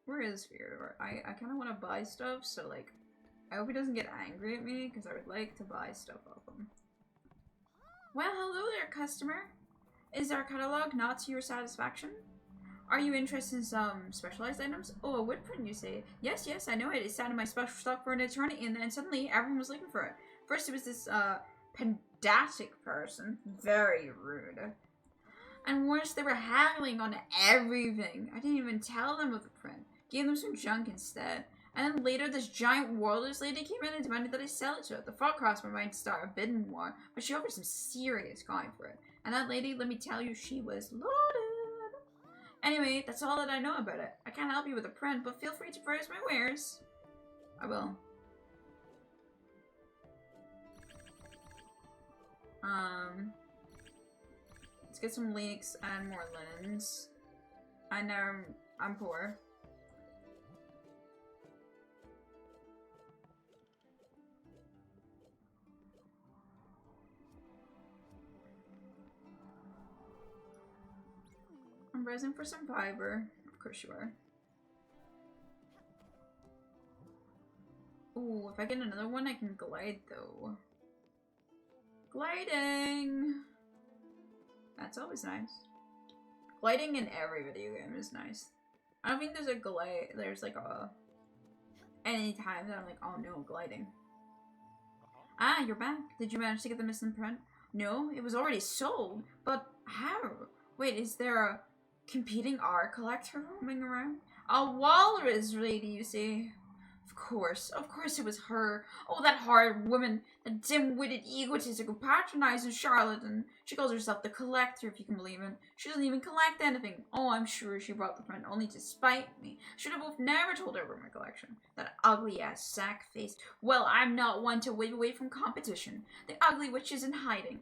Where is Fyodor? I kind of want to buy stuff, so, like, I hope he doesn't get angry at me, because I would like to buy stuff off him. Well, hello there, customer. Is our catalog not to your satisfaction? Are you interested in some specialized items? Oh, a wood print, you say? Yes, yes, I know it. It sat in my special stock for an eternity, and then suddenly everyone was looking for it. First it was this, pedantic person. Very rude. And worse, they were haggling on everything. I didn't even tell them of the print. Gave them some junk instead. And then later, this giant warless lady came in and demanded that I sell it to her. The thought crossed my mind to start a bidding war, but she offered some serious coin for it. And that lady, let me tell you, she was loaded. Anyway, that's all that I know about it. I can't help you with the print, but feel free to browse my wares. I will. Let's get some leeks and more linens. I know I'm poor. I'm browsing for some fiber. Of course you are. Ooh, if I get another one, I can glide though. Gliding! That's always nice. Gliding in every video game is nice. I don't think there's like any time that I'm like, oh no, gliding. Ah, you're back. Did you manage to get the missing print? No, it was already sold. But how? Wait, is there a competing art collector roaming around? A walrus lady, you see. Of course it was her. Oh, that horrid woman, that dim-witted egotistical patronizing charlatan. She calls herself the collector, if you can believe it. She doesn't even collect anything. Oh, I'm sure she brought the print only to spite me. Should have both never told her about my collection. That ugly-ass sack face. Well, I'm not one to wave away from competition. The ugly witch is in hiding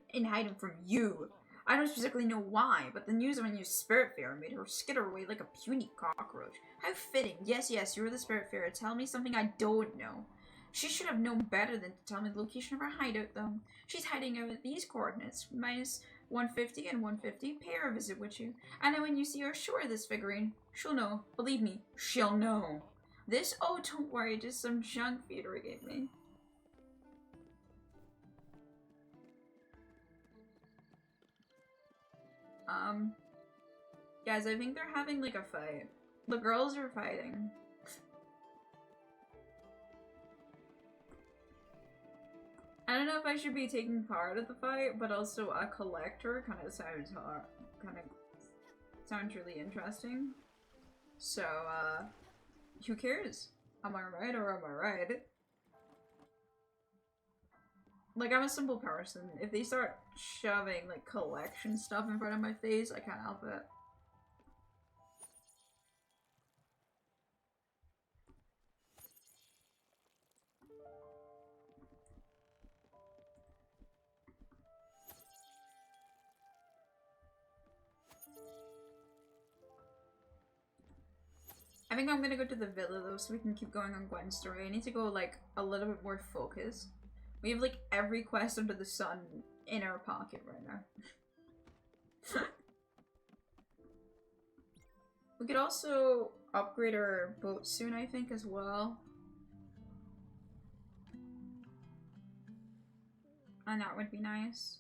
from you. I don't specifically know why, but the news of my new Spiritfarer made her skitter away like a puny cockroach. How fitting. Yes, you're the Spiritfarer. Tell me something I don't know. She should have known better than to tell me the location of her hideout, though. She's hiding out at these coordinates, minus 150 and 150. Pay her a visit, would you? And then when you see her show her this figurine, she'll know. Believe me, she'll know. This? Oh, don't worry, just some junk feeder gave me. Guys, I think they're having like a fight. The girls are fighting. I don't know if I should be taking part of the fight, but also a collector kind of sounds hot. Sounds really interesting. So, who cares? Am I right or am I right? Like, I'm a simple person. If they start shoving, like, collection stuff in front of my face, I can't help it. I think I'm gonna go to the villa, though, so we can keep going on Gwen's story. I need to go, like, a little bit more focused. We have, like, every quest under the sun in our pocket right now. We could also upgrade our boat soon, I think, as well. And that would be nice.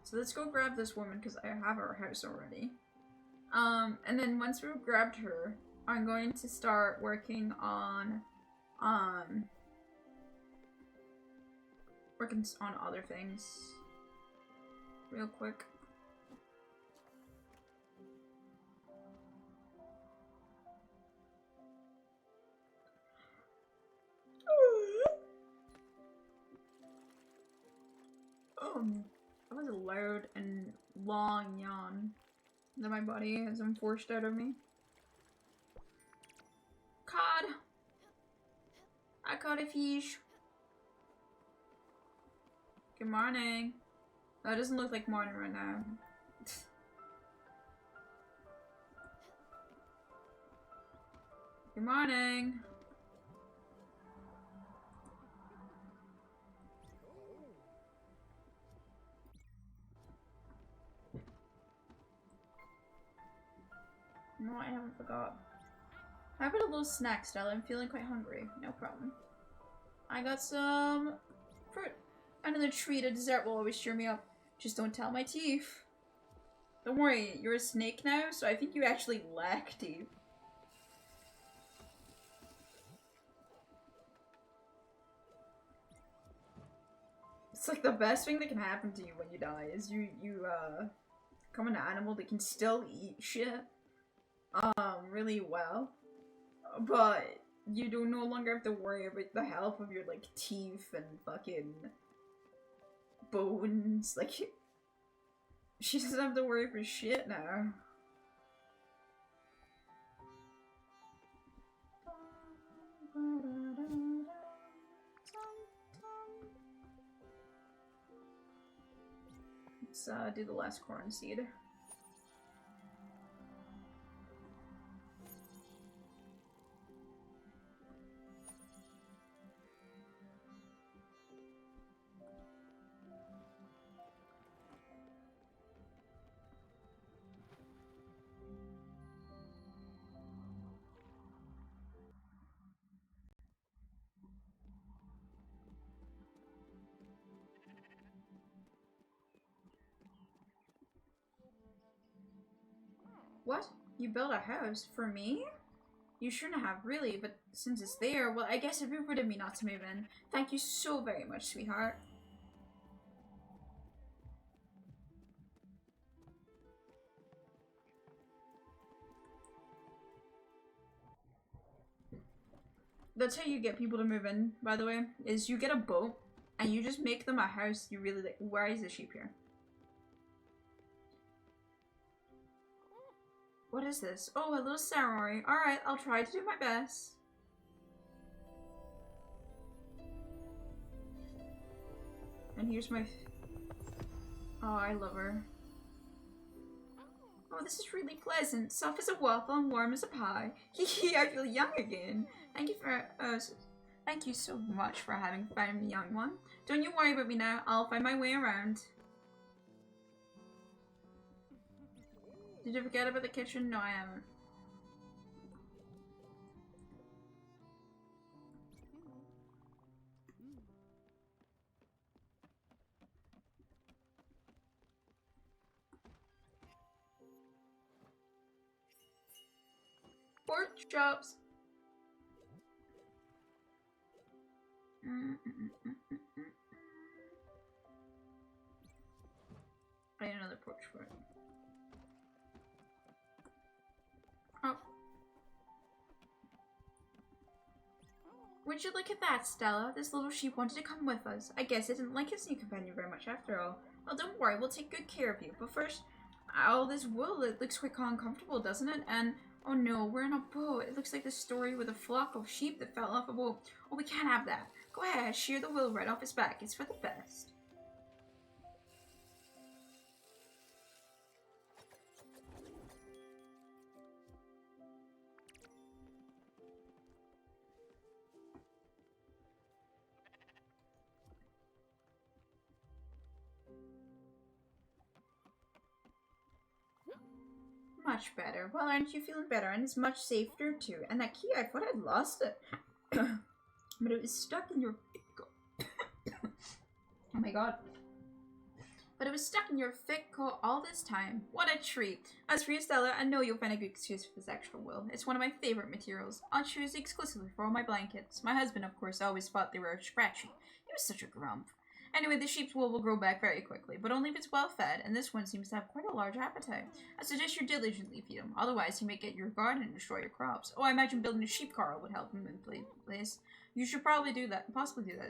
So let's go grab this woman because I have her house already. And then once we've grabbed her, I'm going to start working on other things real quick. That was a loud and long yawn that my body has enforced out of me. Cod! I caught a fish. Good morning. Oh, it doesn't look like morning right now. Good morning. No, I haven't forgot. How about a little snack, Stella? I'm feeling quite hungry. No problem. I got some fruit. Another treat, a dessert will always cheer me up. Just don't tell my teeth. Don't worry, you're a snake now, so I think you actually lack teeth. It's like the best thing that can happen to you when you die is you become an animal that can still eat shit really well, but you do no longer have to worry about the health of your like teeth and fucking bones. Like, she doesn't have to worry for shit now. Let's do the last corn seed. What? You built a house? For me? You shouldn't have, really, but since it's there, well, I guess it'd be rude of me not to move in. Thank you so very much, sweetheart. That's how you get people to move in, by the way, is you get a boat, and you just make them a house you really like. Why is the sheep here? What is this? Oh, a little ceremony. Alright, I'll try to do my best. And here's my... Oh, I love her. Oh, this is really pleasant. Soft as a waffle and warm as a pie. Hee I feel young again. Thank you so much for having found me, young one. Don't you worry about me now. I'll find my way around. Did you forget about the kitchen? No, I haven't. Pork chops. I need another porch for it. Oh. Would you look at that, Stella? This little sheep wanted to come with us. I guess it didn't like its new companion very much after all. Well, don't worry, we'll take good care of you. But first, all this wool, it looks quite uncomfortable, doesn't it? And, oh no, we're in a boat. It looks like the story with a flock of sheep that fell off a boat. Oh, we can't have that. Go ahead, shear the wool right off his back. It's for the best. Much better. Well, aren't you feeling better? And it's much safer too. And that key, I thought I'd lost it. But it was stuck in your... Oh my god. But it was stuck in your thick coat all this time. What a treat. As for you, Stella, I know you'll find a good excuse for this extra wool. It's one of my favorite materials. I'll choose exclusively for all my blankets. My husband, of course, always thought they were scratchy. He was such a grump. Anyway, the sheep's wool will grow back very quickly, but only if it's well fed, and this one seems to have quite a large appetite. I suggest you diligently feed him, otherwise he may get your garden and destroy your crops. Oh, I imagine building a sheep car would help him in place. You should probably do that, possibly do that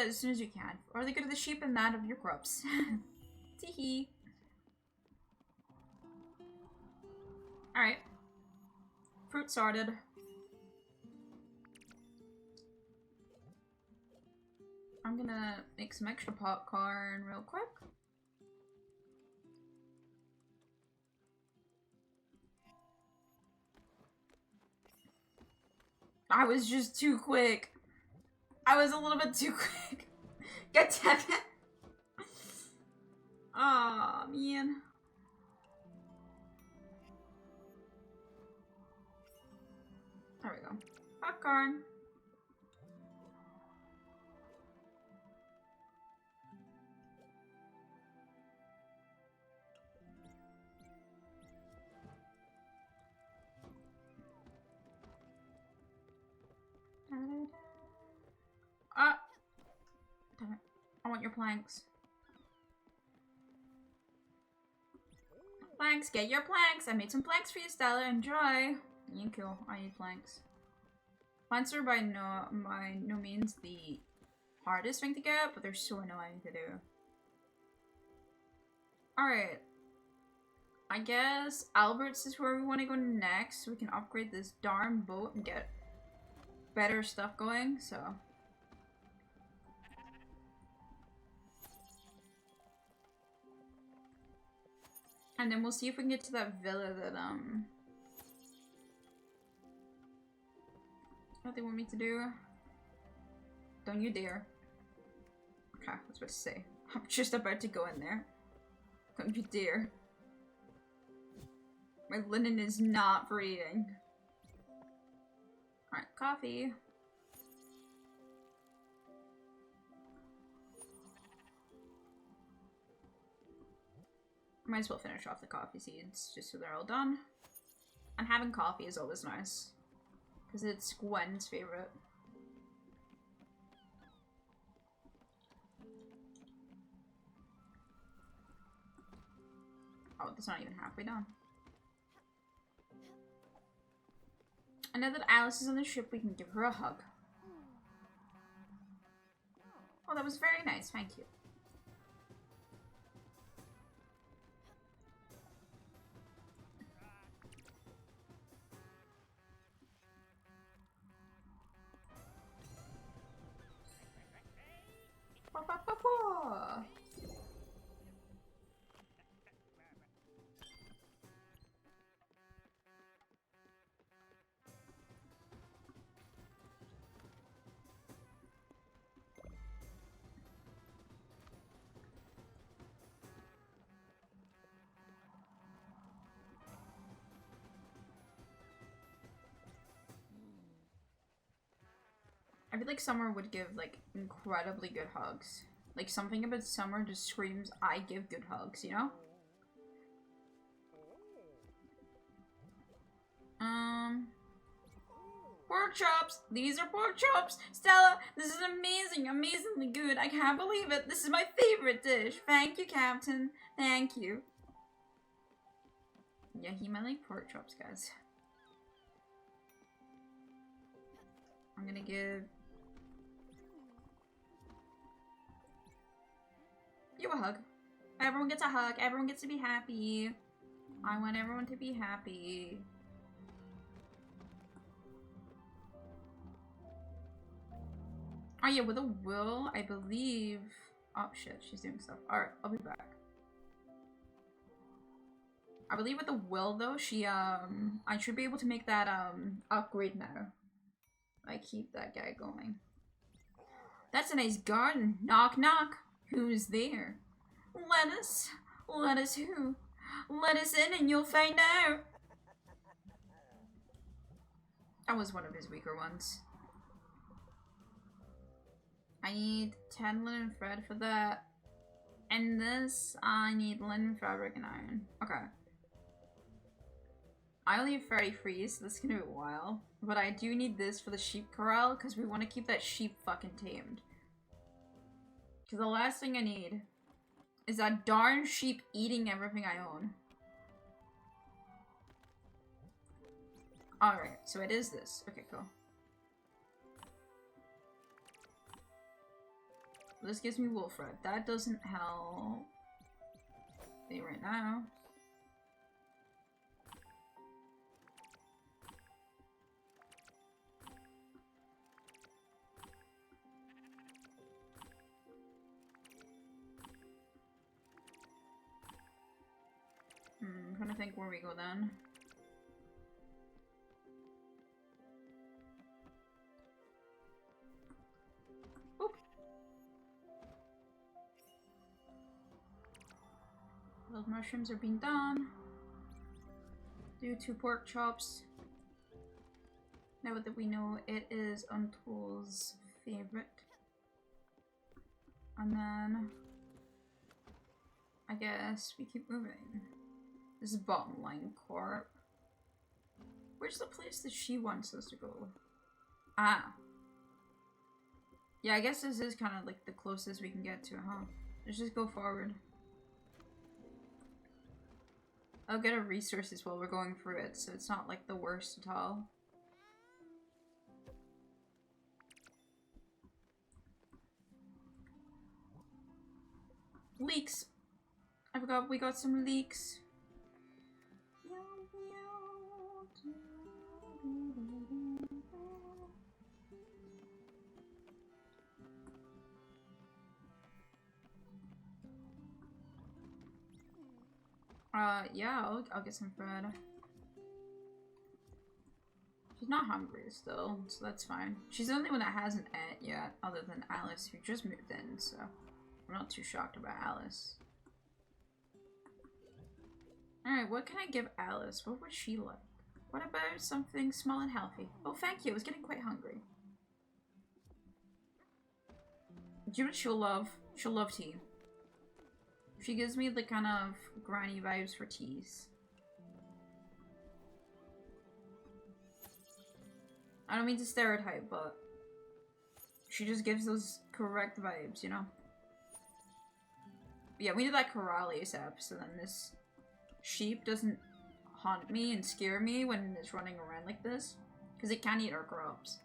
as soon as you can, or the good of the sheep and that of your crops. Teehee. Alright. Fruit sorted. I'm gonna make some extra popcorn real quick. I was just too quick. I was a little bit too quick. God damn it. Aw, man. There we go. Popcorn. Damn it. I want your planks. Planks, get your planks! I made some planks for you, Stella. Enjoy! Thank you. I need planks. Plants are by no means the hardest thing to get, but they're so annoying to do. Alright. I guess Albert's is where we want to go next, so we can upgrade this darn boat and get better stuff going, so... And then we'll see if we can get to that villa that, what they want me to do. Don't you dare. Okay, I was about to say. I'm just about to go in there. Don't you dare. My linen is not for eating. Alright, coffee. Might as well finish off the coffee seeds, just so they're all done. And having coffee is always nice. Because it's Gwen's favorite. Oh, that's not even halfway done. And now that Alice is on the ship, we can give her a hug. Oh, that was very nice, thank you. I feel like Summer would give, like, incredibly good hugs. Like, something about Summer just screams, I give good hugs, you know? Pork chops! These are pork chops! Stella, this is amazing! Amazingly good! I can't believe it! This is my favorite dish! Thank you, Captain! Thank you! Yeah, he might like pork chops, guys. I'm gonna give... you a hug. Everyone gets a hug. Everyone gets to be happy. I want everyone to be happy. Oh yeah, with a will, I believe... oh shit, she's doing stuff. Alright, I'll be back. I believe with the will though, she I should be able to make that upgrade now. I keep that guy going. That's a nice garden. Knock knock. Who's there? Let us. Let us who? Let us in and you'll find out. That was one of his weaker ones. I need 10 linen thread for that. And this, I need linen, fabric, and iron. Okay. I only have 33, so this is gonna be a while. But I do need this for the sheep corral, because we want to keep that sheep fucking tamed. Because the last thing I need is that darn sheep eating everything I own. Alright, so it is this. Okay, cool. This gives me wool thread. That doesn't help me right now. I'm trying to think where we go then. Oop. Those mushrooms are being done. Do 2 pork chops. Now that we know it is Untold's favorite. And then I guess we keep moving. This is bottom line corp. Where's the place that she wants us to go? Ah. Yeah, I guess this is kind of like the closest we can get to, huh? Let's just go forward. I'll get our resources while we're going through it, so it's not like the worst at all. Leaks. I forgot we got some leaks. Yeah, I'll get some bread. She's not hungry still, so that's fine. She's the only one that hasn't ate yet, other than Alice, who just moved in, so I'm not too shocked about Alice. Alright, what can I give Alice? What would she like? What about something small and healthy? Oh, thank you. I was getting quite hungry. Do you know what she'll love? She'll love tea. She gives me the kind of granny vibes for teas. I don't mean to stereotype, but she just gives those correct vibes, you know? But yeah, we need that corral ASAP, so then this sheep doesn't haunt me and scare me when it's running around like this, because it can eat our crops.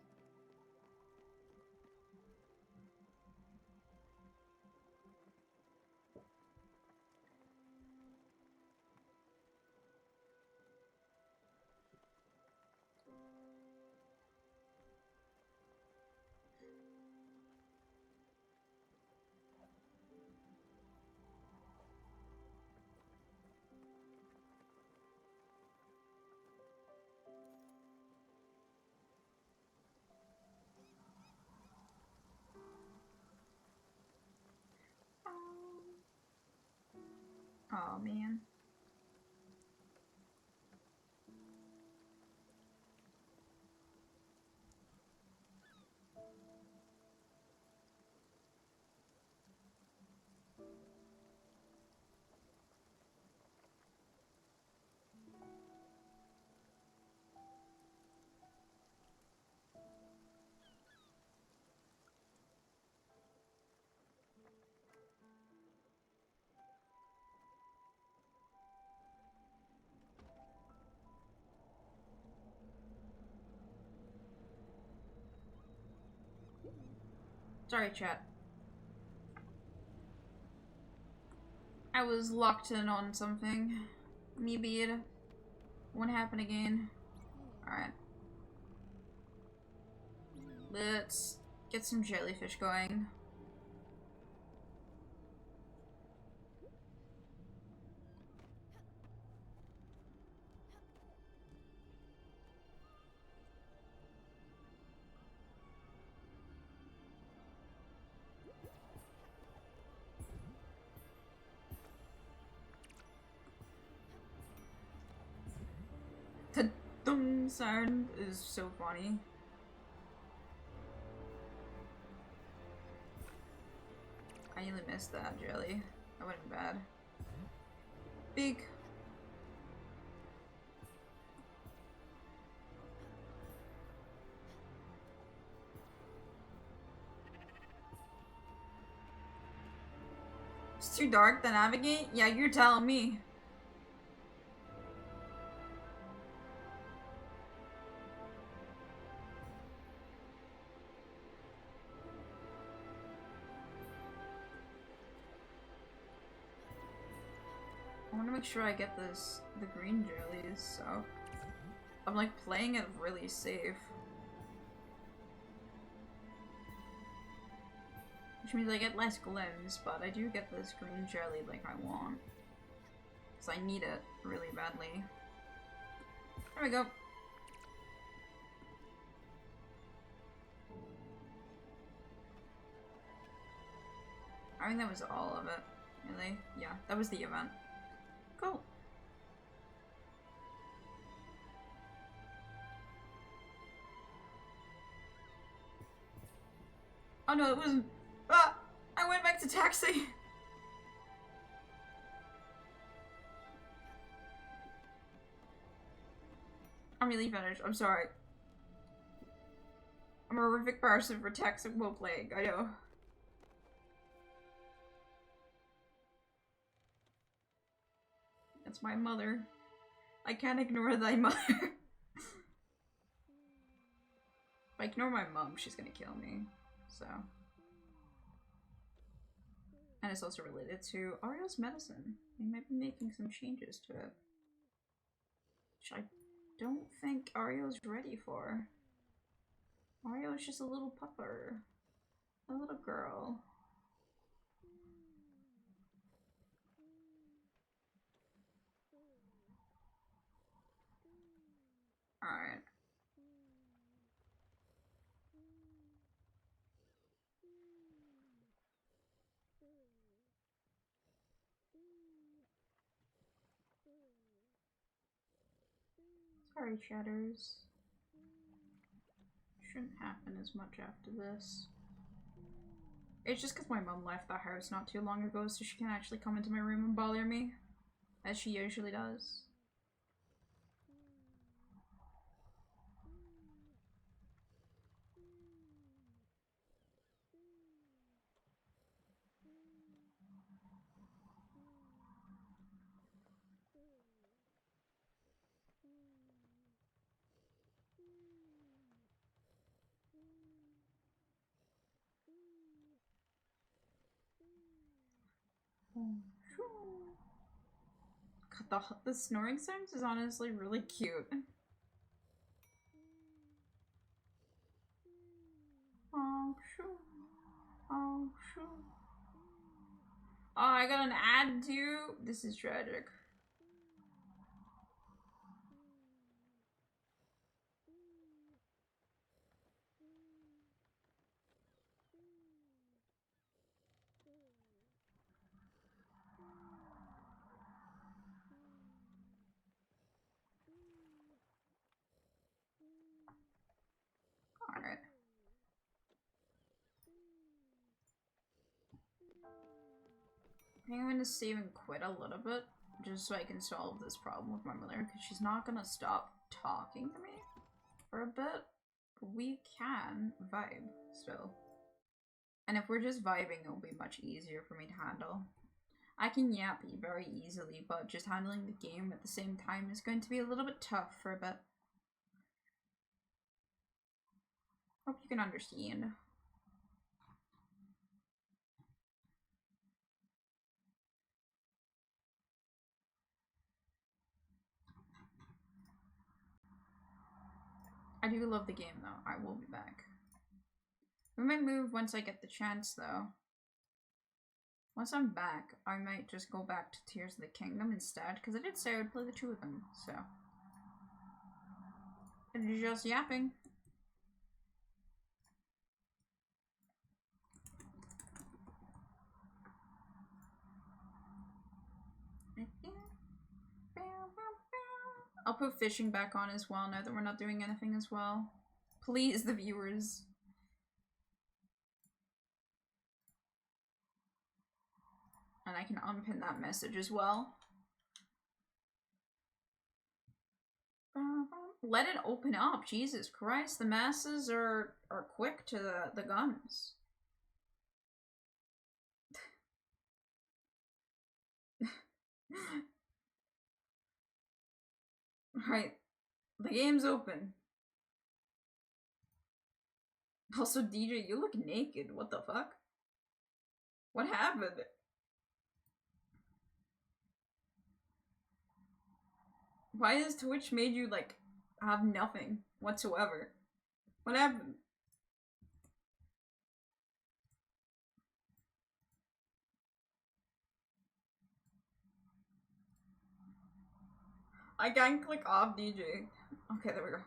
Oh man. Sorry, chat. I was locked in on something. Me bead. Won't happen again. Alright. Let's get some jellyfish going. The dum sound is so funny. I nearly missed that jelly. That would've been bad. Big. It's too dark to navigate? Yeah, you're telling me. I want to make sure I get the green jellies, so I'm like playing it really safe. Which means I get less glims, but I do get this green jelly like I want. Because I need it really badly. There we go. I think that was all of it. Really? Yeah, that was the event. Cool. Oh no, it wasn't. Ah! I went back to taxi! I'm really finished. I'm sorry. I'm a horrific person for taxi while playing. I know. That's my mother. I can't ignore thy mother. If I ignore my mom, she's gonna kill me. So. And it's also related to Ario's medicine. They might be making some changes to it. Which I don't think Ario's ready for. Ario's just a little pupper. A little girl. Alright. Sorry, chatters. Shouldn't happen as much after this. It's just because my mom left the house not too long ago, so she can't actually come into my room and bother me, as she usually does. God, the snoring sounds is honestly really cute. Oh, shoo. Oh, shoo. Oh, I got an ad too? This is tragic. Alright. I think I'm gonna save and quit a little bit, just so I can solve this problem with my mother, because she's not gonna stop talking to me for a bit. But we can vibe still. And if we're just vibing, it'll be much easier for me to handle. I can yappy very easily, but just handling the game at the same time is going to be a little bit tough for a bit. Hope you can understand. I do love the game though. I will be back. We might move once I get the chance though. Once I'm back, I might just go back to Tears of the Kingdom instead, because I did say I would play the two of them, so. And just yapping. I'll put fishing back on as well now that we're not doing anything as well. Please, the viewers. And I can unpin that message as well. Let it open up. Jesus Christ, the masses are quick to the guns. Right, the game's open. Also, DJ, you look naked. What the fuck? What happened? Why has Twitch made you, like, have nothing whatsoever? What happened? I can't click off DJ. Okay, there we go.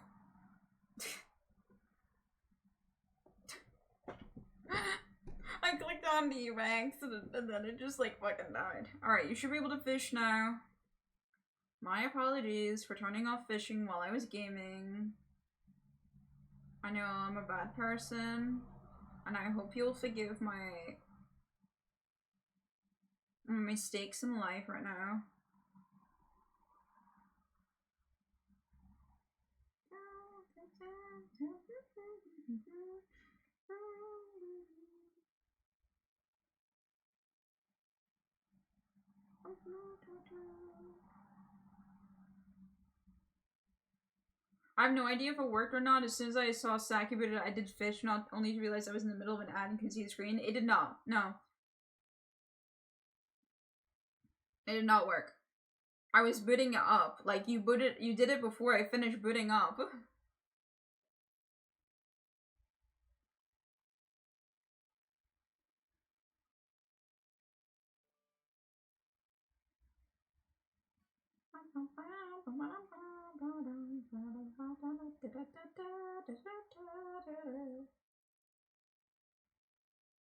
I clicked on the by accident and then it just like fucking died. Alright, you should be able to fish now. My apologies for turning off fishing while I was gaming. I know I'm a bad person, and I hope you'll forgive my mistakes in life right now. I have no idea if it worked or not. As soon as I saw Saki-Thon, I did fish, not only to realize I was in the middle of an ad and couldn't see the screen. It did not. No. It did not work. I was booting it up. Like, you did it before I finished booting up.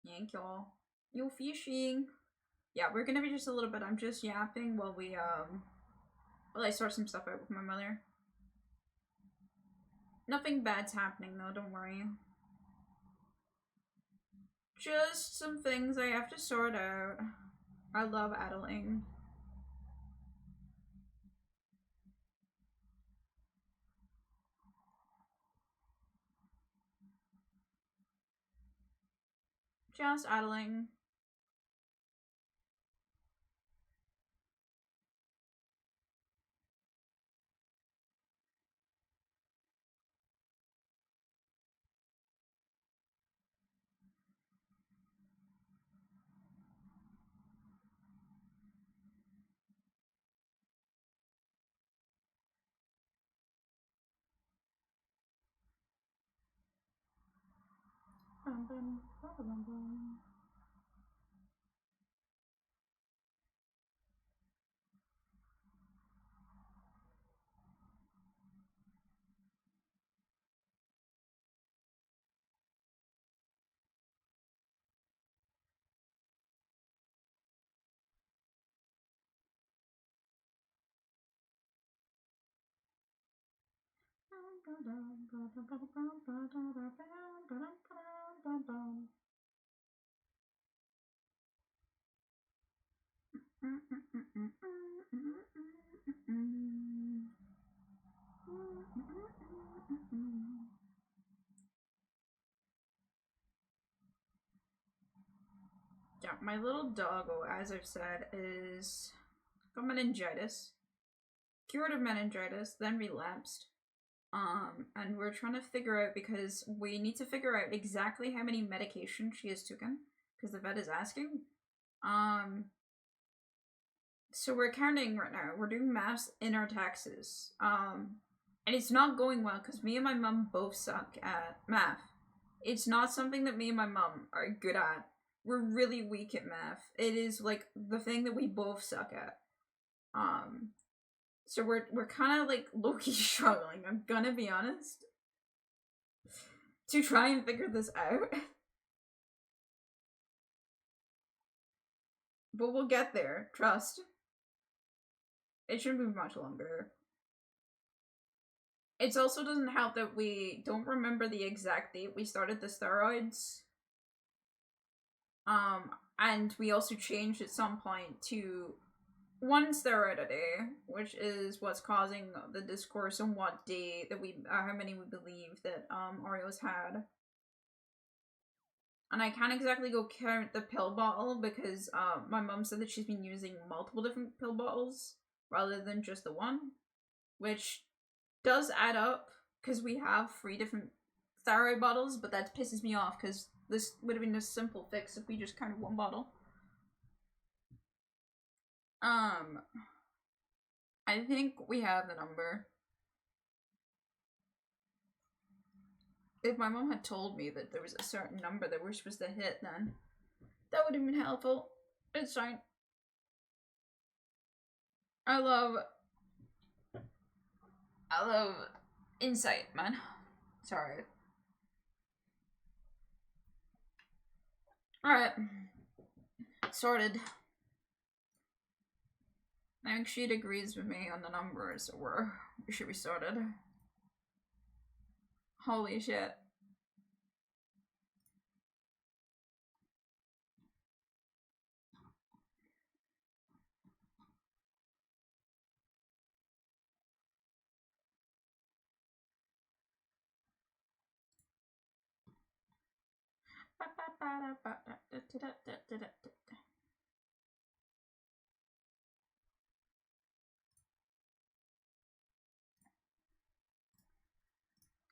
Thank y'all. You fishing. Yeah, we're gonna be just a little bit. I'm just yapping while I sort some stuff out with my mother. Nothing bad's happening though, don't worry. Just some things I have to sort out. I love addling. Just addling. Bum, bum, bum, bum. Yeah, my little doggo, as I've said, is got meningitis, cured of meningitis, then relapsed. And we're trying to figure out, because we need to figure out exactly how many medications she has taken, because the vet is asking. So we're counting right now. We're doing maths in our taxes. And it's not going well because me and my mom both suck at math. It's not something that me and my mom are good at. We're really weak at math. It is like the thing that we both suck at. So we're kind of like low-key struggling, I'm gonna be honest, to try and figure this out. But we'll get there, trust. It shouldn't be much longer. It also doesn't help that we don't remember the exact date we started the steroids. And we also changed at some point to 1 steroid a day, which is what's causing the discourse on what day that how many we believe that Oreos had. And I can't exactly go count the pill bottle because my mom said that she's been using multiple different pill bottles rather than just the one, which does add up because we have 3 different thyroid bottles, but that pisses me off because this would have been a simple fix if we just counted 1 bottle. I think we have the number. If my mom had told me that there was a certain number that we're supposed to hit, then that would have been helpful. It's fine. I love insight, man. Sorry. Alright. Sorted. I think she agrees with me on the numbers, so we should be sorted. Holy shit.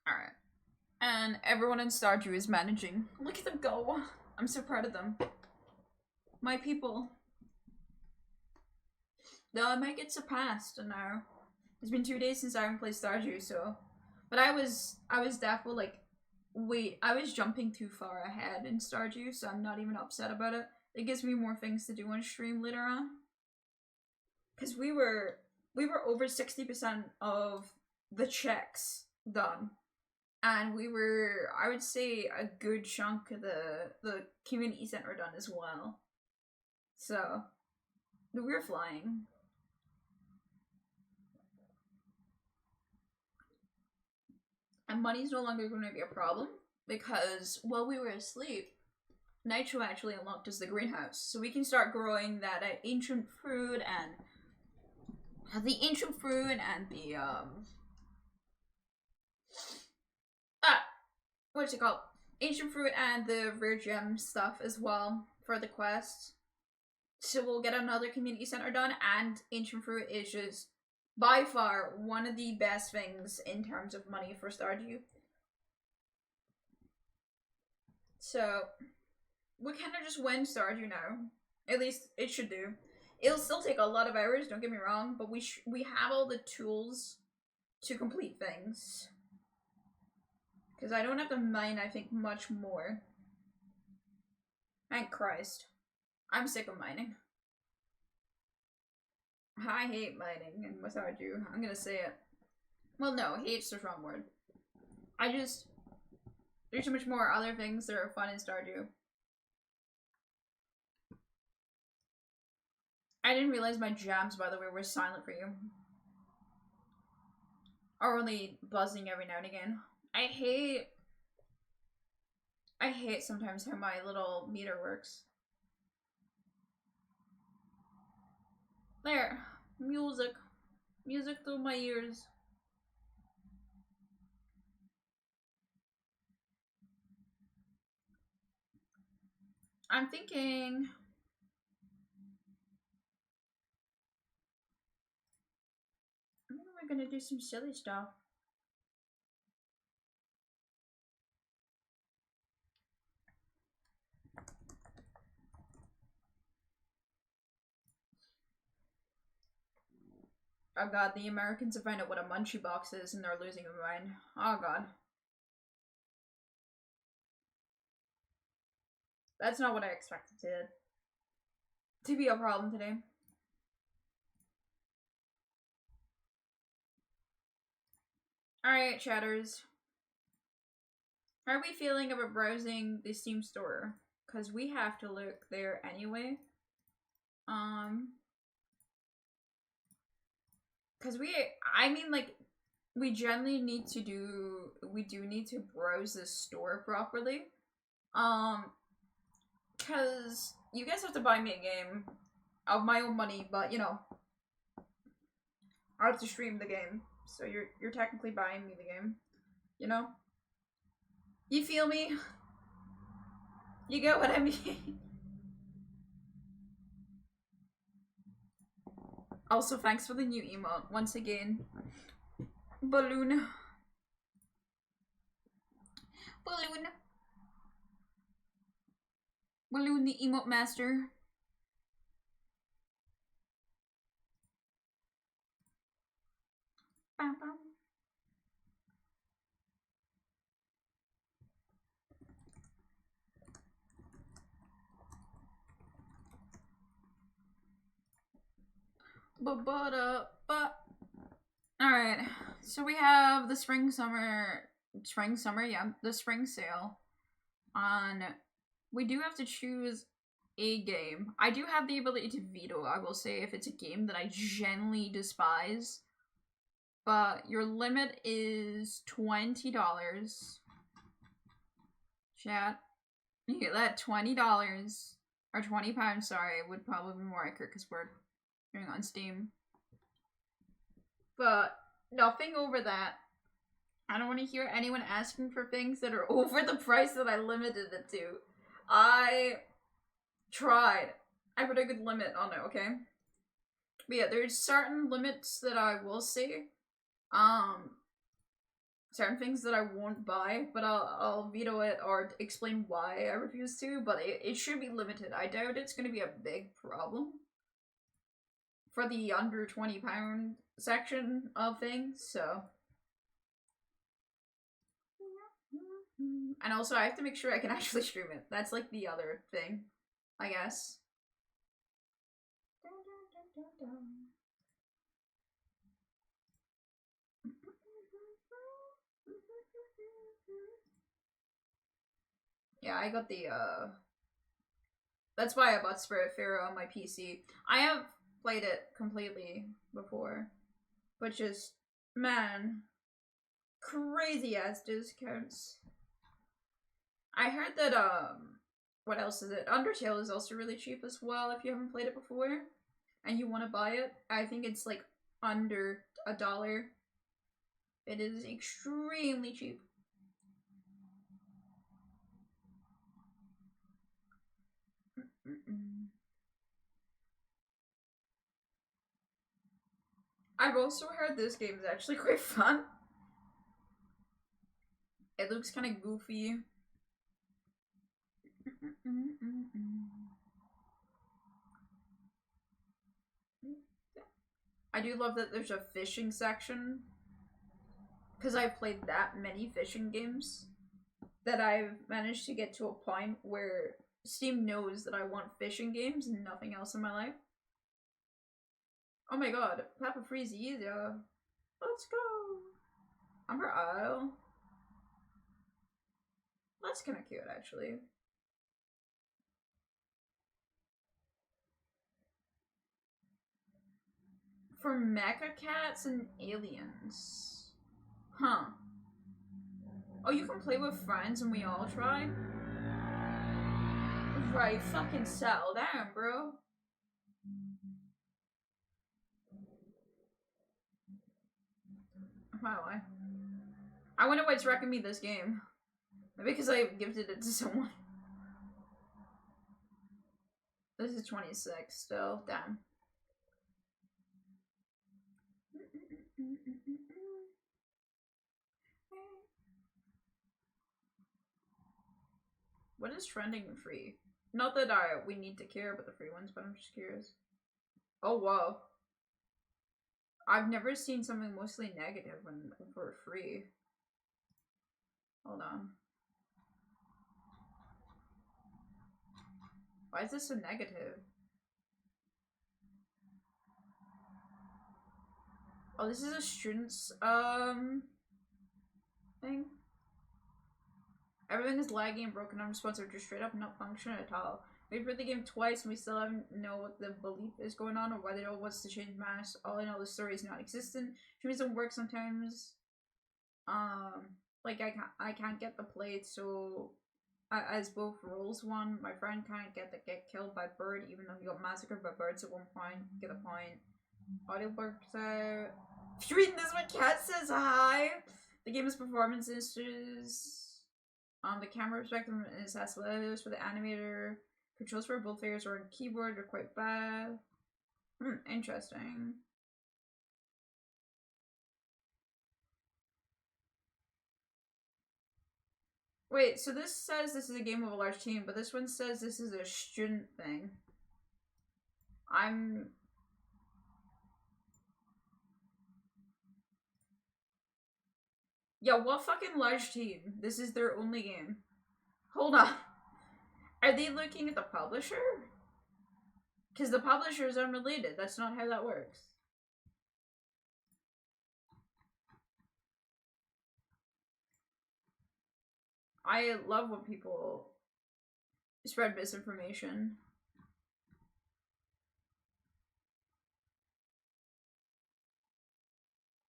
Alright. And everyone in Stardew is managing. Look at them go. I'm so proud of them. My people. Though I might get surpassed now. It's been 2 days since I haven't played Stardew, so. But I was definitely like, wait, I was jumping too far ahead in Stardew, so I'm not even upset about it. It gives me more things to do on stream later on. Cause we were over 60% of the checks done. And we were, I would say, a good chunk of the community center done as well. So, we were flying. And money's no longer going to be a problem because while we were asleep, Nitro actually unlocked us the greenhouse. So we can start growing that ancient fruit and the what's it called? Ancient fruit and the rare gem stuff as well for the quest. So we'll get another community center done, and ancient fruit is just by far one of the best things in terms of money for Stardew. So we kind of just win Stardew now. At least it should do. It'll still take a lot of hours, don't get me wrong, but we have all the tools to complete things. Because I don't have to mine, I think, much more. Thank Christ. I'm sick of mining. I hate mining and Stardew. I'm gonna say it. Well, no, hate's the wrong word. There's so much more other things that are fun in Stardew. I didn't realize my jams, by the way, were silent for you. Or only buzzing every now and again. I hate sometimes how my little meter works. There. Music. Music through my ears. I'm thinking... I think we're gonna do some silly stuff. Oh god, the Americans have found out what a munchie box is and they're losing their mind. Oh god. That's not what I expected to be a problem today. Alright, chatters. How are we feeling about browsing the Steam store? Because we have to look there anyway. Because we generally need to we need to browse the store properly. Because you guys have to buy me a game of my own money, but you know, I have to stream the game, so you're technically buying me the game, you know? You feel me? You get what I mean? Also, thanks for the new emote once again. Balloon. Balloon. Balloon the emote master. Bam, bam. Alright, so we have the spring summer, yeah, the spring sale on. We do have to choose a game. I do have the ability to veto, I will say, if it's a game that I genuinely despise. But your limit is $20. Chat. You get that $20 or £20, sorry, would probably be more accurate because we're doing on Steam. But nothing over that. I don't want to hear anyone asking for things that are over the price that I limited it to. I tried. I put a good limit on it, okay? But yeah, there's certain limits that I will say. Certain things that I won't buy, but I'll veto it or explain why I refuse to, but it should be limited. I doubt it's going to be a big problem for the under £20 section of things, so. And also, I have to make sure I can actually stream it. That's like the other thing, I guess. Yeah, I got the, that's why I bought Spiritfarer on my PC. I have played it completely before, but just, man, crazy ass discounts. I heard that, what else is it? Undertale is also really cheap as well if you haven't played it before and you want to buy it. I think it's like under $1. It is extremely cheap. I've also heard this game is actually quite fun. It looks kind of goofy. I do love that there's a fishing section, because I've played that many fishing games that I've managed to get to a point where Steam knows that I want fishing games and nothing else in my life. Oh my god, Papa Freezy, yeah. Let's go. Umber Isle. That's kind of cute, actually. For mecha cats and aliens. Huh. Oh, you can play with friends and we all try? Right, fucking settle down, bro. Wow, I wonder why it's wrecking me this game. Maybe because I gifted it to someone. This is 26 still. Damn. What is trending and free? Not that we need to care about the free ones, but I'm just curious. Oh, wow. I've never seen something mostly negative for free. Hold on. Why is this so negative? Oh, this is a student's, thing. Everything is laggy and broken, unresponsive, just straight up not functioning at all. We've played the game twice and we still haven't know what the belief is going on or whether it wants to change mass. All I know, the story is non-existent. Streams don't work sometimes. Like I can't get the plate, so as both roles one, my friend can't get killed by bird even though he got massacred by birds at one point. Get a point. Audio works out. If you're reading this, my cat says hi. The game's performance is the camera perspective is as well as for the animator. Controls for both players or on keyboard are quite bad. Interesting. Wait, so this says this is a game with a large team, but this one says this is a student thing. Yeah, what fucking large team? This is their only game. Hold on. Are they looking at the publisher? Because the publisher is unrelated. That's not how that works. I love when people spread misinformation.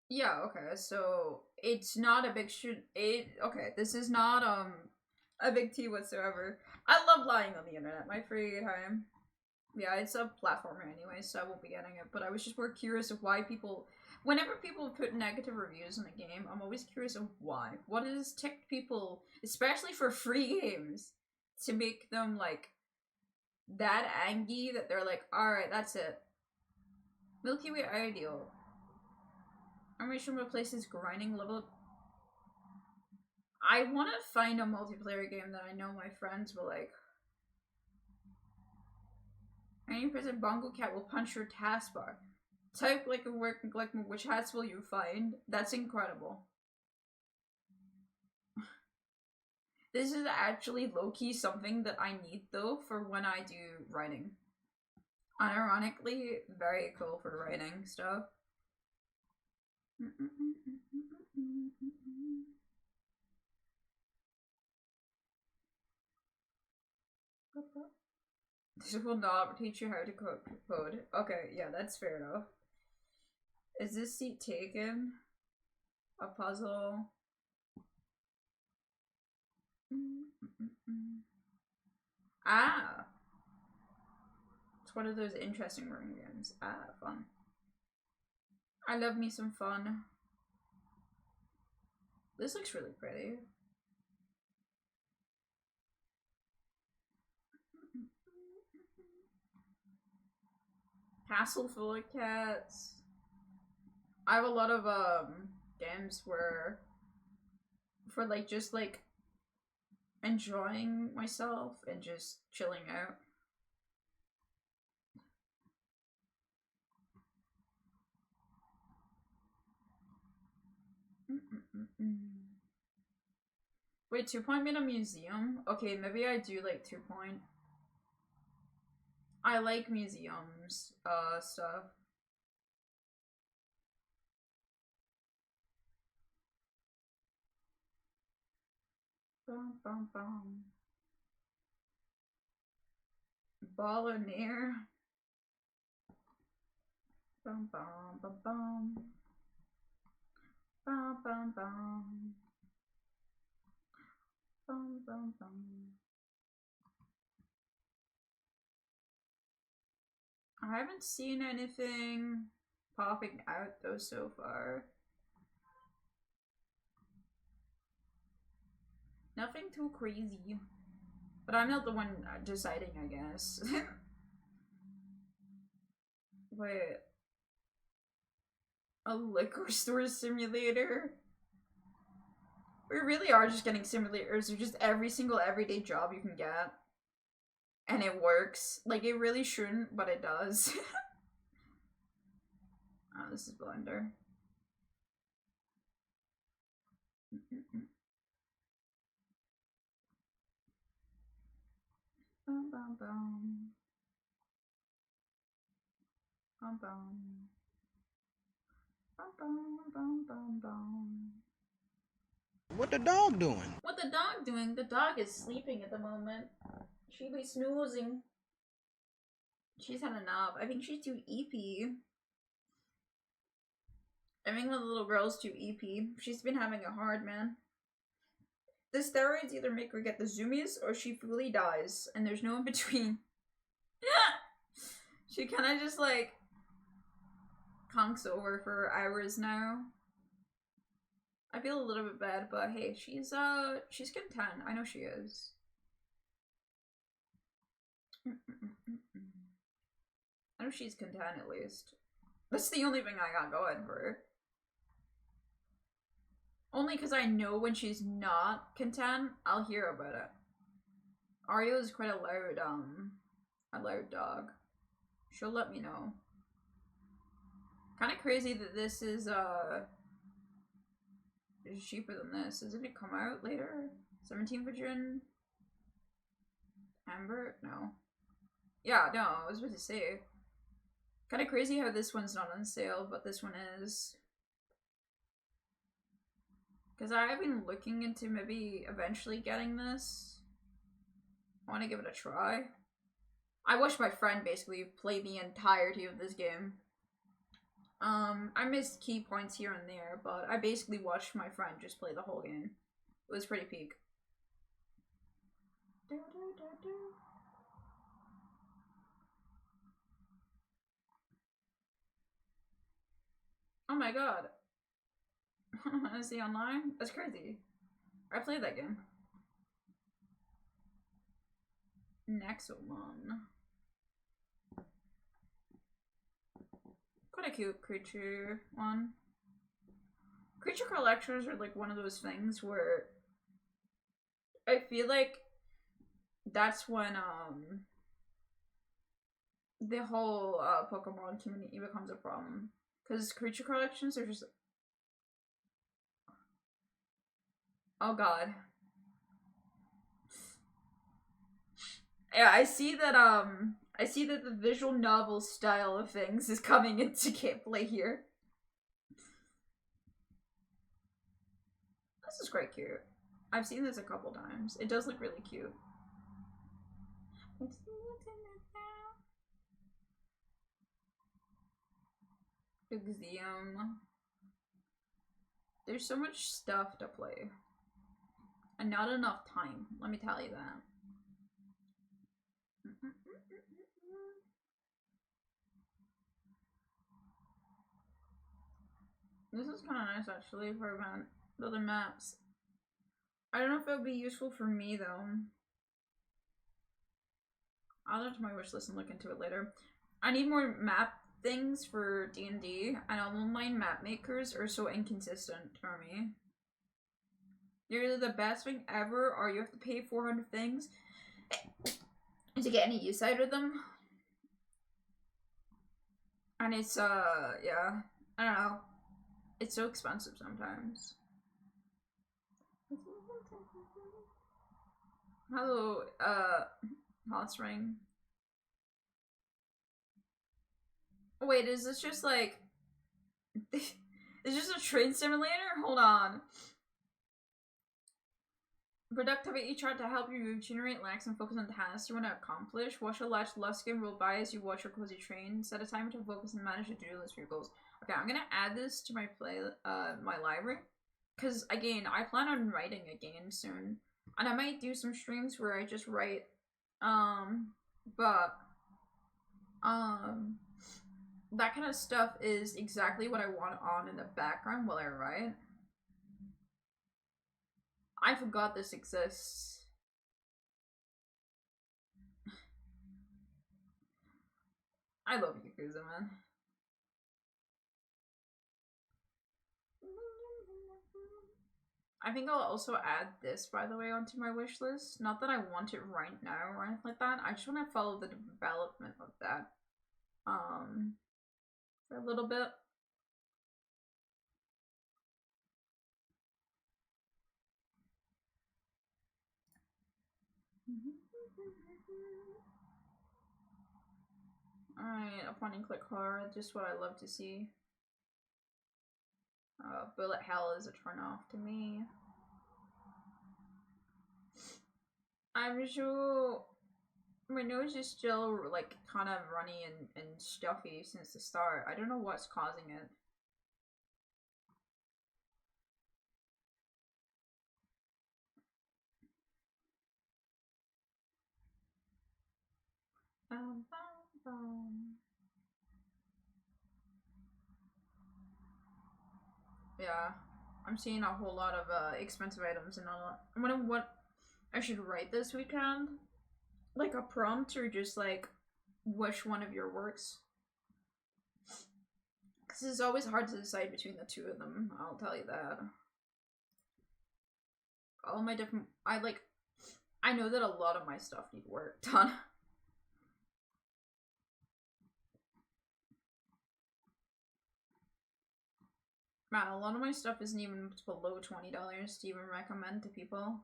Yeah, okay, so it's not a big okay, this is not a big T whatsoever. I love lying on the internet, my free time. Yeah, it's a platformer anyway, so I won't be getting it, but I was just more curious of why people, whenever people put negative reviews in a game, I'm always curious of why. What has ticked people, especially for free games, to make them, like, that angry that they're like, alright, that's it. Milky Way Ideal. Animation replaces grinding level. I want to find a multiplayer game that I know my friends will like. Any prison Bongo Cat will punch your taskbar. Type like a work and collect more. Which hats will you find? That's incredible. This is actually low-key something that I need though for when I do writing. Unironically, very cool for writing stuff. This will not teach you how to code. Okay, yeah, that's fair enough. Is this seat taken? A puzzle? Ah! It's one of those interesting room games. Ah, fun. I love me some fun. This looks really pretty. Castle full of cats. I have a lot of games where for like just like enjoying myself and just chilling out. Wait, 2 Point made a museum? Okay, maybe I do like 2 Point. I like museums, stuff. Bum bum bum. Ballionaire. Bum bum bum bum. Bum bum bum. Bum bum bum. I haven't seen anything popping out though so far. Nothing too crazy. But I'm not the one deciding, I guess. Wait. A liquor store simulator? We really are just getting simulators of just every single everyday job you can get. And it works. Like, it really shouldn't, but it does. Oh, this is Blender. Bum bum bum. Bum bum. Bum bum bum bum bum. What the dog doing? What the dog doing? The dog is sleeping at the moment. She be snoozing. She's had a nap. I think she's too eepy. I think the little girl's too eepy. She's been having a hard man. The steroids either make her get the zoomies or she fully dies, and there's no in between. She kind of just like conks over for hours now. I feel a little bit bad, but hey, she's content. I know she is. I know she's content at least. That's the only thing I got going for her. Only because I know when she's not content, I'll hear about it. Ario is quite a loud dog. She'll let me know. Kind of crazy that this is cheaper than this. Doesn't it come out later? 17th of June? Amber? No. Yeah, no, I was about to say. Kind of crazy how this one's not on sale, but this one is. Because I've been looking into maybe eventually getting this. I want to give it a try. I watched my friend basically play the entirety of this game. I missed key points here and there, but I basically watched my friend just play the whole game. It was pretty peak. Oh my god. Is he online? That's crazy. I played that game. Next one. Quite a cute creature one. Creature collectors are like one of those things where I feel like that's when the whole Pokemon community becomes a problem. Because creature collections are just... Oh god. Yeah, I see that the visual novel style of things is coming into gameplay here. This is quite cute. I've seen this a couple times. It does look really cute. Museum. There's so much stuff to play. And not enough time, let me tell you that. This is kind of nice actually for building maps. I don't know if it would be useful for me though. I'll add to my wish list and look into it later. I need more map things for D&D, and online map makers are so inconsistent for me. They're either the best thing ever, or you have to pay 400 things to get any use out of them. And it's, yeah, I don't know. It's so expensive sometimes. Hello, Hot Spring. Oh, wait, is this just like... is this a train simulator? Hold on. Productivity chart to help you regenerate, relax, and focus on tasks you want to accomplish. Watch a large Luskin roll by as you watch your cozy train. Set a timer to focus and manage your to-do list for your goals. Okay, I'm gonna add this to my my library. Because, again, I plan on writing again soon. And I might do some streams where I just write. That kind of stuff is exactly what I want on in the background while I write. I forgot this exists. I love Yakuza, man. I think I'll also add this, by the way, onto my wish list. Not that I want it right now or anything like that. I just want to follow the development of that. For a little bit. Alright, a point and click horror, just what I love to see. Bullet hell is a turn off to me. I'm sure my nose is still like kind of runny and stuffy since the start. I don't know what's causing it. Yeah, I'm seeing a whole lot of expensive items and all. I'm wondering what I should write this weekend, like a prompt or just like which one of your works. Because it's always hard to decide between the two of them. I'll tell you that. All my different, I know that a lot of my stuff need work done. Man, a lot of my stuff isn't even below $20 to even recommend to people.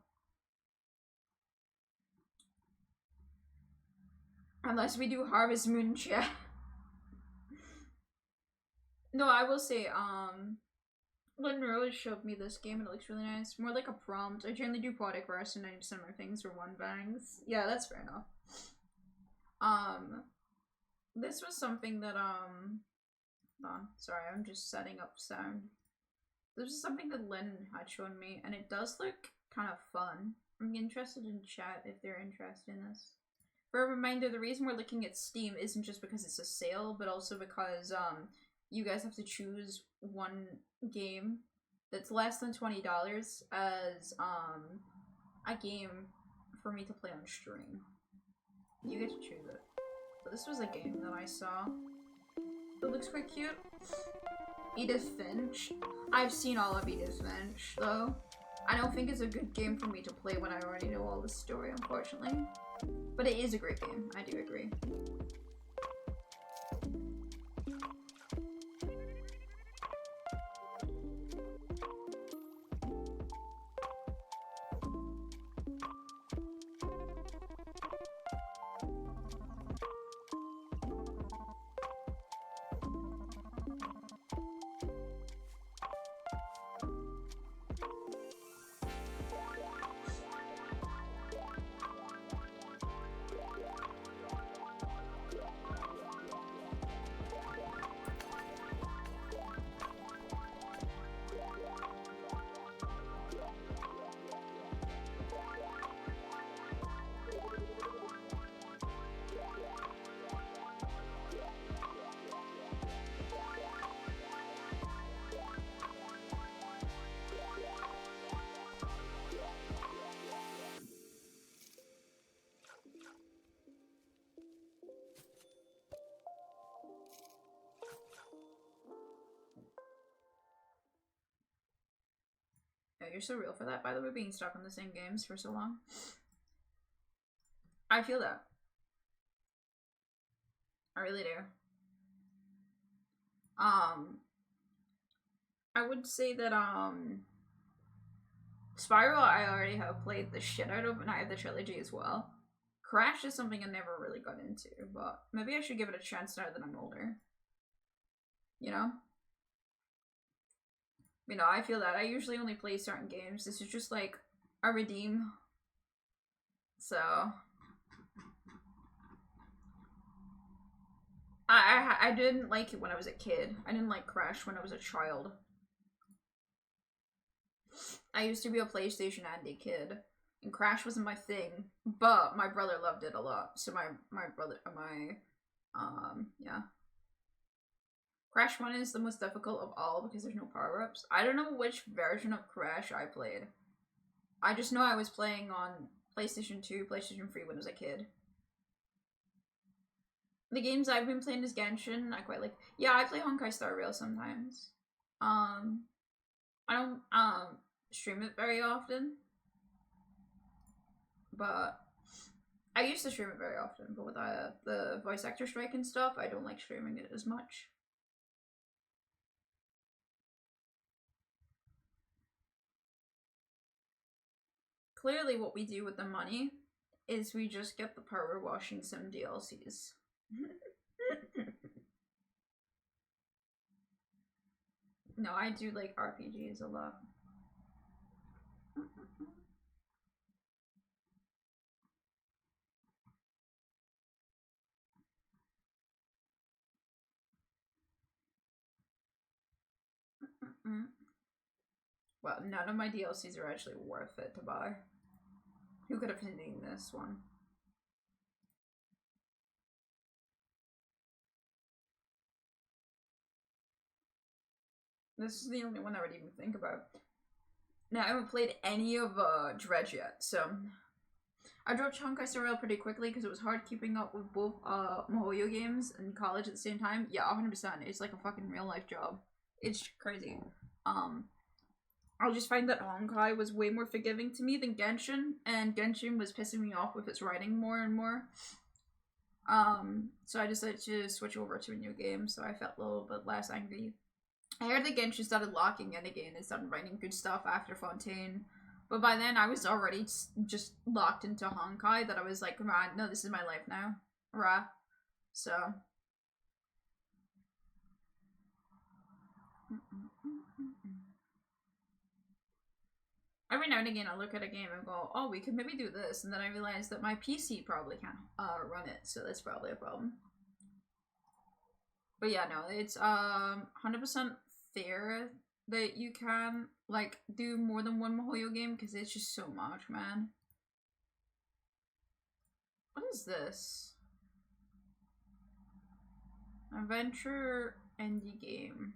Unless we do Harvest Moon chat. No, I will say, Lynn really showed me this game and it looks really nice. More like a prompt. I generally do product rest and 90% of my things are one bangs. Yeah, that's fair enough. This was something that, hold on, sorry, I'm just setting up sound. This is something that Lynn had shown me, and it does look kind of fun. I'm interested in chat if they're interested in this. For a reminder, the reason we're looking at Steam isn't just because it's a sale, but also because, you guys have to choose one game that's less than $20 as, a game for me to play on stream. You get to choose it. But this was a game that I saw. It looks quite cute. Edith Finch. I've seen all of Edith Finch, though. I don't think it's a good game for me to play when I already know all the story, unfortunately. But it is a great game, I do agree. you're so real for that, by the way, being stuck on the same games for so long. I feel that. I really do. I would say that, Spiral I already have played the shit out of, and I have the trilogy as well. Crash is something I never really got into, but maybe I should give it a chance now that I'm older. You know? You know, I feel that. I usually only play certain games. This is just like a redeem. So I didn't like it when I was a kid. I didn't like Crash when I was a child. I used to be a PlayStation Andy kid, and Crash wasn't my thing, but my brother loved it a lot. So yeah. Crash 1 is the most difficult of all because there's no power-ups. I don't know which version of Crash I played. I just know I was playing on PlayStation 2, PlayStation 3 when I was a kid. The games I've been playing is Genshin. I quite like. Yeah, I play Honkai Star Rail sometimes. I don't stream it very often, but I used to stream it very often. But with the voice actor strike and stuff, I don't like streaming it as much. Clearly, what we do with the money is we just get the power washing sim DLCs. No, I do like RPGs a lot. Well, none of my DLCs are actually worth it to buy. Who could have seen this one? This is the only one I would even think about. Now, I haven't played any of Dredge yet, so I dropped Honkai Star Rail pretty quickly because it was hard keeping up with both MiHoYo games and college at the same time. Yeah, 100%. It's like a fucking real life job. It's crazy. I just find that Honkai was way more forgiving to me than Genshin, and Genshin was pissing me off with its writing more and more. So I decided to switch over to a new game, so I felt a little bit less angry. I heard that Genshin started locking in again and started writing good stuff after Fontaine. But by then, I was already just locked into Honkai that I was like, right, no, this is my life now. Rah. So. Every now and again, I look at a game and go, oh, we could maybe do this. And then I realize that my PC probably can't run it. So that's probably a problem. But yeah, no, it's 100% fair that you can like do more than one MiHoYo game because it's just so much, man. What is this? Adventure indie game.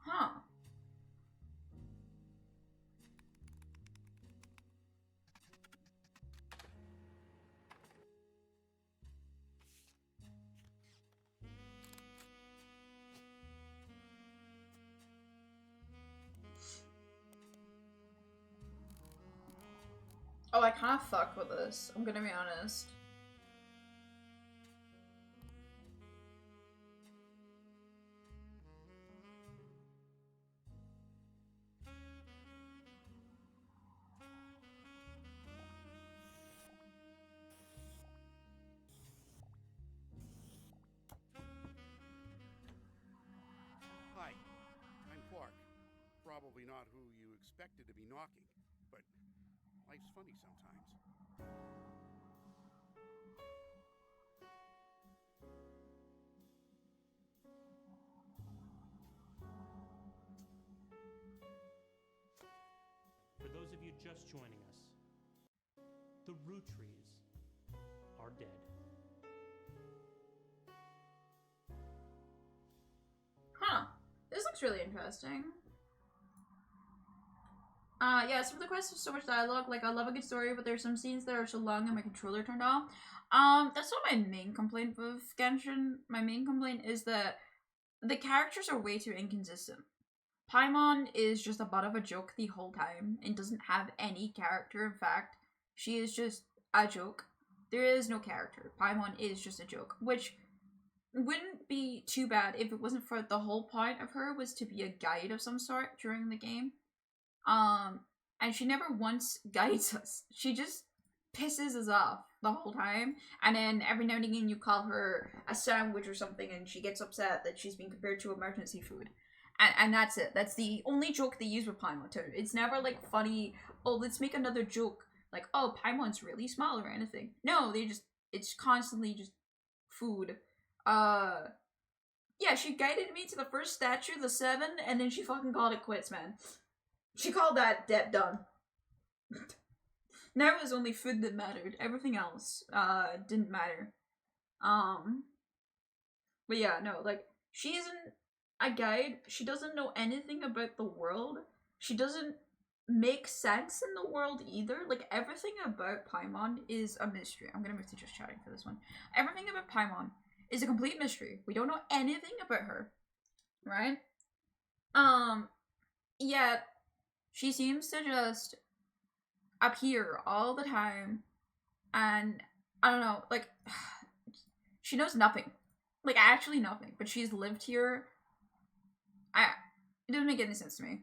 Huh. Oh, I kind of fuck with this. I'm gonna be honest. Hi, I'm Clark. Probably not who you expected to be knocking, but life's funny sometimes. For those of you just joining us, the root trees are dead. Huh. This is like looks really interesting. Yeah, some of the quests have so much dialogue. Like, I love a good story, but there's some scenes that are so long and my controller turned off. That's not my main complaint with Genshin. My main complaint is that the characters are way too inconsistent. Paimon is just a butt of a joke the whole time and doesn't have any character. In fact, she is just a joke. There is no character. Paimon is just a joke, which wouldn't be too bad if it wasn't for the whole point of her was to be a guide of some sort during the game. And she never once guides us. She just pisses us off the whole time, and then every now and again you call her a sandwich or something and she gets upset that she's being compared to emergency food. And that's it. That's the only joke they use with Paimon too. It's never like funny, oh, let's make another joke. Like, oh, Paimon's really small or anything. No, it's constantly just food. Yeah, she guided me to the first statue, the 7, and then she fucking called it quits, man. She called that debt done. Now it was only food that mattered. Everything else, didn't matter. But yeah, no, like, she isn't a guide. She doesn't know anything about the world. She doesn't make sense in the world either. Like, everything about Paimon is a mystery. I'm gonna move to just chatting for this one. Everything about Paimon is a complete mystery. We don't know anything about her. Right? Yet, she seems to just appear all the time, and I don't know, like, she knows nothing. Like, actually nothing. But she's lived here. It doesn't make any sense to me.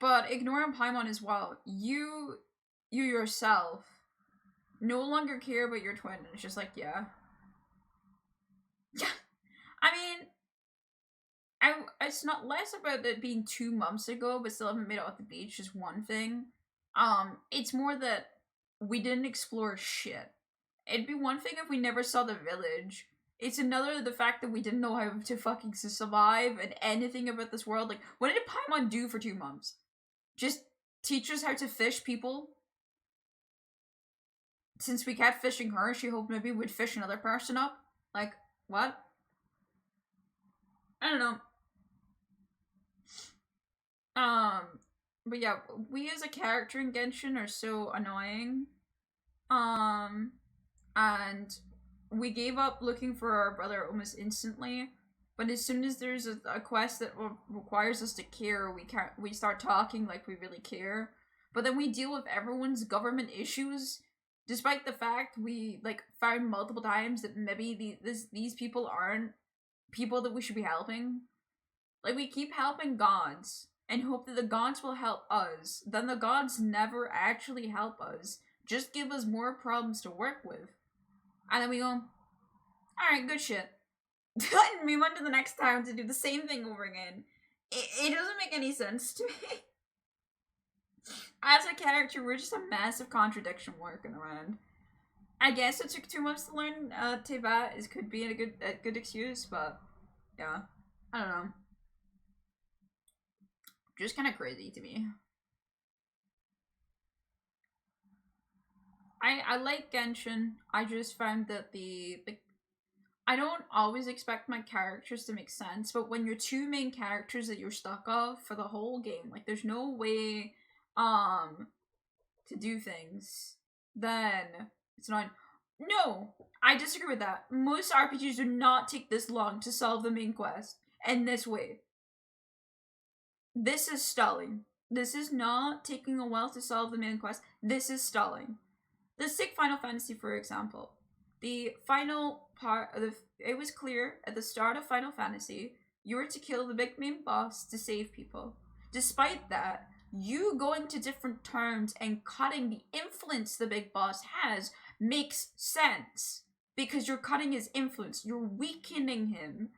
But ignoring Paimon as well, you yourself no longer care about your twin. It's just like, yeah. Yeah. I mean, it's not less about it being 2 months ago, but still haven't made it off the beach, is one thing. It's more that we didn't explore shit. It'd be one thing if we never saw the village. It's another the fact that we didn't know how to fucking survive and anything about this world. Like, what did Paimon do for 2 months? Just teach us how to fish people? Since we kept fishing her, she hoped maybe we'd fish another person up? Like, what? I don't know. But yeah, we as a character in Genshin are so annoying. And we gave up looking for our brother almost instantly. But as soon as there's a quest that requires us to care, we start talking like we really care. But then we deal with everyone's government issues, despite the fact we like found multiple times that maybe these people aren't people that we should be helping. Like, we keep helping gods and hope that the gods will help us. Then the gods never actually help us. Just give us more problems to work with. And then we go, alright, good shit. And move on to the next town to do the same thing over again. It doesn't make any sense to me. As a character, we're just a massive contradiction working around. I guess it took 2 months to learn Teyvat could be a good excuse, but yeah, I don't know. Just kind of crazy to me. I like Genshin. I just found that the I don't always expect my characters to make sense, but when you're 2 main characters that you're stuck off for the whole game, like, there's no way to do things, then it's not. No, I disagree with that. Most RPGs do not take this long to solve the main quest in this way. This is stalling. This is not taking a while to solve the main quest. This is stalling. Let's take Final Fantasy, for example. The final part of it was clear at the start of Final Fantasy, you were to kill the big main boss to save people. Despite that, you going to different turns and cutting the influence the big boss has makes sense. Because you're cutting his influence. You're weakening him.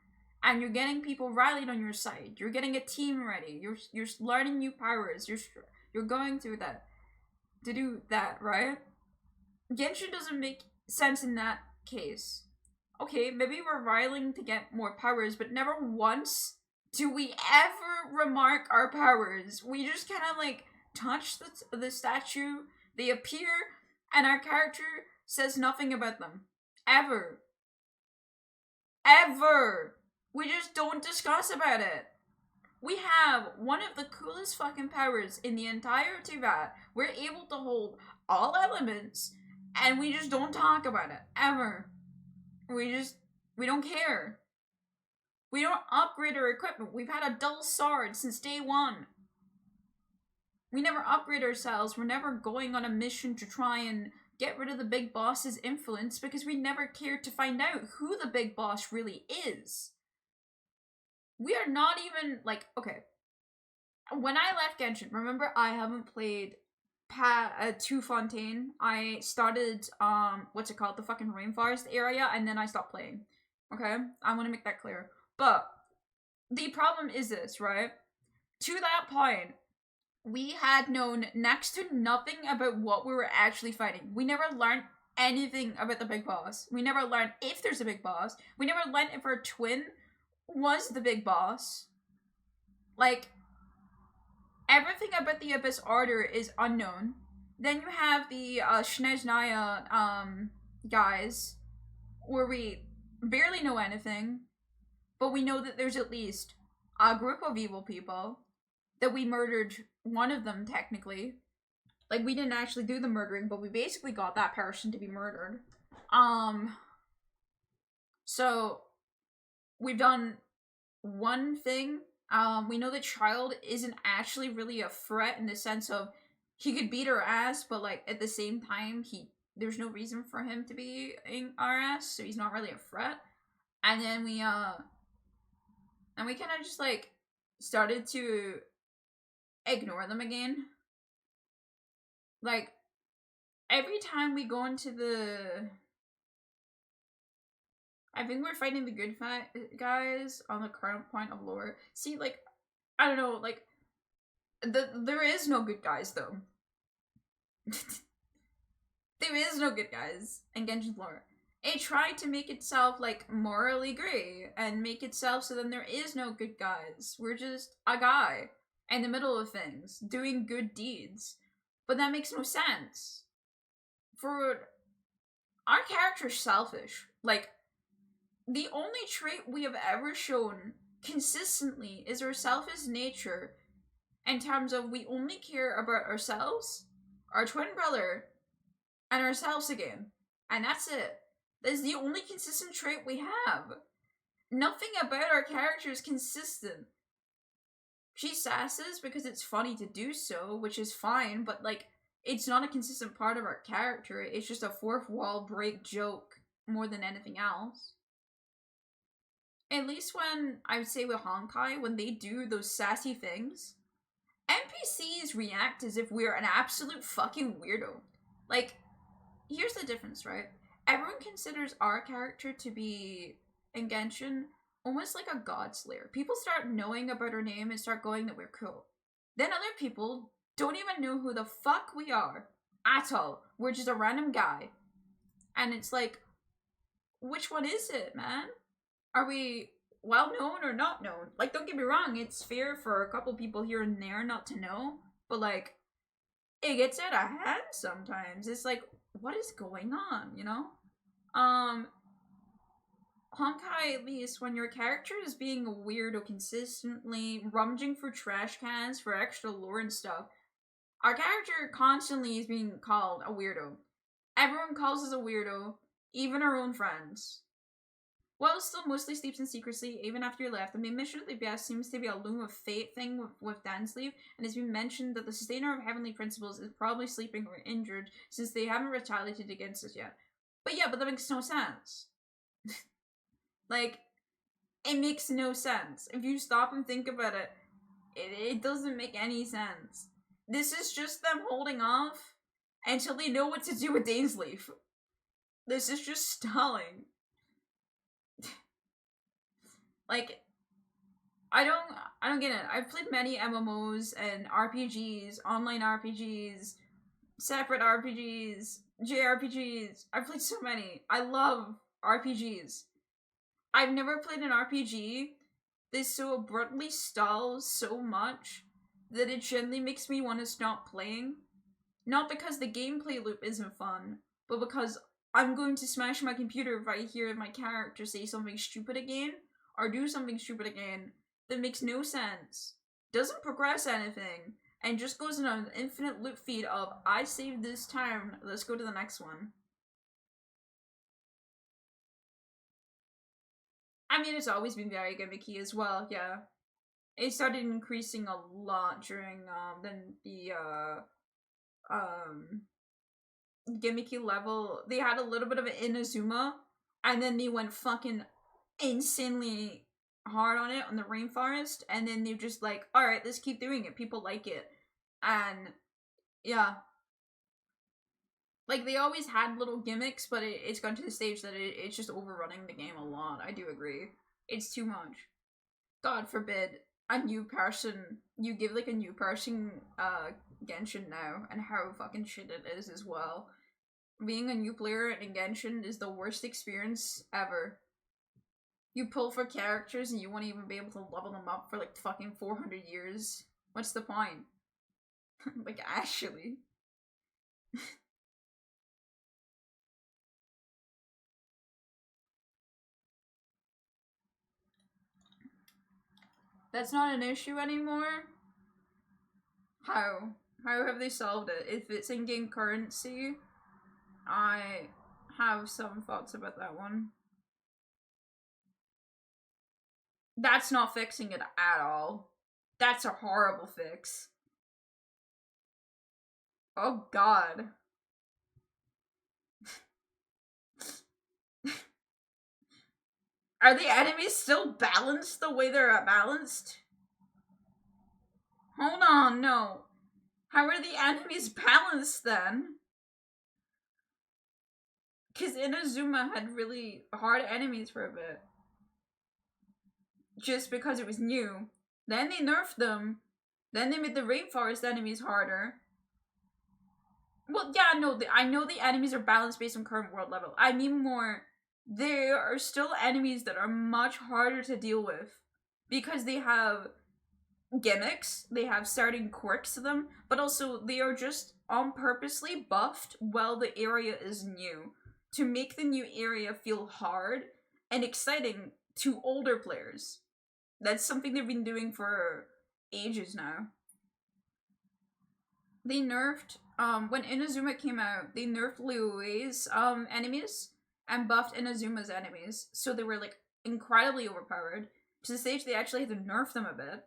And you're getting people rallied on your side. You're getting a team ready. You're learning new powers. You're going through that. To do that, right? Genshin doesn't make sense in that case. Okay, maybe we're riling to get more powers, but never once do we ever remark our powers. We just kind of like touch the statue, they appear, and our character says nothing about them. Ever. Ever. We just don't discuss about it. We have one of the coolest fucking powers in the entire TVAT. We're able to hold all elements, and we just don't talk about it, ever. We don't care. We don't upgrade our equipment. We've had a dull sword since day one. We never upgrade ourselves. We're never going on a mission to try and get rid of the big boss's influence because we never cared to find out who the big boss really is. We are not even, like, okay. When I left Genshin, remember I haven't played 2 Fontaine. I started, what's it called? The fucking Rainforest area, and then I stopped playing. Okay? I want to make that clear. But, the problem is this, right? To that point, we had known next to nothing about what we were actually fighting. We never learned anything about the big boss. We never learned if there's a big boss. We never learned if our twin was the big boss. Like, everything about the Abyss Order is unknown. Then you have the Sneznaya guys, where we barely know anything, but we know that there's at least a group of evil people, that we murdered one of them technically. Like, we didn't actually do the murdering, but we basically got that person to be murdered. So we've done one thing. We know that Child isn't actually really a threat in the sense of he could beat our ass, but like at the same time, there's no reason for him to be in our ass, so he's not really a threat. And then we kind of just like started to ignore them again. Like, every time we go into I think we're fighting the good guys on the current point of lore. See, like, I don't know, like, there is no good guys, though. There is no good guys in Genshin's lore. It tried to make itself, like, morally gray, and make itself so then there is no good guys. We're just a guy in the middle of things, doing good deeds. But that makes no sense. For our character's selfish. Like, the only trait we have ever shown consistently is our selfish nature in terms of we only care about ourselves, our twin brother, and ourselves again. And that's it. That is the only consistent trait we have. Nothing about our character is consistent. She sasses because it's funny to do so, which is fine, but like, it's not a consistent part of our character. It's just a fourth wall break joke more than anything else. At least when, I would say with Honkai, when they do those sassy things, NPCs react as if we're an absolute fucking weirdo. Like, here's the difference, right? Everyone considers our character to be, in Genshin, almost like a god slayer. People start knowing about our name and start going that we're cool. Then other people don't even know who the fuck we are at all. We're just a random guy. And it's like, which one is it, man? Are we well known or not known? Like, don't get me wrong, it's fair for a couple people here and there not to know, but like, it gets out of hand sometimes. It's like, what is going on, you know? Honkai, at least, when your character is being a weirdo consistently, rummaging for trash cans for extra lore and stuff, our character constantly is being called a weirdo. Everyone calls us a weirdo, even our own friends. Well, still mostly sleeps in secrecy, even after you left. The main mission of the BS seems to be a Loom of Fate thing with Dansleeve, and it's been mentioned that the Sustainer of Heavenly Principles is probably sleeping or injured, since they haven't retaliated against us yet. But yeah, but that makes no sense. Like, it makes no sense. If you stop and think about it, it doesn't make any sense. This is just them holding off until they know what to do with Dainsleaf. This is just stalling. Like, I don't get it. I've played many MMOs and RPGs, online RPGs, separate RPGs, JRPGs. I've played so many. I love RPGs. I've never played an RPG that so abruptly stalls so much that it generally makes me want to stop playing. Not because the gameplay loop isn't fun, but because I'm going to smash my computer if I hear my character say something stupid again, or do something stupid again, that makes no sense, doesn't progress anything, and just goes in an infinite loop feed of, I saved this time, let's go to the next one. I mean, it's always been very gimmicky as well, yeah. It started increasing a lot during, the gimmicky level. They had a little bit of an Inazuma, and then they went fucking insanely hard on it on the rainforest, and then they're just like, alright, let's keep doing it, people like it. And yeah, like they always had little gimmicks, but it's gone to the stage that it's just overrunning the game a lot. I do agree, it's too much. God forbid a new person, you give like a new person Genshin now, and how fucking shit it is as well. Being a new player in Genshin is the worst experience ever. You pull for characters and you won't even be able to level them up for like fucking 400 years. What's the point? Like, actually. That's not an issue anymore? How? How have they solved it? If it's in-game currency, I have some thoughts about that one. That's not fixing it at all. That's a horrible fix. Oh god. Are the enemies still balanced the way they're balanced? Hold on, no. How are the enemies balanced then? Because Inazuma had really hard enemies for a bit. Just because it was new. Then they nerfed them. Then they made the rainforest enemies harder. Well, yeah, no, I know the enemies are balanced based on current world level. I mean more, there are still enemies that are much harder to deal with. Because they have gimmicks, they have certain quirks to them, but also they are just on purposely buffed while the area is new. To make the new area feel hard and exciting to older players. That's something they've been doing for ages now. They nerfed, when Inazuma came out, they nerfed Liu's enemies and buffed Inazuma's enemies, so they were like incredibly overpowered, to the stage they actually had to nerf them a bit.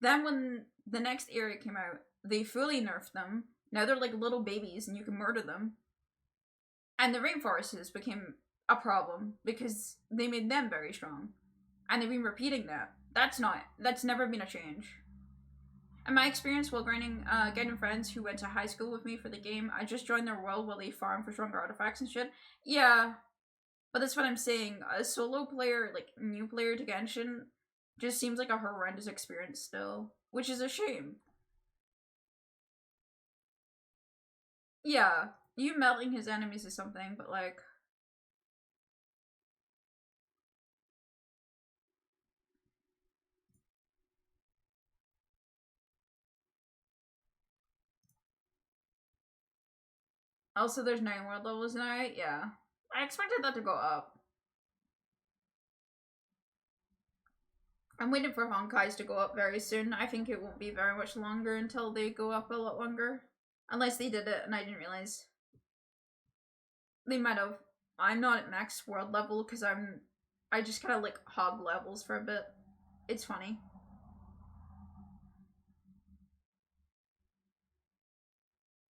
Then when the next area came out, they fully nerfed them. Now they're like little babies and you can murder them. And the rainforests became a problem because they made them very strong. And they've been repeating that. That's never been a change. In my experience while grinding, getting friends who went to high school with me for the game, I just joined their world while they farm for stronger artifacts and shit. Yeah, but that's what I'm saying. A solo player, like, new player to Genshin, just seems like a horrendous experience still. Which is a shame. Yeah, you melting his enemies is something, but like... Also, there's 9 world levels now, yeah. I expected that to go up. I'm waiting for Honkai's to go up very soon. I think it won't be very much longer until they go up a lot longer. Unless they did it and I didn't realize. They might have. I'm not at max world level because I just kind of like hog levels for a bit. It's funny.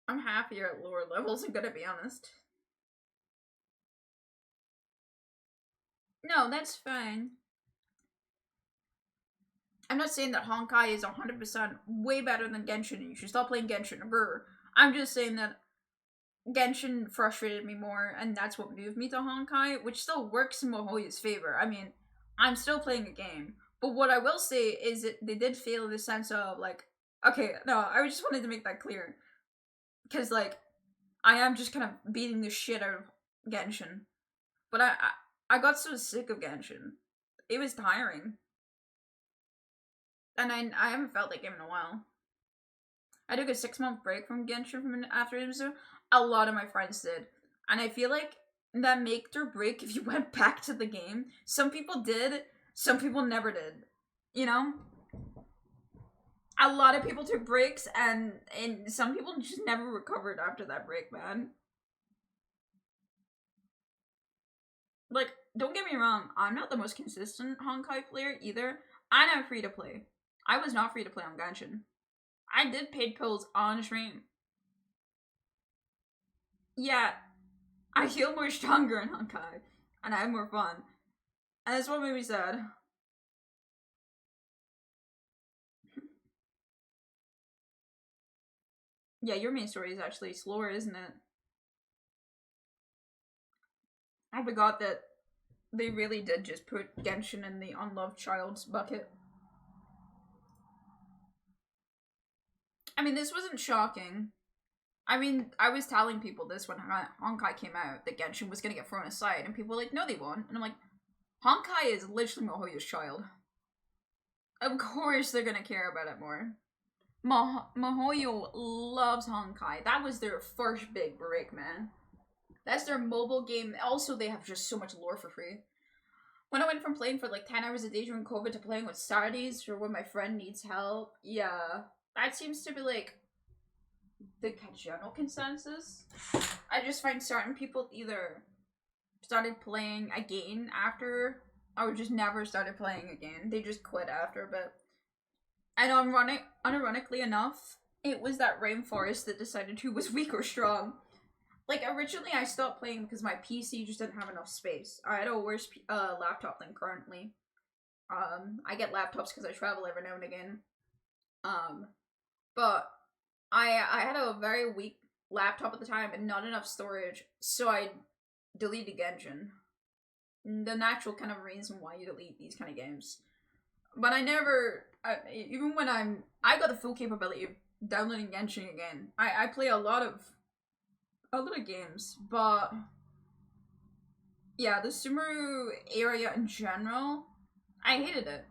I'm happier at lower levels, I'm gonna be honest. No, that's fine. I'm not saying that Honkai is 100% way better than Genshin and you should stop playing Genshin. Brr. I'm just saying that Genshin frustrated me more and that's what moved me to Honkai, which still works in Mohoya's favor. I mean, I'm still playing a game. But what I will say is that they did fail in the sense of, like, okay, no, I just wanted to make that clear. Because, like, I am just kind of beating the shit out of Genshin. But I got so sick of Genshin. It was tiring. And I haven't felt that game in a while. I took a 6-month break from Genshin from after Inazuma. A lot of my friends did. And I feel like that make or break if you went back to the game. Some people did, some people never did. You know? A lot of people took breaks, and some people just never recovered after that break, man. Like, don't get me wrong, I'm not the most consistent Honkai player either. I'm not free to play. I was not free to play on Genshin. I did paid pills on stream. Yeah, I feel more stronger in Honkai, and I have more fun. And that's what made me sad. Yeah, your main story is actually slower, isn't it? I forgot that they really did just put Genshin in the unloved child's bucket. I mean, this wasn't shocking. I mean, I was telling people this when Honkai came out, that Genshin was gonna get thrown aside, and people were like, no they won't. And I'm like, Honkai is literally Mihoyo's child. Of course they're gonna care about it more. Mihoyo loves Honkai. That was their first big break, man. That's their mobile game. Also, they have just so much lore for free. When I went from playing for like 10 hours a day during COVID to playing with Saturdays or when my friend needs help, yeah, that seems to be like the general consensus. I just find certain people either started playing again after or just never started playing again. They just quit after a bit. And unironically enough, it was that rainforest that decided who was weak or strong. Like, originally I stopped playing because my PC just didn't have enough space. I had a worse laptop than currently. I get laptops because I travel every now and again. But I had a very weak laptop at the time and not enough storage, so I deleted Genshin. The natural kind of reason why you delete these kind of games. But I never, even when I got the full capability of downloading Genshin again. I play a lot of games, but yeah, the Sumeru area in general, I hated it.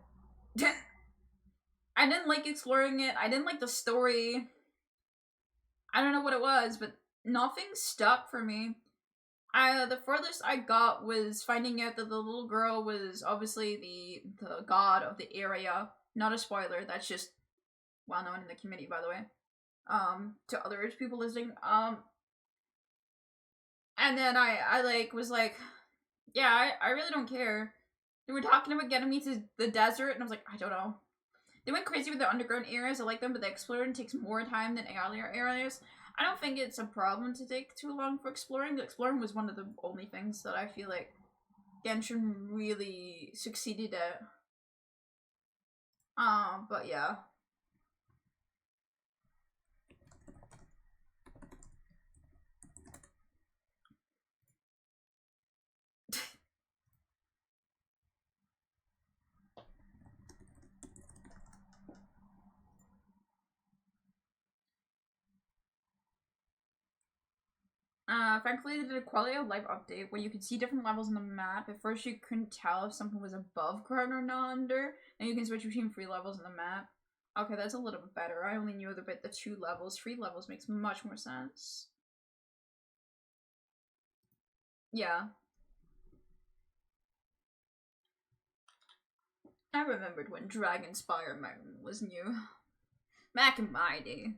I didn't like exploring it. I didn't like the story. I don't know what it was, but nothing stuck for me. The furthest I got was finding out that the little girl was obviously the god of the area. Not a spoiler, that's just well known in the community, by the way. To other people listening. And then I like was like, yeah, I really don't care. They were talking about getting me to the desert, and I was like, I don't know. They went crazy with the underground areas. I like them, but the exploring takes more time than earlier areas. I don't think it's a problem to take too long for exploring. The exploring was one of the only things that I feel like Genshin really succeeded at. But yeah. Thankfully they did a quality of life update where you could see different levels on the map. At first you couldn't tell if something was above ground or not under, and you can switch between 3 levels on the map. Okay, that's a little bit better. I only knew about the 2 levels. 3 levels makes much more sense. Yeah. I remembered when Dragonspire Mountain was new. Back in my day.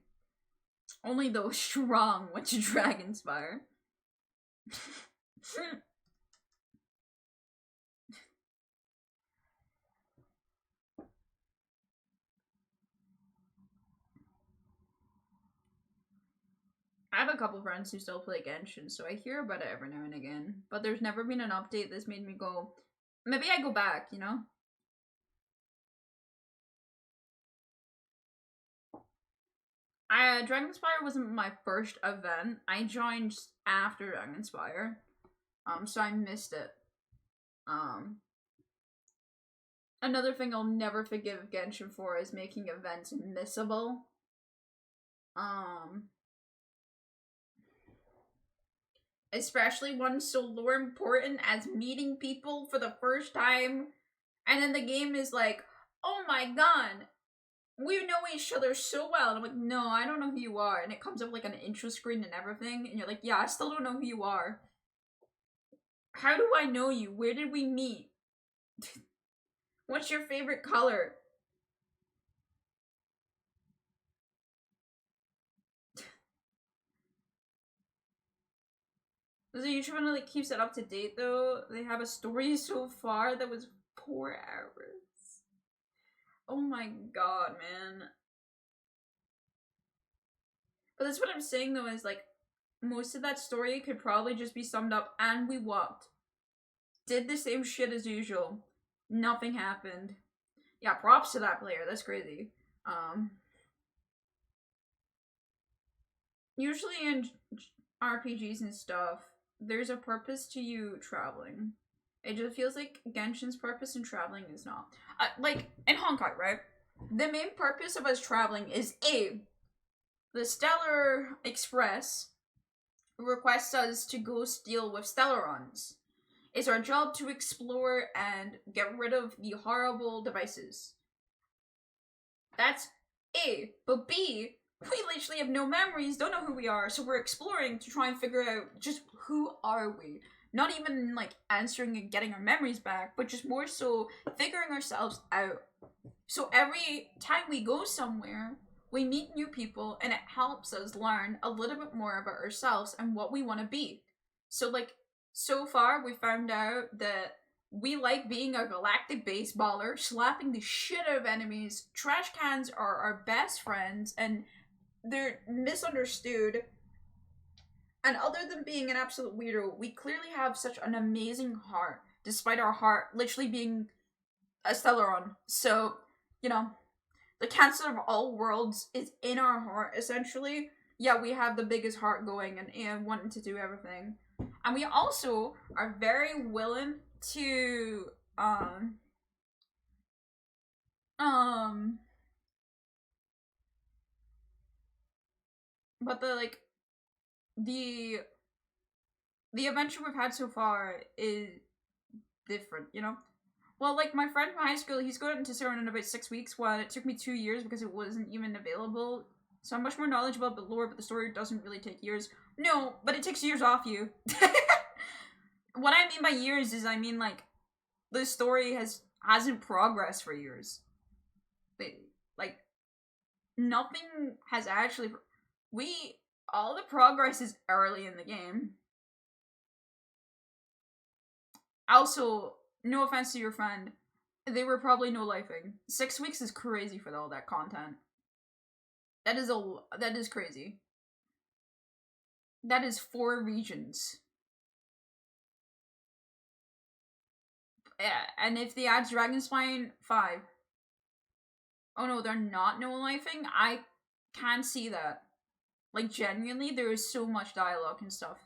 Only those strong went to Dragonspire. I have a couple friends who still play Genshin, so I hear about it every now and again. But there's never been an update that's made me go, maybe I go back, you know? Dragonspire wasn't my first event. I joined after Dragonspire. So I missed it. Another thing I'll never forgive Genshin for is making events missable. Especially one so lore important as meeting people for the first time. And then the game is like, oh my god, we know each other so well. And I'm like, no, I don't know who you are. And it comes up like an intro screen and everything. And you're like, yeah, I still don't know who you are. How do I know you? Where did we meet? What's your favorite color? Does the YouTube channel like keeps it up to date though? They have a story so far that was 4 hours. Oh my god, man. But that's what I'm saying though, is like most of that story could probably just be summed up, and we walked. Did the same shit as usual. Nothing happened. Yeah, props to that player, that's crazy. Usually in RPGs and stuff, there's a purpose to you traveling. It just feels like Genshin's purpose in traveling is not. Like, in Honkai, right? The main purpose of us traveling is A, the Stellar Express requests us to go steal with Stellarons. It's our job to explore and get rid of the horrible devices. That's A. But B, we literally have no memories, don't know who we are, so we're exploring to try and figure out just who are we. Not even like answering and getting our memories back, but just more so figuring ourselves out. So every time we go somewhere, we meet new people and it helps us learn a little bit more about ourselves and what we want to be. So like, so far we found out that we like being a galactic baseballer, slapping the shit out of enemies. Trash cans are our best friends and they're misunderstood. And other than being an absolute weirdo, we clearly have such an amazing heart, despite our heart literally being a Stellaron. So, you know, the cancer of all worlds is in our heart, essentially. Yeah, we have the biggest heart going and wanting to do everything. And we also are very willing to, but the adventure we've had so far is different, you know? Well, like, my friend from high school, he's going into Siren in about 6 weeks, while it took me 2 years because it wasn't even available. So I'm much more knowledgeable about the lore, but the story doesn't really take years. No, but it takes years off you. What I mean by years is, I mean, like, the story hasn't progressed for years. Like, nothing has actually... all the progress is early in the game. Also, no offense to your friend, they were probably no-lifing. 6 weeks is crazy for all that content. That is crazy. That is 4 regions. Yeah, and if they add Dragonspine, 5. Oh no, they're not no-lifing? I can't see that. Like, genuinely, there is so much dialogue and stuff.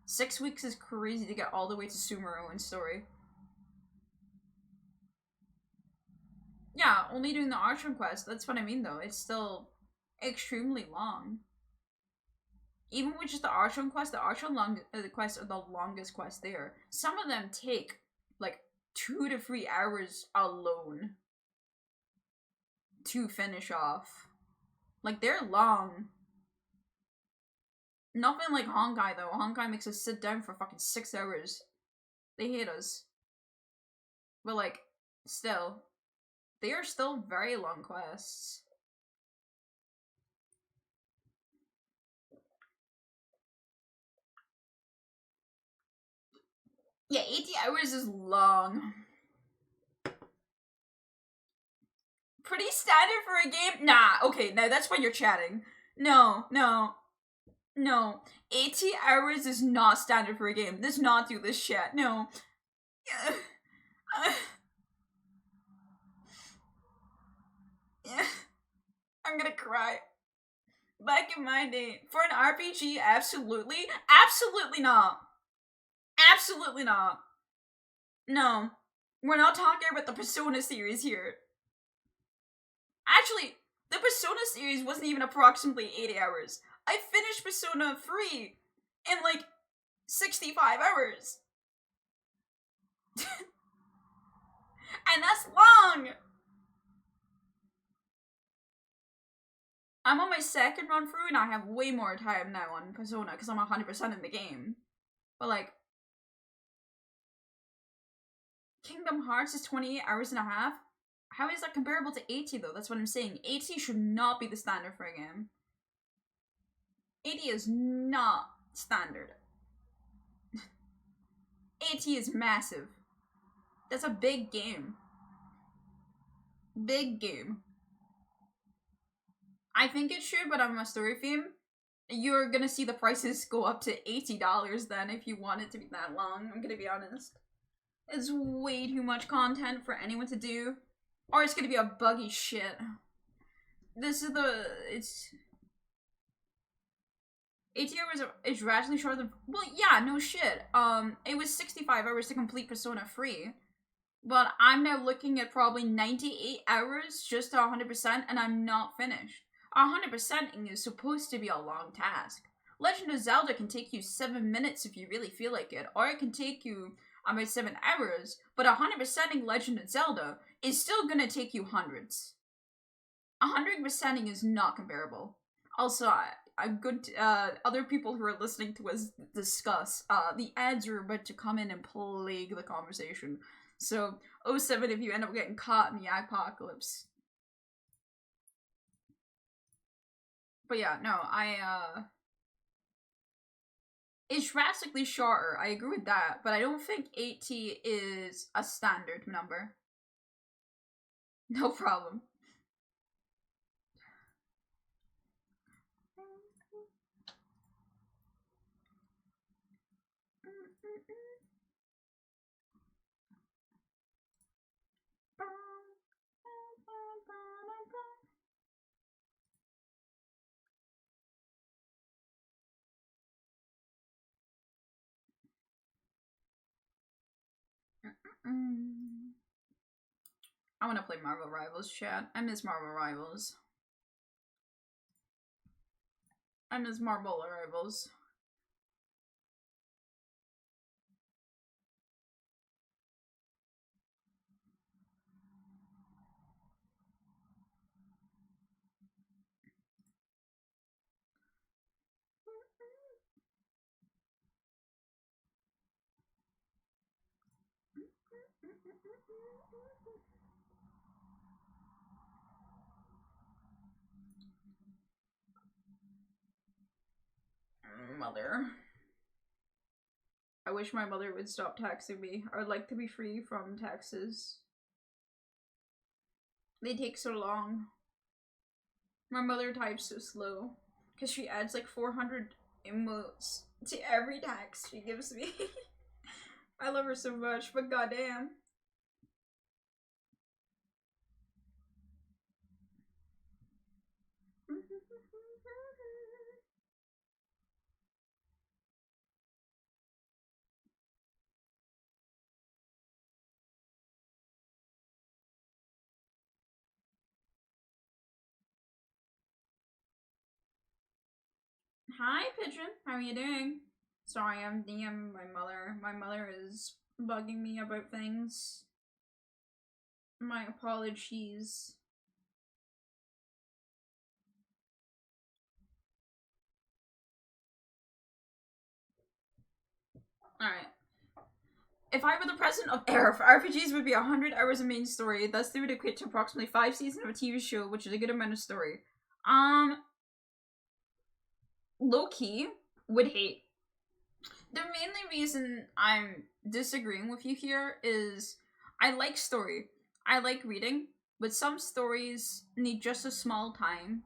6 weeks is crazy to get all the way to Sumeru in story. Yeah, only doing the Archon quest. That's what I mean, though. It's still extremely long. Even with just the Archon quest, the Archon quests are the longest quest there. Some of them take, like, 2 to 3 hours alone to finish off. Like, they're long. Nothing like Honkai, though. Honkai makes us sit down for fucking 6 hours. They hate us. But, like, still. They are still very long quests. Yeah, 80 hours is long. Pretty standard for a game? Nah, okay, now that's when you're chatting. No. 80 hours is not standard for a game. Let's not do this shit. No. I'm gonna cry. Back in my day, for an RPG, absolutely not. Absolutely not. No. We're not talking about the Persona series here. Actually, the Persona series wasn't even approximately 80 hours. I finished Persona 3 in like 65 hours. And that's long! I'm on my second run through and I have way more time now on Persona because I'm 100% in the game. But like, Kingdom Hearts is 28 hours and a half? How is that comparable to 80 though? That's what I'm saying. 80 should not be the standard for a game. 80 is not standard. AT is massive. That's a big game. Big game. I think it should, but I'm a story theme. You're gonna see the prices go up to $80 then if you want it to be that long, I'm gonna be honest. It's way too much content for anyone to do. Or it's gonna be a buggy shit. This is the... it's... 80 hours is radically shorter than... Well, yeah, no shit. It was 65 hours to complete Persona 3. But I'm now looking at probably 98 hours just to 100% and I'm not finished. 100%ing is supposed to be a long task. Legend of Zelda can take you 7 minutes if you really feel like it, or it can take you about 7 hours, but 100%ing Legend of Zelda is still gonna take you hundreds. 100%ing is not comparable. Also, other people who are listening to us discuss, the ads are about to come in and plague the conversation. So, 07 if you end up getting caught in the apocalypse. But yeah, no, it's drastically shorter, I agree with that, but I don't think 80 is a standard number. No problem. I want to play Marvel Rivals, chat. I miss Marvel Rivals. I miss Marvel Rivals. Mother. I wish my mother would stop taxing me. I would like to be free from taxes. They take so long. My mother types so slow. Because she adds like 400 emotes to every tax she gives me. I love her so much, but goddamn. Hi, Pigeon. How are you doing? Sorry, I'm DMing my mother. My mother is bugging me about things. My apologies. Alright. If I were the president of AIRF, RPGs would be 100 hours of main story, thus they would equate to approximately 5 seasons of a TV show, which is a good amount of story. Low-key would hate. The mainly reason I'm disagreeing with you here is I like story. I like reading, but some stories need just a small time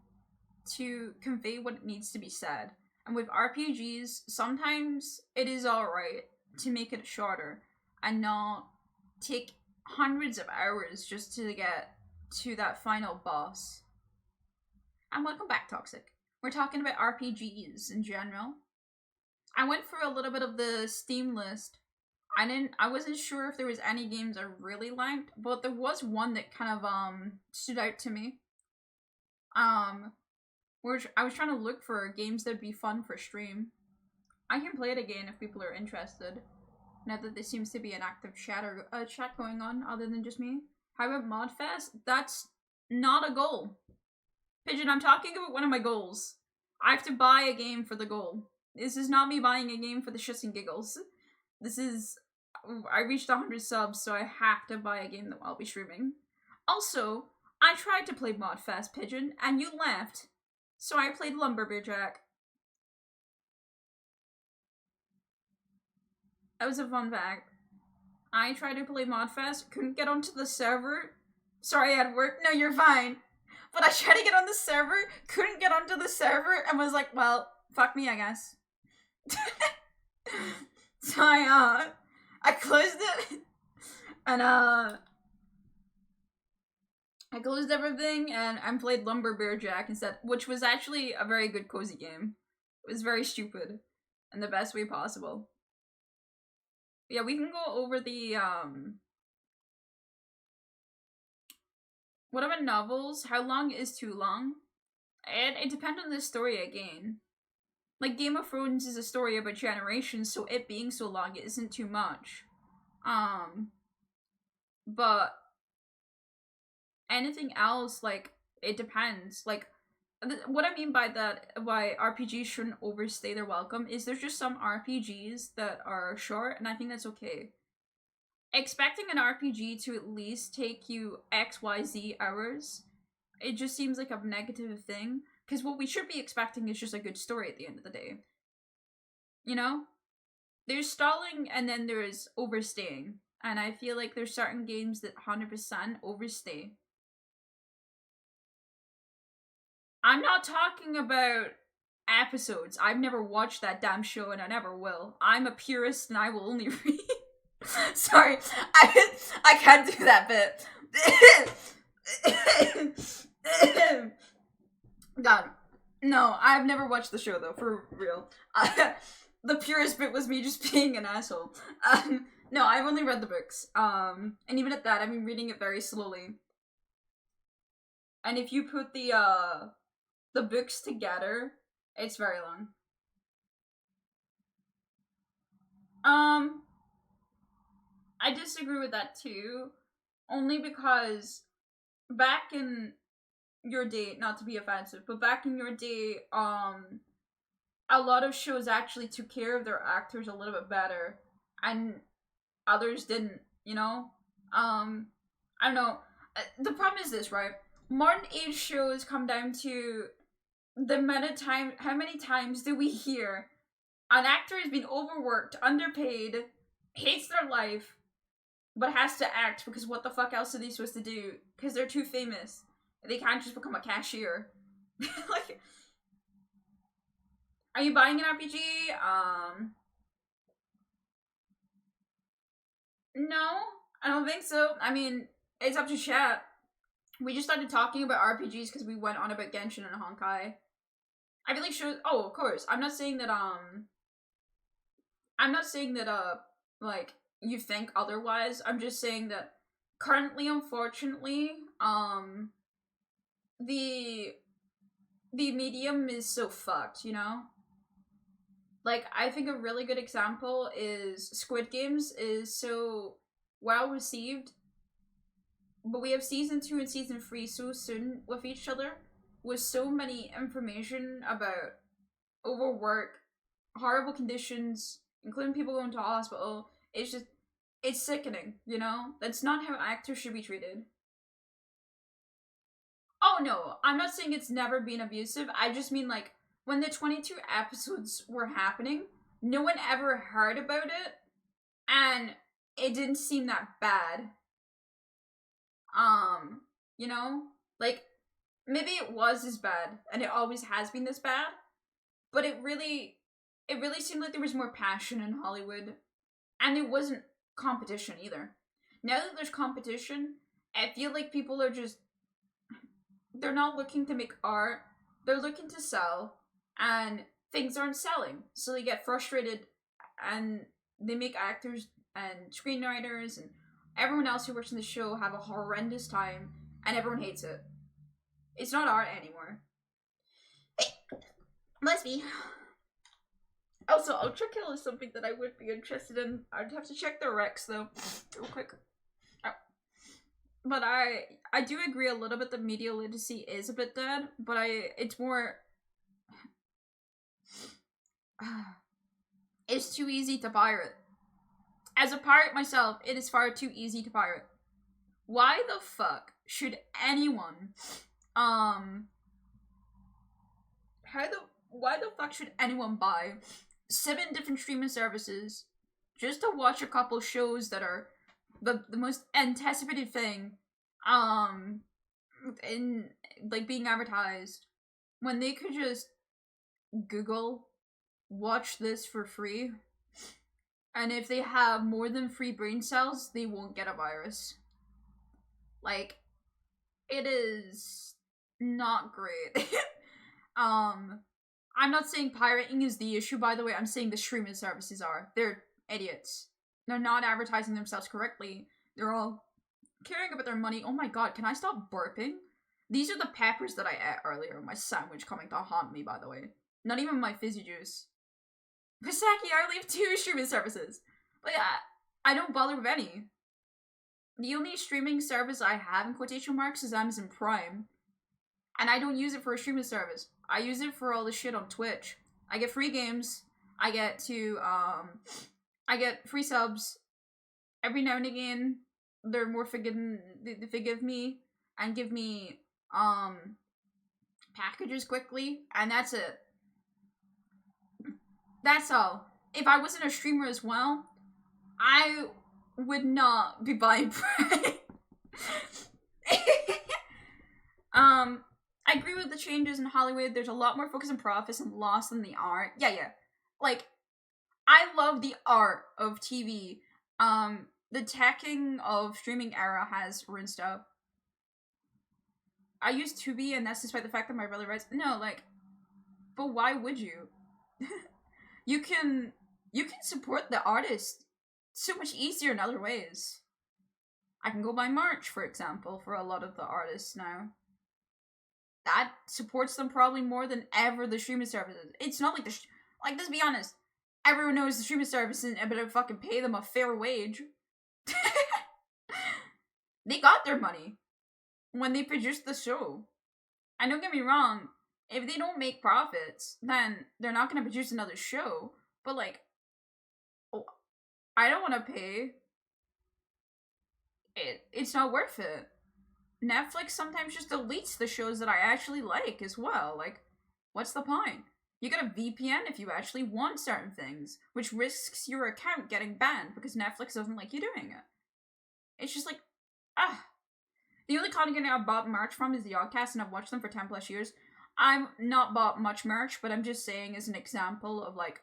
to convey what needs to be said. And with RPGs, sometimes it is alright to make it shorter and not take hundreds of hours just to get to that final boss. And welcome back, Toxic. We're talking about RPGs in general. I went through a little bit of the Steam list. I wasn't sure if there was any games I really liked, but there was one that kind of stood out to me. Where I was trying to look for games that'd be fun for stream. I can play it again if people are interested. Now that there seems to be an active chat going on other than just me. How about Modfest? That's not a goal. Pigeon, I'm talking about one of my goals. I have to buy a game for the goal. This is not me buying a game for the shits and giggles. This is... I reached 100 subs, so I have to buy a game that I'll be streaming. Also, I tried to play Modfest, Pigeon, and you left. So I played Lumberjack. 。 . 。 . 。 . 。 . 。 . 。 . 。 . 。 . 。 . 。 . 。 . 。 . 。 . 。 . 。 . 。 . 。 . 。 。 . 。 . 。 . 。 。 . 。 . 。 。 . 。 . 。 . 。That was a fun fact. I tried to play Modfest, couldn't get onto the server. Sorry, I had work. No, you're fine. But I tried to get on the server, couldn't get onto the server, and was like, well, fuck me, I guess. So I closed it, and I closed everything, and I played Lumber Bear Jack instead, which was actually a very good cozy game. It was very stupid, in the best way possible. Yeah, we can go over the, what about novels? How long is too long? It depends on the story again. Like, Game of Thrones is a story about generations, so it being so long it isn't too much. But anything else, like, it depends. Like, what I mean by that, why RPGs shouldn't overstay their welcome, is there's just some RPGs that are short, and I think that's okay. Expecting an RPG to at least take you XYZ hours, it just seems like a negative thing. Because what we should be expecting is just a good story at the end of the day. You know? There's stalling and then there's overstaying. And I feel like there's certain games that 100% overstay. I'm not talking about episodes. I've never watched that damn show and I never will. I'm a purist and I will only read. Sorry, I can't do that bit. God, no, I've never watched the show though, for real. The purest bit was me just being an asshole. No, I've only read the books. And even at that, I've been reading it very slowly. And if you put the books together, it's very long. I disagree with that too, only because back in your day, not to be offensive, but back in your day, a lot of shows actually took care of their actors a little bit better, and others didn't, you know? I don't know. The problem is this, right? Modern age shows come down to the amount of time, how many times do we hear an actor has been overworked, underpaid, hates their life, but has to act because what the fuck else are they supposed to do? Because they're too famous. They can't just become a cashier. Like, are you buying an RPG? No, I don't think so. I mean, it's up to chat. We just started talking about RPGs because we went on about Genshin and Honkai. I feel like shows. Oh, of course. I'm not saying that. Like, you think otherwise. I'm just saying that currently, unfortunately, the medium is so fucked, you know? Like, I think a really good example is Squid Games is so well received, but we have season 2 and season 3 so soon with each other, with so many information about overwork, horrible conditions, including people going to hospital. It's just, it's sickening, you know? That's not how actors should be treated. Oh no, I'm not saying it's never been abusive. I just mean, like, when the 22 episodes were happening, no one ever heard about it, and it didn't seem that bad. You know? Like, maybe it was as bad, and it always has been this bad, but it really seemed like there was more passion in Hollywood, and there wasn't competition either. Now that there's competition, I feel like people are just, they're not looking to make art, they're looking to sell, and things aren't selling. So they get frustrated, and they make actors and screenwriters and everyone else who works in the show have a horrendous time, and everyone hates it. It's not art anymore. Must be. Also, Ultra Kill is something that I would be interested in. I'd have to check the recs though, real quick. But I do agree a little bit that media literacy is a bit dead, but it's more, it's too easy to pirate. As a pirate myself, it is far too easy to pirate. Why the fuck should anyone, why the fuck should anyone buy 7 different streaming services just to watch a couple shows that are the most anticipated thing, in like being advertised, when they could just Google watch this for free, and if they have more than 3 brain cells, they won't get a virus. Like, it is not great. I'm not saying pirating is the issue, by the way. I'm saying the streaming services are. They're idiots. They're not advertising themselves correctly. They're all caring about their money. Oh my god, can I stop burping? These are the peppers that I ate earlier. My sandwich coming to haunt me, by the way. Not even my fizzy juice. But Saki, I only have 2 streaming services. But yeah, I don't bother with any. The only streaming service I have in quotation marks is Amazon Prime. And I don't use it for a streaming service. I use it for all the shit on Twitch. I get free games. I get I get free subs. Every now and again, they're more they forgive me and give me packages quickly, and that's it. That's all. If I wasn't a streamer as well, I would not be buying Prime. I agree with the changes in Hollywood. There's a lot more focus on profits and loss than the art. Yeah. Like, I love the art of TV. The teching of streaming era has ruined stuff. I use Tubi, and that's despite the fact that my brother writes. No, like, but why would you? You can support the artist so much easier in other ways. I can go buy merch, for example, for a lot of the artists now. That supports them probably more than ever the streaming services. It's not like like, let's be honest. Everyone knows the streaming services and better fucking pay them a fair wage. They got their money when they produced the show. And don't get me wrong, if they don't make profits, then they're not going to produce another show. But like, I don't want to pay. It's not worth it. Netflix sometimes just deletes the shows that I actually like as well. Like, what's the point? You get a VPN if you actually want certain things, which risks your account getting banned because Netflix doesn't like you doing it. It's just like, The only content I've bought merch from is the Oddcast, and I've watched them for 10 plus years. I've not bought much merch, but I'm just saying as an example of like,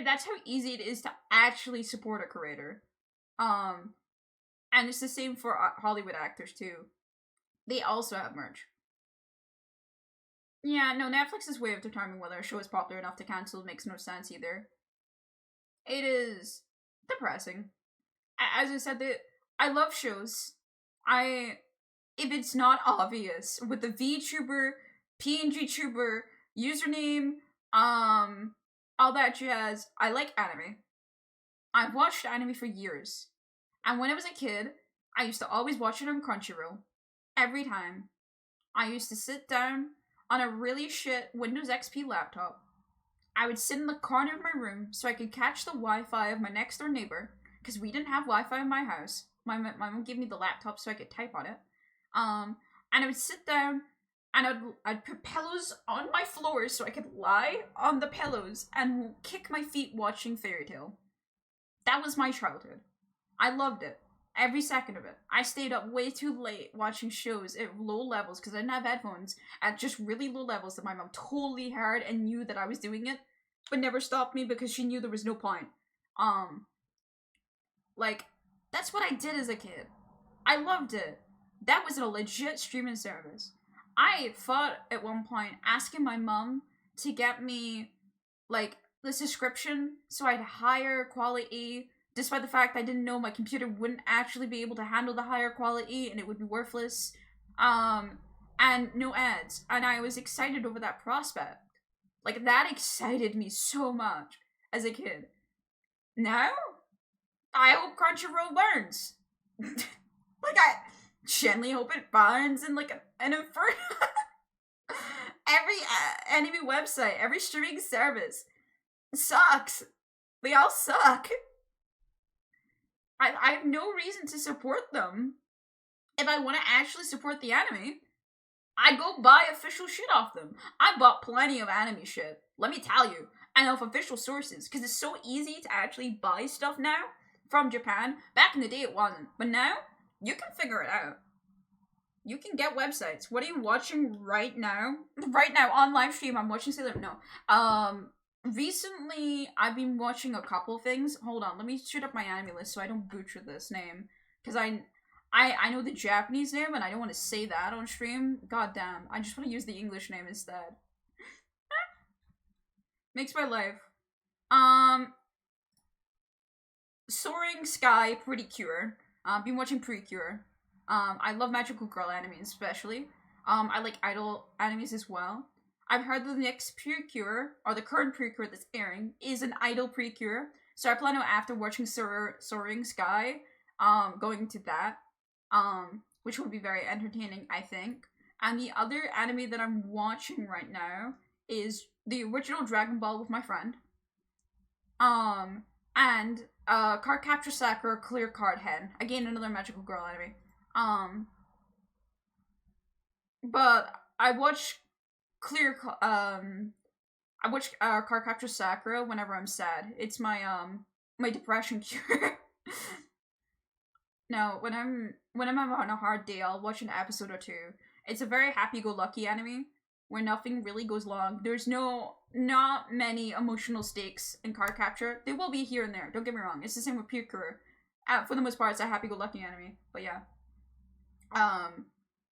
that's how easy it is to actually support a creator. And it's the same for Hollywood actors too. They also have merch. Yeah, no, Netflix's way of determining whether a show is popular enough to cancel makes no sense either. It is depressing. As I said, I love shows. If it's not obvious, with the VTuber, PNG tuber, username, all that jazz, I like anime. I've watched anime for years. And when I was a kid, I used to always watch it on Crunchyroll. Every time. I used to sit down on a really shit Windows XP laptop. I would sit in the corner of my room so I could catch the Wi-Fi of my next door neighbor, because we didn't have Wi-Fi in my house. My mom gave me the laptop so I could type on it. And I would sit down and I'd put pillows on my floor so I could lie on the pillows and kick my feet watching Fairy Tail. That was my childhood. I loved it. Every second of it. I stayed up way too late watching shows at low levels because I didn't have headphones, at just really low levels that my mom totally heard and knew that I was doing it, but never stopped me because she knew there was no point. Like, that's what I did as a kid. I loved it. That was a legit streaming service. I thought at one point asking my mom to get me, like, the subscription so I'd higher quality, despite the fact I didn't know my computer wouldn't actually be able to handle the higher quality and it would be worthless. And no ads. And I was excited over that prospect. Like, that excited me so much as a kid. Now, I hope Crunchyroll learns. Like, I genuinely hope it burns in, like, an inferno. Every anime website, every streaming service sucks. They all suck. I have no reason to support them. If I want to actually support the anime, I go buy official shit off them. I bought plenty of anime shit. Let me tell you, and of official sources, because it's so easy to actually buy stuff now from Japan. Back in the day it wasn't, but now you can figure it out. You can get websites. What are you watching right now? Right now on live stream I'm watching Sailor No. Recently I've been watching a couple things. Hold on, let me shoot up my anime list so I don't butcher this name, because I know the Japanese name and I don't want to say that on stream. God damn, I just want to use the English name instead. Makes my life. Soaring Sky, Pretty Cure. Been watching Pretty Cure. I love magical girl anime especially. I like idol animes as well. I've heard that the next Precure, or the current Precure that's airing, is an idol Precure. So I plan on, after watching Soaring Sky, going to that. Which will be very entertaining, I think. And the other anime that I'm watching right now is the original Dragon Ball with my friend. And Card Capture Sakura Clear Card Hen. Again, another magical girl anime. But I watch Card Capture Sakura whenever I'm sad. It's my my depression cure. No, when I'm on a hard day, I'll watch an episode or two. It's a very happy-go-lucky anime where nothing really goes wrong. There's not many emotional stakes in Card Capture. They will be here and there. Don't get me wrong. It's the same with Pure. For the most part, it's a happy-go-lucky anime. But yeah,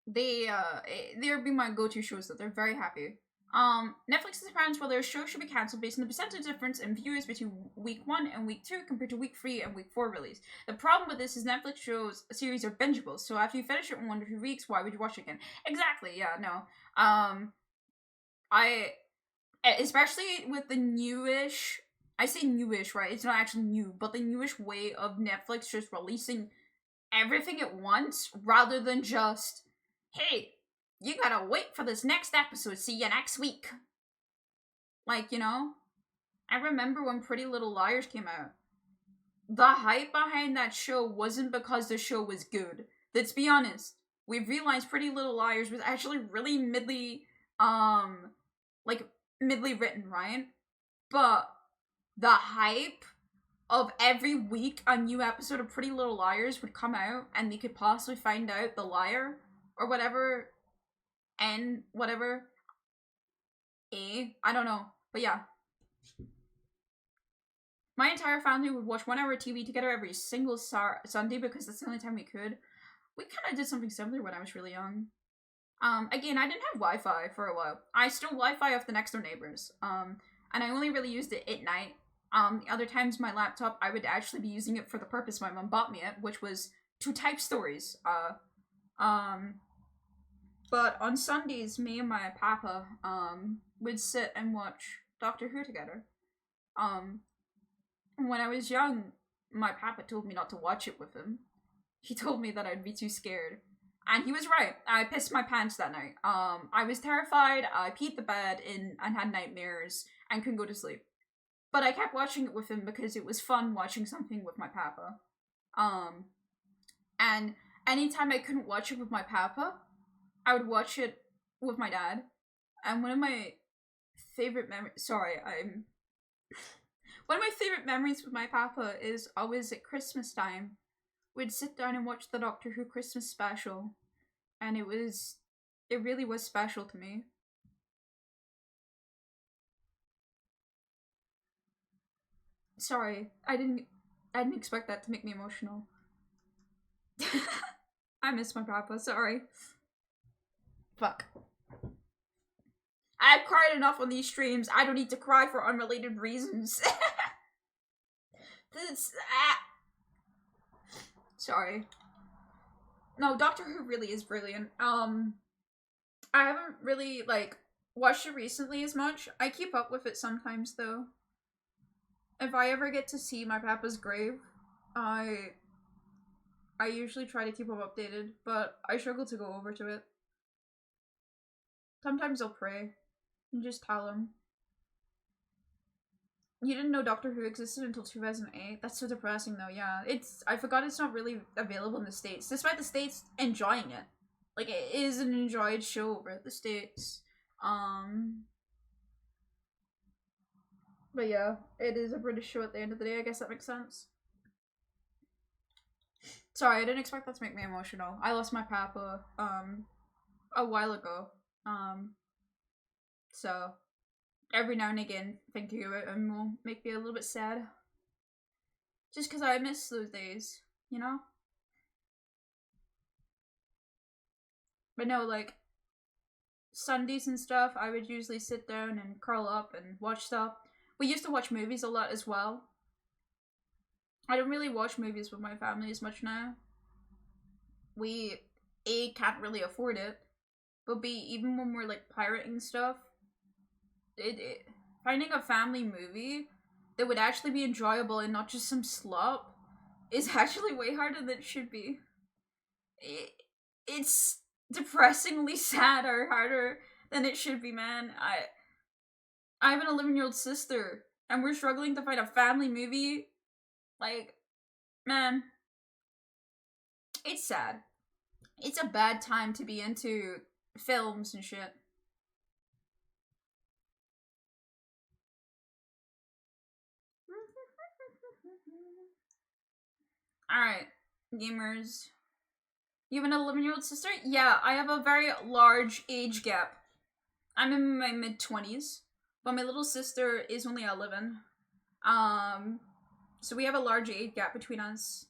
they'll be my go-to shows. That they're very happy. Netflix's apparent whether a show should be cancelled based on the percentage difference in viewers between week 1 and week 2 compared to week 3 and week 4 release. The problem with this is Netflix shows series are bingeable, so after you finish it in 1 to 2 weeks, why would you watch it again? Exactly, yeah, no. Especially with the newish, I say newish, right? It's not actually new, but the newish way of Netflix just releasing everything at once rather than just, hey, you gotta wait for this next episode, see you next week. Like, you know? I remember when Pretty Little Liars came out. The hype behind that show wasn't because the show was good. Let's be honest. We've realized Pretty Little Liars was actually really midly written, right? But the hype of every week a new episode of Pretty Little Liars would come out and they could possibly find out the liar or whatever. And whatever. I don't know. But yeah. My entire family would watch 1 hour TV together every single Sunday because that's the only time we could. We kind of did something similar when I was really young. Again, I didn't have Wi-Fi for a while. I stole Wi-Fi off the next door neighbors. And I only really used it at night. The other times my laptop, I would actually be using it for the purpose my mom bought me it, which was to type stories. But on Sundays, me and my papa, would sit and watch Doctor Who together. When I was young, my papa told me not to watch it with him. He told me that I'd be too scared. And he was right. I pissed my pants that night. I was terrified, I peed the bed and had nightmares and couldn't go to sleep. But I kept watching it with him because it was fun watching something with my papa. And anytime I couldn't watch it with my papa, I would watch it with my dad. And one of my favorite memories with my papa is always at Christmas time. We'd sit down and watch the Doctor Who Christmas special. And it really was special to me. Sorry, I didn't expect that to make me emotional. I miss my papa, sorry. Fuck. I've cried enough on these streams. I don't need to cry for unrelated reasons. Sorry. No, Doctor Who really is brilliant. I haven't really, watched it recently as much. I keep up with it sometimes, though. If I ever get to see my papa's grave, I usually try to keep him updated, but I struggle to go over to it. Sometimes I'll pray and just tell him. You didn't know Doctor Who existed until 2008? That's so depressing though, yeah. I forgot it's not really available in the States, despite the States enjoying it. It is an enjoyed show over at the States. But yeah, it is a British show at the end of the day. I guess that makes sense. Sorry, I didn't expect that to make me emotional. I lost my papa, a while ago. So every now and again, thinking of it will make me a little bit sad. Just because I miss those days, you know? But no, like, Sundays and stuff, I would usually sit down and curl up and watch stuff. We used to watch movies a lot as well. I don't really watch movies with my family as much now. We, A, can't really afford it, but B, even when we're, like, pirating stuff, finding a family movie that would actually be enjoyable and not just some slop is actually way harder than it should be. It's depressingly sad or harder than it should be, man. I have an 11-year-old sister, and we're struggling to find a family movie. Like, man, it's sad. It's a bad time to be into films and shit. Alright, gamers. You have an 11-year-old sister? Yeah, I have a very large age gap. I'm in my mid-20s, but my little sister is only 11. So we have a large age gap between us.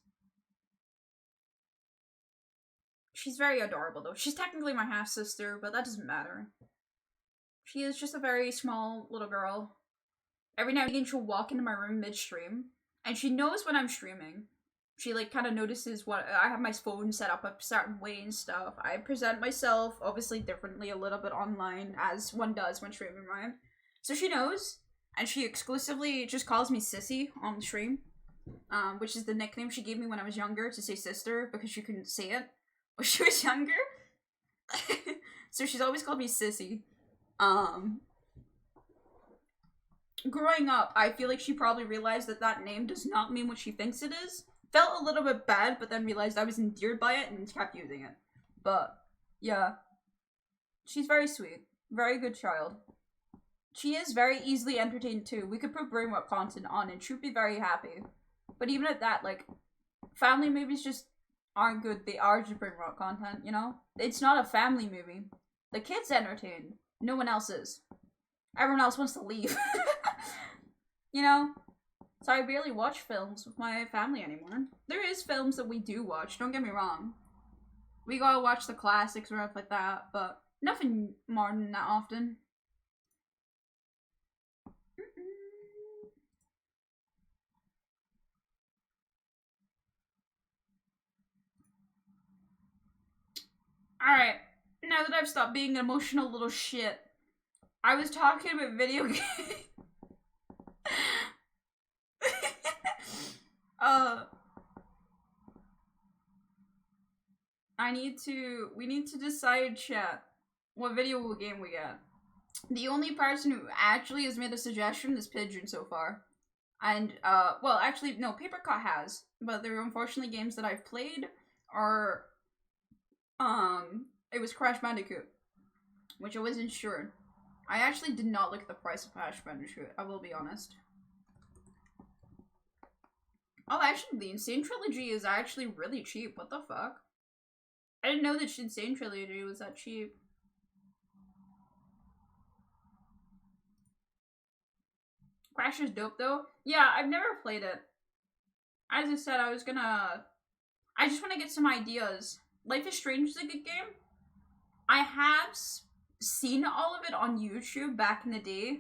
She's very adorable, though. She's technically my half-sister, but that doesn't matter. She is just a very small little girl. Every now and again, she'll walk into my room mid-stream, and she knows when I'm streaming. She, like, kind of notices what I have my phone set up a certain way and stuff. I present myself, obviously, differently a little bit online, as one does when streaming, right? So she knows, and she exclusively just calls me Sissy on the stream, which is the nickname she gave me when I was younger to say sister, because she couldn't say it when she was younger. So she's always called me Sissy. Growing up, I feel like she probably realized that that name does not mean what she thinks it is. Felt a little bit bad, but then realized I was endeared by it and kept using it. But, yeah. She's very sweet. Very good child. She is very easily entertained too. We could put brainwave content on and she'd be very happy. But even at that, like, family movies just aren't good. They are just brainwave content, you know? It's not a family movie. The kid's entertained. No one else is. Everyone else wants to leave. You know? So I barely watch films with my family anymore. There is films that we do watch, don't get me wrong. We gotta watch the classics or stuff like that, but nothing more than that often. Alright, now that I've stopped being an emotional little shit, I was talking about video games. We need to decide, chat, what video game we get. The only person who actually has made a suggestion is Pigeon so far. And, well, actually, no, Papercut has, but there are unfortunately games that I've played are, it was Crash Bandicoot, which I wasn't sure. I actually did not look at the price of Crash Bandicoot, I will be honest. Oh, actually, the Insane Trilogy is actually really cheap. What the fuck? I didn't know that Insane Trilogy was that cheap. Crash is dope, though. Yeah, I've never played it. As I said, I just want to get some ideas. Life is Strange is a good game. I have seen all of it on YouTube back in the day.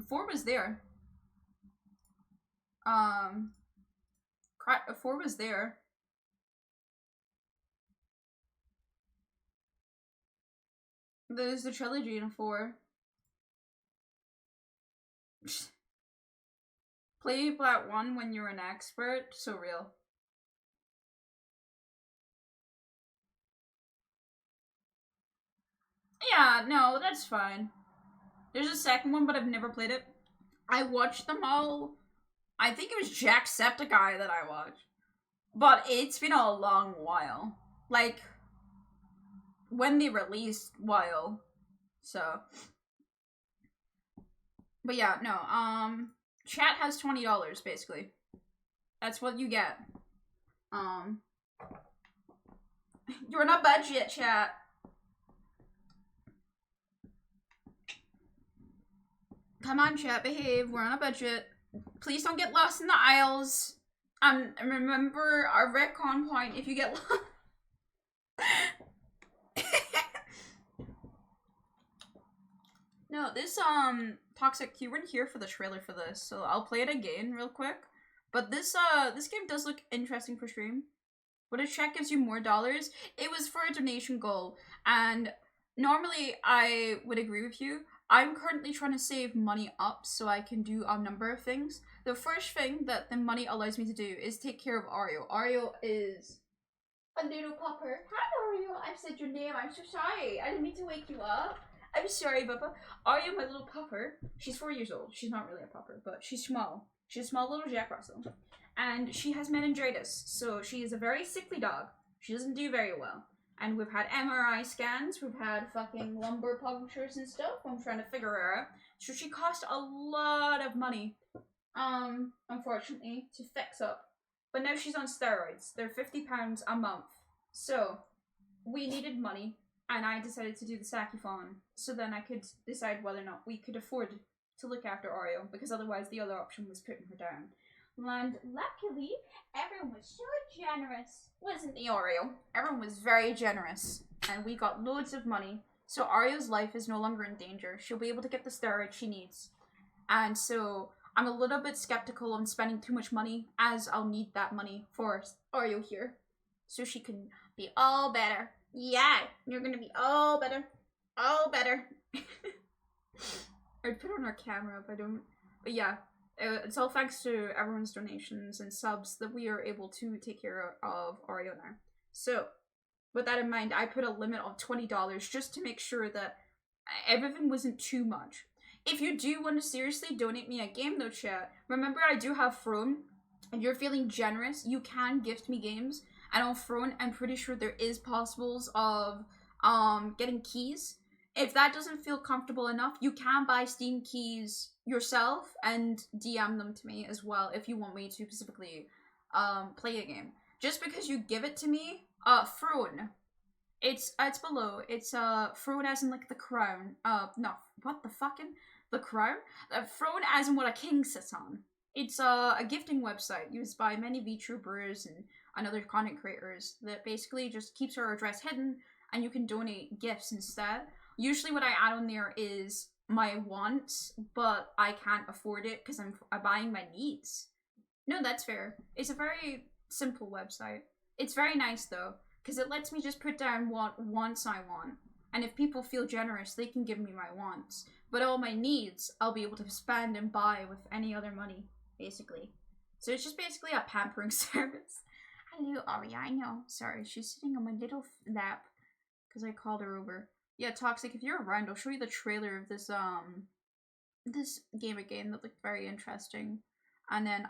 4 was there. 4 was there. There's the trilogy in 4. Play Plat 1 when you're an expert. So real. Yeah, no, that's fine. There's a second one, but I've never played it. I watched them all. I think it was Jacksepticeye that I watched. But it's been a long while. Like, when they released, while. So, but yeah, no, chat has $20 basically. That's what you get. You're on a budget, chat. Come on, chat, behave. We're on a budget. Please don't get lost in the aisles. Remember our retcon point if you get lost. No, this, Toxic, you weren't here for the trailer for this, so I'll play it again real quick. But this game does look interesting for stream. What if chat gives you more dollars? It was for a donation goal, and normally I would agree with you. I'm currently trying to save money up so I can do a number of things. The first thing that the money allows me to do is take care of Oreo. Oreo is a little pupper. Hi, Oreo. I've said your name. I'm so sorry. I didn't mean to wake you up. I'm sorry, Bubba. Oreo, my little pupper. She's 4 years old. She's not really a pupper, but she's small. She's a small little Jack Russell. And she has meningitis, so she is a very sickly dog. She doesn't do very well. And we've had MRI scans, we've had fucking lumbar punctures and stuff. I'm trying to figure her out. So she cost a lot of money, unfortunately, to fix up. But now she's on steroids. They're £50 a month. So, we needed money, and I decided to do the Saki-Thon, so then I could decide whether or not we could afford to look after Oreo, because otherwise the other option was putting her down. And luckily, everyone was so generous. Wasn't the Oreo? Everyone was very generous. And we got loads of money. So Oreo's life is no longer in danger. She'll be able to get the steroid she needs. And so I'm a little bit skeptical on spending too much money, as I'll need that money for Oreo here. So she can be all better. Yeah, you're gonna be all better. All better. I'd put it on our camera if I don't. But yeah. It's all thanks to everyone's donations and subs that we are able to take care of Oreo now. So, with that in mind, I put a limit of $20 just to make sure that everything wasn't too much. If you do want to seriously donate me a game though, chat, remember I do have Throne. If you're feeling generous, you can gift me games. And on Throne, I'm pretty sure there is possibles of getting keys. If that doesn't feel comfortable enough, you can buy Steam keys yourself and DM them to me as well if you want me to specifically play a game. Just because you give it to me, Throne. It's below. It's Throne as in like the crown. No, what the fucking the crown? Throne as in what a king sits on. It's a gifting website used by many VTubers and other content creators that basically just keeps our address hidden, and you can donate gifts instead. Usually what I add on there is my wants, but I can't afford it because I'm buying my needs. No, that's fair. It's a very simple website. It's very nice though, because it lets me just put down what wants I want. And if people feel generous, they can give me my wants. But all my needs, I'll be able to spend and buy with any other money, basically. So it's just basically a pampering service. Hello, Aria, I know. Sorry, she's sitting on my little lap because I called her over. Yeah, Toxic, if you're around, I'll show you the trailer of this this game again that looked very interesting. And then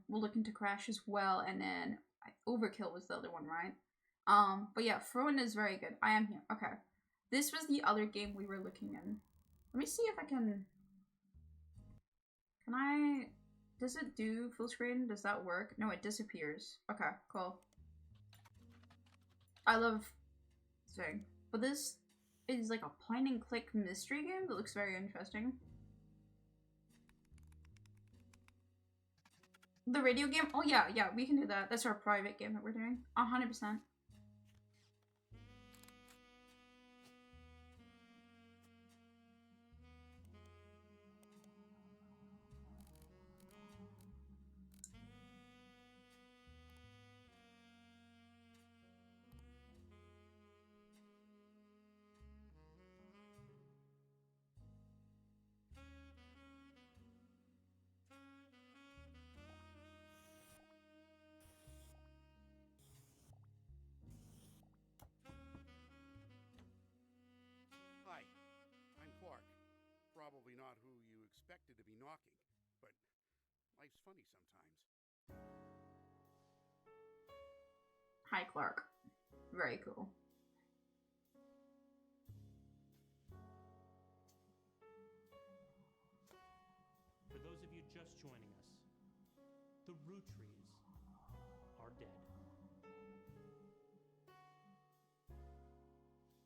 we'll look into Crash as well, and then Overkill was the other one, right? But yeah, Throne is very good. I am here. Okay. This was the other game we were looking in. Let me see if I can does it do full screen? Does that work? No, it disappears. Okay, cool. I love this thing. But this is like a point and click mystery game that looks very interesting. The radio game? Oh yeah, we can do that. That's our private game that we're doing. 100%. Hi, I'm Clark. Probably not who you expected to be knocking, but life's funny sometimes. Hi, Clark. Very cool. root trees are dead.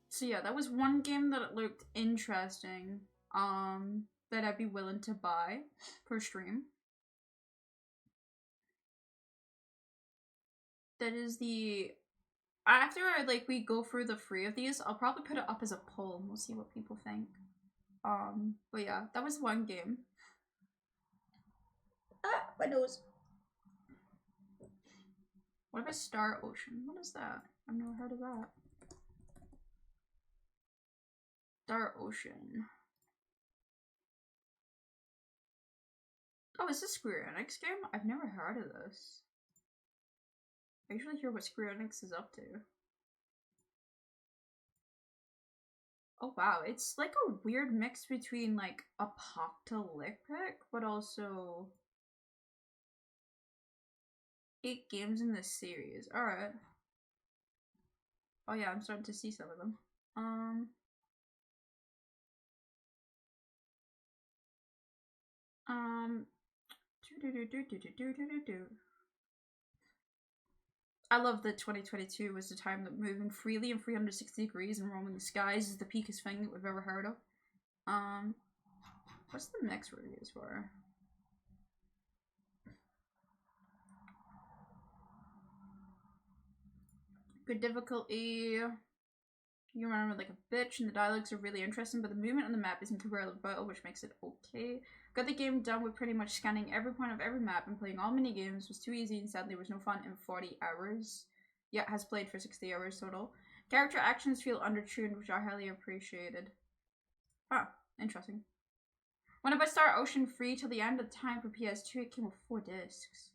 So yeah, that was one game that looked interesting, that I'd be willing to buy per stream. That is the... After we go through the 3 of these, I'll probably put it up as a poll and we'll see what people think. But yeah, that was one game. Ah, my nose. What about Star Ocean? What is that? I've never heard of that. Star Ocean. Oh, is this Square Enix game? I've never heard of this. I usually hear what Square Enix is up to. Oh wow, it's like a weird mix between like apocalyptic, but also 8 games in this series. Alright. Oh yeah, I'm starting to see some of them. I love that 2022 was the time that moving freely in 360 degrees and roaming the skies is the peakest thing that we've ever heard of. What's the next reviews for? Good difficulty. You run like a bitch, and the dialogues are really interesting, but the movement on the map isn't too well, which makes it okay. Got the game done with pretty much scanning every point of every map and playing all mini games. Was too easy and sadly was no fun in 40 hours. Yeah, has played for 60 hours total. Character actions feel undertuned, which I highly appreciated. Huh, interesting. When I bought Star Ocean free till the end of time for PS2, it came with 4 discs.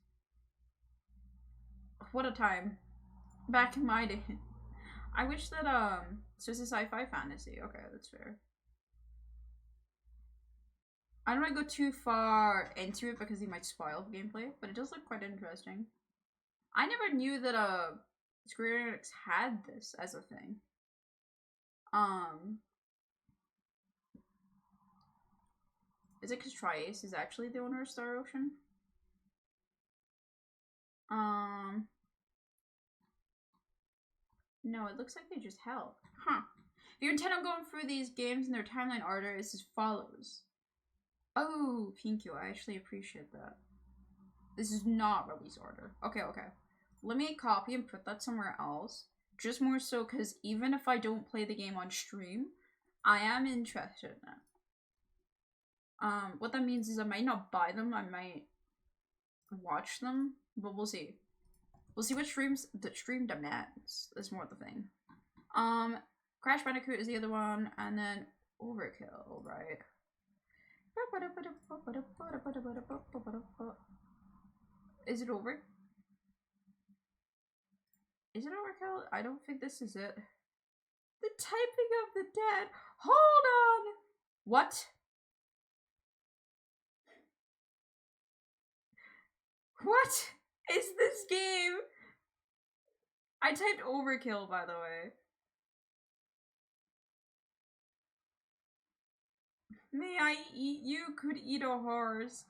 What a time. Back in my day. I wish that, so it's a sci-fi fantasy. Okay, that's fair. I don't want to go too far into it because he might spoil the gameplay, but it does look quite interesting. I never knew that, Square Enix had this as a thing. Is it because Tri-Ace is actually the owner of Star Ocean? No, it looks like they just help. Huh. If you intend on going through these games in their timeline order, it's as follows. Oh, thank you. I actually appreciate that. This is not release order. Okay, okay. Let me copy and put that somewhere else. Just more so because even if I don't play the game on stream, I am interested in it. What that means is I might not buy them, I might watch them, but we'll see. We'll see what the stream demands. Is more the thing. Crash Bandicoot is the other one, and then Overkill, right? Is it over? Is it Overkill? I don't think this is it. The typing of the dead. Hold on. What? What is this game? I typed Overkill, by the way. May I eat you? Could eat a horse.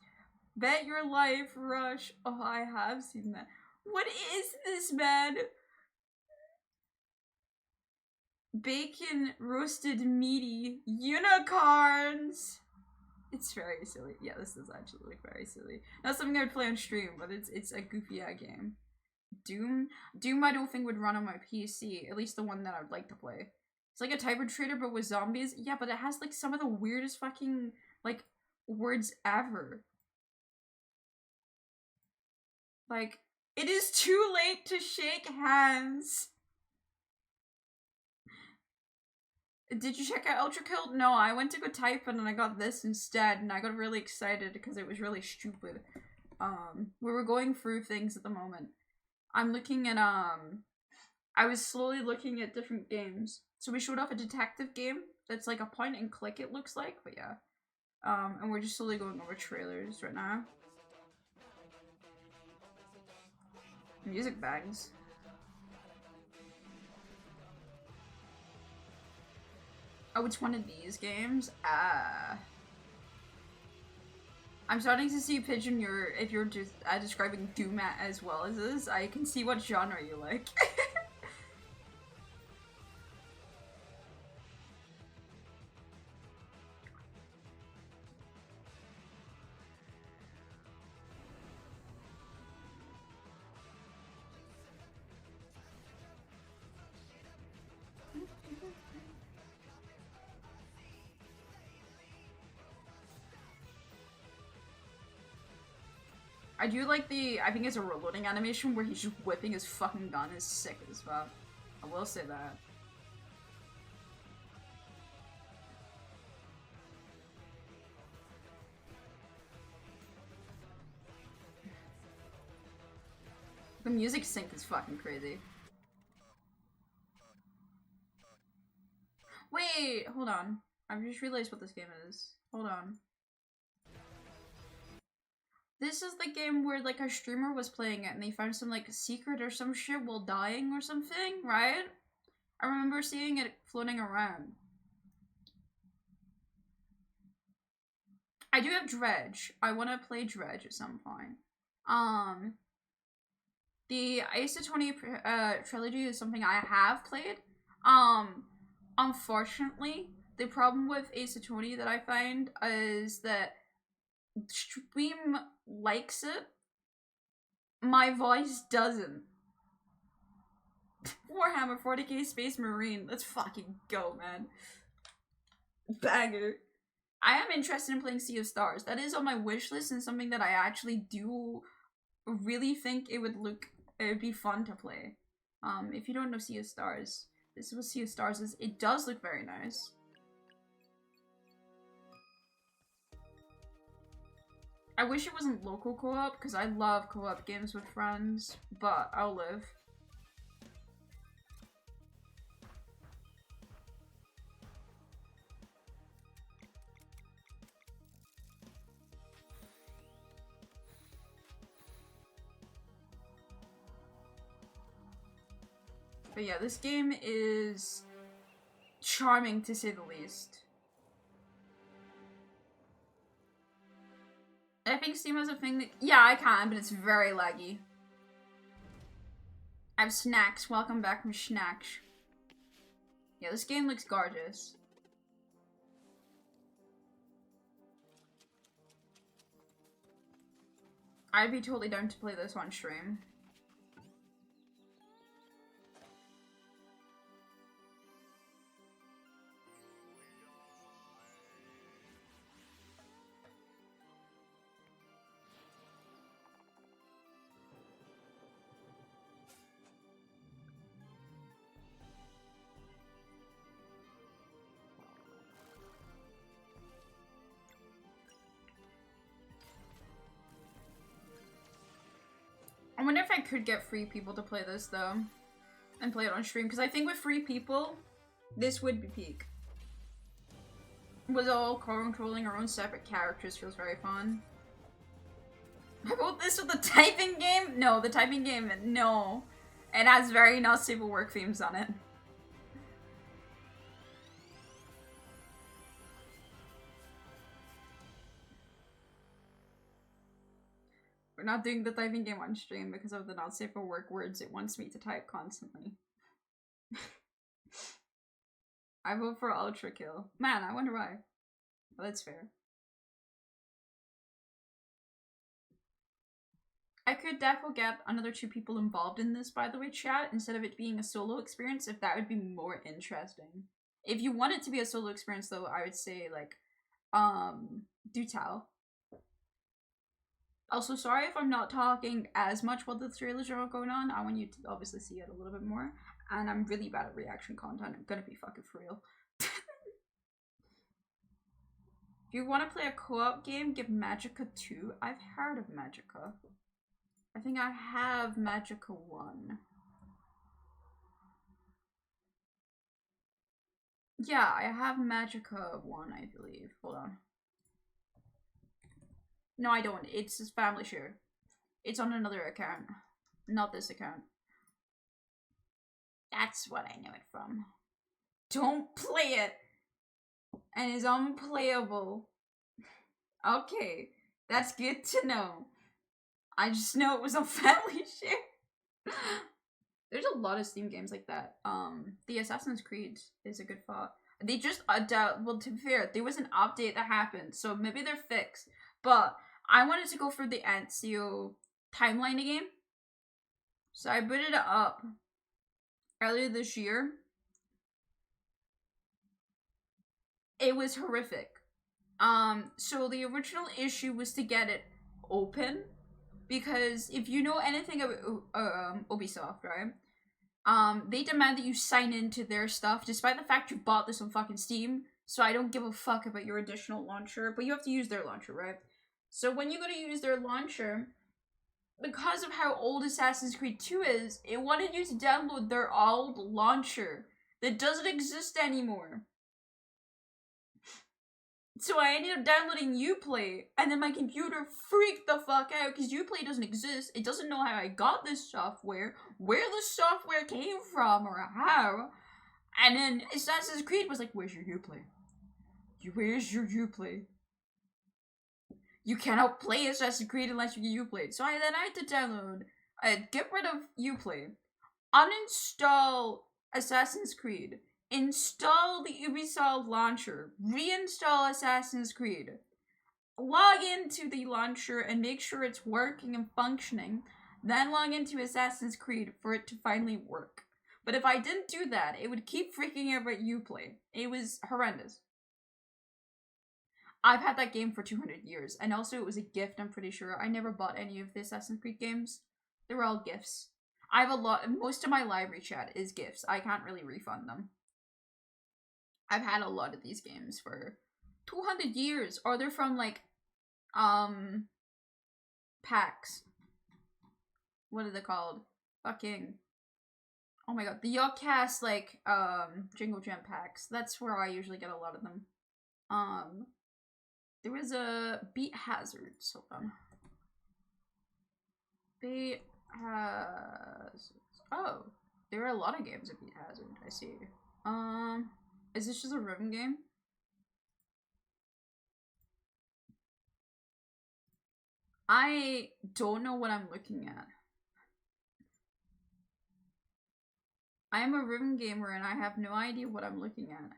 Bet your life, Rush. Oh, I have seen that. What is this, man? Bacon roasted meaty unicorns. It's very silly. Yeah, this is actually very silly. Not something I would play on stream, but it's a goofy game. Doom I don't think would run on my PC, at least the one that I would like to play. It's like a Type Trader but with zombies. Yeah, but it has like some of the weirdest fucking like words ever. Like, it is too late to shake hands. Did you check out Ultra Kill? No, I went to go type and I got this instead, and I got really excited because it was really stupid. We were going through things at the moment. I'm looking at, I was slowly looking at different games. So we showed off a detective game that's like a point and click, it looks like, but yeah. And we're just slowly going over trailers right now. Music bags. Oh, it's one of these games? Ah. I'm starting to see Pigeon if you're just describing Doom as well as this, I can see what genre you like. I do like I think it's a reloading animation where he's just whipping his fucking gun is sick as fuck. I will say that. The music sync is fucking crazy. Wait, hold on. I've just realized what this game is. Hold on. This is the game where like a streamer was playing it and they found some like secret or some shit while dying or something, right? I remember seeing it floating around. I do have Dredge. I want to play Dredge at some point. The Ace Attorney trilogy is something I have played. Unfortunately, the problem with Ace Attorney that I find is that stream likes it. My voice doesn't. Warhammer 40k Space Marine. Let's fucking go, man. Banger. I am interested in playing Sea of Stars. That is on my wish list and something that I actually do really think it would be fun to play. If you don't know Sea of Stars, this is what Sea of Stars is. It does look very nice. I wish it wasn't local co-op, because I love co-op games with friends, but I'll live. But yeah, this game is charming to say the least. I think Steam has a thing that— yeah, I can, but it's very laggy. I have Snacks. Welcome back from Snacks. Yeah, this game looks gorgeous. I'd be totally down to play this on stream. I wonder if I could get free people to play this, though. And play it on stream. Because I think with free people, this would be peak. With all controlling our own separate characters feels very fun. I wrote this with the typing game? No, the typing game, no. It has very not safe for work themes on it. We're not doing the typing game on stream because of the not safe for work words it wants me to type constantly. I vote for Ultra Kill. Man, I wonder why. Well, that's fair. I could definitely get another 2 people involved in this, by the way, chat, instead of it being a solo experience, if that would be more interesting. If you want it to be a solo experience, though, I would say, like, do tell. Also, sorry if I'm not talking as much while the trailers are all going on. I want you to obviously see it a little bit more. And I'm really bad at reaction content. I'm gonna be fucking for real. If you want to play a co-op game, give Magicka 2. I've heard of Magicka. I think I have Magicka 1. Yeah, I have Magicka 1, I believe. Hold on. No, I don't. It's his family share. It's on another account. Not this account. That's what I know it from. Don't play it! And it's unplayable. Okay. That's good to know. I just know it was on family share. There's a lot of Steam games like that. The Assassin's Creed is a good thought. They just well, to be fair, there was an update that happened, so maybe they're fixed. But I wanted to go for the Ezio timeline game, so I booted it up earlier this year. It was horrific. So the original issue was to get it open, because if you know anything about Ubisoft, right? They demand that you sign into their stuff, despite the fact you bought this on fucking Steam. So I don't give a fuck about your additional launcher, but you have to use their launcher, right? So when you go to use their launcher, because of how old Assassin's Creed 2 is, it wanted you to download their old launcher that doesn't exist anymore. So I ended up downloading Uplay, and then my computer freaked the fuck out because Uplay doesn't exist. It doesn't know how I got this software, where the software came from, or how. And then Assassin's Creed was like, where's your Uplay? Where's your Uplay? You cannot play Assassin's Creed unless you get Uplay. So then I had to download, get rid of Uplay, uninstall Assassin's Creed, install the Ubisoft launcher, reinstall Assassin's Creed, log into the launcher and make sure it's working and functioning, then log into Assassin's Creed for it to finally work. But if I didn't do that, it would keep freaking out about Uplay. It was horrendous. I've had that game for 200 years, and also it was a gift, I'm pretty sure. I never bought any of the Assassin's Creed games. They were all gifts. I have most of my library chat is gifts. I can't really refund them. I've had a lot of these games for 200 years, or they're from like, packs. What are they called? Fucking, oh my god, the Yogcast, like, Jingle Jam packs. That's where I usually get a lot of them. There was a Beat Hazard, so Beat Hazard. Oh, there are a lot of games of Beat Hazard, I see. Is this just a rhythm game? I don't know what I'm looking at. I am a rhythm gamer and I have no idea what I'm looking at.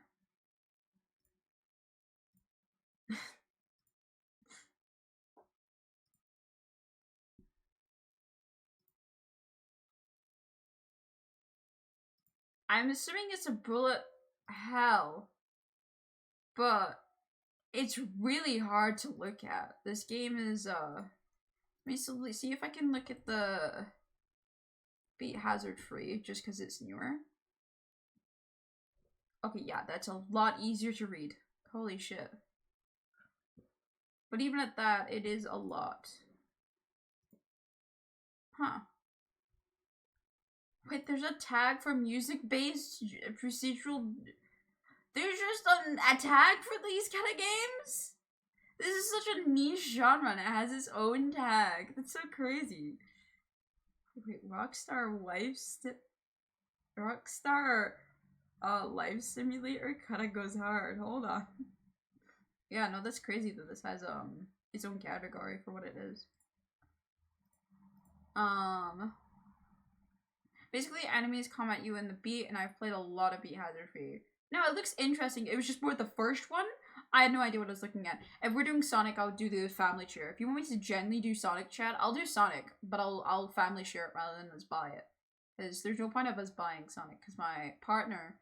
I'm assuming it's a bullet hell, but it's really hard to look at. This game is, let me see if I can look at the Beat Hazard free, just because it's newer. Okay, yeah, that's a lot easier to read. Holy shit. But even at that, it is a lot. Huh. Wait, there's a tag for music-based procedural... There's just a tag for these kind of games? This is such a niche genre and it has its own tag. That's so crazy. Wait, Rockstar Life Simulator kinda goes hard. Hold on. Yeah, no, that's crazy that this has its own category for what it is. Basically enemies come at you in the beat, and I've played a lot of Beat Hazard free. No, it looks interesting. It was just more the first one. I had no idea what I was looking at. If we're doing Sonic, I'll do the family share. If you want me to generally do Sonic chat, I'll do Sonic, but I'll family share it rather than us buy it. Because there's no point of us buying Sonic, because my partner,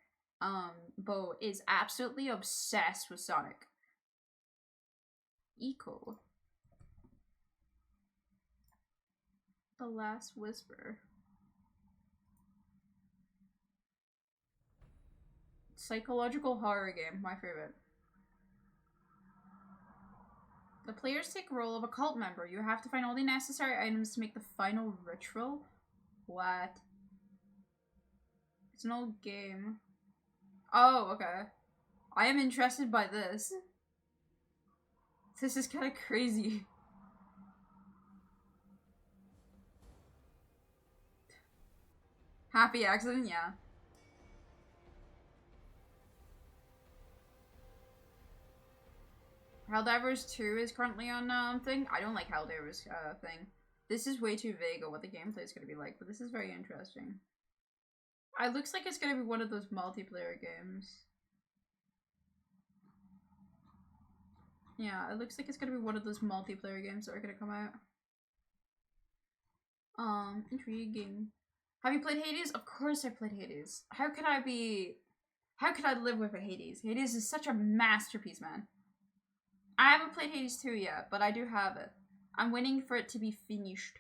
Bo, is absolutely obsessed with Sonic. Eco. The Last Whisper. Psychological horror game, my favorite. The players take role of a cult member. You have to find all the necessary items to make the final ritual. What? It's an old game. Oh, okay. I am interested by this. This is kind of crazy. Happy accident, yeah. Helldivers 2 is currently on thing. I don't like Helldivers thing. This is way too vague on what the gameplay is going to be like, but this is very interesting. It looks like it's going to be one of those multiplayer games. Yeah, it looks like it's going to be one of those multiplayer games that are going to come out. Intriguing. Have you played Hades? Of course I played Hades. How could I live with a Hades? Hades is such a masterpiece, man. I haven't played Hades 2 yet, but I do have it. I'm waiting for it to be finished.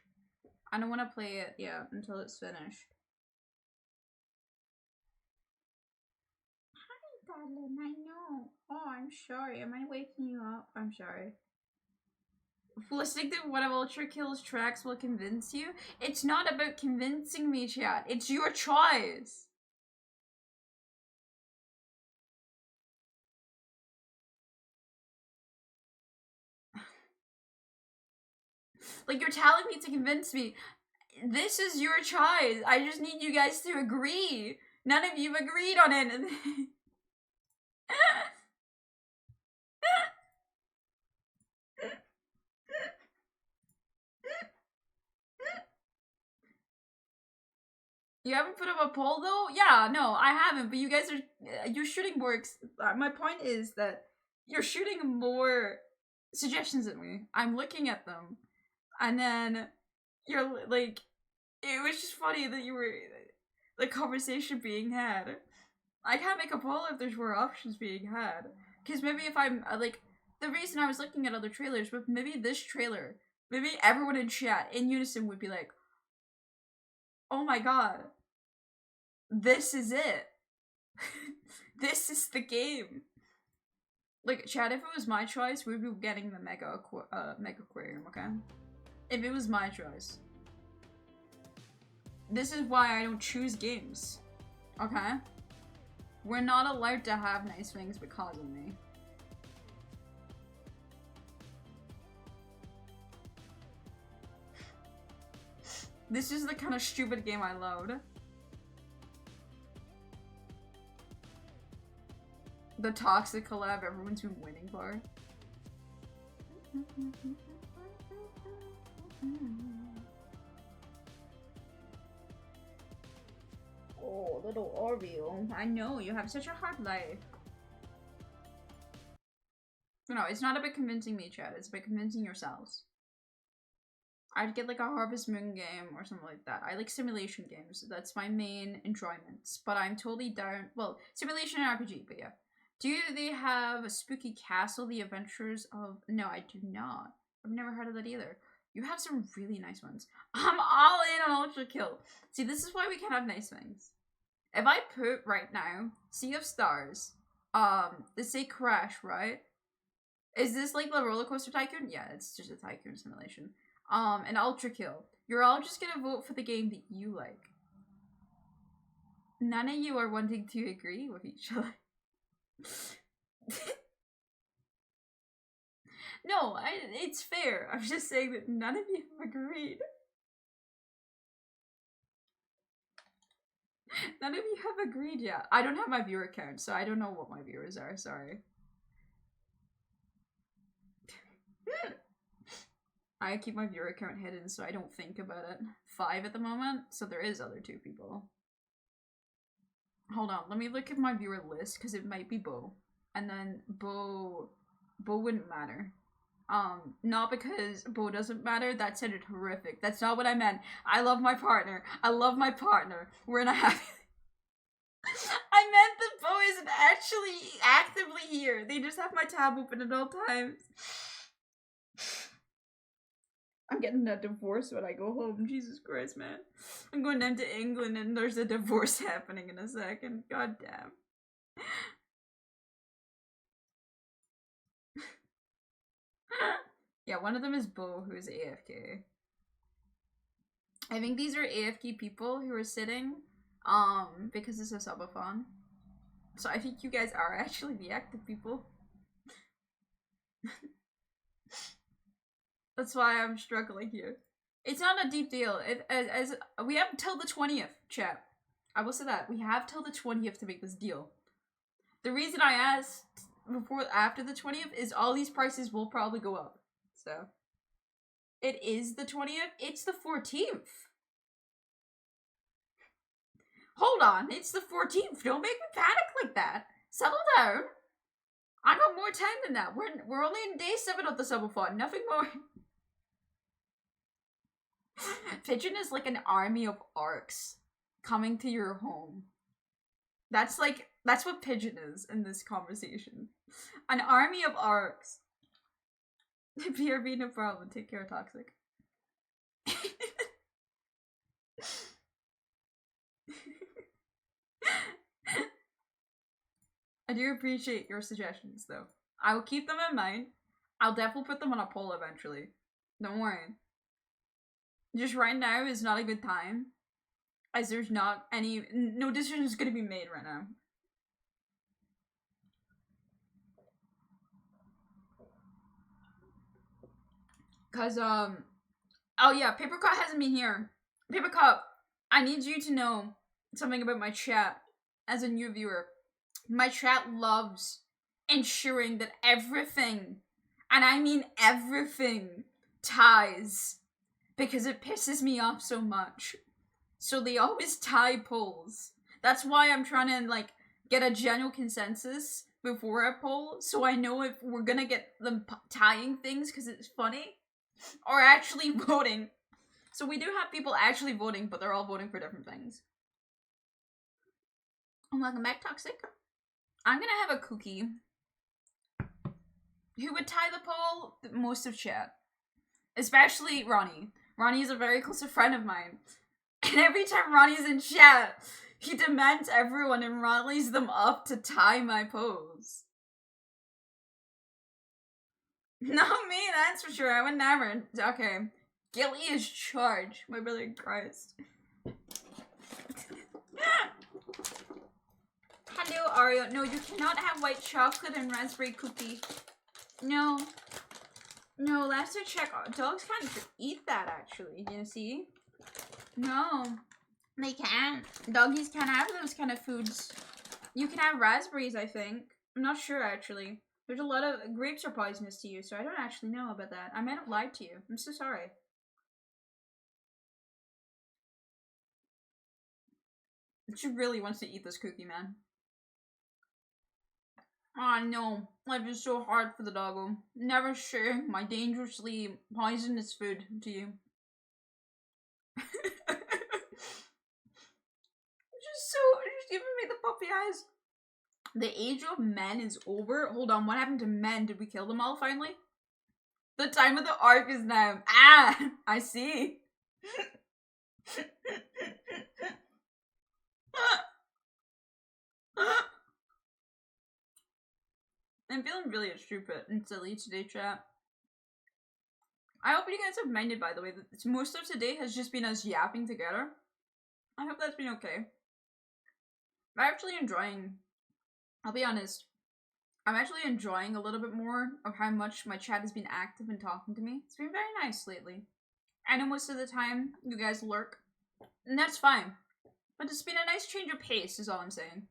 I don't want to play it yet until it's finished. Hi, darling, I know. Oh, I'm sorry. Am I waking you up? I'm sorry. Listening to one of Ultra Kill's tracks will convince you? It's not about convincing me, chat. It's your choice. Like, you're telling me to convince me. This is your choice. I just need you guys to agree. None of you agreed on anything. You haven't put up a poll though? Yeah, no, I haven't, but you guys are, your shooting works. My point is that you're shooting more suggestions at me. I'm looking at them. And then you're like, it was just funny that you were, the conversation being had. I can't make a poll if there's more options being had. Because maybe if I'm, like, the reason I was looking at other trailers, but maybe this trailer, maybe everyone in chat in unison would be like, oh my god, this is it. This is the game. Like, chat, if it was my choice, we'd be getting the Mega Aquarium, okay? If it was my choice. This is why I don't choose games, okay? We're not allowed to have nice things because of me. This is the kind of stupid game I load. The toxic collab everyone's been waiting for. Oh, little Oreo. I know, you have such a hard life. No, it's not about convincing me, chat. It's about convincing yourselves. I'd get like a Harvest Moon game or something like that. I like simulation games. That's my main enjoyments. But I'm totally down. Well, simulation and RPG, but yeah. Do they have a Spooky Castle, The Adventures of... No, I do not. I've never heard of that either. You have some really nice ones. I'm all in on Ultra Kill. See, this is why we can't have nice things. If I put right now, Sea of Stars, let's say Crash, right? Is this like the Roller Coaster Tycoon? Yeah, it's just a tycoon simulation. And Ultra Kill. You're all just gonna vote for the game that you like. None of you are wanting to agree with each other. No, it's fair. I'm just saying that none of you have agreed. None of you have agreed yet. I don't have my viewer count, so I don't know what my viewers are. Sorry. I keep my viewer count hidden so I don't think about it. 5 at the moment, so there is other 2 people. Hold on, let me look at my viewer list, because it might be Bo. And then Bo wouldn't matter. Not because Bo doesn't matter, that sounded horrific. That's not what I meant. I love my partner. I love my partner. We're in a happy... I meant that Bo isn't actually actively here. They just have my tab open at all times. I'm getting a divorce when I go home. Jesus Christ, man. I'm going down to England and there's a divorce happening in a second. God damn. Yeah, one of them is Bo, who is AFK. I think these are AFK people who are sitting, because it's a subathon. So I think you guys are actually the active people. That's why I'm struggling here. It's not a deep deal. As we have till the 20th, chat. I will say that. We have till the 20th to make this deal. The reason I asked after the 20th is all these prices will probably go up. So it is the 20th. It's the 14th. Hold on, it's the 14th. Don't make me panic like that. Settle down. I got more time than that. We're only in day 7 of the Subathon. Nothing more. Pigeon is like an army of arcs coming to your home. That's what Pigeon is in this conversation. An army of arcs. PRB, no problem. Take care, Toxic. I do appreciate your suggestions, though. I will keep them in mind. I'll definitely put them on a poll eventually. Don't worry. Just right now is not a good time, as there's not no decision is going to be made right now. Cause, oh yeah, Paper Cup hasn't been here. Paper Cup, I need you to know something about my chat as a new viewer. My chat loves ensuring that everything, and I mean everything, ties. Because it pisses me off so much. So they always tie polls. That's why I'm trying to, like, get a general consensus before a poll, so I know if we're gonna get them tying things because it's funny, or actually voting. So we do have people actually voting, but they're all voting for different things. And welcome back, Toxic. I'm gonna have a cookie. Who would tie the poll? Most of chat. Especially Ronnie. Ronnie is a very close friend of mine. And every time Ronnie's in chat, he demands everyone and rallies them up to tie my pose. Not me, that's for sure. I would never. Okay. Guilty as charged. My brother in Christ. Hello, Ario. No, you cannot have white chocolate and raspberry cookie. No. No, last I checked, dogs can't eat that, actually. You see? No. They can't. Doggies can't have those kind of foods. You can have raspberries, I think. I'm not sure, actually. There's a lot of... Grapes are poisonous to you, so I don't actually know about that. I might have lied to you. I'm so sorry. She really wants to eat this cookie, man. Oh no, life is so hard for the doggo. Never share my dangerously poisonous food to you. Just giving me the puppy eyes. The age of men is over. Hold on, what happened to men? Did we kill them all finally? The time of the arc is now. Ah, I see. I'm feeling really stupid and silly today, chat. I hope you guys have minded, by the way, that most of today has just been us yapping together. I hope that's been okay. I'm actually enjoying, I'll be honest, I'm actually enjoying a little bit more of how much my chat has been active and talking to me. It's been very nice lately. I know most of the time you guys lurk, and that's fine. But it's been a nice change of pace, is all I'm saying.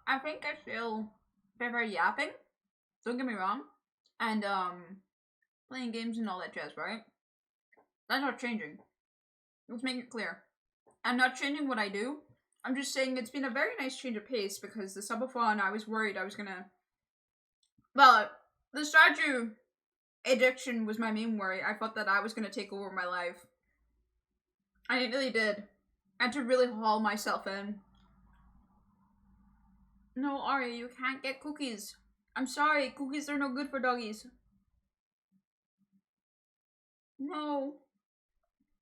I think I still prefer yapping, don't get me wrong, and playing games and all that jazz, right? That's not changing. Let's make it clear. I'm not changing what I do. I'm just saying it's been a very nice change of pace because the subathon, I was worried I was gonna... Well, the statue addiction was my main worry. I thought that I was gonna take over my life. And it really did. I had to really haul myself in. No, Ari, you can't get cookies. I'm sorry, cookies are no good for doggies. No.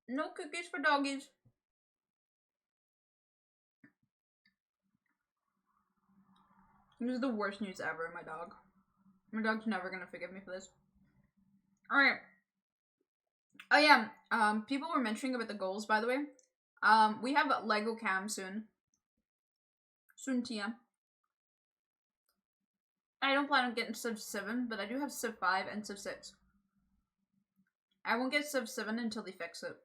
No cookies for doggies. This is the worst news ever, my dog. My dog's never gonna forgive me for this. Alright. Oh yeah, people were mentioning about the goals, by the way. We have a Lego cam soon. Soon, Tia. I don't plan on getting sub 7, but I do have sub 5 and sub 6. I won't get sub 7 until they fix it.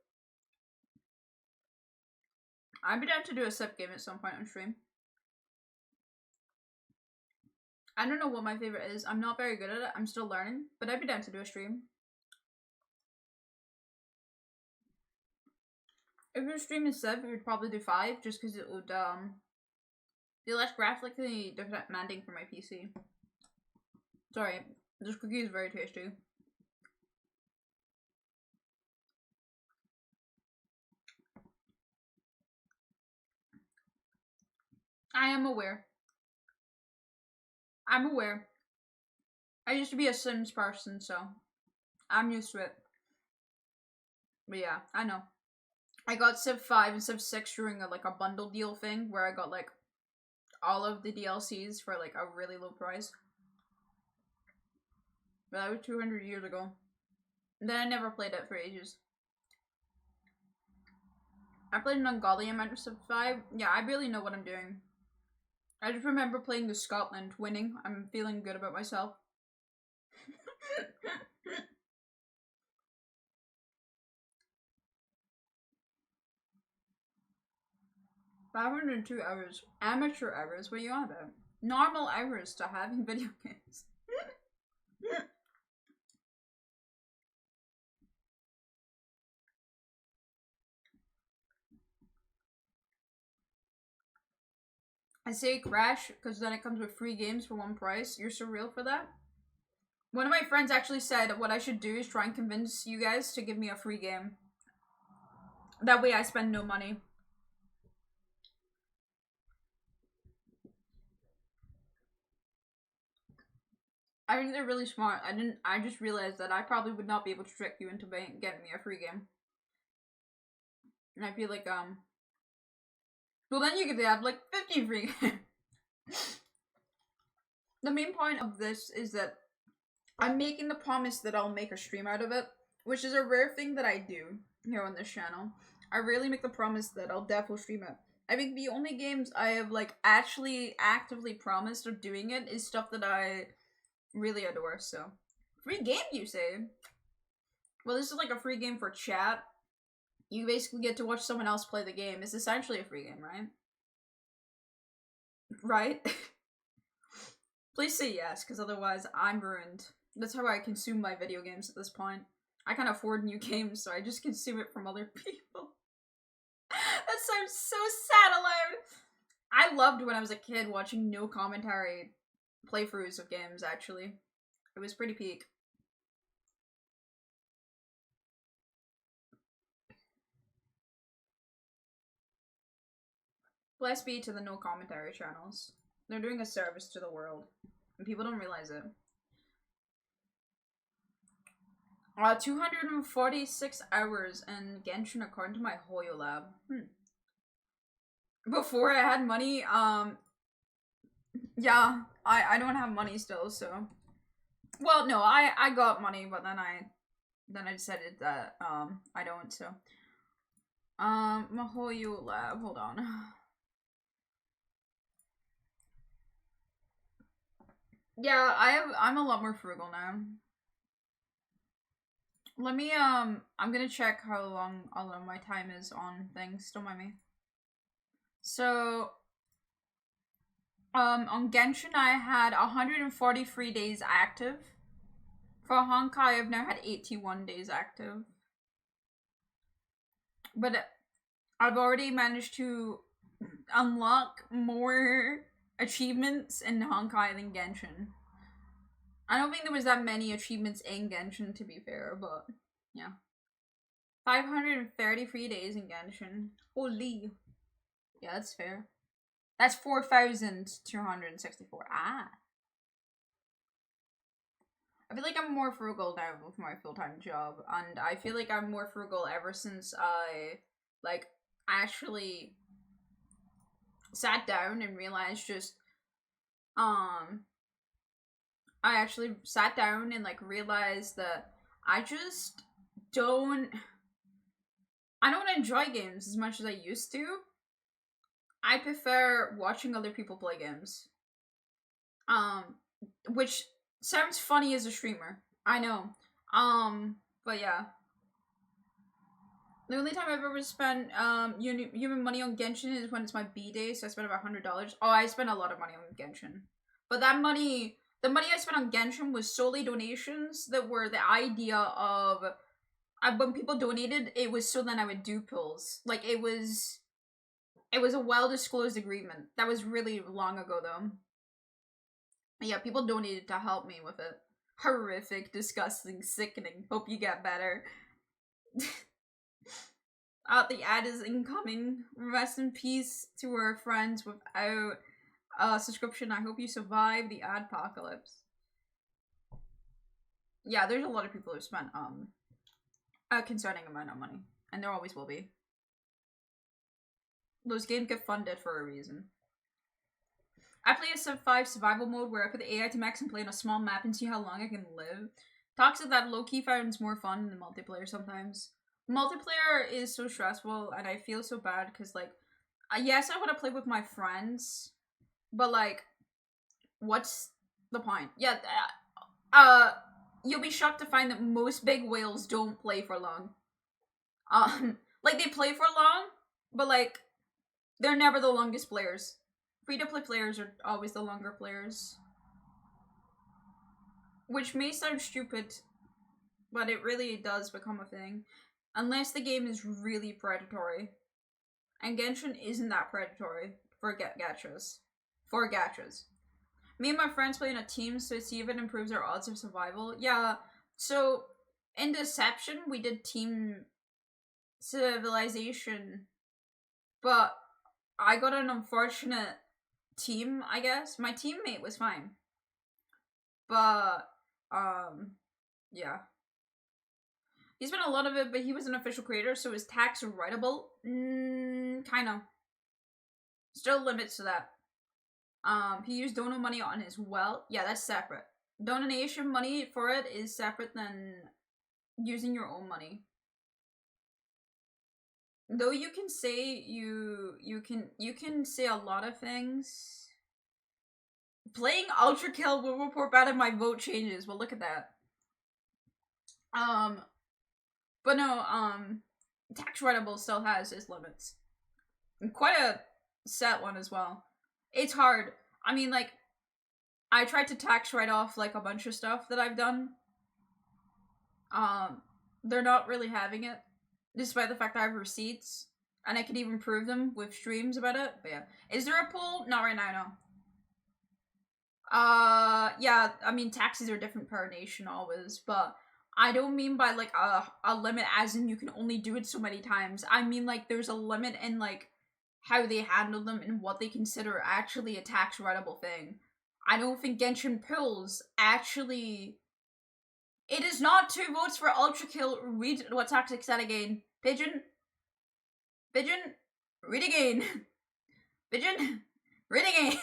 I'd be down to do a sub game at some point on stream. I don't know what my favorite is. I'm not very good at it. I'm still learning, but I'd be down to do a stream. If your stream is 7, we'd probably do 5, just because it would be less graphically demanding for my PC. Sorry, this cookie is very tasty. I am aware. I'm aware. I used to be a Sims person, so I'm used to it. But yeah, I know. I got Civ 5 and Civ 6 during a bundle deal thing where I got like all of the DLCs for like a really low price. But that was 200 years ago. And then I never played it for ages. I played an ungodly amount of Civ 5. Yeah, I barely know what I'm doing. I just remember playing the Scotland, winning. I'm feeling good about myself. 502 hours. Amateur hours? What are you on about? Normal hours to having video games. I say Crash because then it comes with free games for one price. You're surreal for that? One of my friends actually said what I should do is try and convince you guys to give me a free game. That way I spend no money. I think they're really smart. I just realized that I probably would not be able to trick you into getting me a free game. And I feel like, well then you could have like 15 free games. The main point of this is that I'm making the promise that I'll make a stream out of it, which is a rare thing that I do here on this channel. I rarely make the promise that I'll definitely stream it. I think the only games I have like actually actively promised of doing it is stuff that I really adore. So free game, you say? Well, this is like a free game for chat. You basically get to watch someone else play the game. It's essentially a free game, right? Right? Please say yes, because otherwise I'm ruined. That's how I consume my video games at this point. I can't afford new games, so I just consume it from other people. That sounds so sad aloud. I loved when I was a kid watching no commentary playthroughs of games, actually. It was pretty peak. Bless be to the no commentary channels. They're doing a service to the world. And people don't realize it. 246 hours in Genshin according to my Hoyo lab. Before I had money, yeah, I don't have money still, so. Well, no, I got money, but then I decided that, I don't, so. My Hoyo lab, hold on. Yeah, I'm a lot more frugal now. Let me, I'm gonna check how long all of my time is on things, don't mind me. So, on Genshin I had 143 days active. For Honkai I've now had 81 days active. But I've already managed to unlock more achievements in Honkai than Genshin. I don't think there was that many achievements in Genshin, to be fair, but yeah. 533 days in Genshin. Holy. Yeah, that's fair. That's 4,264. Ah. I feel like I'm more frugal now with my full-time job, and I feel like I'm more frugal ever since I, like, actually sat down and realized just, I actually sat down and like realized that I just don't enjoy games as much as I used to. I prefer watching other people play games. Which sounds funny as a streamer. I know. But yeah. The only time I've ever spent human money on Genshin is when it's my B day, so I spent about $100. Oh, I spent a lot of money on Genshin. But that money, the money I spent on Genshin was solely donations that were the idea of, when people donated, it was so then I would do pulls. Like, it was a well-disclosed agreement. That was really long ago, though. Yeah, people donated to help me with it. Horrific, disgusting, sickening. Hope you get better. The ad is incoming. Rest in peace to our friends without a subscription. I hope you survive the adpocalypse. Yeah, there's a lot of people who spent a concerning amount of money. And there always will be. Those games get funded for a reason. I play a Civ 5 survival mode where I put the AI to max and play on a small map and see how long I can live. Toxic that low-key finds more fun than multiplayer sometimes. Multiplayer is so stressful and I feel so bad because, like, yes, I want to play with my friends, but, like, what's the point? Yeah, you'll be shocked to find that most big whales don't play for long. Like, they play for long, but, like, they're never the longest players. Free-to-play players are always the longer players. Which may sound stupid, but it really does become a thing. Unless the game is really predatory. And Genshin isn't that predatory for gachas. For gachas. Me and my friends play in a team to see if it improves our odds of survival. Yeah, so in Deception, we did team civilization. But I got an unfortunate team, I guess. My teammate was fine. But, yeah. He spent a lot of it, but he was an official creator, so his tax writable? Kinda. Still limits to that. He used donor money on his wealth. Yeah, that's separate. Donation money for it is separate than using your own money. Though you can say you can say a lot of things. Playing Ultra Kill will report bad if my vote changes. Well, look at that. But no, tax writable still has its limits. And quite a set one as well. It's hard. I mean, like, I tried to tax write off, like, a bunch of stuff that I've done. They're not really having it. Despite the fact that I have receipts. And I could even prove them with streams about it. But yeah. Is there a poll? Not right now, no. Yeah, I mean, taxes are different per nation always, but I don't mean by, like, a limit as in you can only do it so many times. I mean, like, there's a limit in, like, how they handle them and what they consider actually a tax writable thing. I don't think Genshin Pills actually... It is not 2 votes for Ultra Kill. Read what Toxic said again. Pigeon? Pigeon? Read again. Pigeon? Read again.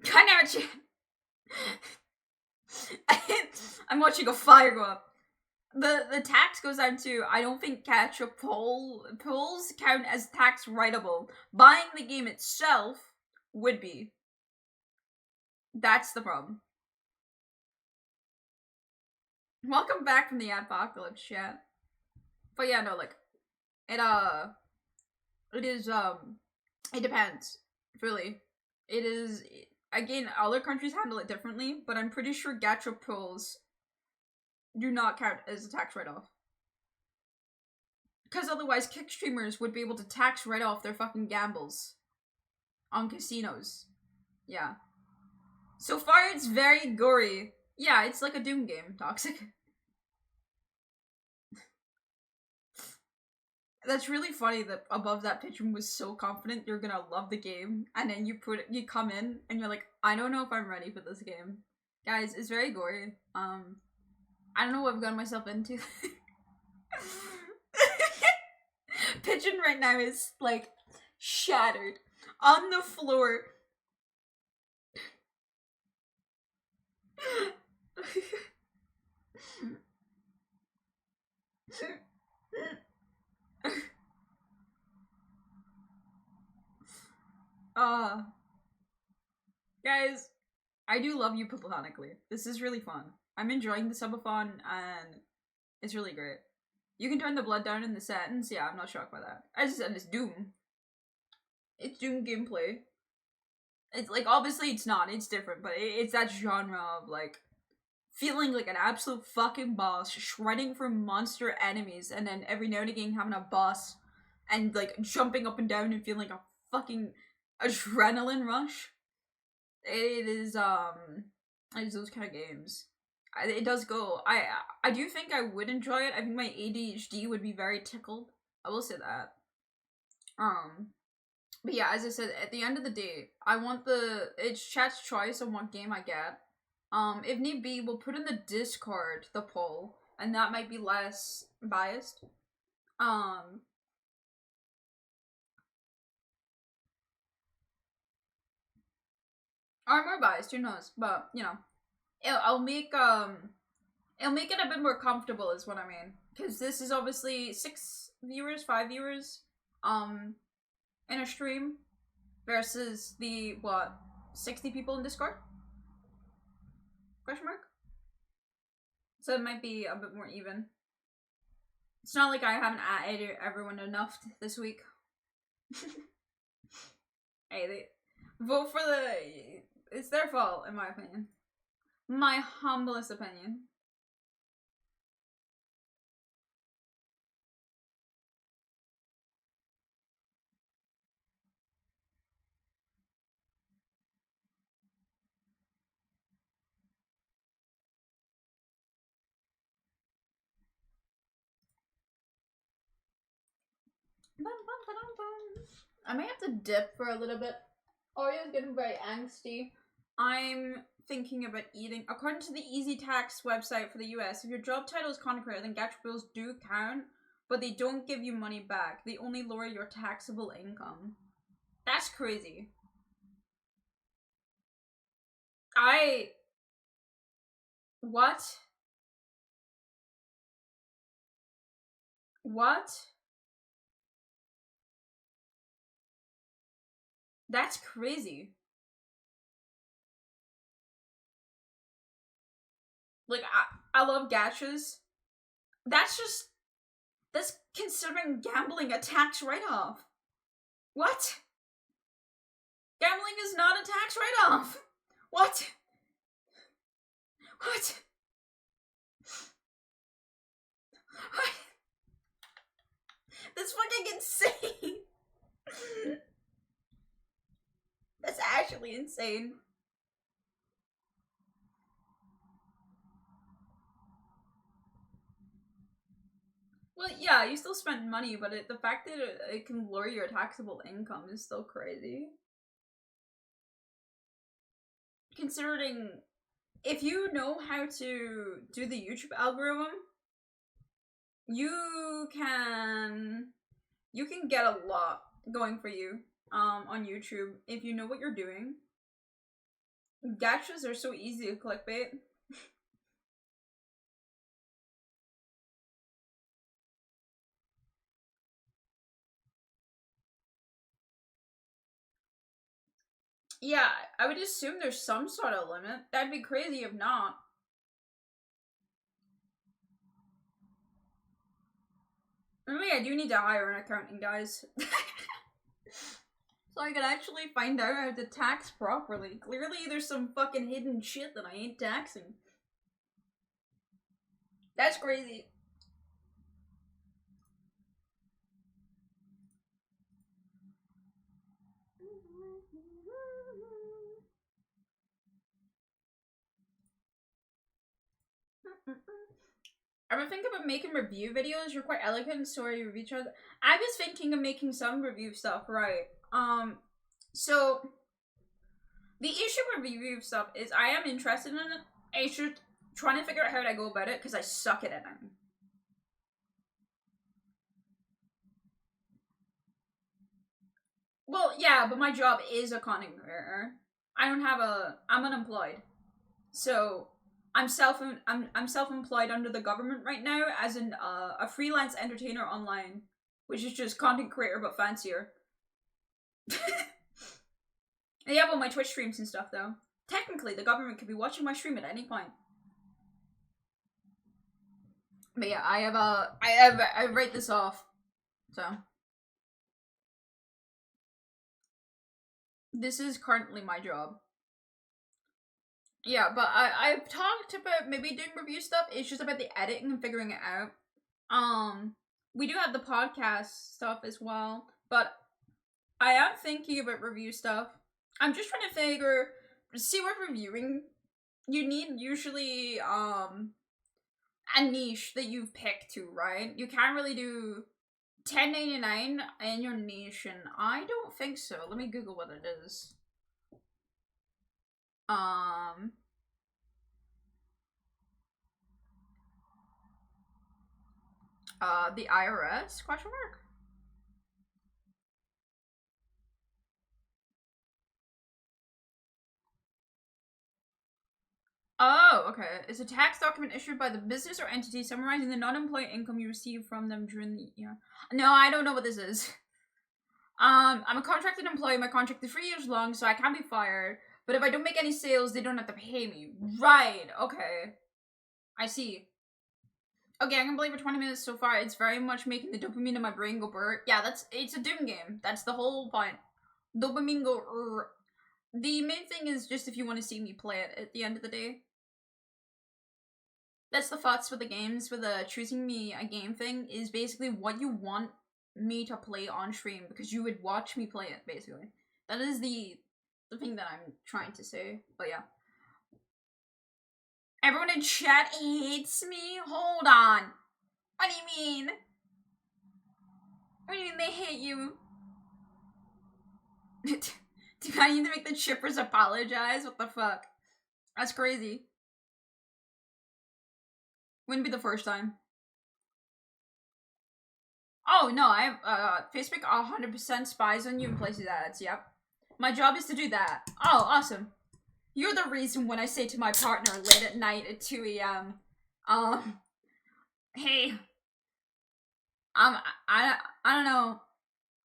Kind of. I'm watching a fire go up. The tax goes down to, I don't think catch-up pulls count as tax writable. Buying the game itself would be. That's the problem. Welcome back from the apocalypse, chat. But yeah, no, like, it is, it depends, really. It is, again, other countries handle it differently, but I'm pretty sure gacha pulls do not count as a tax write-off. Because otherwise, kick streamers would be able to tax write-off their fucking gambles on casinos. Yeah. So far, it's very gory. Yeah, it's like a Doom game, Toxic. That's really funny that above that picture was so confident you're gonna love the game, and then you come in, and you're like, I don't know if I'm ready for this game. Guys, it's very gory. I don't know what I've gotten myself into. Pigeon right now is, like, shattered on the floor. Guys, I do love you platonically. This is really fun. I'm enjoying the subathon, and it's really great. You can turn the blood down in the sentence. Yeah, I'm not shocked by that. I just said it's Doom. It's Doom gameplay. It's like, obviously it's not, it's different, but it's that genre of like feeling like an absolute fucking boss, shredding from monster enemies, and then every now and again having a boss and like jumping up and down and feeling like a fucking adrenaline rush. It is those kind of games. It does go. I do think I would enjoy it. I think my ADHD would be very tickled. I will say that. But yeah, as I said, at the end of the day, I want it's chat's choice on what game I get. If need be, we'll put in the Discord the poll, and that might be less biased. Or more biased, who knows? But you know, it'll make it a bit more comfortable, is what I mean. Because this is obviously 5 viewers, in a stream, versus the 60 people in Discord? Question mark? So it might be a bit more even. It's not like I haven't added everyone enough this week. Hey, they vote for it's their fault, in my opinion. My humblest opinion. I may have to dip for a little bit. Oreo's getting very angsty. I'm thinking about eating. According to the Easy Tax website for the US, if your job title is content creator, then gacha bills do count, but they don't give you money back. They only lower your taxable income. That's crazy. What? That's crazy. Like, I love gachas. That's considering gambling a tax write-off. What? Gambling is not a tax write-off. What? That's fucking insane. That's actually insane. Well, yeah, you still spend money, but the fact that it can lower your taxable income is still crazy. Considering, if you know how to do the YouTube algorithm, you can get a lot going for you on YouTube if you know what you're doing. Gachas are so easy to clickbait. Yeah, I would assume there's some sort of limit. That'd be crazy if not. Maybe I do need to hire an accounting, guys. So I can actually find out how to tax properly. Clearly there's some fucking hidden shit that I ain't taxing. That's crazy. I've been thinking about making review videos. You're quite eloquent, so you review each other. I was thinking of making some review stuff, right? So the issue with review stuff is I am interested in it. It's just trying to figure out how to go about it because I suck at it. Well, yeah, but my job is a content creator. I'm unemployed. So I'm self-employed under the government right now as a freelance entertainer online, which is just content creator but fancier. I have all my Twitch streams and stuff though. Technically, the government could be watching my stream at any point. But yeah, I write this off. So this is currently my job. Yeah, but I've talked about maybe doing review stuff. It's just about the editing and figuring it out. We do have the podcast stuff as well, but I am thinking about review stuff. I'm just trying to see what reviewing you need usually a niche that you've picked to, right? You can't really do 10.99 in your niche, and I don't think so. Let me Google what it is. The IRS, question mark? Oh, okay. It's a tax document issued by the business or entity summarizing the non-employee income you receive from them during the year. No, I don't know what this is. I'm a contracted employee. My contract is 3 years long, so I can't be fired. But if I don't make any sales, they don't have to pay me. Right, okay. I see. Okay, I can play for 20 minutes so far. It's very much making the dopamine in my brain go brr. Yeah, it's a Doom game. That's the whole point. Dopamine go rrr. The main thing is just if you want to see me play it at the end of the day. That's the thoughts with the games, with choosing me a game thing, is basically what you want me to play on stream, because you would watch me play it, basically. That is the thing that I'm trying to say, but yeah. Everyone in chat hates me? Hold on. What do you mean? What do you mean they hate you? Do I need to make the chippers apologize? What the fuck? That's crazy. Wouldn't be the first time. Oh, no, I have, Facebook 100% spies on you and places ads, yep. My job is to do that. Oh, awesome. You're the reason when I say to my partner late at night at 2 a.m., hey, I don't know,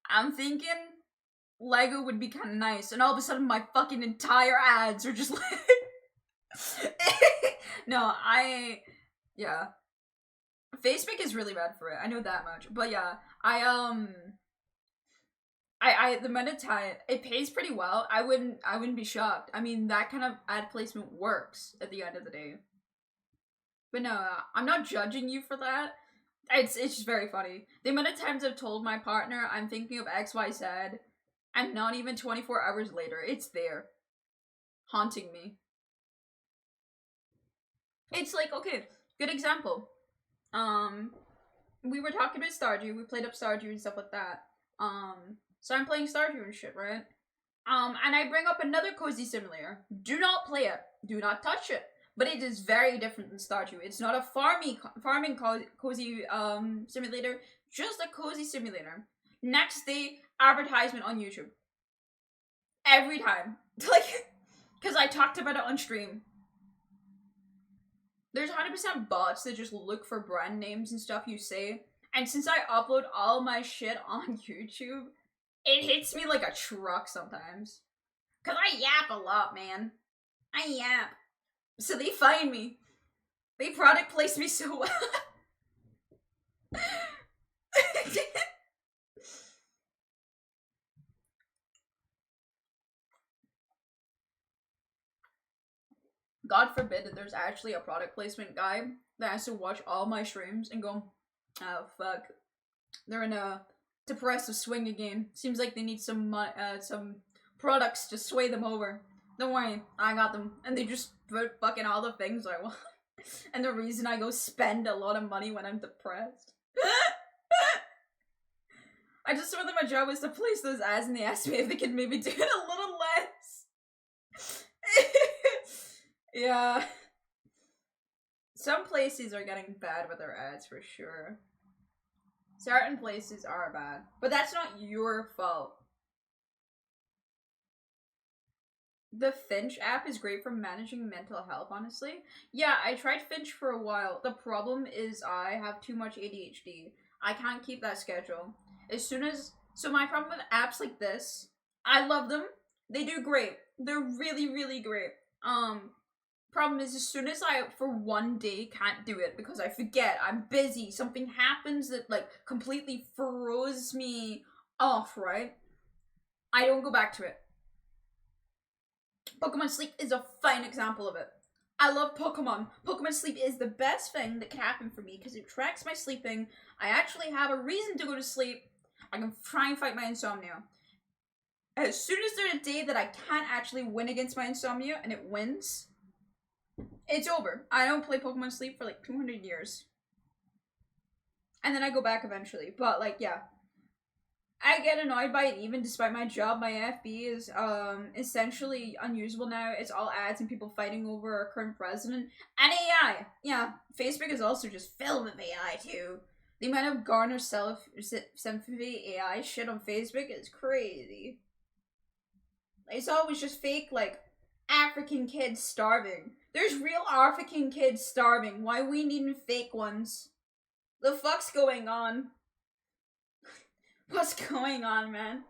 I'm thinking Lego would be kind of nice, and all of a sudden my fucking entire ads are just like, no, yeah. Facebook is really bad for it, I know that much, but yeah, the amount of time, it pays pretty well. I wouldn't be shocked. I mean, that kind of ad placement works at the end of the day. But no, I'm not judging you for that. It's just very funny. The amount of times I've told my partner I'm thinking of XYZ, and not even 24 hours later, it's there. Haunting me. It's like, okay, good example. We were talking about Stardew, we played up Stardew and stuff like that. So I'm playing Stardew and shit, right? And I bring up another cozy simulator. Do not play it. Do not touch it. But it is very different than Stardew. It's not a farming cozy simulator, just a cozy simulator. Next day, advertisement on YouTube. Every time. Like, because I talked about it on stream. There's 100% bots that just look for brand names and stuff you say. And since I upload all my shit on YouTube, it hits me like a truck sometimes. Cause I yap a lot, man. I yap. So they find me. They product place me so well. God forbid that there's actually a product placement guy that has to watch all my streams and go, oh fuck, they're in a depressive swing again. Seems like they need some products to sway them over. Don't worry, I got them. And they just put fucking all the things I want. And the reason I go spend a lot of money when I'm depressed. I just told them my job was to place those ads, and they asked me if they could maybe do it a little less. Yeah. Some places are getting bad with their ads for sure. Certain places are bad. But that's not your fault. The Finch app is great for managing mental health, honestly. Yeah, I tried Finch for a while. The problem is I have too much ADHD. I can't keep that schedule. So my problem with apps like this, I love them. They do great. They're really, really great. Problem is, as soon as I, for one day, can't do it because I forget, I'm busy, something happens that, like, completely throws me off, right? I don't go back to it. Pokemon Sleep is a fine example of it. I love Pokemon. Pokemon Sleep is the best thing that can happen for me because it tracks my sleeping. I actually have a reason to go to sleep. I can try and fight my insomnia. As soon as there's a day that I can't actually win against my insomnia and it wins, it's over. I don't play Pokemon Sleep for like 200 years. And then I go back eventually. But like, yeah. I get annoyed by it even despite my job. My FB is essentially unusable now. It's all ads and people fighting over our current president. And AI! Yeah, Facebook is also just filled with AI too. The amount of Garner sympathy AI shit on Facebook is crazy. It's always just fake, like, African kids starving. There's real African kids starving. Why we needing fake ones? The fuck's going on? What's going on, man?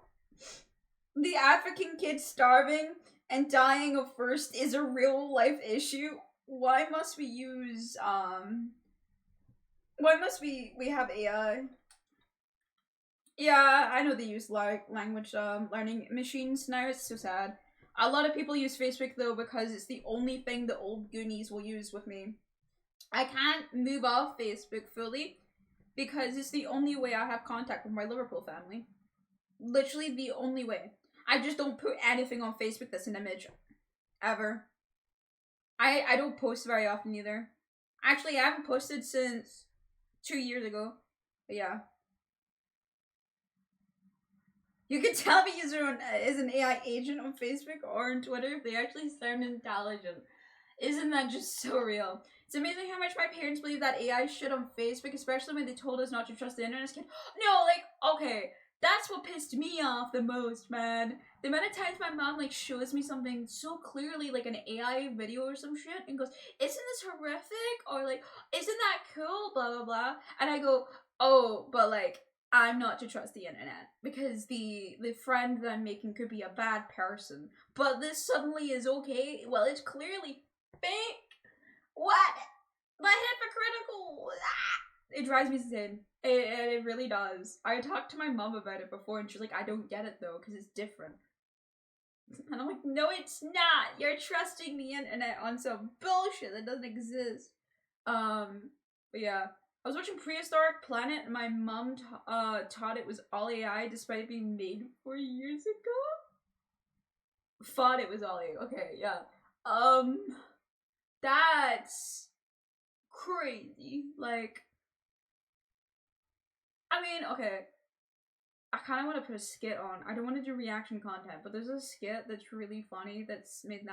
The African kids starving and dying of thirst is a real life issue. Why must we use, why must we have AI? Yeah, I know they use language learning machines now. It's so sad. A lot of people use Facebook though because it's the only thing the old Goonies will use with me. I can't move off Facebook fully because it's the only way I have contact with my Liverpool family. Literally the only way. I just don't put anything on Facebook that's an image. Ever. I don't post very often either. Actually, I haven't posted since 2 years ago. But yeah. You can tell if a user is an AI agent on Facebook or on Twitter if they actually sound intelligent. Isn't that just so real? It's amazing how much my parents believe that AI shit on Facebook, especially when they told us not to trust the internet. No, like, okay, that's what pissed me off the most, man. The amount of times my mom, like, shows me something so clearly, like an AI video or some shit, and goes, isn't this horrific? Or, like, isn't that cool? Blah, blah, blah. And I go, oh, but, like, I'm not to trust the internet because the friend that I'm making could be a bad person. But this suddenly is okay. Well, it's clearly fake. What? The hypocritical. Ah! It drives me insane. It really does. I talked to my mom about it before and she's like, I don't get it though because it's different. And I'm like, no, it's not. You're trusting the internet on some bullshit that doesn't exist. But yeah. I was watching Prehistoric Planet and my mom taught it was all AI despite it being made 4 years ago. Thought it was all AI. Okay, yeah. That's crazy. Like, I mean, okay. I kind of want to put a skit on. I don't want to do reaction content, but there's a skit that's really funny that's made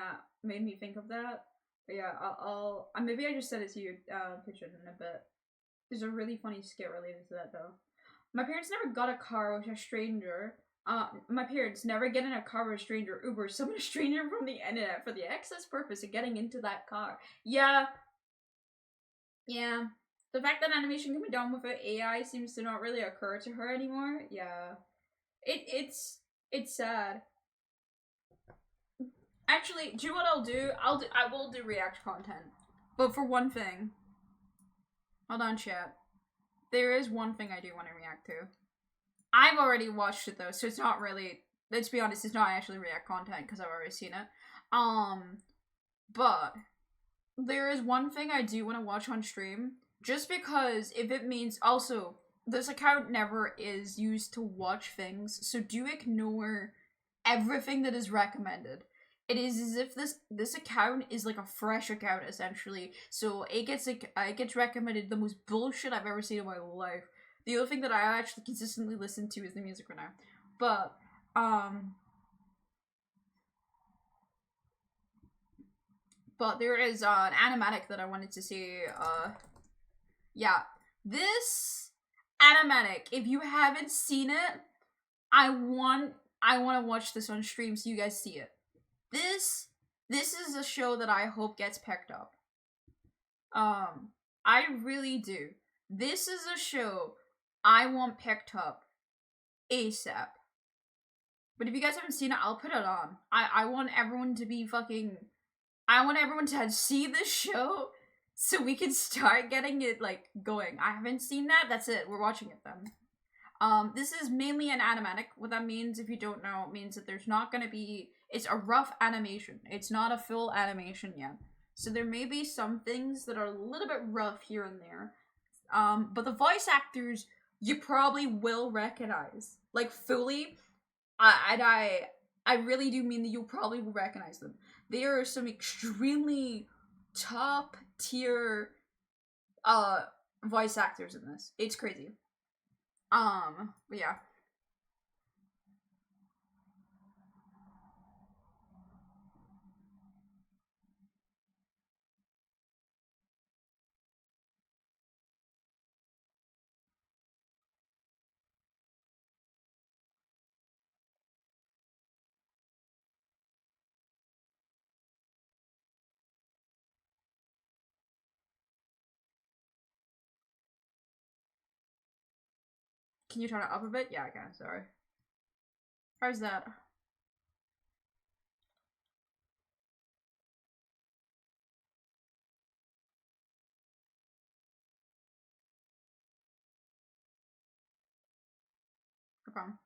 me think of that. But yeah, I'll maybe I just said it to you, picture in a bit. There's a really funny skit related to that though. My parents never got a car with a stranger. My parents never get in a car with a stranger. Uber summon a stranger from the internet for the excess purpose of getting into that car. Yeah. Yeah. The fact that animation can be done without AI seems to not really occur to her anymore. Yeah. It's sad. Actually, do you know what I'll do? I will do react content. But for one thing. Hold on, chat. There is one thing I do want to react to. I've already watched it though, so it's not really, let's be honest, it's not actually react content because I've already seen it. But there is one thing I do want to watch on stream, just because if it means, also, this account never is used to watch things, so do ignore everything that is recommended. It is as if this account is like a fresh account essentially, so it gets recommended the most bullshit I've ever seen in my life. The other thing that I actually consistently listen to is the music right now, but there is an animatic that I wanted to see. Yeah, this animatic. If you haven't seen it, I want to watch this on stream so you guys see it. This is a show that I hope gets picked up. I really do. This is a show I want picked up ASAP. But if you guys haven't seen it, I'll put it on. I want everyone to be fucking... I want everyone to see this show so we can start getting it, like, going. I haven't seen that. That's it. We're watching it then. This is mainly an animatic. What that means, if you don't know, it means that there's not gonna be It's a rough animation. It's not a full animation yet. So there may be some things that are a little bit rough here and there. But the voice actors you probably will recognize. Like fully. I really do mean that you'll probably will recognize them. There are some extremely top tier voice actors in this. It's crazy. But yeah. Can you turn it up a bit? Yeah, I can. Sorry. How's that? No problem.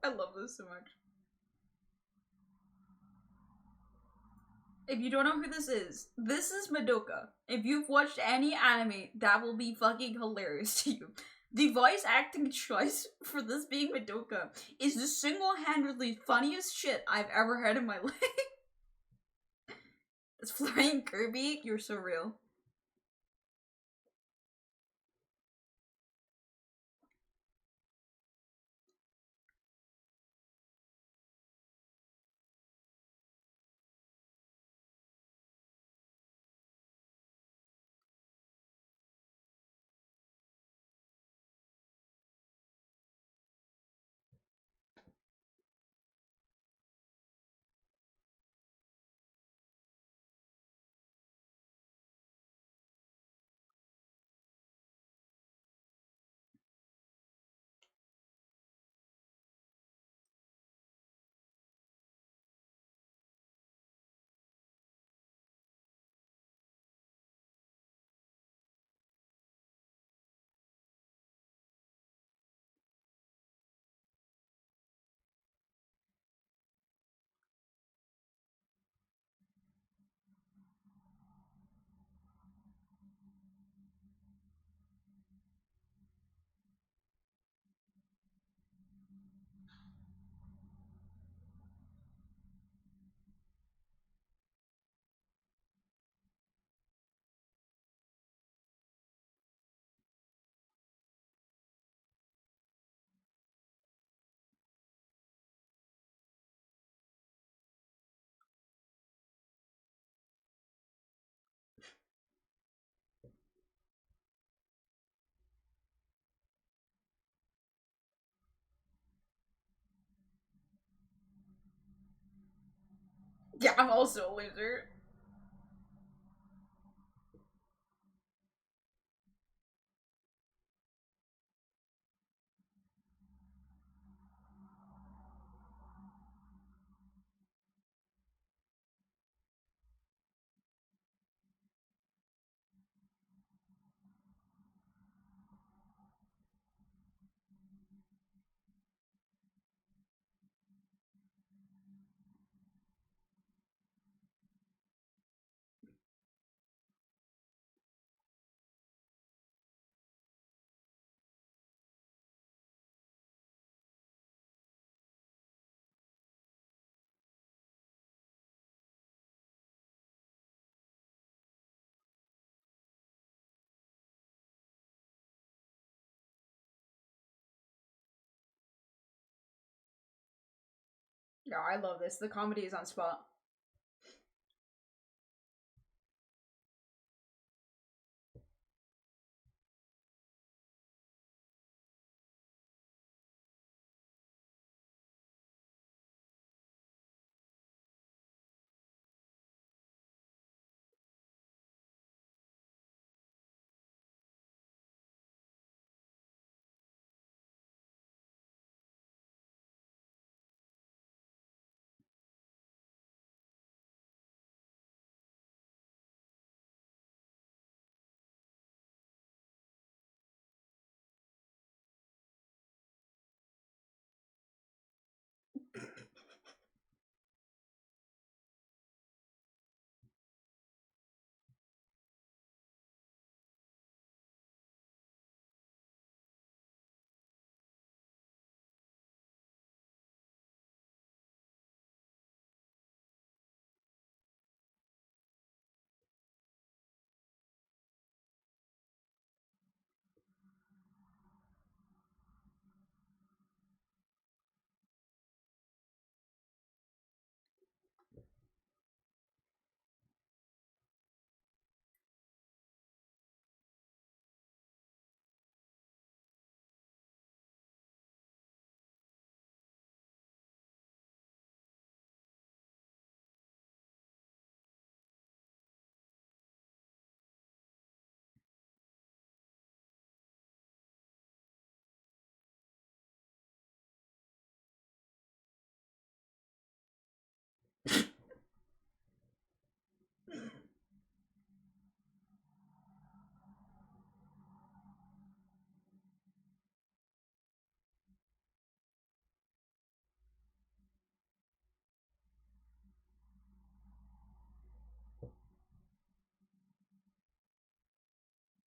I love this so much. If you don't know who this is Madoka. If you've watched any anime, that will be fucking hilarious to you. The voice acting choice for this being Madoka is the single-handedly funniest shit I've ever heard in my life. It's flying Kirby, you're so real. Yeah, I'm also a loser. Yeah, I love this. The comedy is on spot.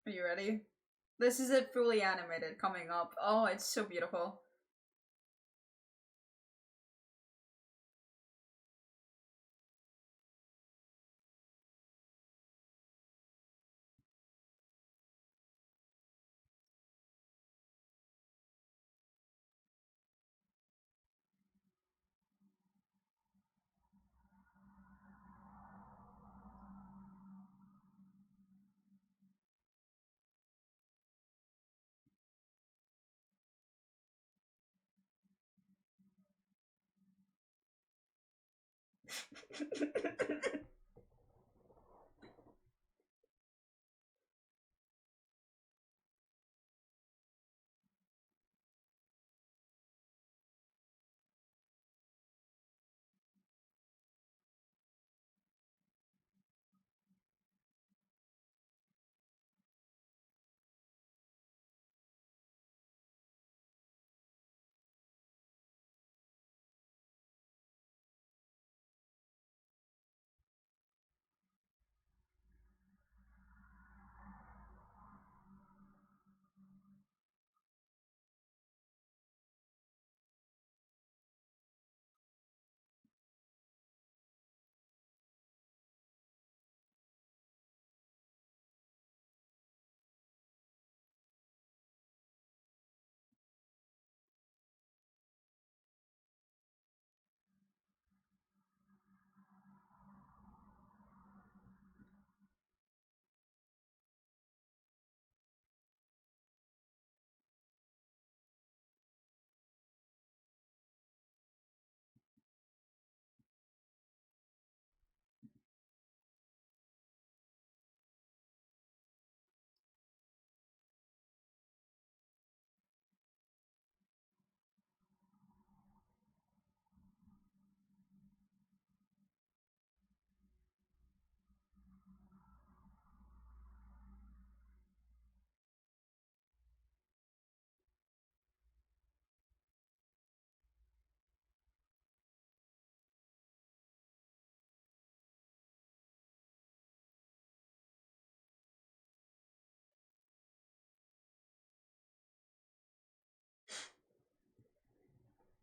Are you ready? This is it fully animated coming up. Oh, it's so beautiful.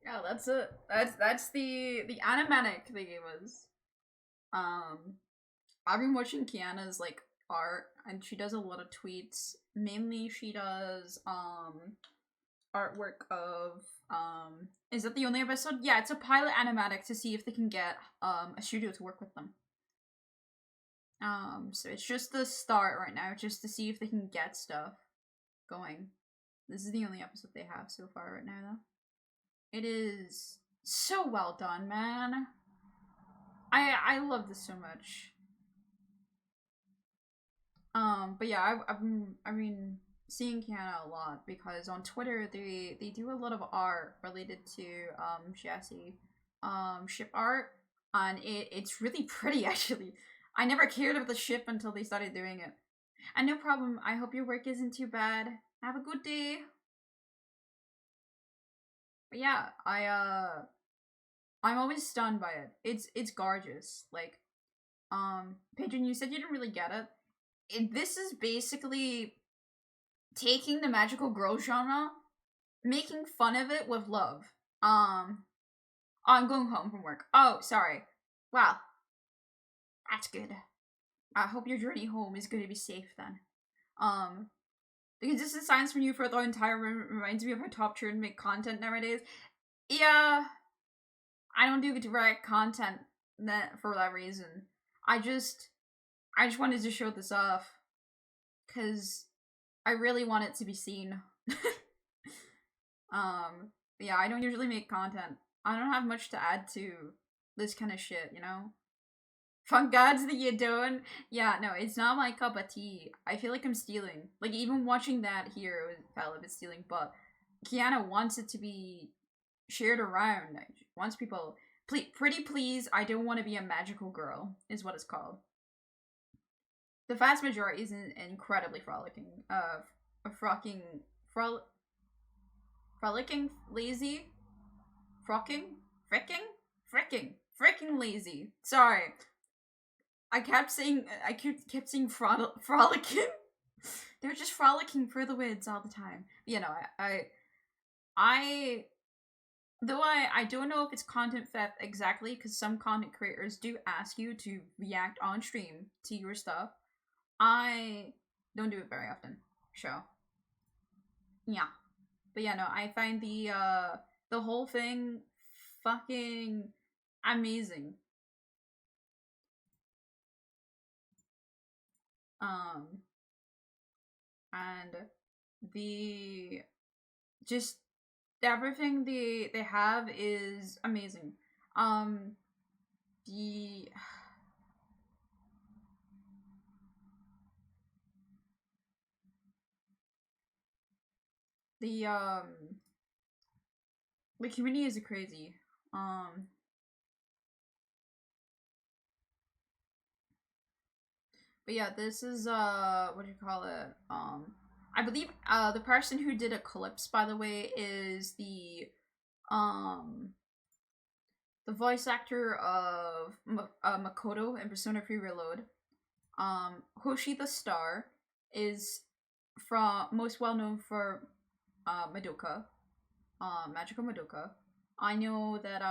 Yeah, that's it. That's the animatic they gave us. I've been watching Kiana's like art, and she does a lot of tweets. Mainly, she does artwork of is that the only episode? Yeah, it's a pilot animatic to see if they can get a studio to work with them. So it's just the start right now, just to see if they can get stuff going. This is the only episode they have so far right now, though. It is so well done, man. I love this so much. But yeah, I've been seeing Kiana a lot because on Twitter they do a lot of art related to Jesse ship art, and it's really pretty actually. I never cared about the ship until they started doing it. And no problem. I hope your work isn't too bad. Have a good day. But yeah, I'm always stunned by it. It's gorgeous. Like, Pigeon, you said you didn't really get it. This is basically taking the magical girl genre, making fun of it with love. I'm going home from work. Oh, sorry. Wow. That's good. I hope your journey home is going to be safe then. The consistent silence from you for the entire room reminds me of how top tier to make content nowadays. Yeah, I don't do direct content for that reason. I just wanted to show this off because I really want it to be seen. Yeah, I don't usually make content. I don't have much to add to this kind of shit, you know? Fun gods that you doing? Yeah, no, it's not my cup of tea. I feel like I'm stealing. Like, even watching that here, it felt a bit stealing, but Kiana wants it to be shared around. Wants people... Pretty please, I don't want to be a magical girl, is what it's called. The vast majority is incredibly frolicking. Frolicking? Lazy? Fricking lazy. Sorry. I kept saying frolicking. They're just frolicking for the wins all the time. You know, I don't know if it's content theft exactly, because some content creators do ask you to react on stream to your stuff. I don't do it very often. So, yeah. But yeah, no, I find the whole thing fucking amazing. And just everything they have is amazing. The community is crazy. But yeah, this is what do you call it? I believe the person who did Eclipse, by the way, is the voice actor of Makoto in Persona 3 Reload. Hoshi the Star is most well known for Madoka, Magical Madoka. I know that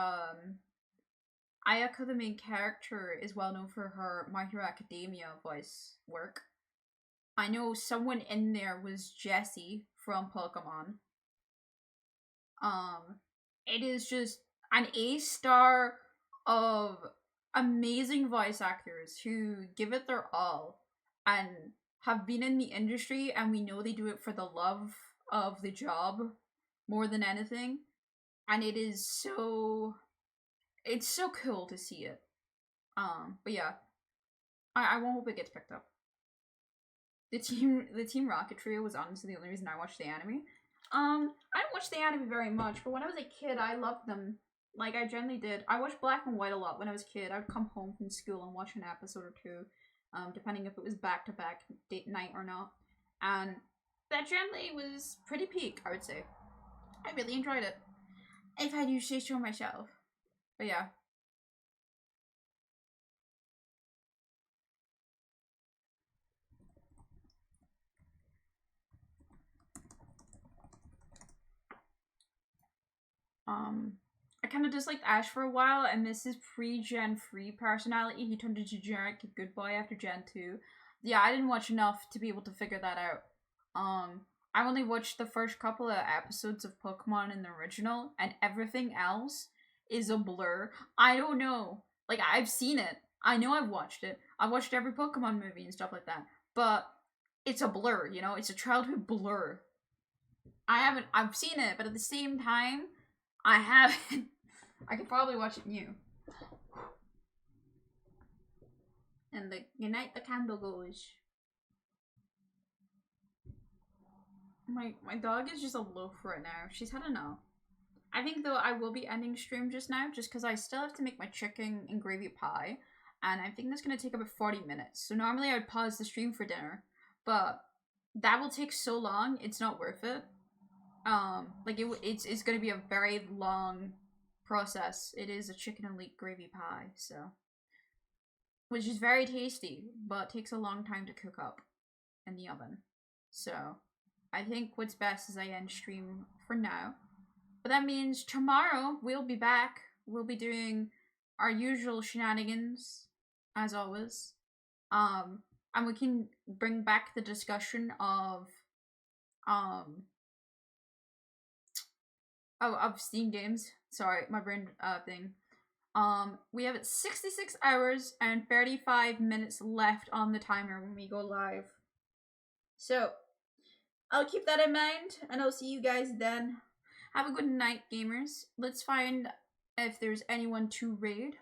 Ayaka, the main character, is well known for her My Hero Academia voice work. I know someone in there was Jessie from Pokemon. It is just an A-star of amazing voice actors who give it their all and have been in the industry, and we know they do it for the love of the job more than anything. And it is so... it's so cool to see it. But yeah. I won't hope it gets picked up. The Team Rocket trio was honestly the only reason I watched the anime. I didn't watch the anime very much, but when I was a kid, I loved them. Like, I generally did. I watched Black and White a lot when I was a kid. I would come home from school and watch an episode or two, depending if it was back-to-back date night or not. And that generally was pretty peak, I would say. I really enjoyed it. If I do say so myself. But yeah. I kind of disliked Ash for a while, and this is pre-Gen 3 personality. He turned into generic good boy after Gen 2. Yeah, I didn't watch enough to be able to figure that out. I only watched the first couple of episodes of Pokemon in the original, and everything else is a blur. I don't know. Like, I've seen it. I know I've watched it. I watched every Pokemon movie and stuff like that. But it's a blur, you know? It's a childhood blur. I've seen it, but at the same time, I haven't. I could probably watch it new. And the unite the candle goes. My dog is just a loaf right now. She's had enough. I think though I will be ending stream just now, just because I still have to make my chicken and gravy pie, and I think that's gonna take about 40 minutes. So normally I would pause the stream for dinner, but that will take so long. It's not worth it. Like it's gonna be a very long process. It is a chicken and leek gravy pie, so. Which is very tasty, but takes a long time to cook up in the oven. So, I think what's best is I end stream for now. But that means tomorrow we'll be back. We'll be doing our usual shenanigans, as always. And we can bring back the discussion of Steam games. Sorry, my brain thing. We have 66 hours and 35 minutes left on the timer when we go live. So, I'll keep that in mind, and I'll see you guys then. Have a good night, gamers. Let's find if there's anyone to raid.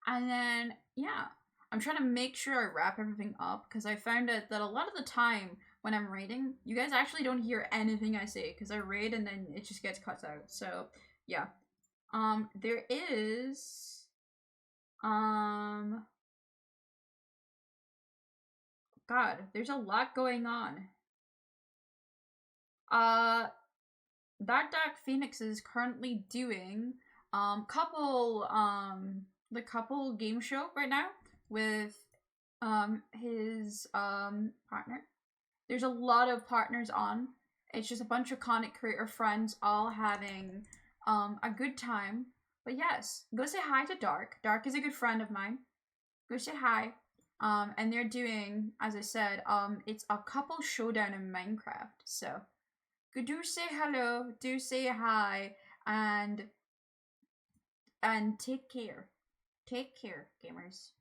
And then, yeah. I'm trying to make sure I wrap everything up, because I found out that a lot of the time when I'm raiding, you guys actually don't hear anything I say, because I raid and then it just gets cut out. So, yeah. There is, God, there's a lot going on. That Dark Phoenix is currently doing, the couple game show right now with, his, partner. There's a lot of partners on. It's just a bunch of content creator friends all having, a good time. But yes, go say hi to Dark. Dark is a good friend of mine. Go say hi. And they're doing, as I said, it's a couple showdown in Minecraft. So, go do say hello, do say hi, and take care. Take care, gamers.